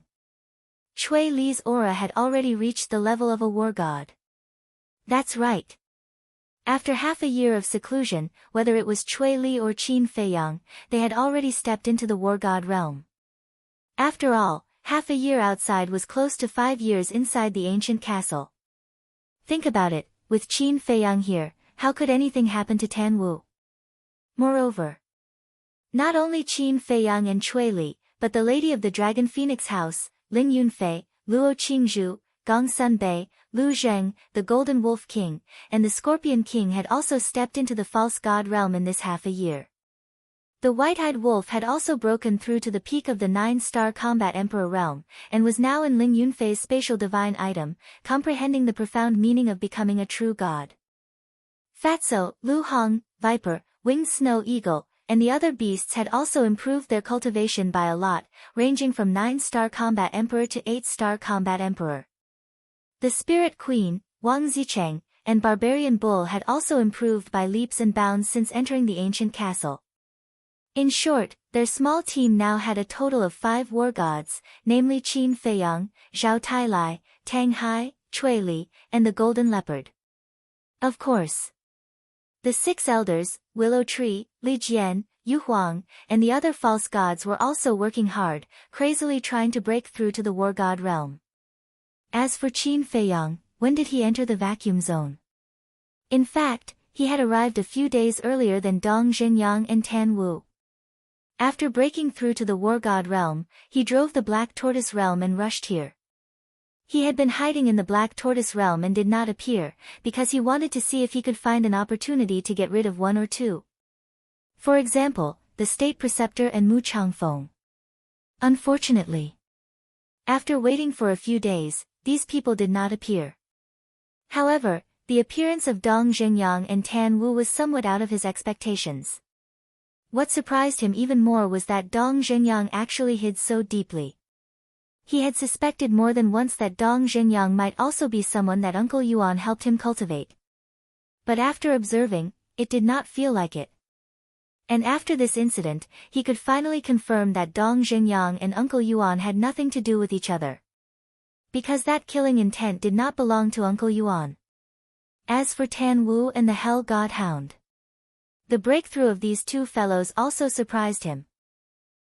Cui Li's aura had already reached the level of a war god. That's right. After half a year of seclusion, whether it was Cui Li or Qin Feiyang, they had already stepped into the war god realm. After all, half a year outside was close to 5 years inside the ancient castle. Think about it, with Qin Feiyang here, how could anything happen to Tan Wu? Moreover, not only Qin Feiyang and Cui Li, but the lady of the Dragon Phoenix House, Ling Yunfei, Luo Qingzhu, Gong Sunbei, Lu Zheng, the Golden Wolf King, and the Scorpion King had also stepped into the false god realm in this half a year. The White-Eyed Wolf had also broken through to the peak of the 9-star Combat Emperor realm, and was now in Ling Yunfei's spatial divine item, comprehending the profound meaning of becoming a true god. Fatso, Lu Hong, Viper, Winged Snow Eagle, and the other beasts had also improved their cultivation by a lot, ranging from 9-star Combat Emperor to 8-star Combat Emperor. The Spirit Queen, Wang Zicheng, and Barbarian Bull had also improved by leaps and bounds since entering the ancient castle. In short, their small team now had a total of 5 war gods, namely Qin Feiyang, Zhao Tailai, Tang Hai, Cui Li, and the Golden Leopard. Of course, the 6 elders, Willow Tree, Li Jian, Yu Huang, and the other false gods were also working hard, crazily trying to break through to the war god realm. As for Qin Feiyang, when did he enter the vacuum zone? In fact, he had arrived a few days earlier than Dong Zhenyang and Tan Wu. After breaking through to the war god realm, he drove the Black Tortoise realm and rushed here. He had been hiding in the Black Tortoise realm and did not appear, because he wanted to see if he could find an opportunity to get rid of one or two. For example, the State Preceptor and Mu Changfeng. Unfortunately, after waiting for a few days, these people did not appear. However, the appearance of Dong Zhenyang and Tan Wu was somewhat out of his expectations. What surprised him even more was that Dong Zhenyang actually hid so deeply. He had suspected more than once that Dong Zhenyang might also be someone that Uncle Yuan helped him cultivate. But after observing, it did not feel like it. And after this incident, he could finally confirm that Dong Zhenyang and Uncle Yuan had nothing to do with each other. Because that killing intent did not belong to Uncle Yuan. As for Tan Wu and the Hell God Hound, the breakthrough of these two fellows also surprised him.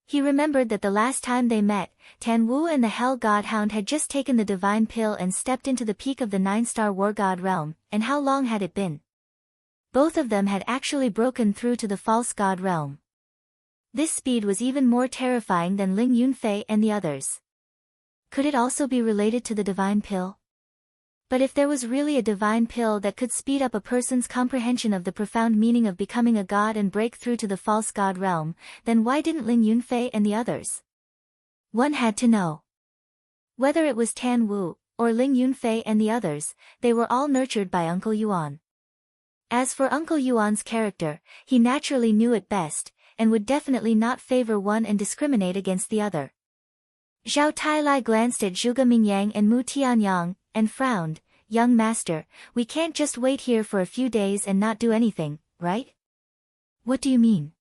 He remembered that the last time they met, Tan Wu and the Hell God Hound had just taken the divine pill and stepped into the peak of the 9-star war god realm, and how long had it been? Both of them had actually broken through to the false god realm. This speed was even more terrifying than Ling Yunfei and the others. Could it also be related to the divine pill? But if there was really a divine pill that could speed up a person's comprehension of the profound meaning of becoming a god and break through to the false god realm, then why didn't Ling Yunfei and the others? One had to know. Whether it was Tan Wu, or Ling Yunfei and the others, they were all nurtured by Uncle Yuan. As for Uncle Yuan's character, he naturally knew it best, and would definitely not favor one and discriminate against the other. Zhao Tailai glanced at Zhuge Mingyang and Mu Tianyang, and frowned. Young master, we can't just wait here for a few days and not do anything, right? What do you mean?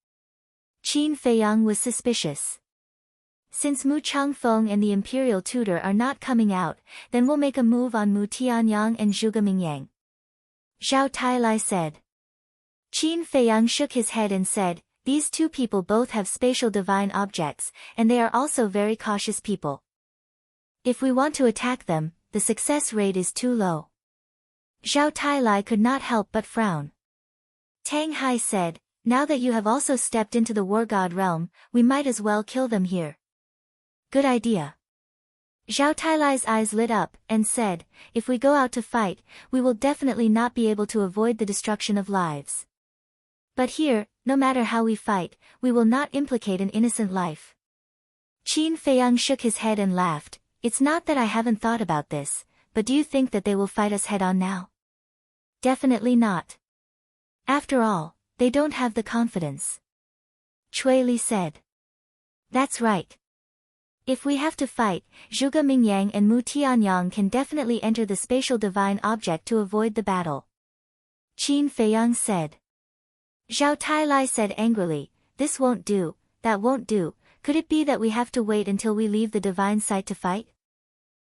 Qin Feiyang was suspicious. Since Mu Changfeng and the imperial tutor are not coming out, then we'll make a move on Mu Tianyang and Zhuge Mingyang. Zhao Tailai said. Qin Feiyang shook his head and said, these two people both have spatial divine objects, and they are also very cautious people. If we want to attack them, the success rate is too low. Zhao Tailai could not help but frown. Tang Hai said, now that you have also stepped into the war god realm, we might as well kill them here. Good idea. Zhao Tailai's eyes lit up, and said, if we go out to fight, we will definitely not be able to avoid the destruction of lives. But here, no matter how we fight, we will not implicate an innocent life. Qin Feiyang shook his head and laughed, it's not that I haven't thought about this, but do you think that they will fight us head-on now? Definitely not. After all, they don't have the confidence. Cui Li said. That's right. If we have to fight, Zhuge Mingyang and Mu Tianyang can definitely enter the spatial divine object to avoid the battle. Qin Feiyang said. Zhao Tailai said angrily, this won't do, that won't do, could it be that we have to wait until we leave the divine site to fight?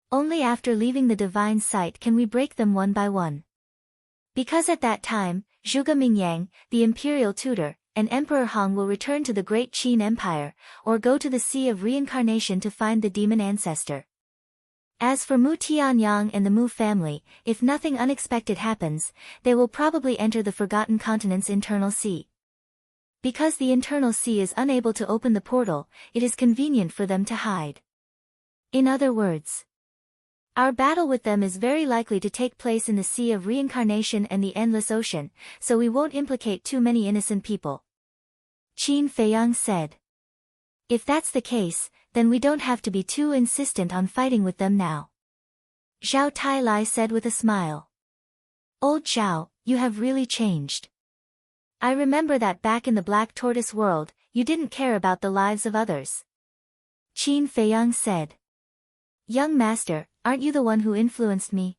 Only after leaving the divine site can we break them one by one. Because at that time, Zhuge Mingyang, the imperial tutor, and Emperor Hong will return to the Great Qin Empire, or go to the Sea of Reincarnation to find the demon ancestor. As for Mu Tianyang and the Mu family, if nothing unexpected happens, they will probably enter the Forgotten Continent's internal sea. Because the internal sea is unable to open the portal, it is convenient for them to hide. In other words, our battle with them is very likely to take place in the Sea of Reincarnation and the Endless Ocean, so we won't implicate too many innocent people. Qin Feiyang said. If that's the case, then we don't have to be too insistent on fighting with them now. Zhao Tailai said with a smile. Old Zhao, you have really changed. I remember that back in the Black Tortoise world, you didn't care about the lives of others. Qin Feiyang said. Young master, aren't you the one who influenced me?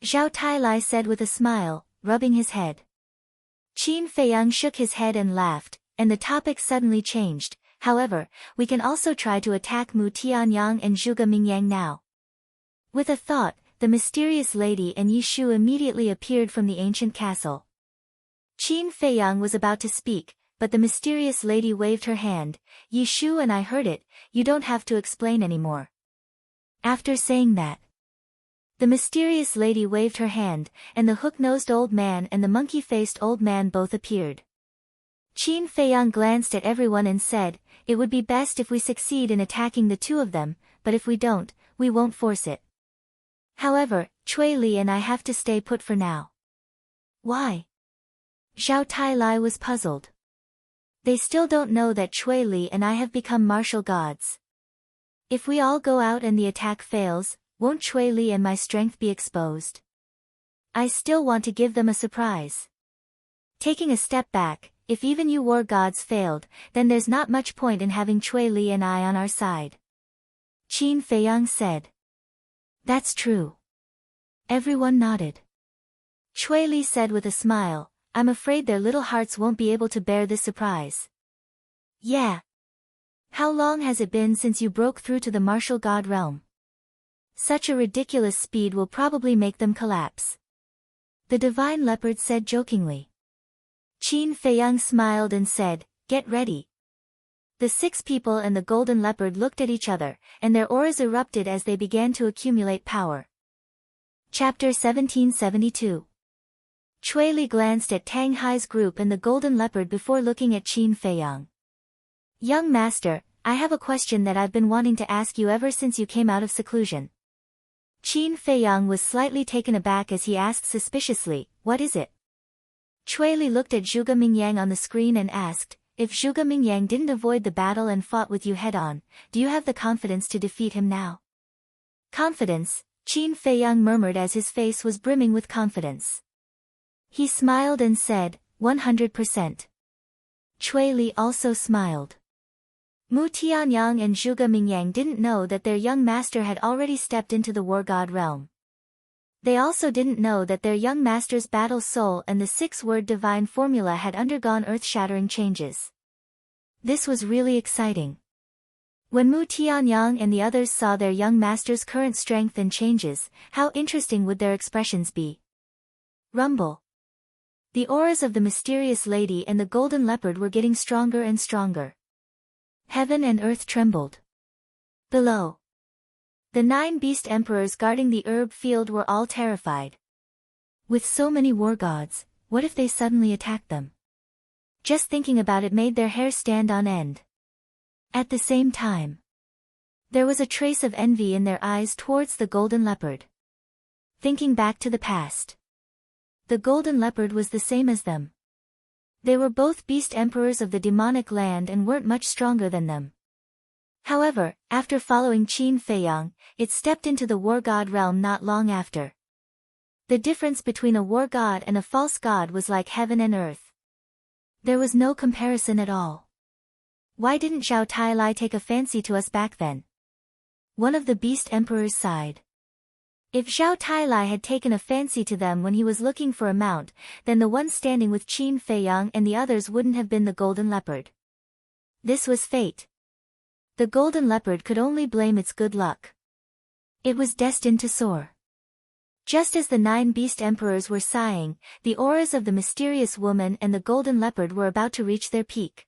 Zhao Tailai said with a smile, rubbing his head. Qin Feiyang shook his head and laughed, and the topic suddenly changed. However, we can also try to attack Mu Tianyang and Zhuge Mingyang now. With a thought, the mysterious lady and Yi Shu immediately appeared from the ancient castle. Qin Feiyang was about to speak, but the mysterious lady waved her hand. Yi Shu and I heard it, you don't have to explain anymore. After saying that, the mysterious lady waved her hand, and the hook-nosed old man and the monkey-faced old man both appeared. Qin Feiyang glanced at everyone and said, it would be best if we succeed in attacking the two of them, but if we don't, we won't force it. However, Cui Li and I have to stay put for now. Why? Zhao Tailai was puzzled. They still don't know that Cui Li and I have become martial gods. If we all go out and the attack fails, won't Cui Li and my strength be exposed? I still want to give them a surprise. Taking a step back, if even you war gods failed, then there's not much point in having Cui Li and I on our side. Qin Feiyang said. That's true. Everyone nodded. Cui Li said with a smile, I'm afraid their little hearts won't be able to bear this surprise. Yeah. How long has it been since you broke through to the martial god realm? Such a ridiculous speed will probably make them collapse. The divine leopard said jokingly. Qin Feiyang smiled and said, get ready. The 6 people and the golden leopard looked at each other, and their auras erupted as they began to accumulate power. Chapter 1772. Cui Li glanced at Tang Hai's group and the golden leopard before looking at Qin Feiyang. Young master, I have a question that I've been wanting to ask you ever since you came out of seclusion. Qin Feiyang was slightly taken aback as he asked suspiciously, what is it? Cui Li looked at Zhuge Mingyang on the screen and asked, if Zhuge Mingyang didn't avoid the battle and fought with you head-on, do you have the confidence to defeat him now? Confidence, Qin Feiyang murmured as his face was brimming with confidence. He smiled and said, 100%. Cui Li also smiled. Mu Tianyang and Zhuge Mingyang didn't know that their young master had already stepped into the war god realm. They also didn't know that their young master's battle soul and the 6-word divine formula had undergone earth-shattering changes. This was really exciting. When Mu Tianyang and the others saw their young master's current strength and changes, how interesting would their expressions be? Rumble. The auras of the mysterious lady and the golden leopard were getting stronger and stronger. Heaven and earth trembled. Below, the 9 beast emperors guarding the herb field were all terrified. With so many war gods, what if they suddenly attacked them? Just thinking about it made their hair stand on end. At the same time, there was a trace of envy in their eyes towards the golden leopard. Thinking back to the past, the golden leopard was the same as them. They were both beast emperors of the demonic land and weren't much stronger than them. However, after following Qin Feiyang, it stepped into the war god realm not long after. The difference between a war god and a false god was like heaven and earth. There was no comparison at all. Why didn't Zhao Tai take a fancy to us back then? One of the beast emperors sighed. If Zhao Tai had taken a fancy to them when he was looking for a mount, then the one standing with Qin Feiyang and the others wouldn't have been the golden leopard. This was fate. The golden leopard could only blame its good luck. It was destined to soar. Just as the 9 beast emperors were sighing, the auras of the mysterious woman and the golden leopard were about to reach their peak.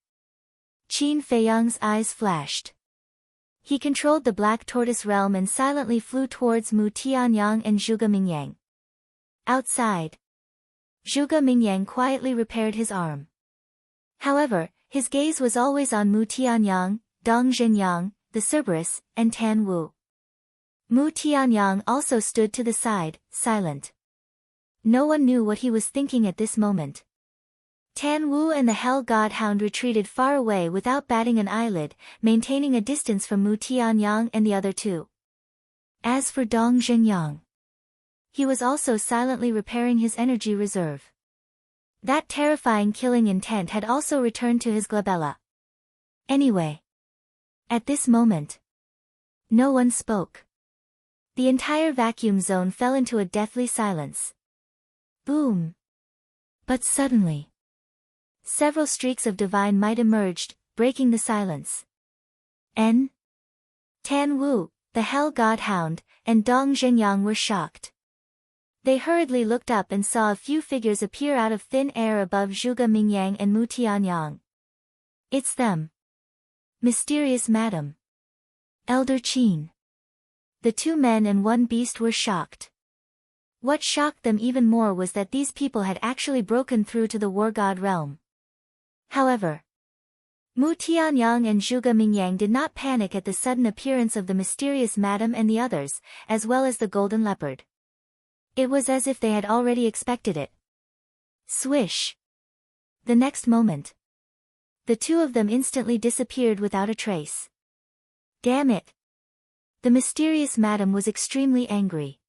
Qin Feiyang's eyes flashed. He controlled the Black Tortoise realm and silently flew towards Mu Tianyang and Zhuge Mingyang. Outside, Zhuge Mingyang quietly repaired his arm. However, his gaze was always on Mu Tianyang, Dong Zhenyang, the Cerberus, and Tan Wu. Mu Tianyang also stood to the side, silent. No one knew what he was thinking at this moment. Tan Wu and the Hell Godhound retreated far away without batting an eyelid, maintaining a distance from Mu Tianyang and the other two. As for Dong Zhenyang, he was also silently repairing his energy reserve. That terrifying killing intent had also returned to his glabella. Anyway, at this moment, no one spoke. The entire vacuum zone fell into a deathly silence. Boom! But suddenly, several streaks of divine might emerged, breaking the silence. Tan Wu, the Hell Godhound, and Dong Zhenyang were shocked. They hurriedly looked up and saw a few figures appear out of thin air above Zhuge Mingyang and Mu Tianyang. It's them. Mysterious Madam. Elder Qin. The 2 men and 1 beast were shocked. What shocked them even more was that these people had actually broken through to the war god realm. However, Mu Tianyang and Zhuge Mingyang did not panic at the sudden appearance of the mysterious madam and the others, as well as the golden leopard. It was as if they had already expected it. Swish! The next moment, the 2 of them instantly disappeared without a trace. Damn it! The mysterious madam was extremely angry.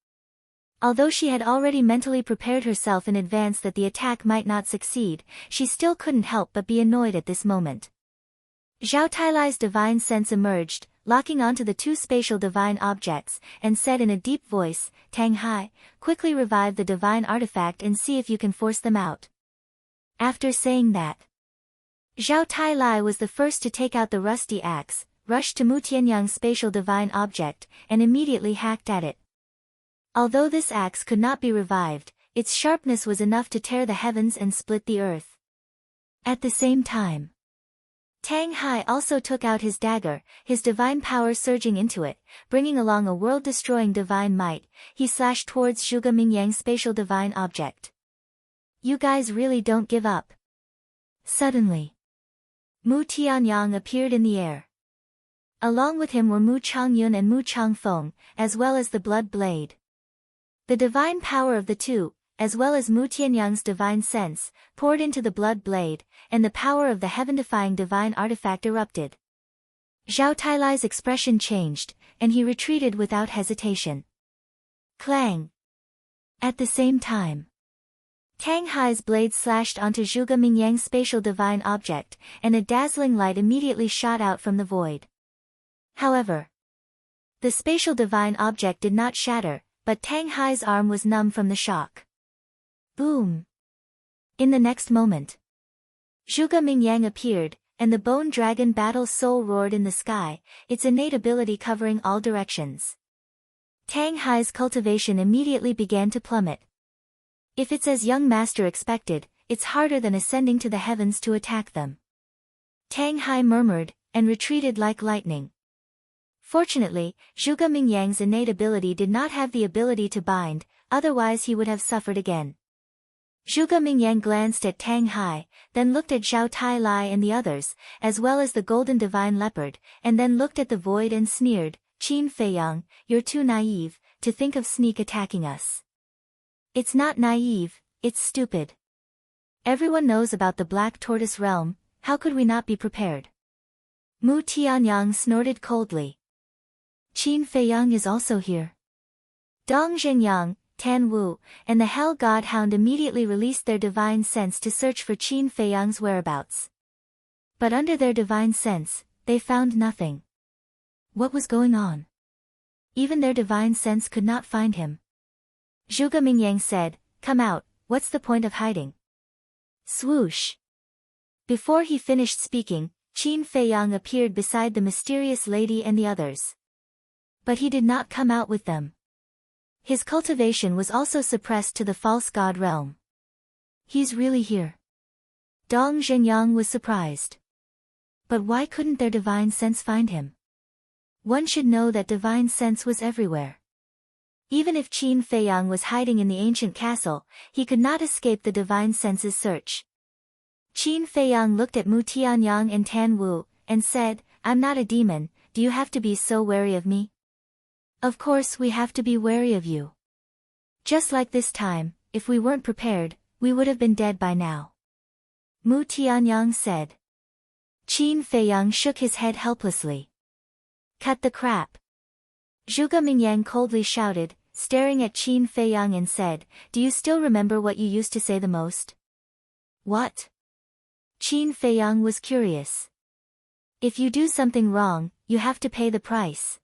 Although she had already mentally prepared herself in advance that the attack might not succeed, she still couldn't help but be annoyed at this moment. Zhao Tailai's divine sense emerged, locking onto the 2 spatial divine objects, and said in a deep voice, "Tang Hai, quickly revive the divine artifact and see if you can force them out." After saying that, Zhao Tailai was the first to take out the rusty axe, rushed to Mu Tianyang's spatial divine object, and immediately hacked at it. Although this axe could not be revived, its sharpness was enough to tear the heavens and split the earth. At the same time, Tang Hai also took out his dagger, his divine power surging into it, bringing along a world-destroying divine might. He slashed towards Zhuge Mingyang's spatial divine object. You guys really don't give up. Suddenly, Mu Tianyang appeared in the air. Along with him were Mu Changyun and Mu Changfeng, as well as the blood blade. The divine power of the 2, as well as Mu Tianyang's divine sense, poured into the blood blade, and the power of the heaven-defying divine artifact erupted. Zhao Tailai's expression changed, and he retreated without hesitation. Clang! At the same time, Tang Hai's blade slashed onto Zhuge Mingyang's spatial divine object, and a dazzling light immediately shot out from the void. However, the spatial divine object did not shatter, but Tang Hai's arm was numb from the shock. Boom! In the next moment, Zhuge Mingyang appeared, and the bone dragon battle soul roared in the sky, its innate ability covering all directions. Tang Hai's cultivation immediately began to plummet. If it's as young master expected, it's harder than ascending to the heavens to attack them. Tang Hai murmured, and retreated like lightning. Fortunately, Zhuge Mingyang's innate ability did not have the ability to bind, otherwise he would have suffered again. Zhuge Mingyang glanced at Tang Hai, then looked at Zhao Tai Lai and the others, as well as the golden divine leopard, and then looked at the void and sneered, Qin Feiyang, you're too naive to think of sneak attacking us. It's not naive, it's stupid. Everyone knows about the Black Tortoise Realm, how could we not be prepared? Mu Tianyang snorted coldly. Qin Feiyang is also here. Dong Zhengyang, Tan Wu, and the Hell God Hound immediately released their divine sense to search for Qin Feiyang's whereabouts. But under their divine sense, they found nothing. What was going on? Even their divine sense could not find him. Zhuge Mingyang said, "Come out, what's the point of hiding?" Swoosh! Before he finished speaking, Qin Feiyang appeared beside the mysterious lady and the others. But he did not come out with them. His cultivation was also suppressed to the false god realm. He's really here. Dong Zhenyang was surprised. But why couldn't their divine sense find him? One should know that divine sense was everywhere. Even if Qin Feiyang was hiding in the ancient castle, he could not escape the divine sense's search. Qin Feiyang looked at Mu Tianyang and Tan Wu, and said, "I'm not a demon, do you have to be so wary of me?" "Of course we have to be wary of you. Just like this time, if we weren't prepared, we would have been dead by now," Mu Tianyang said. Qin Feiyang shook his head helplessly. "Cut the crap!" Zhuge Mingyang coldly shouted, staring at Qin Feiyang and said, "Do you still remember what you used to say the most?" "What?" Qin Feiyang was curious. "If you do something wrong, you have to pay the price.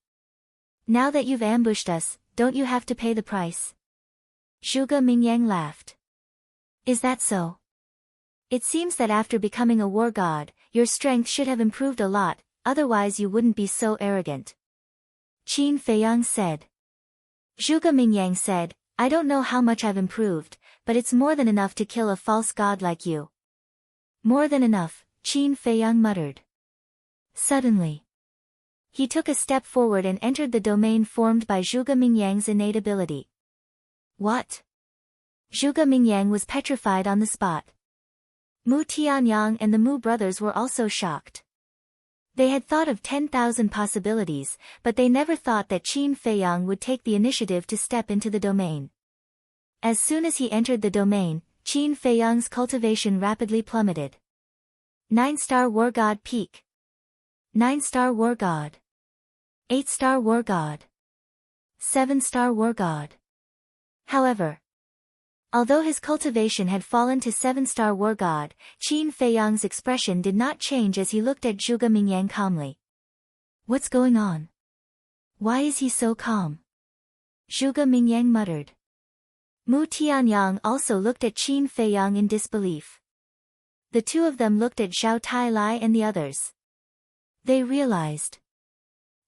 Now that you've ambushed us, don't you have to pay the price?" Zhuge Mingyang laughed. "Is that so? It seems that after becoming a war god, your strength should have improved a lot, otherwise you wouldn't be so arrogant," Qin Feiyang said. Zhuge Mingyang said, "I don't know how much I've improved, but it's more than enough to kill a false god like you." "More than enough," Qin Feiyang muttered. Suddenly, he took a step forward and entered the domain formed by Zhuge Mingyang's innate ability. "What?" Zhuge Mingyang was petrified on the spot. Mu Tianyang and the Mu brothers were also shocked. They had thought of 10,000 possibilities, but they never thought that Qin Feiyang would take the initiative to step into the domain. As soon as he entered the domain, Qin Feiyang's cultivation rapidly plummeted. 9-star War God Peak. 9-star War God. 8-star War God. 7-star War God. However, although his cultivation had fallen to 7-star War God, Qin Feiyang's expression did not change as he looked at Zhuge Mingyang calmly. "What's going on? Why is he so calm?" Zhuge Mingyang muttered. Mu Tianyang also looked at Qin Feiyang in disbelief. The two of them looked at Zhao Tai Lai and the others. They realized.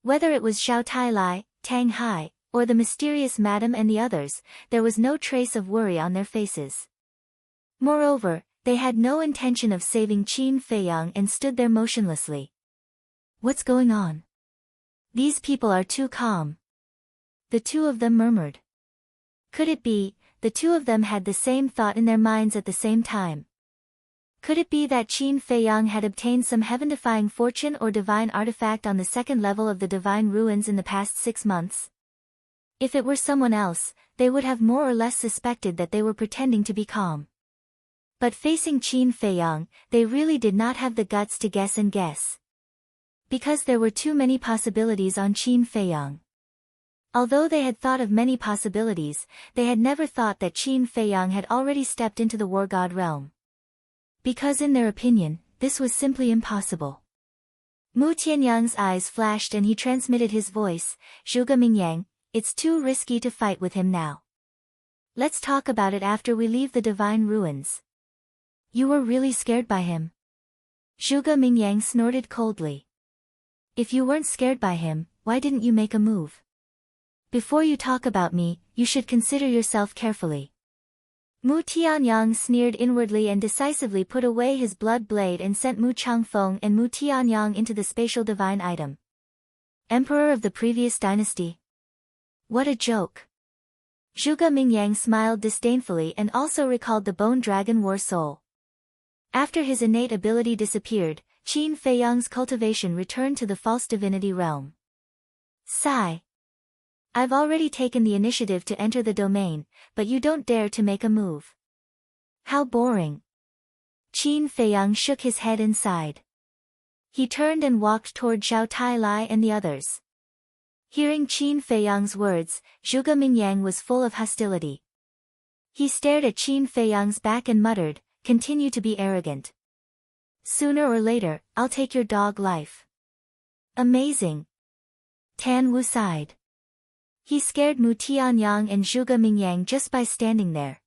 Whether it was Zhao Tai Lai, Tang Hai, or the mysterious madam and the others, there was no trace of worry on their faces. Moreover, they had no intention of saving Qin Feiyang and stood there motionlessly. "What's going on? These people are too calm," the two of them murmured. Could it be, the two of them had the same thought in their minds at the same time? Could it be that Qin Feiyang had obtained some heaven-defying fortune or divine artifact on the second level of the divine ruins in the past 6 months? If it were someone else, they would have more or less suspected that they were pretending to be calm. But facing Qin Feiyang, they really did not have the guts to guess and guess. Because there were too many possibilities on Qin Feiyang. Although they had thought of many possibilities, they had never thought that Qin Feiyang had already stepped into the War God realm. Because in their opinion, this was simply impossible. Mu Tianyang's eyes flashed and he transmitted his voice, "Zhuge Mingyang, it's too risky to fight with him now. Let's talk about it after we leave the divine ruins." "You were really scared by him?" Zhuge Mingyang snorted coldly. "If you weren't scared by him, why didn't you make a move? Before you talk about me, you should consider yourself carefully." Mu Tianyang sneered inwardly and decisively put away his blood blade and sent Mu Changfeng and Mu Tianyang into the spatial divine item. Emperor of the previous dynasty. What a joke. Zhuge Mingyang smiled disdainfully and also recalled the Bone Dragon War Soul. After his innate ability disappeared, Qin Feiyang's cultivation returned to the false divinity realm. Sigh. I've already taken the initiative to enter the domain, but you don't dare to make a move. How boring. Qin Feiyang shook his head and sighed. He turned and walked toward Zhao Tailai and the others. Hearing Qin Feiyang's words, Zhuge Mingyang was full of hostility. He stared at Qin Feiyang's back and muttered, "Continue to be arrogant. Sooner or later, I'll take your dog life." Amazing. Tan Wu sighed. He scared Mu Tianyang and Zhuge Mingyang just by standing there.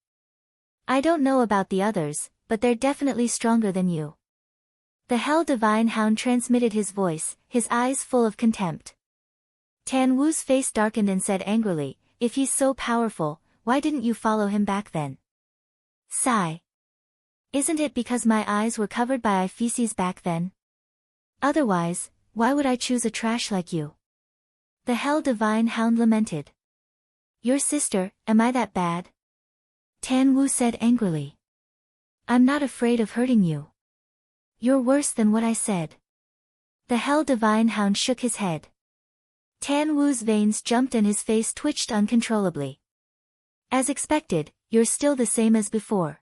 I don't know about the others, but they're definitely stronger than you. The Hell Divine Hound transmitted his voice, his eyes full of contempt. Tan Wu's face darkened and said angrily, "If he's so powerful, why didn't you follow him back then?" Sigh. Isn't it because my eyes were covered by eye feces back then? Otherwise, why would I choose a trash like you? The Hell Divine Hound lamented. Your sister, am I that bad? Tan Wu said angrily. I'm not afraid of hurting you. You're worse than what I said. The Hell Divine Hound shook his head. Tan Wu's veins jumped and his face twitched uncontrollably. As expected, you're still the same as before.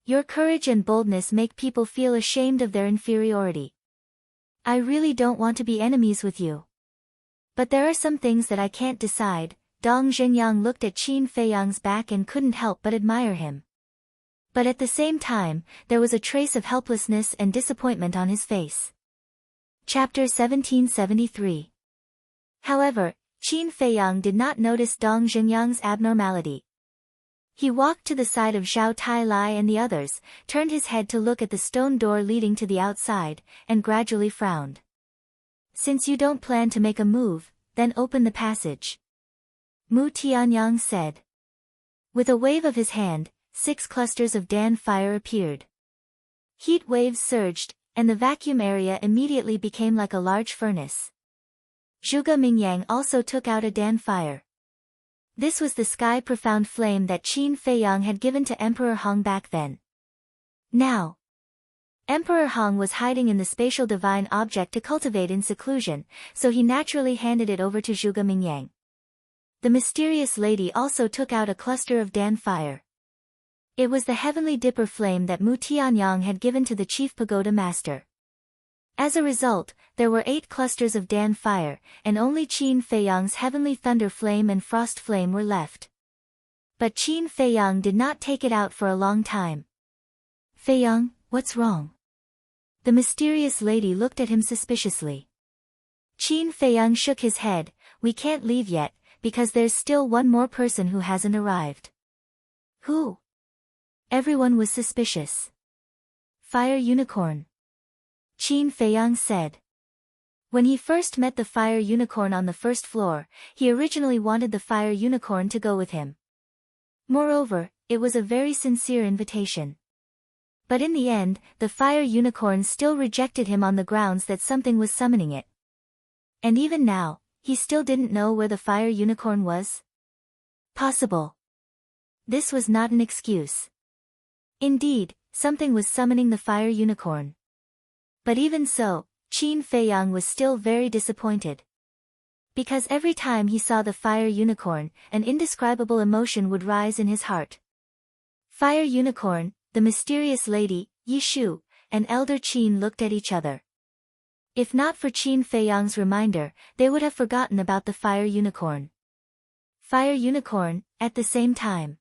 Your courage and boldness make people feel ashamed of their inferiority. I really don't want to be enemies with you. But there are some things that I can't decide. Dong Zhengyang looked at Qin Feiyang's back and couldn't help but admire him. But at the same time, there was a trace of helplessness and disappointment on his face. Chapter 1773. However, Qin Feiyang did not notice Dong Zhengyang's abnormality. He walked to the side of Zhao Tailai and the others, turned his head to look at the stone door leading to the outside, and gradually frowned. Since you don't plan to make a move, then open the passage. Mu Tianyang said. With a wave of his hand, 6 clusters of Dan fire appeared. Heat waves surged, and the vacuum area immediately became like a large furnace. Zhuge Mingyang also took out a Dan fire. This was the sky-profound flame that Qin Feiyang had given to Emperor Hong back then. Now, Emperor Hong was hiding in the spatial divine object to cultivate in seclusion, so he naturally handed it over to Zhuge Mingyang. The mysterious lady also took out a cluster of Dan fire. It was the heavenly dipper flame that Mu Tianyang had given to the chief pagoda master. As a result, there were 8 clusters of Dan fire, and only Qin Feiyang's heavenly thunder flame and frost flame were left. But Qin Feiyang did not take it out for a long time. Feiyang, what's wrong? The mysterious lady looked at him suspiciously. Qin Feiyang shook his head. We can't leave yet, because there's still one more person who hasn't arrived. Who? Everyone was suspicious. Fire Unicorn. Qin Feiyang said. When he first met the Fire Unicorn on the first floor, he originally wanted the Fire Unicorn to go with him. Moreover, it was a very sincere invitation. But in the end, the Fire Unicorn still rejected him on the grounds that something was summoning it. And even now, he still didn't know where the Fire Unicorn was? Possible. This was not an excuse. Indeed, something was summoning the Fire Unicorn. But even so, Qin Feiyang was still very disappointed. Because every time he saw the Fire Unicorn, an indescribable emotion would rise in his heart. Fire Unicorn, the mysterious lady, Yi Shu, and Elder Qin looked at each other. If not for Qin Feiyang's reminder, they would have forgotten about the Fire Unicorn. Fire Unicorn, at the same time.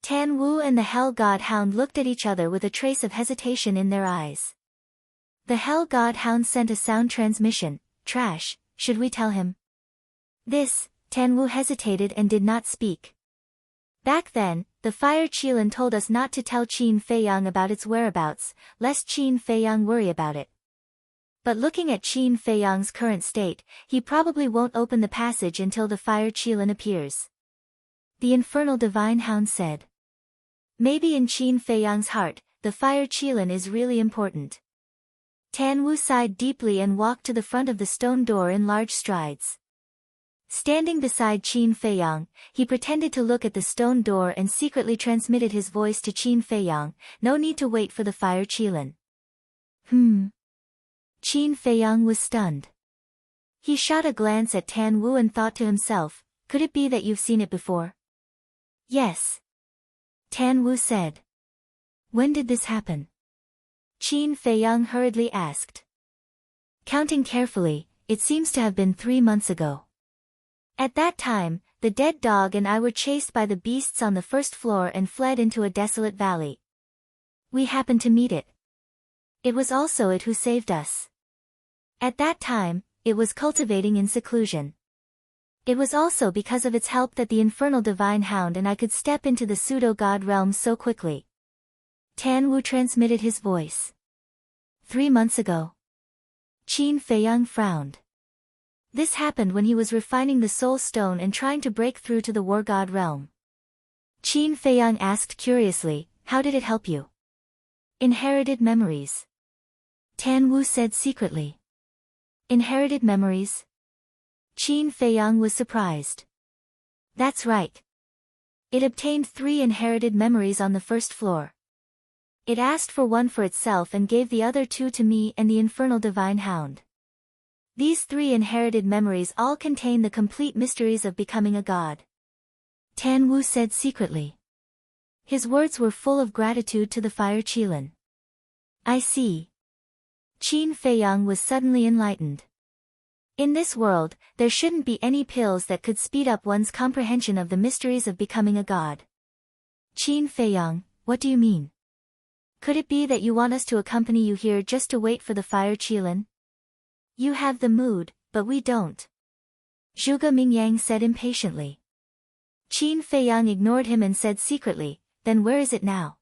Tan Wu and the Hell God Hound looked at each other with a trace of hesitation in their eyes. The Hell God Hound sent a sound transmission. Trash, should we tell him? This, Tan Wu hesitated and did not speak. Back then, the Fire Qilin told us not to tell Qin Feiyang about its whereabouts, lest Qin Feiyang worry about it. But looking at Qin Feiyang's current state, he probably won't open the passage until the Fire Qilin appears. The Infernal Divine Hound said. Maybe in Qin Feiyang's heart, the Fire Qilin is really important. Tan Wu sighed deeply and walked to the front of the stone door in large strides. Standing beside Qin Feiyang, he pretended to look at the stone door and secretly transmitted his voice to Qin Feiyang, no need to wait for the fire Qilin. Qin Feiyang was stunned. He shot a glance at Tan Wu and thought to himself, could it be that you've seen it before? Yes. Tan Wu said. When did this happen? Qin Feiyang hurriedly asked. Counting carefully, it seems to have been 3 months ago. At that time, the dead dog and I were chased by the beasts on the first floor and fled into a desolate valley. We happened to meet it. It was also it who saved us. At that time, it was cultivating in seclusion. It was also because of its help that the infernal divine hound and I could step into the pseudo-god realm so quickly. Tan Wu transmitted his voice. 3 months ago. Qin Feiyang frowned. This happened when he was refining the soul stone and trying to break through to the war god realm. Qin Feiyang asked curiously, how did it help you? Inherited memories. Tan Wu said secretly. Inherited memories? Qin Feiyang was surprised. That's right. It obtained 3 inherited memories on the first floor. It asked for one for itself and gave the other 2 to me and the infernal divine hound. These 3 inherited memories all contain the complete mysteries of becoming a god. Tan Wu said secretly. His words were full of gratitude to the fire Qilin. I see. Qin Feiyang was suddenly enlightened. In this world, there shouldn't be any pills that could speed up one's comprehension of the mysteries of becoming a god. Qin Feiyang, what do you mean? Could it be that you want us to accompany you here just to wait for the fire Qilin? You have the mood, but we don't. Zhuge Mingyang said impatiently. Qin Feiyang ignored him and said secretly, then where is it now?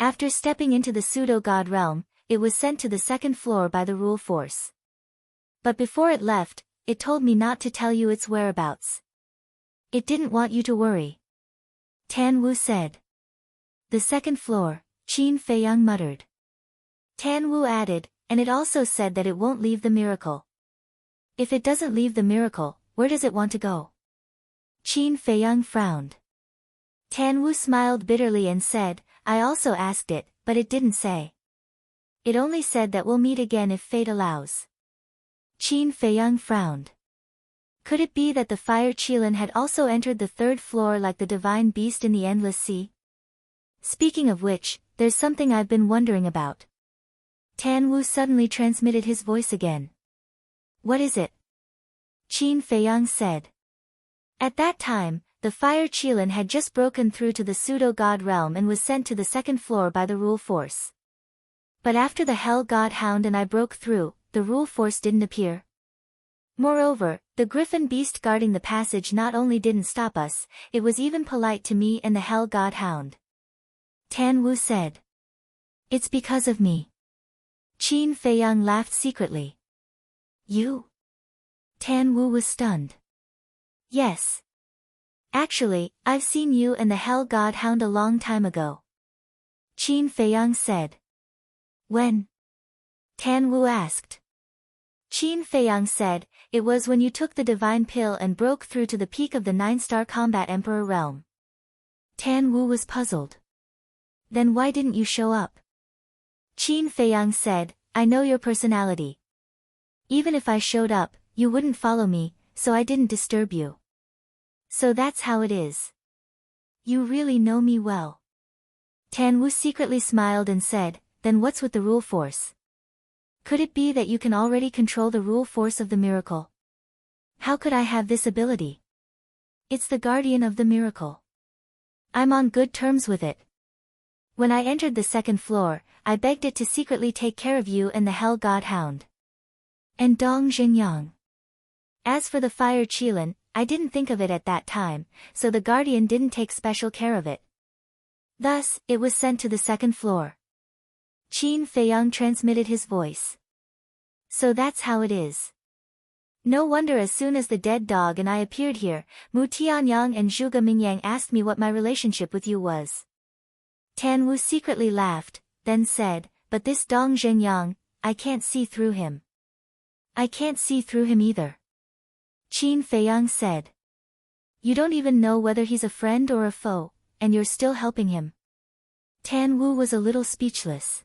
After stepping into the pseudo-god realm, it was sent to the 2nd floor by the rule force. But before it left, it told me not to tell you its whereabouts. It didn't want you to worry. Tan Wu said. The 2nd floor, Qin Feiyang muttered. Tan Wu added, and it also said that it won't leave the miracle. If it doesn't leave the miracle, where does it want to go? Qin Feiyang frowned. Tan Wu smiled bitterly and said, I also asked it, but it didn't say. It only said that we'll meet again if fate allows. Qin Feiyang frowned. Could it be that the fire Qilin had also entered the 3rd floor like the divine beast in the endless sea? Speaking of which, there's something I've been wondering about. Tan Wu suddenly transmitted his voice again. What is it? Qin Feiyang said. At that time, the fire Qilin had just broken through to the pseudo-god realm and was sent to the 2nd floor by the rule force. But after the hell god hound and I broke through, the rule force didn't appear. Moreover, the griffin beast guarding the passage not only didn't stop us, it was even polite to me and the hell god hound. Tan Wu said. It's because of me. Qin Feiyang laughed secretly. You? Tan Wu was stunned. Yes. Actually, I've seen you and the hell god hound a long time ago. Qin Feiyang said. When? Tan Wu asked. Qin Feiyang said, it was when you took the divine pill and broke through to the peak of the 9-star combat emperor realm. Tan Wu was puzzled. Then why didn't you show up? Qin Feiyang said, I know your personality. Even if I showed up, you wouldn't follow me, so I didn't disturb you. So that's how it is. You really know me well. Tan Wu secretly smiled and said, then what's with the rule force? Could it be that you can already control the rule force of the miracle? How could I have this ability? It's the guardian of the miracle. I'm on good terms with it. When I entered the 2nd floor, I begged it to secretly take care of you and the hell god hound. And Dong Xingyang. As for the fire Qilin, I didn't think of it at that time, so the guardian didn't take special care of it. Thus, it was sent to the 2nd floor. Qin Feiyang transmitted his voice. So that's how it is. No wonder as soon as the dead dog and I appeared here, Mu Tianyang and Zhuge Mingyang asked me what my relationship with you was. Tan Wu secretly laughed, then said, but this Dong Zhengyang, I can't see through him. I can't see through him either. Qin Feiyang said. You don't even know whether he's a friend or a foe, and you're still helping him. Tan Wu was a little speechless.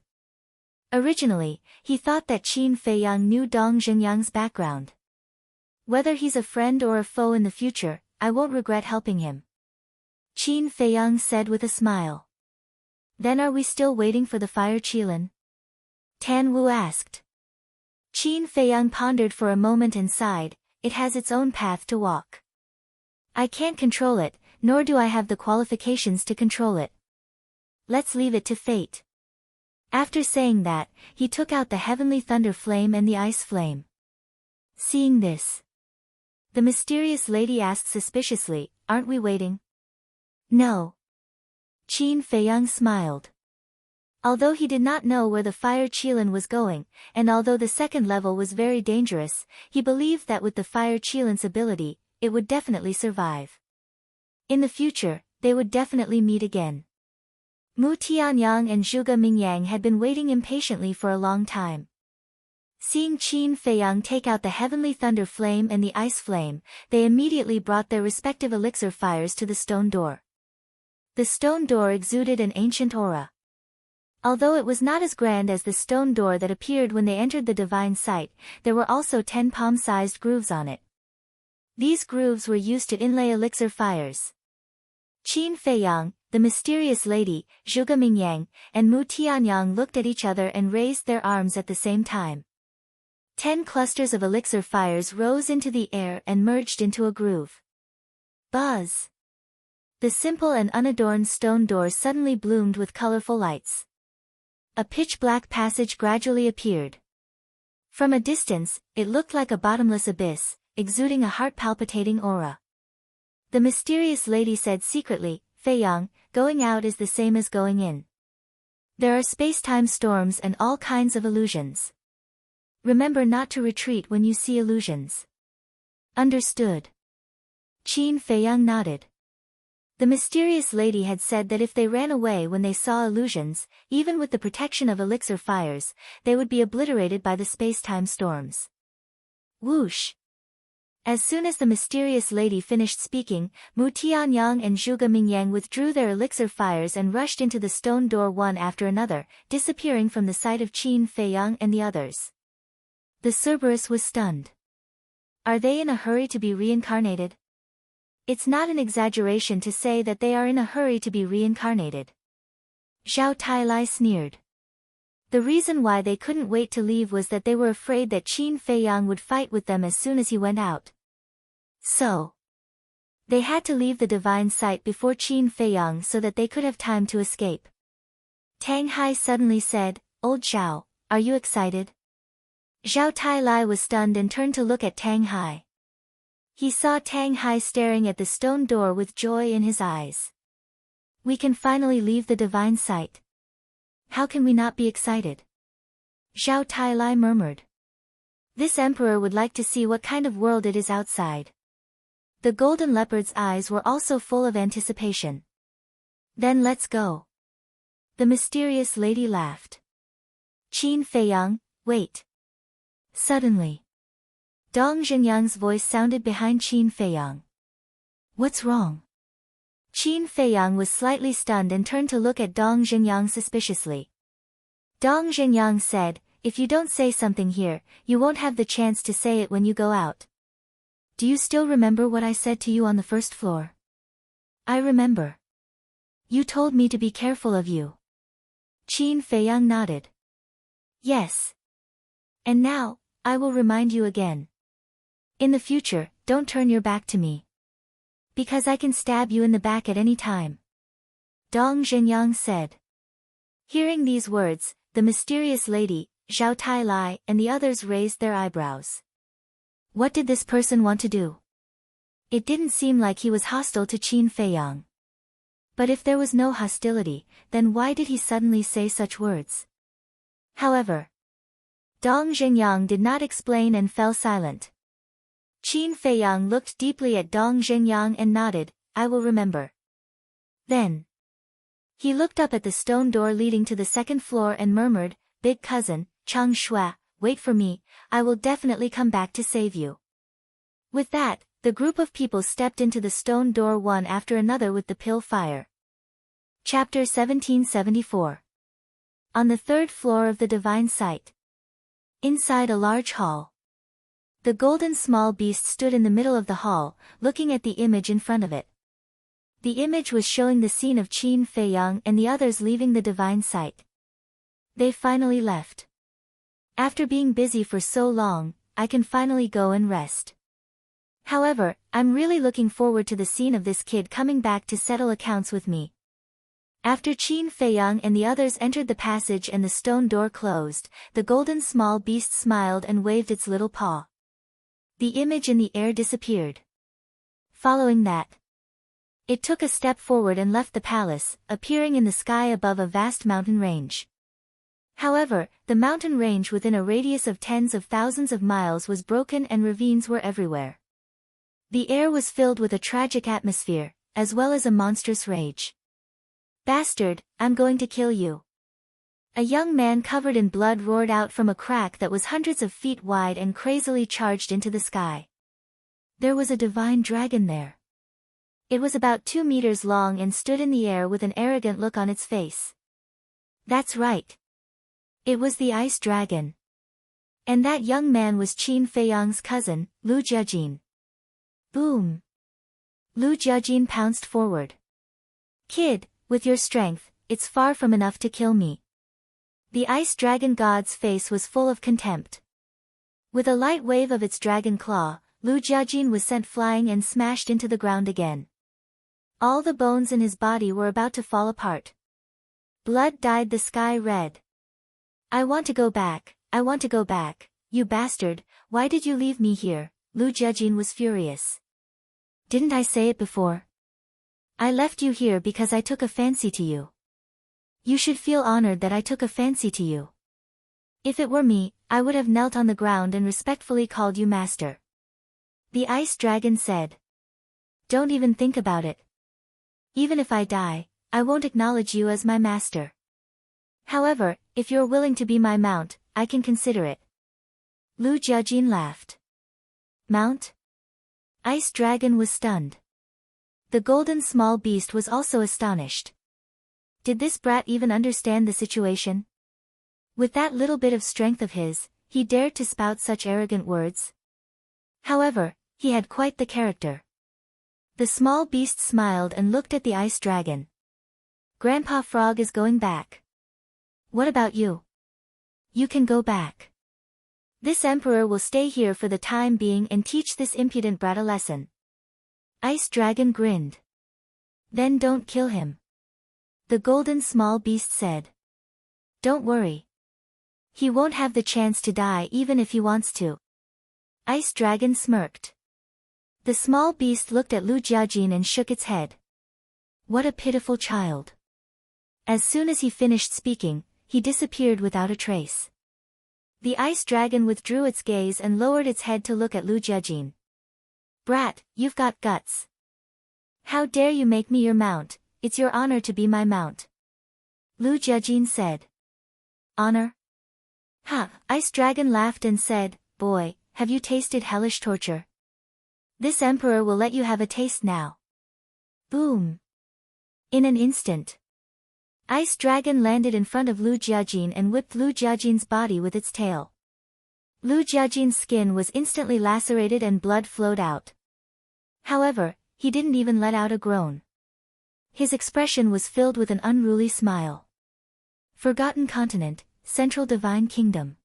Originally, he thought that Qin Feiyang knew Dong Zhengyang's background. Whether he's a friend or a foe in the future, I won't regret helping him. Qin Feiyang said with a smile. Then are we still waiting for the fire Qilin? Tan Wu asked. Qin Feiyang pondered for a moment and sighed, it has its own path to walk. I can't control it, nor do I have the qualifications to control it. Let's leave it to fate. After saying that, he took out the heavenly thunder flame and the ice flame. Seeing this, the mysterious lady asked suspiciously, aren't we waiting? No. Qin Feiyang smiled. Although he did not know where the fire Qilin was going, and although the second level was very dangerous, he believed that with the fire Qilin's ability, it would definitely survive. In the future, they would definitely meet again. Mu Tianyang and Zhuge Mingyang had been waiting impatiently for a long time. Seeing Qin Feiyang take out the heavenly thunder flame and the ice flame, they immediately brought their respective elixir fires to the stone door. The stone door exuded an ancient aura. Although it was not as grand as the stone door that appeared when they entered the divine site, there were also 10 palm-sized grooves on it. These grooves were used to inlay elixir fires. Qin Feiyang, the mysterious lady, Zhuge Mingyang, and Mu Tianyang looked at each other and raised their arms at the same time. 10 clusters of elixir fires rose into the air and merged into a groove. Buzz! The simple and unadorned stone door suddenly bloomed with colorful lights. A pitch-black passage gradually appeared. From a distance, it looked like a bottomless abyss, exuding a heart-palpitating aura. The mysterious lady said secretly, Feiyang, going out is the same as going in. There are space-time storms and all kinds of illusions. Remember not to retreat when you see illusions. Understood. Qin Feiyang nodded. The mysterious lady had said that if they ran away when they saw illusions, even with the protection of elixir fires, they would be obliterated by the space-time storms. Whoosh! As soon as the mysterious lady finished speaking, Mu Tianyang and Zhuge Mingyang withdrew their elixir fires and rushed into the stone door one after another, disappearing from the sight of Qin Feiyang and the others. The Cerberus was stunned. Are they in a hurry to be reincarnated? It's not an exaggeration to say that they are in a hurry to be reincarnated. Zhao Tailai sneered. The reason why they couldn't wait to leave was that they were afraid that Qin Feiyang would fight with them as soon as he went out. So, they had to leave the divine site before Qin Feiyang so that they could have time to escape. Tang Hai suddenly said, Old Zhao, are you excited? Zhao Tailai was stunned and turned to look at Tang Hai. He saw Tang Hai staring at the stone door with joy in his eyes. We can finally leave the divine site. How can we not be excited? Zhao Tailai murmured. This emperor would like to see what kind of world it is outside. The golden leopard's eyes were also full of anticipation. Then let's go. The mysterious lady laughed. Qin Feiyang, wait. Suddenly, Dong Zhenyang's voice sounded behind Qin Feiyang. What's wrong? Qin Feiyang was slightly stunned and turned to look at Dong Zhenyang suspiciously. Dong Zhenyang said, if you don't say something here, you won't have the chance to say it when you go out. Do you still remember what I said to you on the first floor? I remember. You told me to be careful of you. Qin Feiyang nodded. Yes. And now, I will remind you again. In the future, don't turn your back to me. Because I can stab you in the back at any time. Dong Zhenyang said. Hearing these words, the mysterious lady, Zhao Tailai, and the others raised their eyebrows. What did this person want to do? It didn't seem like he was hostile to Qin Feiyang. But if there was no hostility, then why did he suddenly say such words? However, Dong Zhenyang did not explain and fell silent. Qin Feiyang looked deeply at Dong Zhenyang and nodded, I will remember. Then, he looked up at the stone door leading to the second floor and murmured, Big cousin, Chang Shua, wait for me, I will definitely come back to save you. With that, the group of people stepped into the stone door one after another with the pill fire. Chapter 1774. On the third floor of the divine site. Inside a large hall. The golden small beast stood in the middle of the hall, looking at the image in front of it. The image was showing the scene of Qin Feiyang and the others leaving the divine site. They finally left. After being busy for so long, I can finally go and rest. However, I'm really looking forward to the scene of this kid coming back to settle accounts with me. After Qin Feiyang and the others entered the passage and the stone door closed, the golden small beast smiled and waved its little paw. The image in the air disappeared. Following that, it took a step forward and left the palace, appearing in the sky above a vast mountain range. However, the mountain range within a radius of tens of thousands of miles was broken and ravines were everywhere. The air was filled with a tragic atmosphere, as well as a monstrous rage. "Bastard, I'm going to kill you." A young man covered in blood roared out from a crack that was hundreds of feet wide and crazily charged into the sky. There was a divine dragon there. It was about 2 meters long and stood in the air with an arrogant look on its face. That's right. It was the ice dragon. And that young man was Qin Feiyang's cousin, Lu Jiajin. Boom! Lu Jiajin pounced forward. "Kid, with your strength, it's far from enough to kill me." The ice dragon god's face was full of contempt. With a light wave of its dragon claw, Lu Jiajin was sent flying and smashed into the ground again. All the bones in his body were about to fall apart. Blood dyed the sky red. "I want to go back, I want to go back, you bastard, why did you leave me here?" Lu Jiajin was furious. "Didn't I say it before? I left you here because I took a fancy to you. You should feel honored that I took a fancy to you. If it were me, I would have knelt on the ground and respectfully called you master." The ice dragon said. "Don't even think about it. Even if I die, I won't acknowledge you as my master. However, if you're willing to be my mount, I can consider it." Lu Jiajin laughed. "Mount?" Ice Dragon was stunned. The golden small beast was also astonished. Did this brat even understand the situation? With that little bit of strength of his, he dared to spout such arrogant words? However, he had quite the character. The small beast smiled and looked at the ice dragon. "Grandpa Frog is going back. What about you? You can go back. This emperor will stay here for the time being and teach this impudent brat a lesson." Ice Dragon grinned. "Then don't kill him." The golden small beast said. "Don't worry. He won't have the chance to die even if he wants to." Ice Dragon smirked. The small beast looked at Lu Jiajin and shook its head. What a pitiful child. As soon as he finished speaking, he disappeared without a trace. The ice dragon withdrew its gaze and lowered its head to look at Lu Jiajin. "Brat, you've got guts. How dare you make me your mount? It's your honor to be my mount." Lu Jiajin said. "Honor? Ha!" Ice Dragon laughed and said, "Boy, have you tasted hellish torture? This emperor will let you have a taste now." Boom! In an instant, Ice Dragon landed in front of Lu Jiajin and whipped Lu Jiajin's body with its tail. Lu Jiajin's skin was instantly lacerated and blood flowed out. However, he didn't even let out a groan. His expression was filled with an unruly smile. Forgotten Continent, Central Divine Kingdom.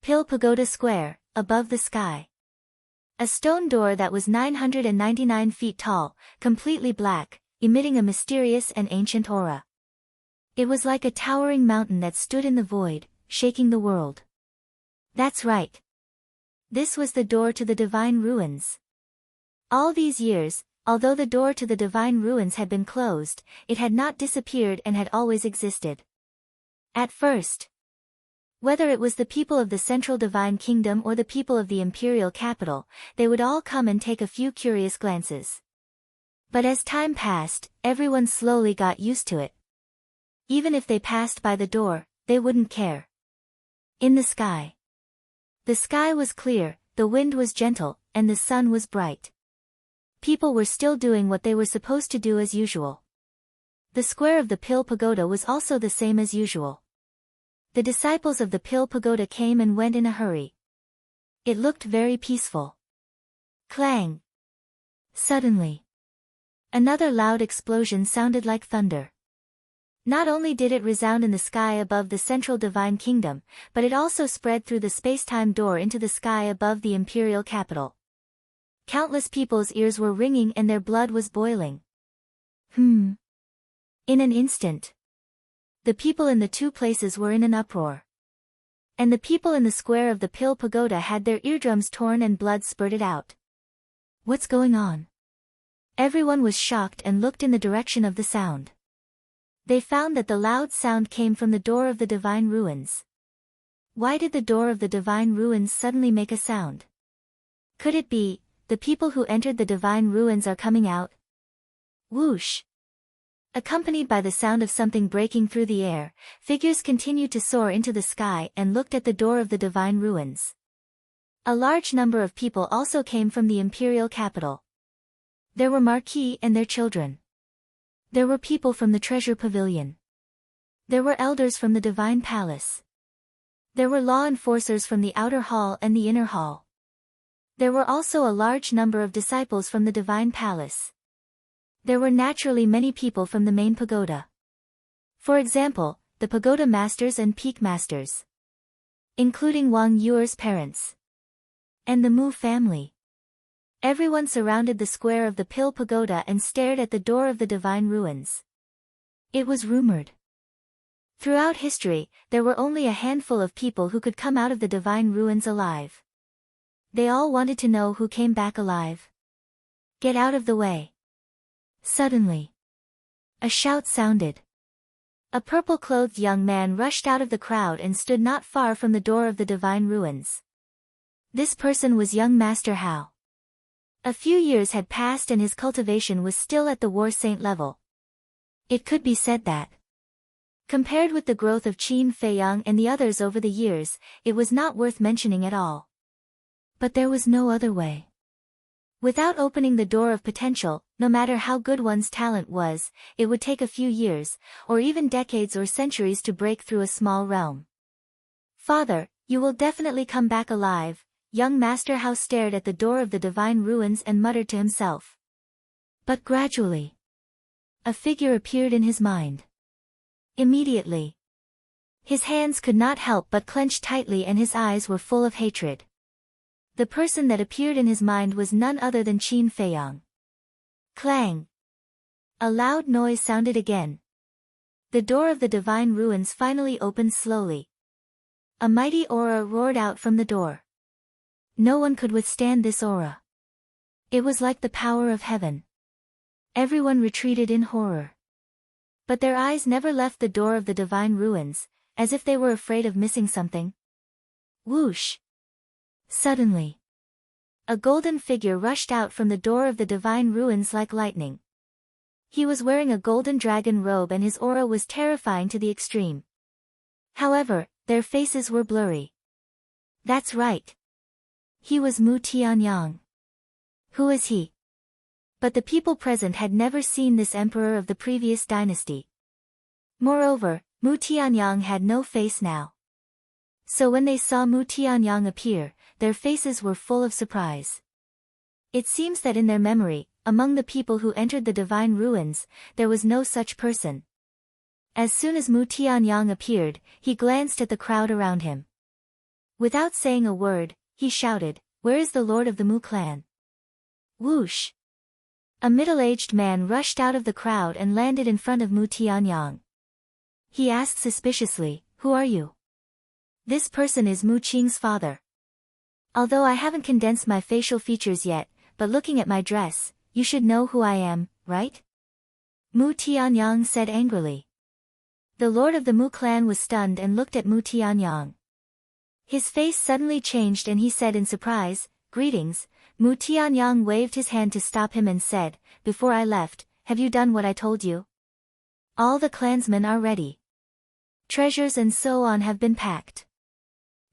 Pill Pagoda Square, above the sky. A stone door that was 999 feet tall, completely black, emitting a mysterious and ancient aura. It was like a towering mountain that stood in the void, shaking the world. That's right. This was the door to the divine ruins. All these years, although the door to the divine ruins had been closed, it had not disappeared and had always existed. At first, whether it was the people of the Central Divine Kingdom or the people of the imperial capital, they would all come and take a few curious glances. But as time passed, everyone slowly got used to it. Even if they passed by the door, they wouldn't care. In the sky. The sky was clear, the wind was gentle, and the sun was bright. People were still doing what they were supposed to do as usual. The square of the Pill Pagoda was also the same as usual. The disciples of the Pill Pagoda came and went in a hurry. It looked very peaceful. Clang! Suddenly, another loud explosion sounded like thunder. Not only did it resound in the sky above the central divine kingdom, but it also spread through the space-time door into the sky above the imperial capital. Countless people's ears were ringing and their blood was boiling. In an instant, the people in the two places were in an uproar. And the people in the square of the Pill Pagoda had their eardrums torn and blood spurted out. What's going on? Everyone was shocked and looked in the direction of the sound. They found that the loud sound came from the door of the divine ruins. Why did the door of the divine ruins suddenly make a sound? Could it be, the people who entered the divine ruins are coming out? Whoosh! Accompanied by the sound of something breaking through the air, figures continued to soar into the sky and looked at the door of the divine ruins. A large number of people also came from the imperial capital. There were Marquis and their children. There were people from the treasure pavilion. There were elders from the divine palace. There were law enforcers from the outer hall and the inner hall. There were also a large number of disciples from the divine palace. There were naturally many people from the main pagoda. For example, the pagoda masters and peak masters. Including Wang Yuer's parents. And the Mu family. Everyone surrounded the square of the Pill Pagoda and stared at the door of the divine ruins. It was rumored. Throughout history, there were only a handful of people who could come out of the divine ruins alive. They all wanted to know who came back alive. Get out of the way. Suddenly, a shout sounded. A purple-clothed young man rushed out of the crowd and stood not far from the door of the divine ruins. This person was young Master Hao. A few years had passed and his cultivation was still at the war saint level. It could be said that, compared with the growth of Qin Feiyang and the others over the years, it was not worth mentioning at all. But there was no other way. Without opening the door of potential, no matter how good one's talent was, it would take a few years, or even decades or centuries to break through a small realm. Father, you will definitely come back alive, young Master Hao stared at the door of the divine ruins and muttered to himself. But gradually, a figure appeared in his mind. Immediately, his hands could not help but clench tightly and his eyes were full of hatred. The person that appeared in his mind was none other than Qin Feiyang. Clang! A loud noise sounded again. The door of the divine ruins finally opened slowly. A mighty aura roared out from the door. No one could withstand this aura. It was like the power of heaven. Everyone retreated in horror. But their eyes never left the door of the divine ruins, as if they were afraid of missing something. Whoosh! Suddenly, a golden figure rushed out from the door of the divine ruins like lightning. He was wearing a golden dragon robe and his aura was terrifying to the extreme. However, their faces were blurry. That's right. He was Mu Tianyang. Who is he? But the people present had never seen this emperor of the previous dynasty. Moreover, Mu Tianyang had no face now. So when they saw Mu Tianyang appear, their faces were full of surprise. It seems that in their memory, among the people who entered the divine ruins, there was no such person. As soon as Mu Tianyang appeared, he glanced at the crowd around him. Without saying a word, he shouted, "Where is the lord of the Mu clan?" Whoosh! A middle-aged man rushed out of the crowd and landed in front of Mu Tianyang. He asked suspiciously, "Who are you?" This person is Mu Qing's father. Although I haven't condensed my facial features yet, but looking at my dress, you should know who I am, right? Mu Tianyang said angrily. The lord of the Mu clan was stunned and looked at Mu Tianyang. His face suddenly changed and he said in surprise, "Greetings." Mu Tianyang waved his hand to stop him and said, "Before I left, have you done what I told you? All the clansmen are ready. Treasures and so on have been packed."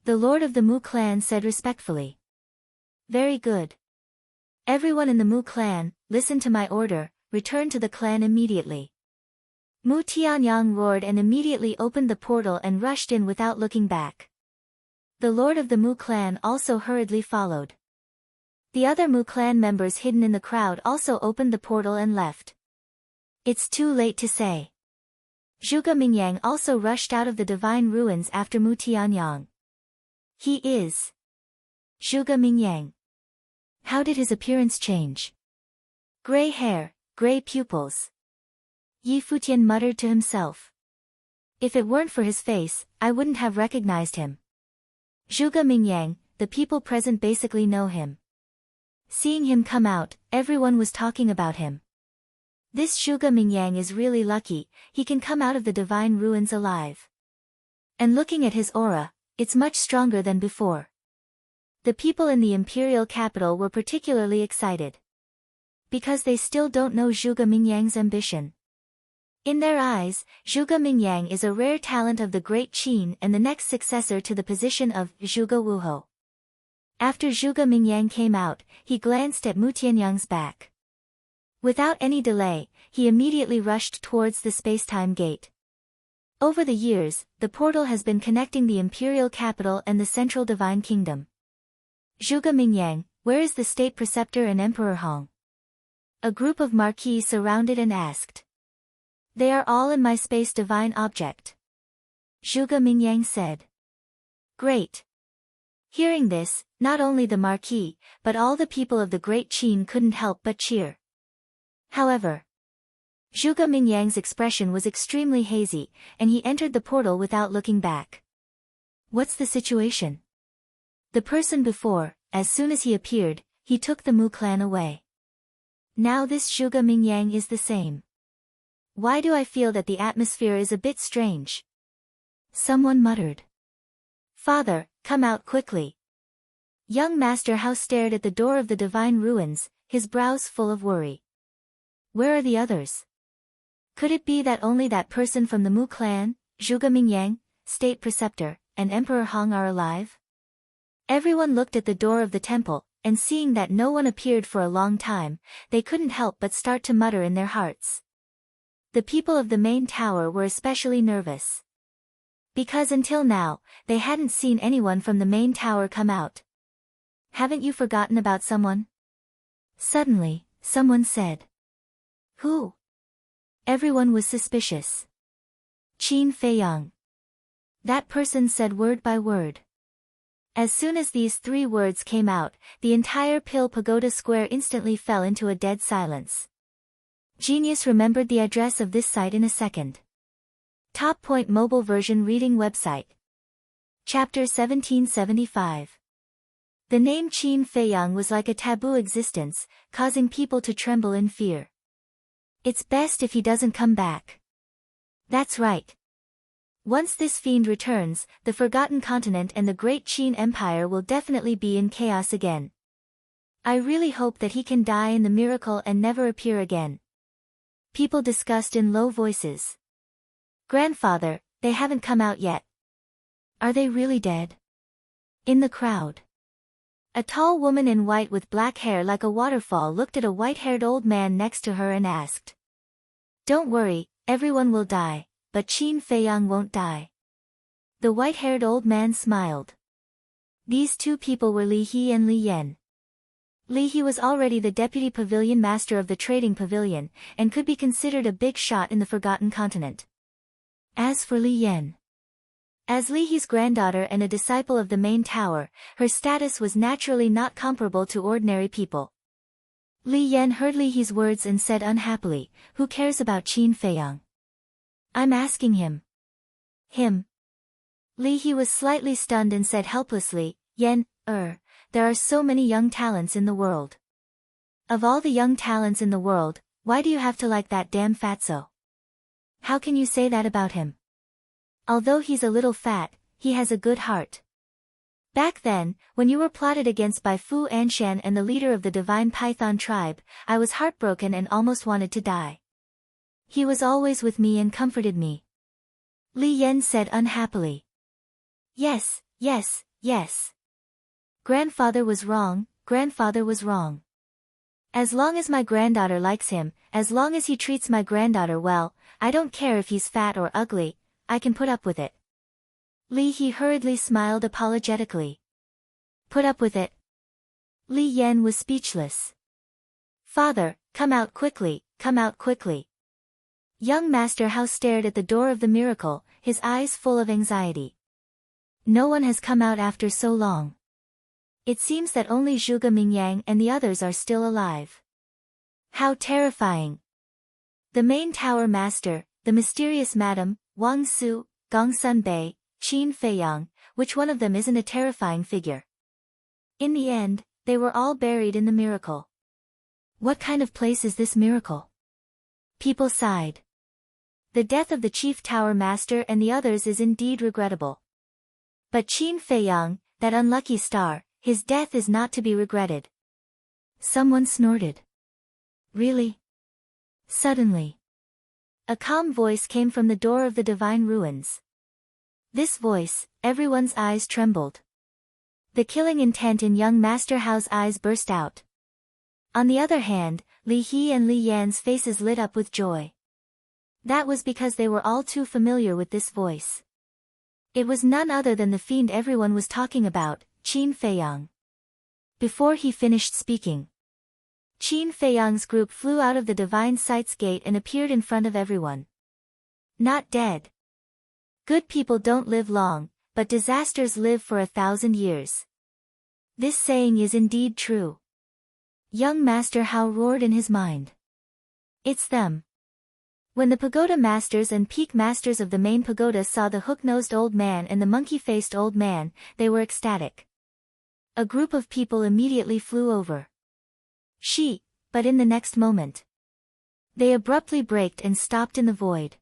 The lord of the Mu clan said respectfully. "Very good. Everyone in the Mu clan, listen to my order, return to the clan immediately. Mu Tianyang roared and immediately opened the portal and rushed in without looking back. The lord of the Mu clan also hurriedly followed. The other Mu clan members hidden in the crowd also opened the portal and left. It's too late to say. Zhuge Mingyang also rushed out of the divine ruins after Mu Tianyang. He is Zhuge Mingyang. How did his appearance change? Gray hair, gray pupils. Yi Futian muttered to himself. If it weren't for his face, I wouldn't have recognized him. Zhuge Mingyang, the people present basically know him. Seeing him come out, everyone was talking about him. This Zhuge Mingyang is really lucky, he can come out of the divine ruins alive. And looking at his aura, it's much stronger than before. The people in the imperial capital were particularly excited. Because they still don't know Zhuge Mingyang's ambition. In their eyes, Zhuge Mingyang is a rare talent of the Great Qin and the next successor to the position of Zhuge Wuhou. After Zhuge Mingyang came out, he glanced at Mu Tianyang's back. Without any delay, he immediately rushed towards the spacetime gate. Over the years, the portal has been connecting the imperial capital and the central divine kingdom. Zhuge Mingyang, where is the state preceptor and Emperor Hong? A group of marquis surrounded and asked. They are all in my space divine object. Zhuge Mingyang said. Great. Hearing this, not only the marquis, but all the people of the Great Qin couldn't help but cheer. However, Zhuge Mingyang's expression was extremely hazy, and he entered the portal without looking back. What's the situation? The person before, as soon as he appeared, he took the Mu clan away. Now this Zhuge Mingyang is the same. Why do I feel that the atmosphere is a bit strange? Someone muttered. Father, come out quickly. Young Master Hao stared at the door of the divine ruins, his brows full of worry. Where are the others? Could it be that only that person from the Mu clan, Zhuge Mingyang, state preceptor, and Emperor Hong are alive? Everyone looked at the door of the temple, and seeing that no one appeared for a long time, they couldn't help but start to mutter in their hearts. The people of the main tower were especially nervous. Because until now, they hadn't seen anyone from the main tower come out. Haven't you forgotten about someone? Suddenly, someone said. Who? Everyone was suspicious. Qin Feiyang. That person said word by word. As soon as these 3 words came out, the entire Pill Pagoda Square instantly fell into a dead silence. Genius remembered the address of this site in a second. Top Point mobile version reading website. Chapter 1775. The name Qin Feiyang was like a taboo existence, causing people to tremble in fear. It's best if he doesn't come back. That's right. Once this fiend returns, the Forgotten Continent and the Great Qin Empire will definitely be in chaos again. I really hope that he can die in the miracle and never appear again. People discussed in low voices. Grandfather, they haven't come out yet. Are they really dead? In the crowd. A tall woman in white with black hair like a waterfall looked at a white-haired old man next to her and asked. Don't worry, everyone will die, but Qin Feiyang won't die. The white-haired old man smiled. These 2 people were Li He and Li Yan. Li He was already the deputy pavilion master of the trading pavilion, and could be considered a big shot in the Forgotten Continent. As for Li Yan, as Li He's granddaughter and a disciple of the main tower, her status was naturally not comparable to ordinary people. Li Yan heard Li He's words and said unhappily, who cares about Qin Feiyang? I'm asking him. Him? Li He was slightly stunned and said helplessly, Yan, there are so many young talents in the world. Of all the young talents in the world, why do you have to like that damn fatso? How can you say that about him? Although he's a little fat, he has a good heart. Back then, when you were plotted against by Fu Anshan and the leader of the Divine Python tribe, I was heartbroken and almost wanted to die. He was always with me and comforted me. Li Yan said unhappily. Yes, yes, yes. Grandfather was wrong, grandfather was wrong. As long as my granddaughter likes him, as long as he treats my granddaughter well, I don't care if he's fat or ugly, I can put up with it. Li He hurriedly smiled apologetically. Put up with it? Li Yan was speechless. Father, come out quickly, come out quickly. Young Master Hao stared at the door of the miracle, his eyes full of anxiety. No one has come out after so long. It seems that only Zhuge Mingyang and the others are still alive. How terrifying! The main tower master, the mysterious madam, Wang Su, Gong Sun Bei, Qin Feiyang, which one of them isn't a terrifying figure? In the end, they were all buried in the miracle. What kind of place is this miracle? People sighed. The death of the chief tower master and the others is indeed regrettable. But Qin Feiyang, that unlucky star, his death is not to be regretted. Someone snorted. Really? Suddenly, a calm voice came from the door of the divine ruins. This voice, everyone's eyes trembled. The killing intent in young Master Hao's eyes burst out. On the other hand, Li He and Li Yan's faces lit up with joy. That was because they were all too familiar with this voice. It was none other than the fiend everyone was talking about, Qin Feiyang. Before he finished speaking, Qin Feiyang's group flew out of the divine sight's gate and appeared in front of everyone. Not dead. Good people don't live long, but disasters live for 1,000 years. This saying is indeed true. Young Master Hao roared in his mind. It's them. When the pagoda masters and peak masters of the main pagoda saw the hook-nosed old man and the monkey-faced old man, they were ecstatic. A group of people immediately flew over. But in the next moment, they abruptly braked and stopped in the void.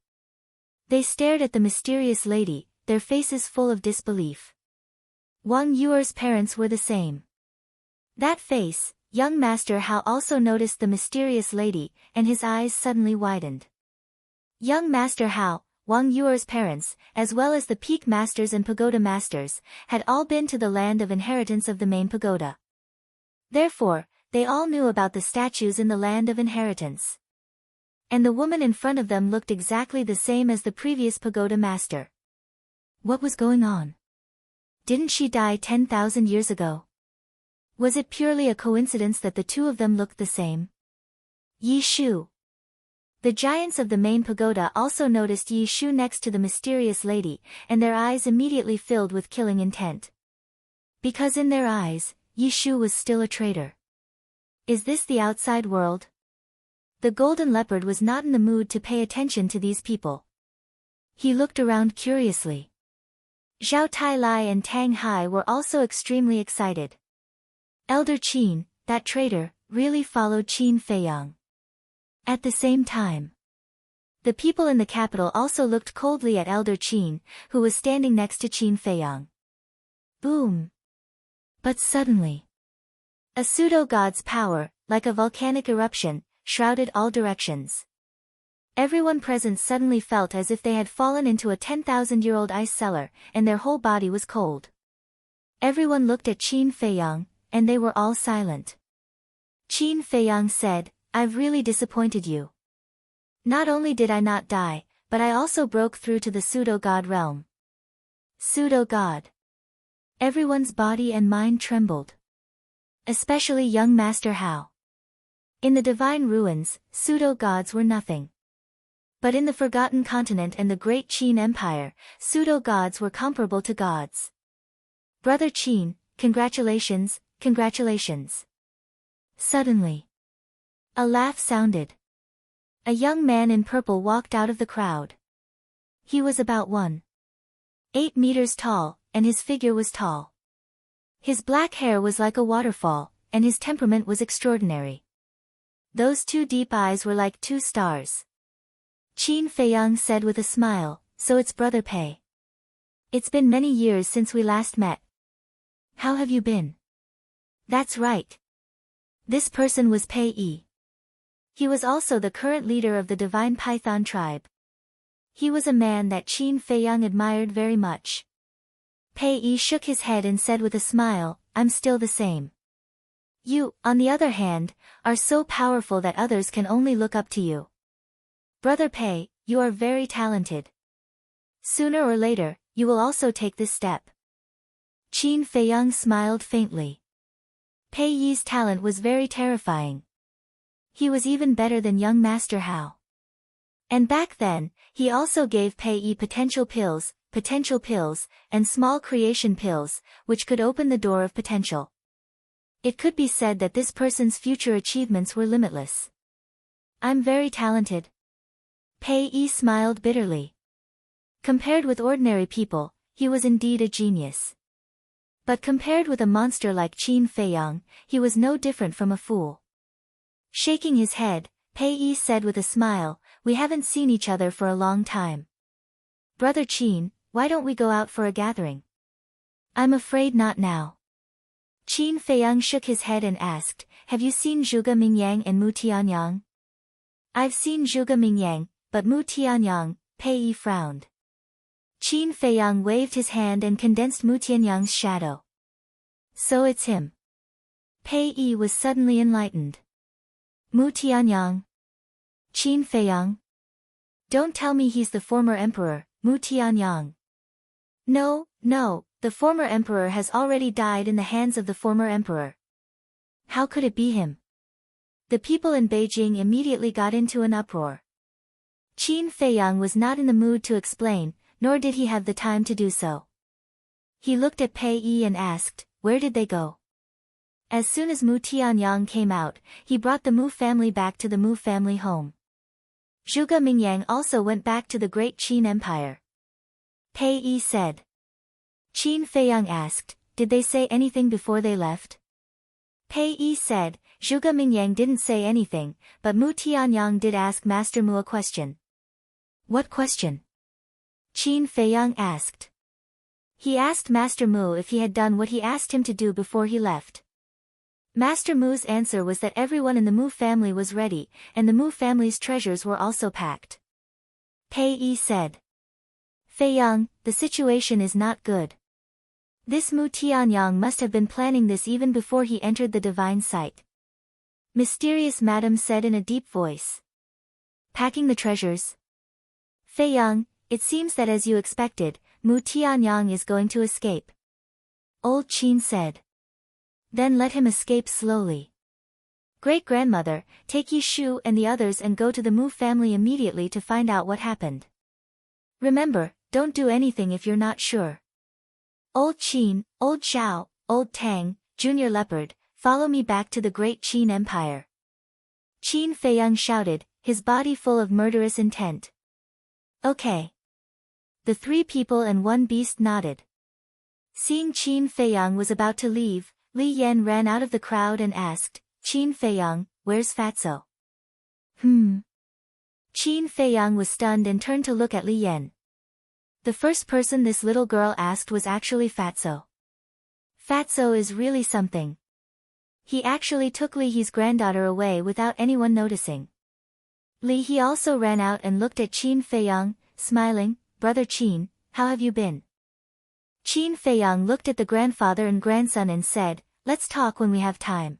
They stared at the mysterious lady, their faces full of disbelief. Wang Yuer's parents were the same. That face, young Master Hao also noticed the mysterious lady, and his eyes suddenly widened. Young Master Hao, Wang Yuer's parents, as well as the peak masters and pagoda masters, had all been to the land of inheritance of the main pagoda. Therefore, they all knew about the statues in the land of inheritance. And the woman in front of them looked exactly the same as the previous pagoda master. What was going on? Didn't she die 10,000 years ago? Was it purely a coincidence that the two of them looked the same? Yi Shu. The giants of the main pagoda also noticed Yi Shu next to the mysterious lady, and their eyes immediately filled with killing intent. Because in their eyes, Yi Shu was still a traitor. Is this the outside world? The golden leopard was not in the mood to pay attention to these people. He looked around curiously. Zhao Tai-Lai and Tang Hai were also extremely excited. Elder Qin, that traitor, really followed Qin Feiyang. At the same time, the people in the capital also looked coldly at Elder Qin, who was standing next to Qin Feiyang. Boom! But suddenly, a pseudo-god's power, like a volcanic eruption, shrouded all directions. Everyone present suddenly felt as if they had fallen into a 10,000-year-old ice cellar, and their whole body was cold. Everyone looked at Qin Feiyang, and they were all silent. Qin Feiyang said, I've really disappointed you. Not only did I not die, but I also broke through to the pseudo-god realm. Pseudo-god. Everyone's body and mind trembled. Especially young Master Hao. In the divine ruins, pseudo-gods were nothing. But in the Forgotten Continent and the Great Qin Empire, pseudo-gods were comparable to gods. Brother Qin, congratulations, congratulations. Suddenly, a laugh sounded. A young man in purple walked out of the crowd. He was about 1.8 meters tall, and his figure was tall. His black hair was like a waterfall, and his temperament was extraordinary. Those two deep eyes were like two stars. Qin Feiyang said with a smile, so it's Brother Pei. It's been many years since we last met. How have you been? That's right. This person was Pei Yi. He was also the current leader of the divine python tribe. He was a man that Qin Feiyang admired very much. Pei Yi shook his head and said with a smile, I'm still the same. You, on the other hand, are so powerful that others can only look up to you. Brother Pei, you are very talented. Sooner or later, you will also take this step. Qin Feiyang smiled faintly. Pei Yi's talent was very terrifying. He was even better than young Master Hao. And back then, he also gave Pei Yi potential pills, and small creation pills, which could open the door of potential. It could be said that this person's future achievements were limitless. I'm very talented. Pei Yi smiled bitterly. Compared with ordinary people, he was indeed a genius. But compared with a monster like Qin Feiyang, he was no different from a fool. Shaking his head, Pei Yi said with a smile, we haven't seen each other for a long time. Brother Qin, why don't we go out for a gathering? I'm afraid not now. Qin Feiyang shook his head and asked, have you seen Zhuge Mingyang and Mu Tianyang? I've seen Zhuge Mingyang, but Mu Tianyang, Pei Yi frowned. Qin Feiyang waved his hand and condensed Mu Tianyang's shadow. So it's him. Pei Yi was suddenly enlightened. Mu Tianyang. Qin Feiyang. Don't tell me he's the former emperor, Mu Tianyang. No, the former emperor has already died in the hands of the former emperor. How could it be him? The people in Beijing immediately got into an uproar. Qin Feiyang was not in the mood to explain, nor did he have the time to do so. He looked at Pei Yi and asked, where did they go? As soon as Mu Tianyang came out, he brought the Mu family back to the Mu family home. Zhuge Mingyang also went back to the great Qin Empire. Pei Yi said. Qin Feiyang asked, did they say anything before they left? Pei Yi said, Zhuge Mingyang didn't say anything, but Mu Tianyang did ask Master Mu a question. What question? Qin Feiyang asked. He asked Master Mu if he had done what he asked him to do before he left. Master Mu's answer was that everyone in the Mu family was ready, and the Mu family's treasures were also packed. Pei Yi said. Feiyang, the situation is not good. This Mu Tianyang must have been planning this even before he entered the divine sight. Mysterious Madam said in a deep voice. Packing the treasures? Feiyang, it seems that as you expected, Mu Tianyang is going to escape. Old Qin said. Then let him escape slowly. Great-grandmother, take Yi Shu and the others and go to the Mu family immediately to find out what happened. Remember, don't do anything if you're not sure. Old Qin, Old Xiao, Old Tang, Junior Leopard, follow me back to the great Qin Empire. Qin Feiyang shouted, his body full of murderous intent. Okay. The 3 people and 1 beast nodded. Seeing Qin Feiyang was about to leave, Li Yan ran out of the crowd and asked, Qin Feiyang, where's Fatso? Qin Feiyang was stunned and turned to look at Li Yan. The first person this little girl asked was actually Fatso. Fatso is really something. He actually took Li He's granddaughter away without anyone noticing. Li He also ran out and looked at Qin Feiyang, smiling, Brother Qin, how have you been? Qin Feiyang looked at the grandfather and grandson and said, let's talk when we have time.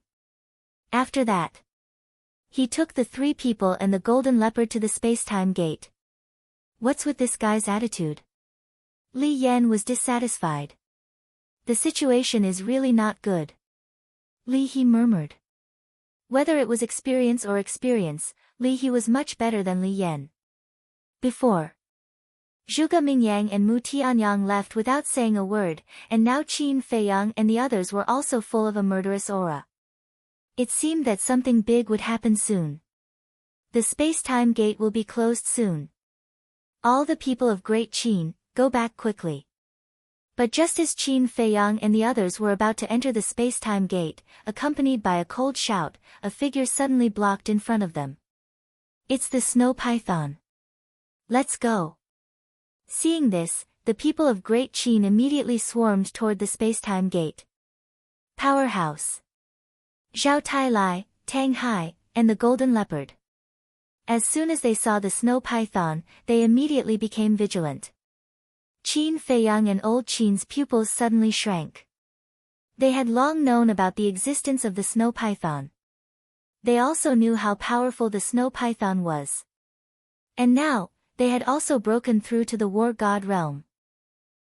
After that, he took the 3 people and the golden leopard to the space-time gate. What's with this guy's attitude? Li Yan was dissatisfied. The situation is really not good. Li He murmured. Whether it was experience, Li He was much better than Li Yan. Before, Zhuge Mingyang and Mu Tianyang left without saying a word, and now Qin Feiyang and the others were also full of a murderous aura. It seemed that something big would happen soon. The space-time gate will be closed soon. All the people of Great Qin, go back quickly. But just as Qin Feiyang and the others were about to enter the space-time gate, accompanied by a cold shout, a figure suddenly blocked in front of them. It's the snow python. Let's go. Seeing this, the people of Great Qin immediately swarmed toward the space-time gate. Powerhouse. Zhao Tailai, Tang Hai, and the golden leopard. As soon as they saw the snow python, they immediately became vigilant. Qin Feiyang and Old Qin's pupils suddenly shrank. They had long known about the existence of the snow python. They also knew how powerful the snow python was. And now, they had also broken through to the war god realm.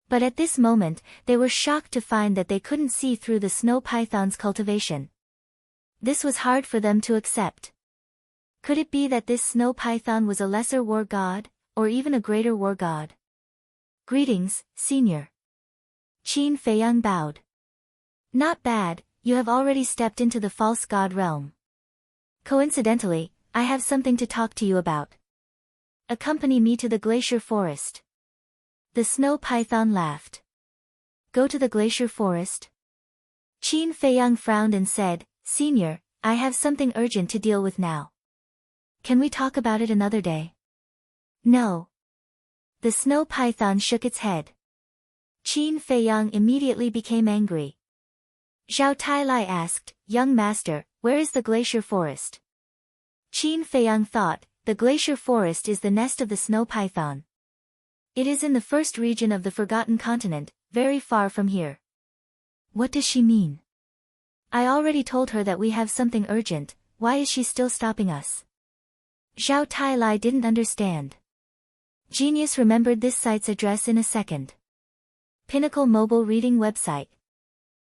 But at this moment, they were shocked to find that they couldn't see through the snow python's cultivation. This was hard for them to accept. Could it be that this snow python was a lesser war god, or even a greater war god? Greetings, Senior. Qin Feiyang bowed. Not bad, you have already stepped into the false god realm. Coincidentally, I have something to talk to you about. Accompany me to the glacier forest. The snow python laughed. Go to the glacier forest? Qin Feiyang frowned and said, Senior, I have something urgent to deal with now. Can we talk about it another day? No. The snow python shook its head. Qin Feiyang immediately became angry. Zhao Tailai asked, Young master, where is the glacier forest? Qin Feiyang thought, the glacier forest is the nest of the snow python. It is in the first region of the Forgotten Continent, very far from here. What does she mean? I already told her that we have something urgent, why is she still stopping us? Zhao Tailai didn't understand. Genius remembered this site's address in a second. Pinnacle mobile reading website.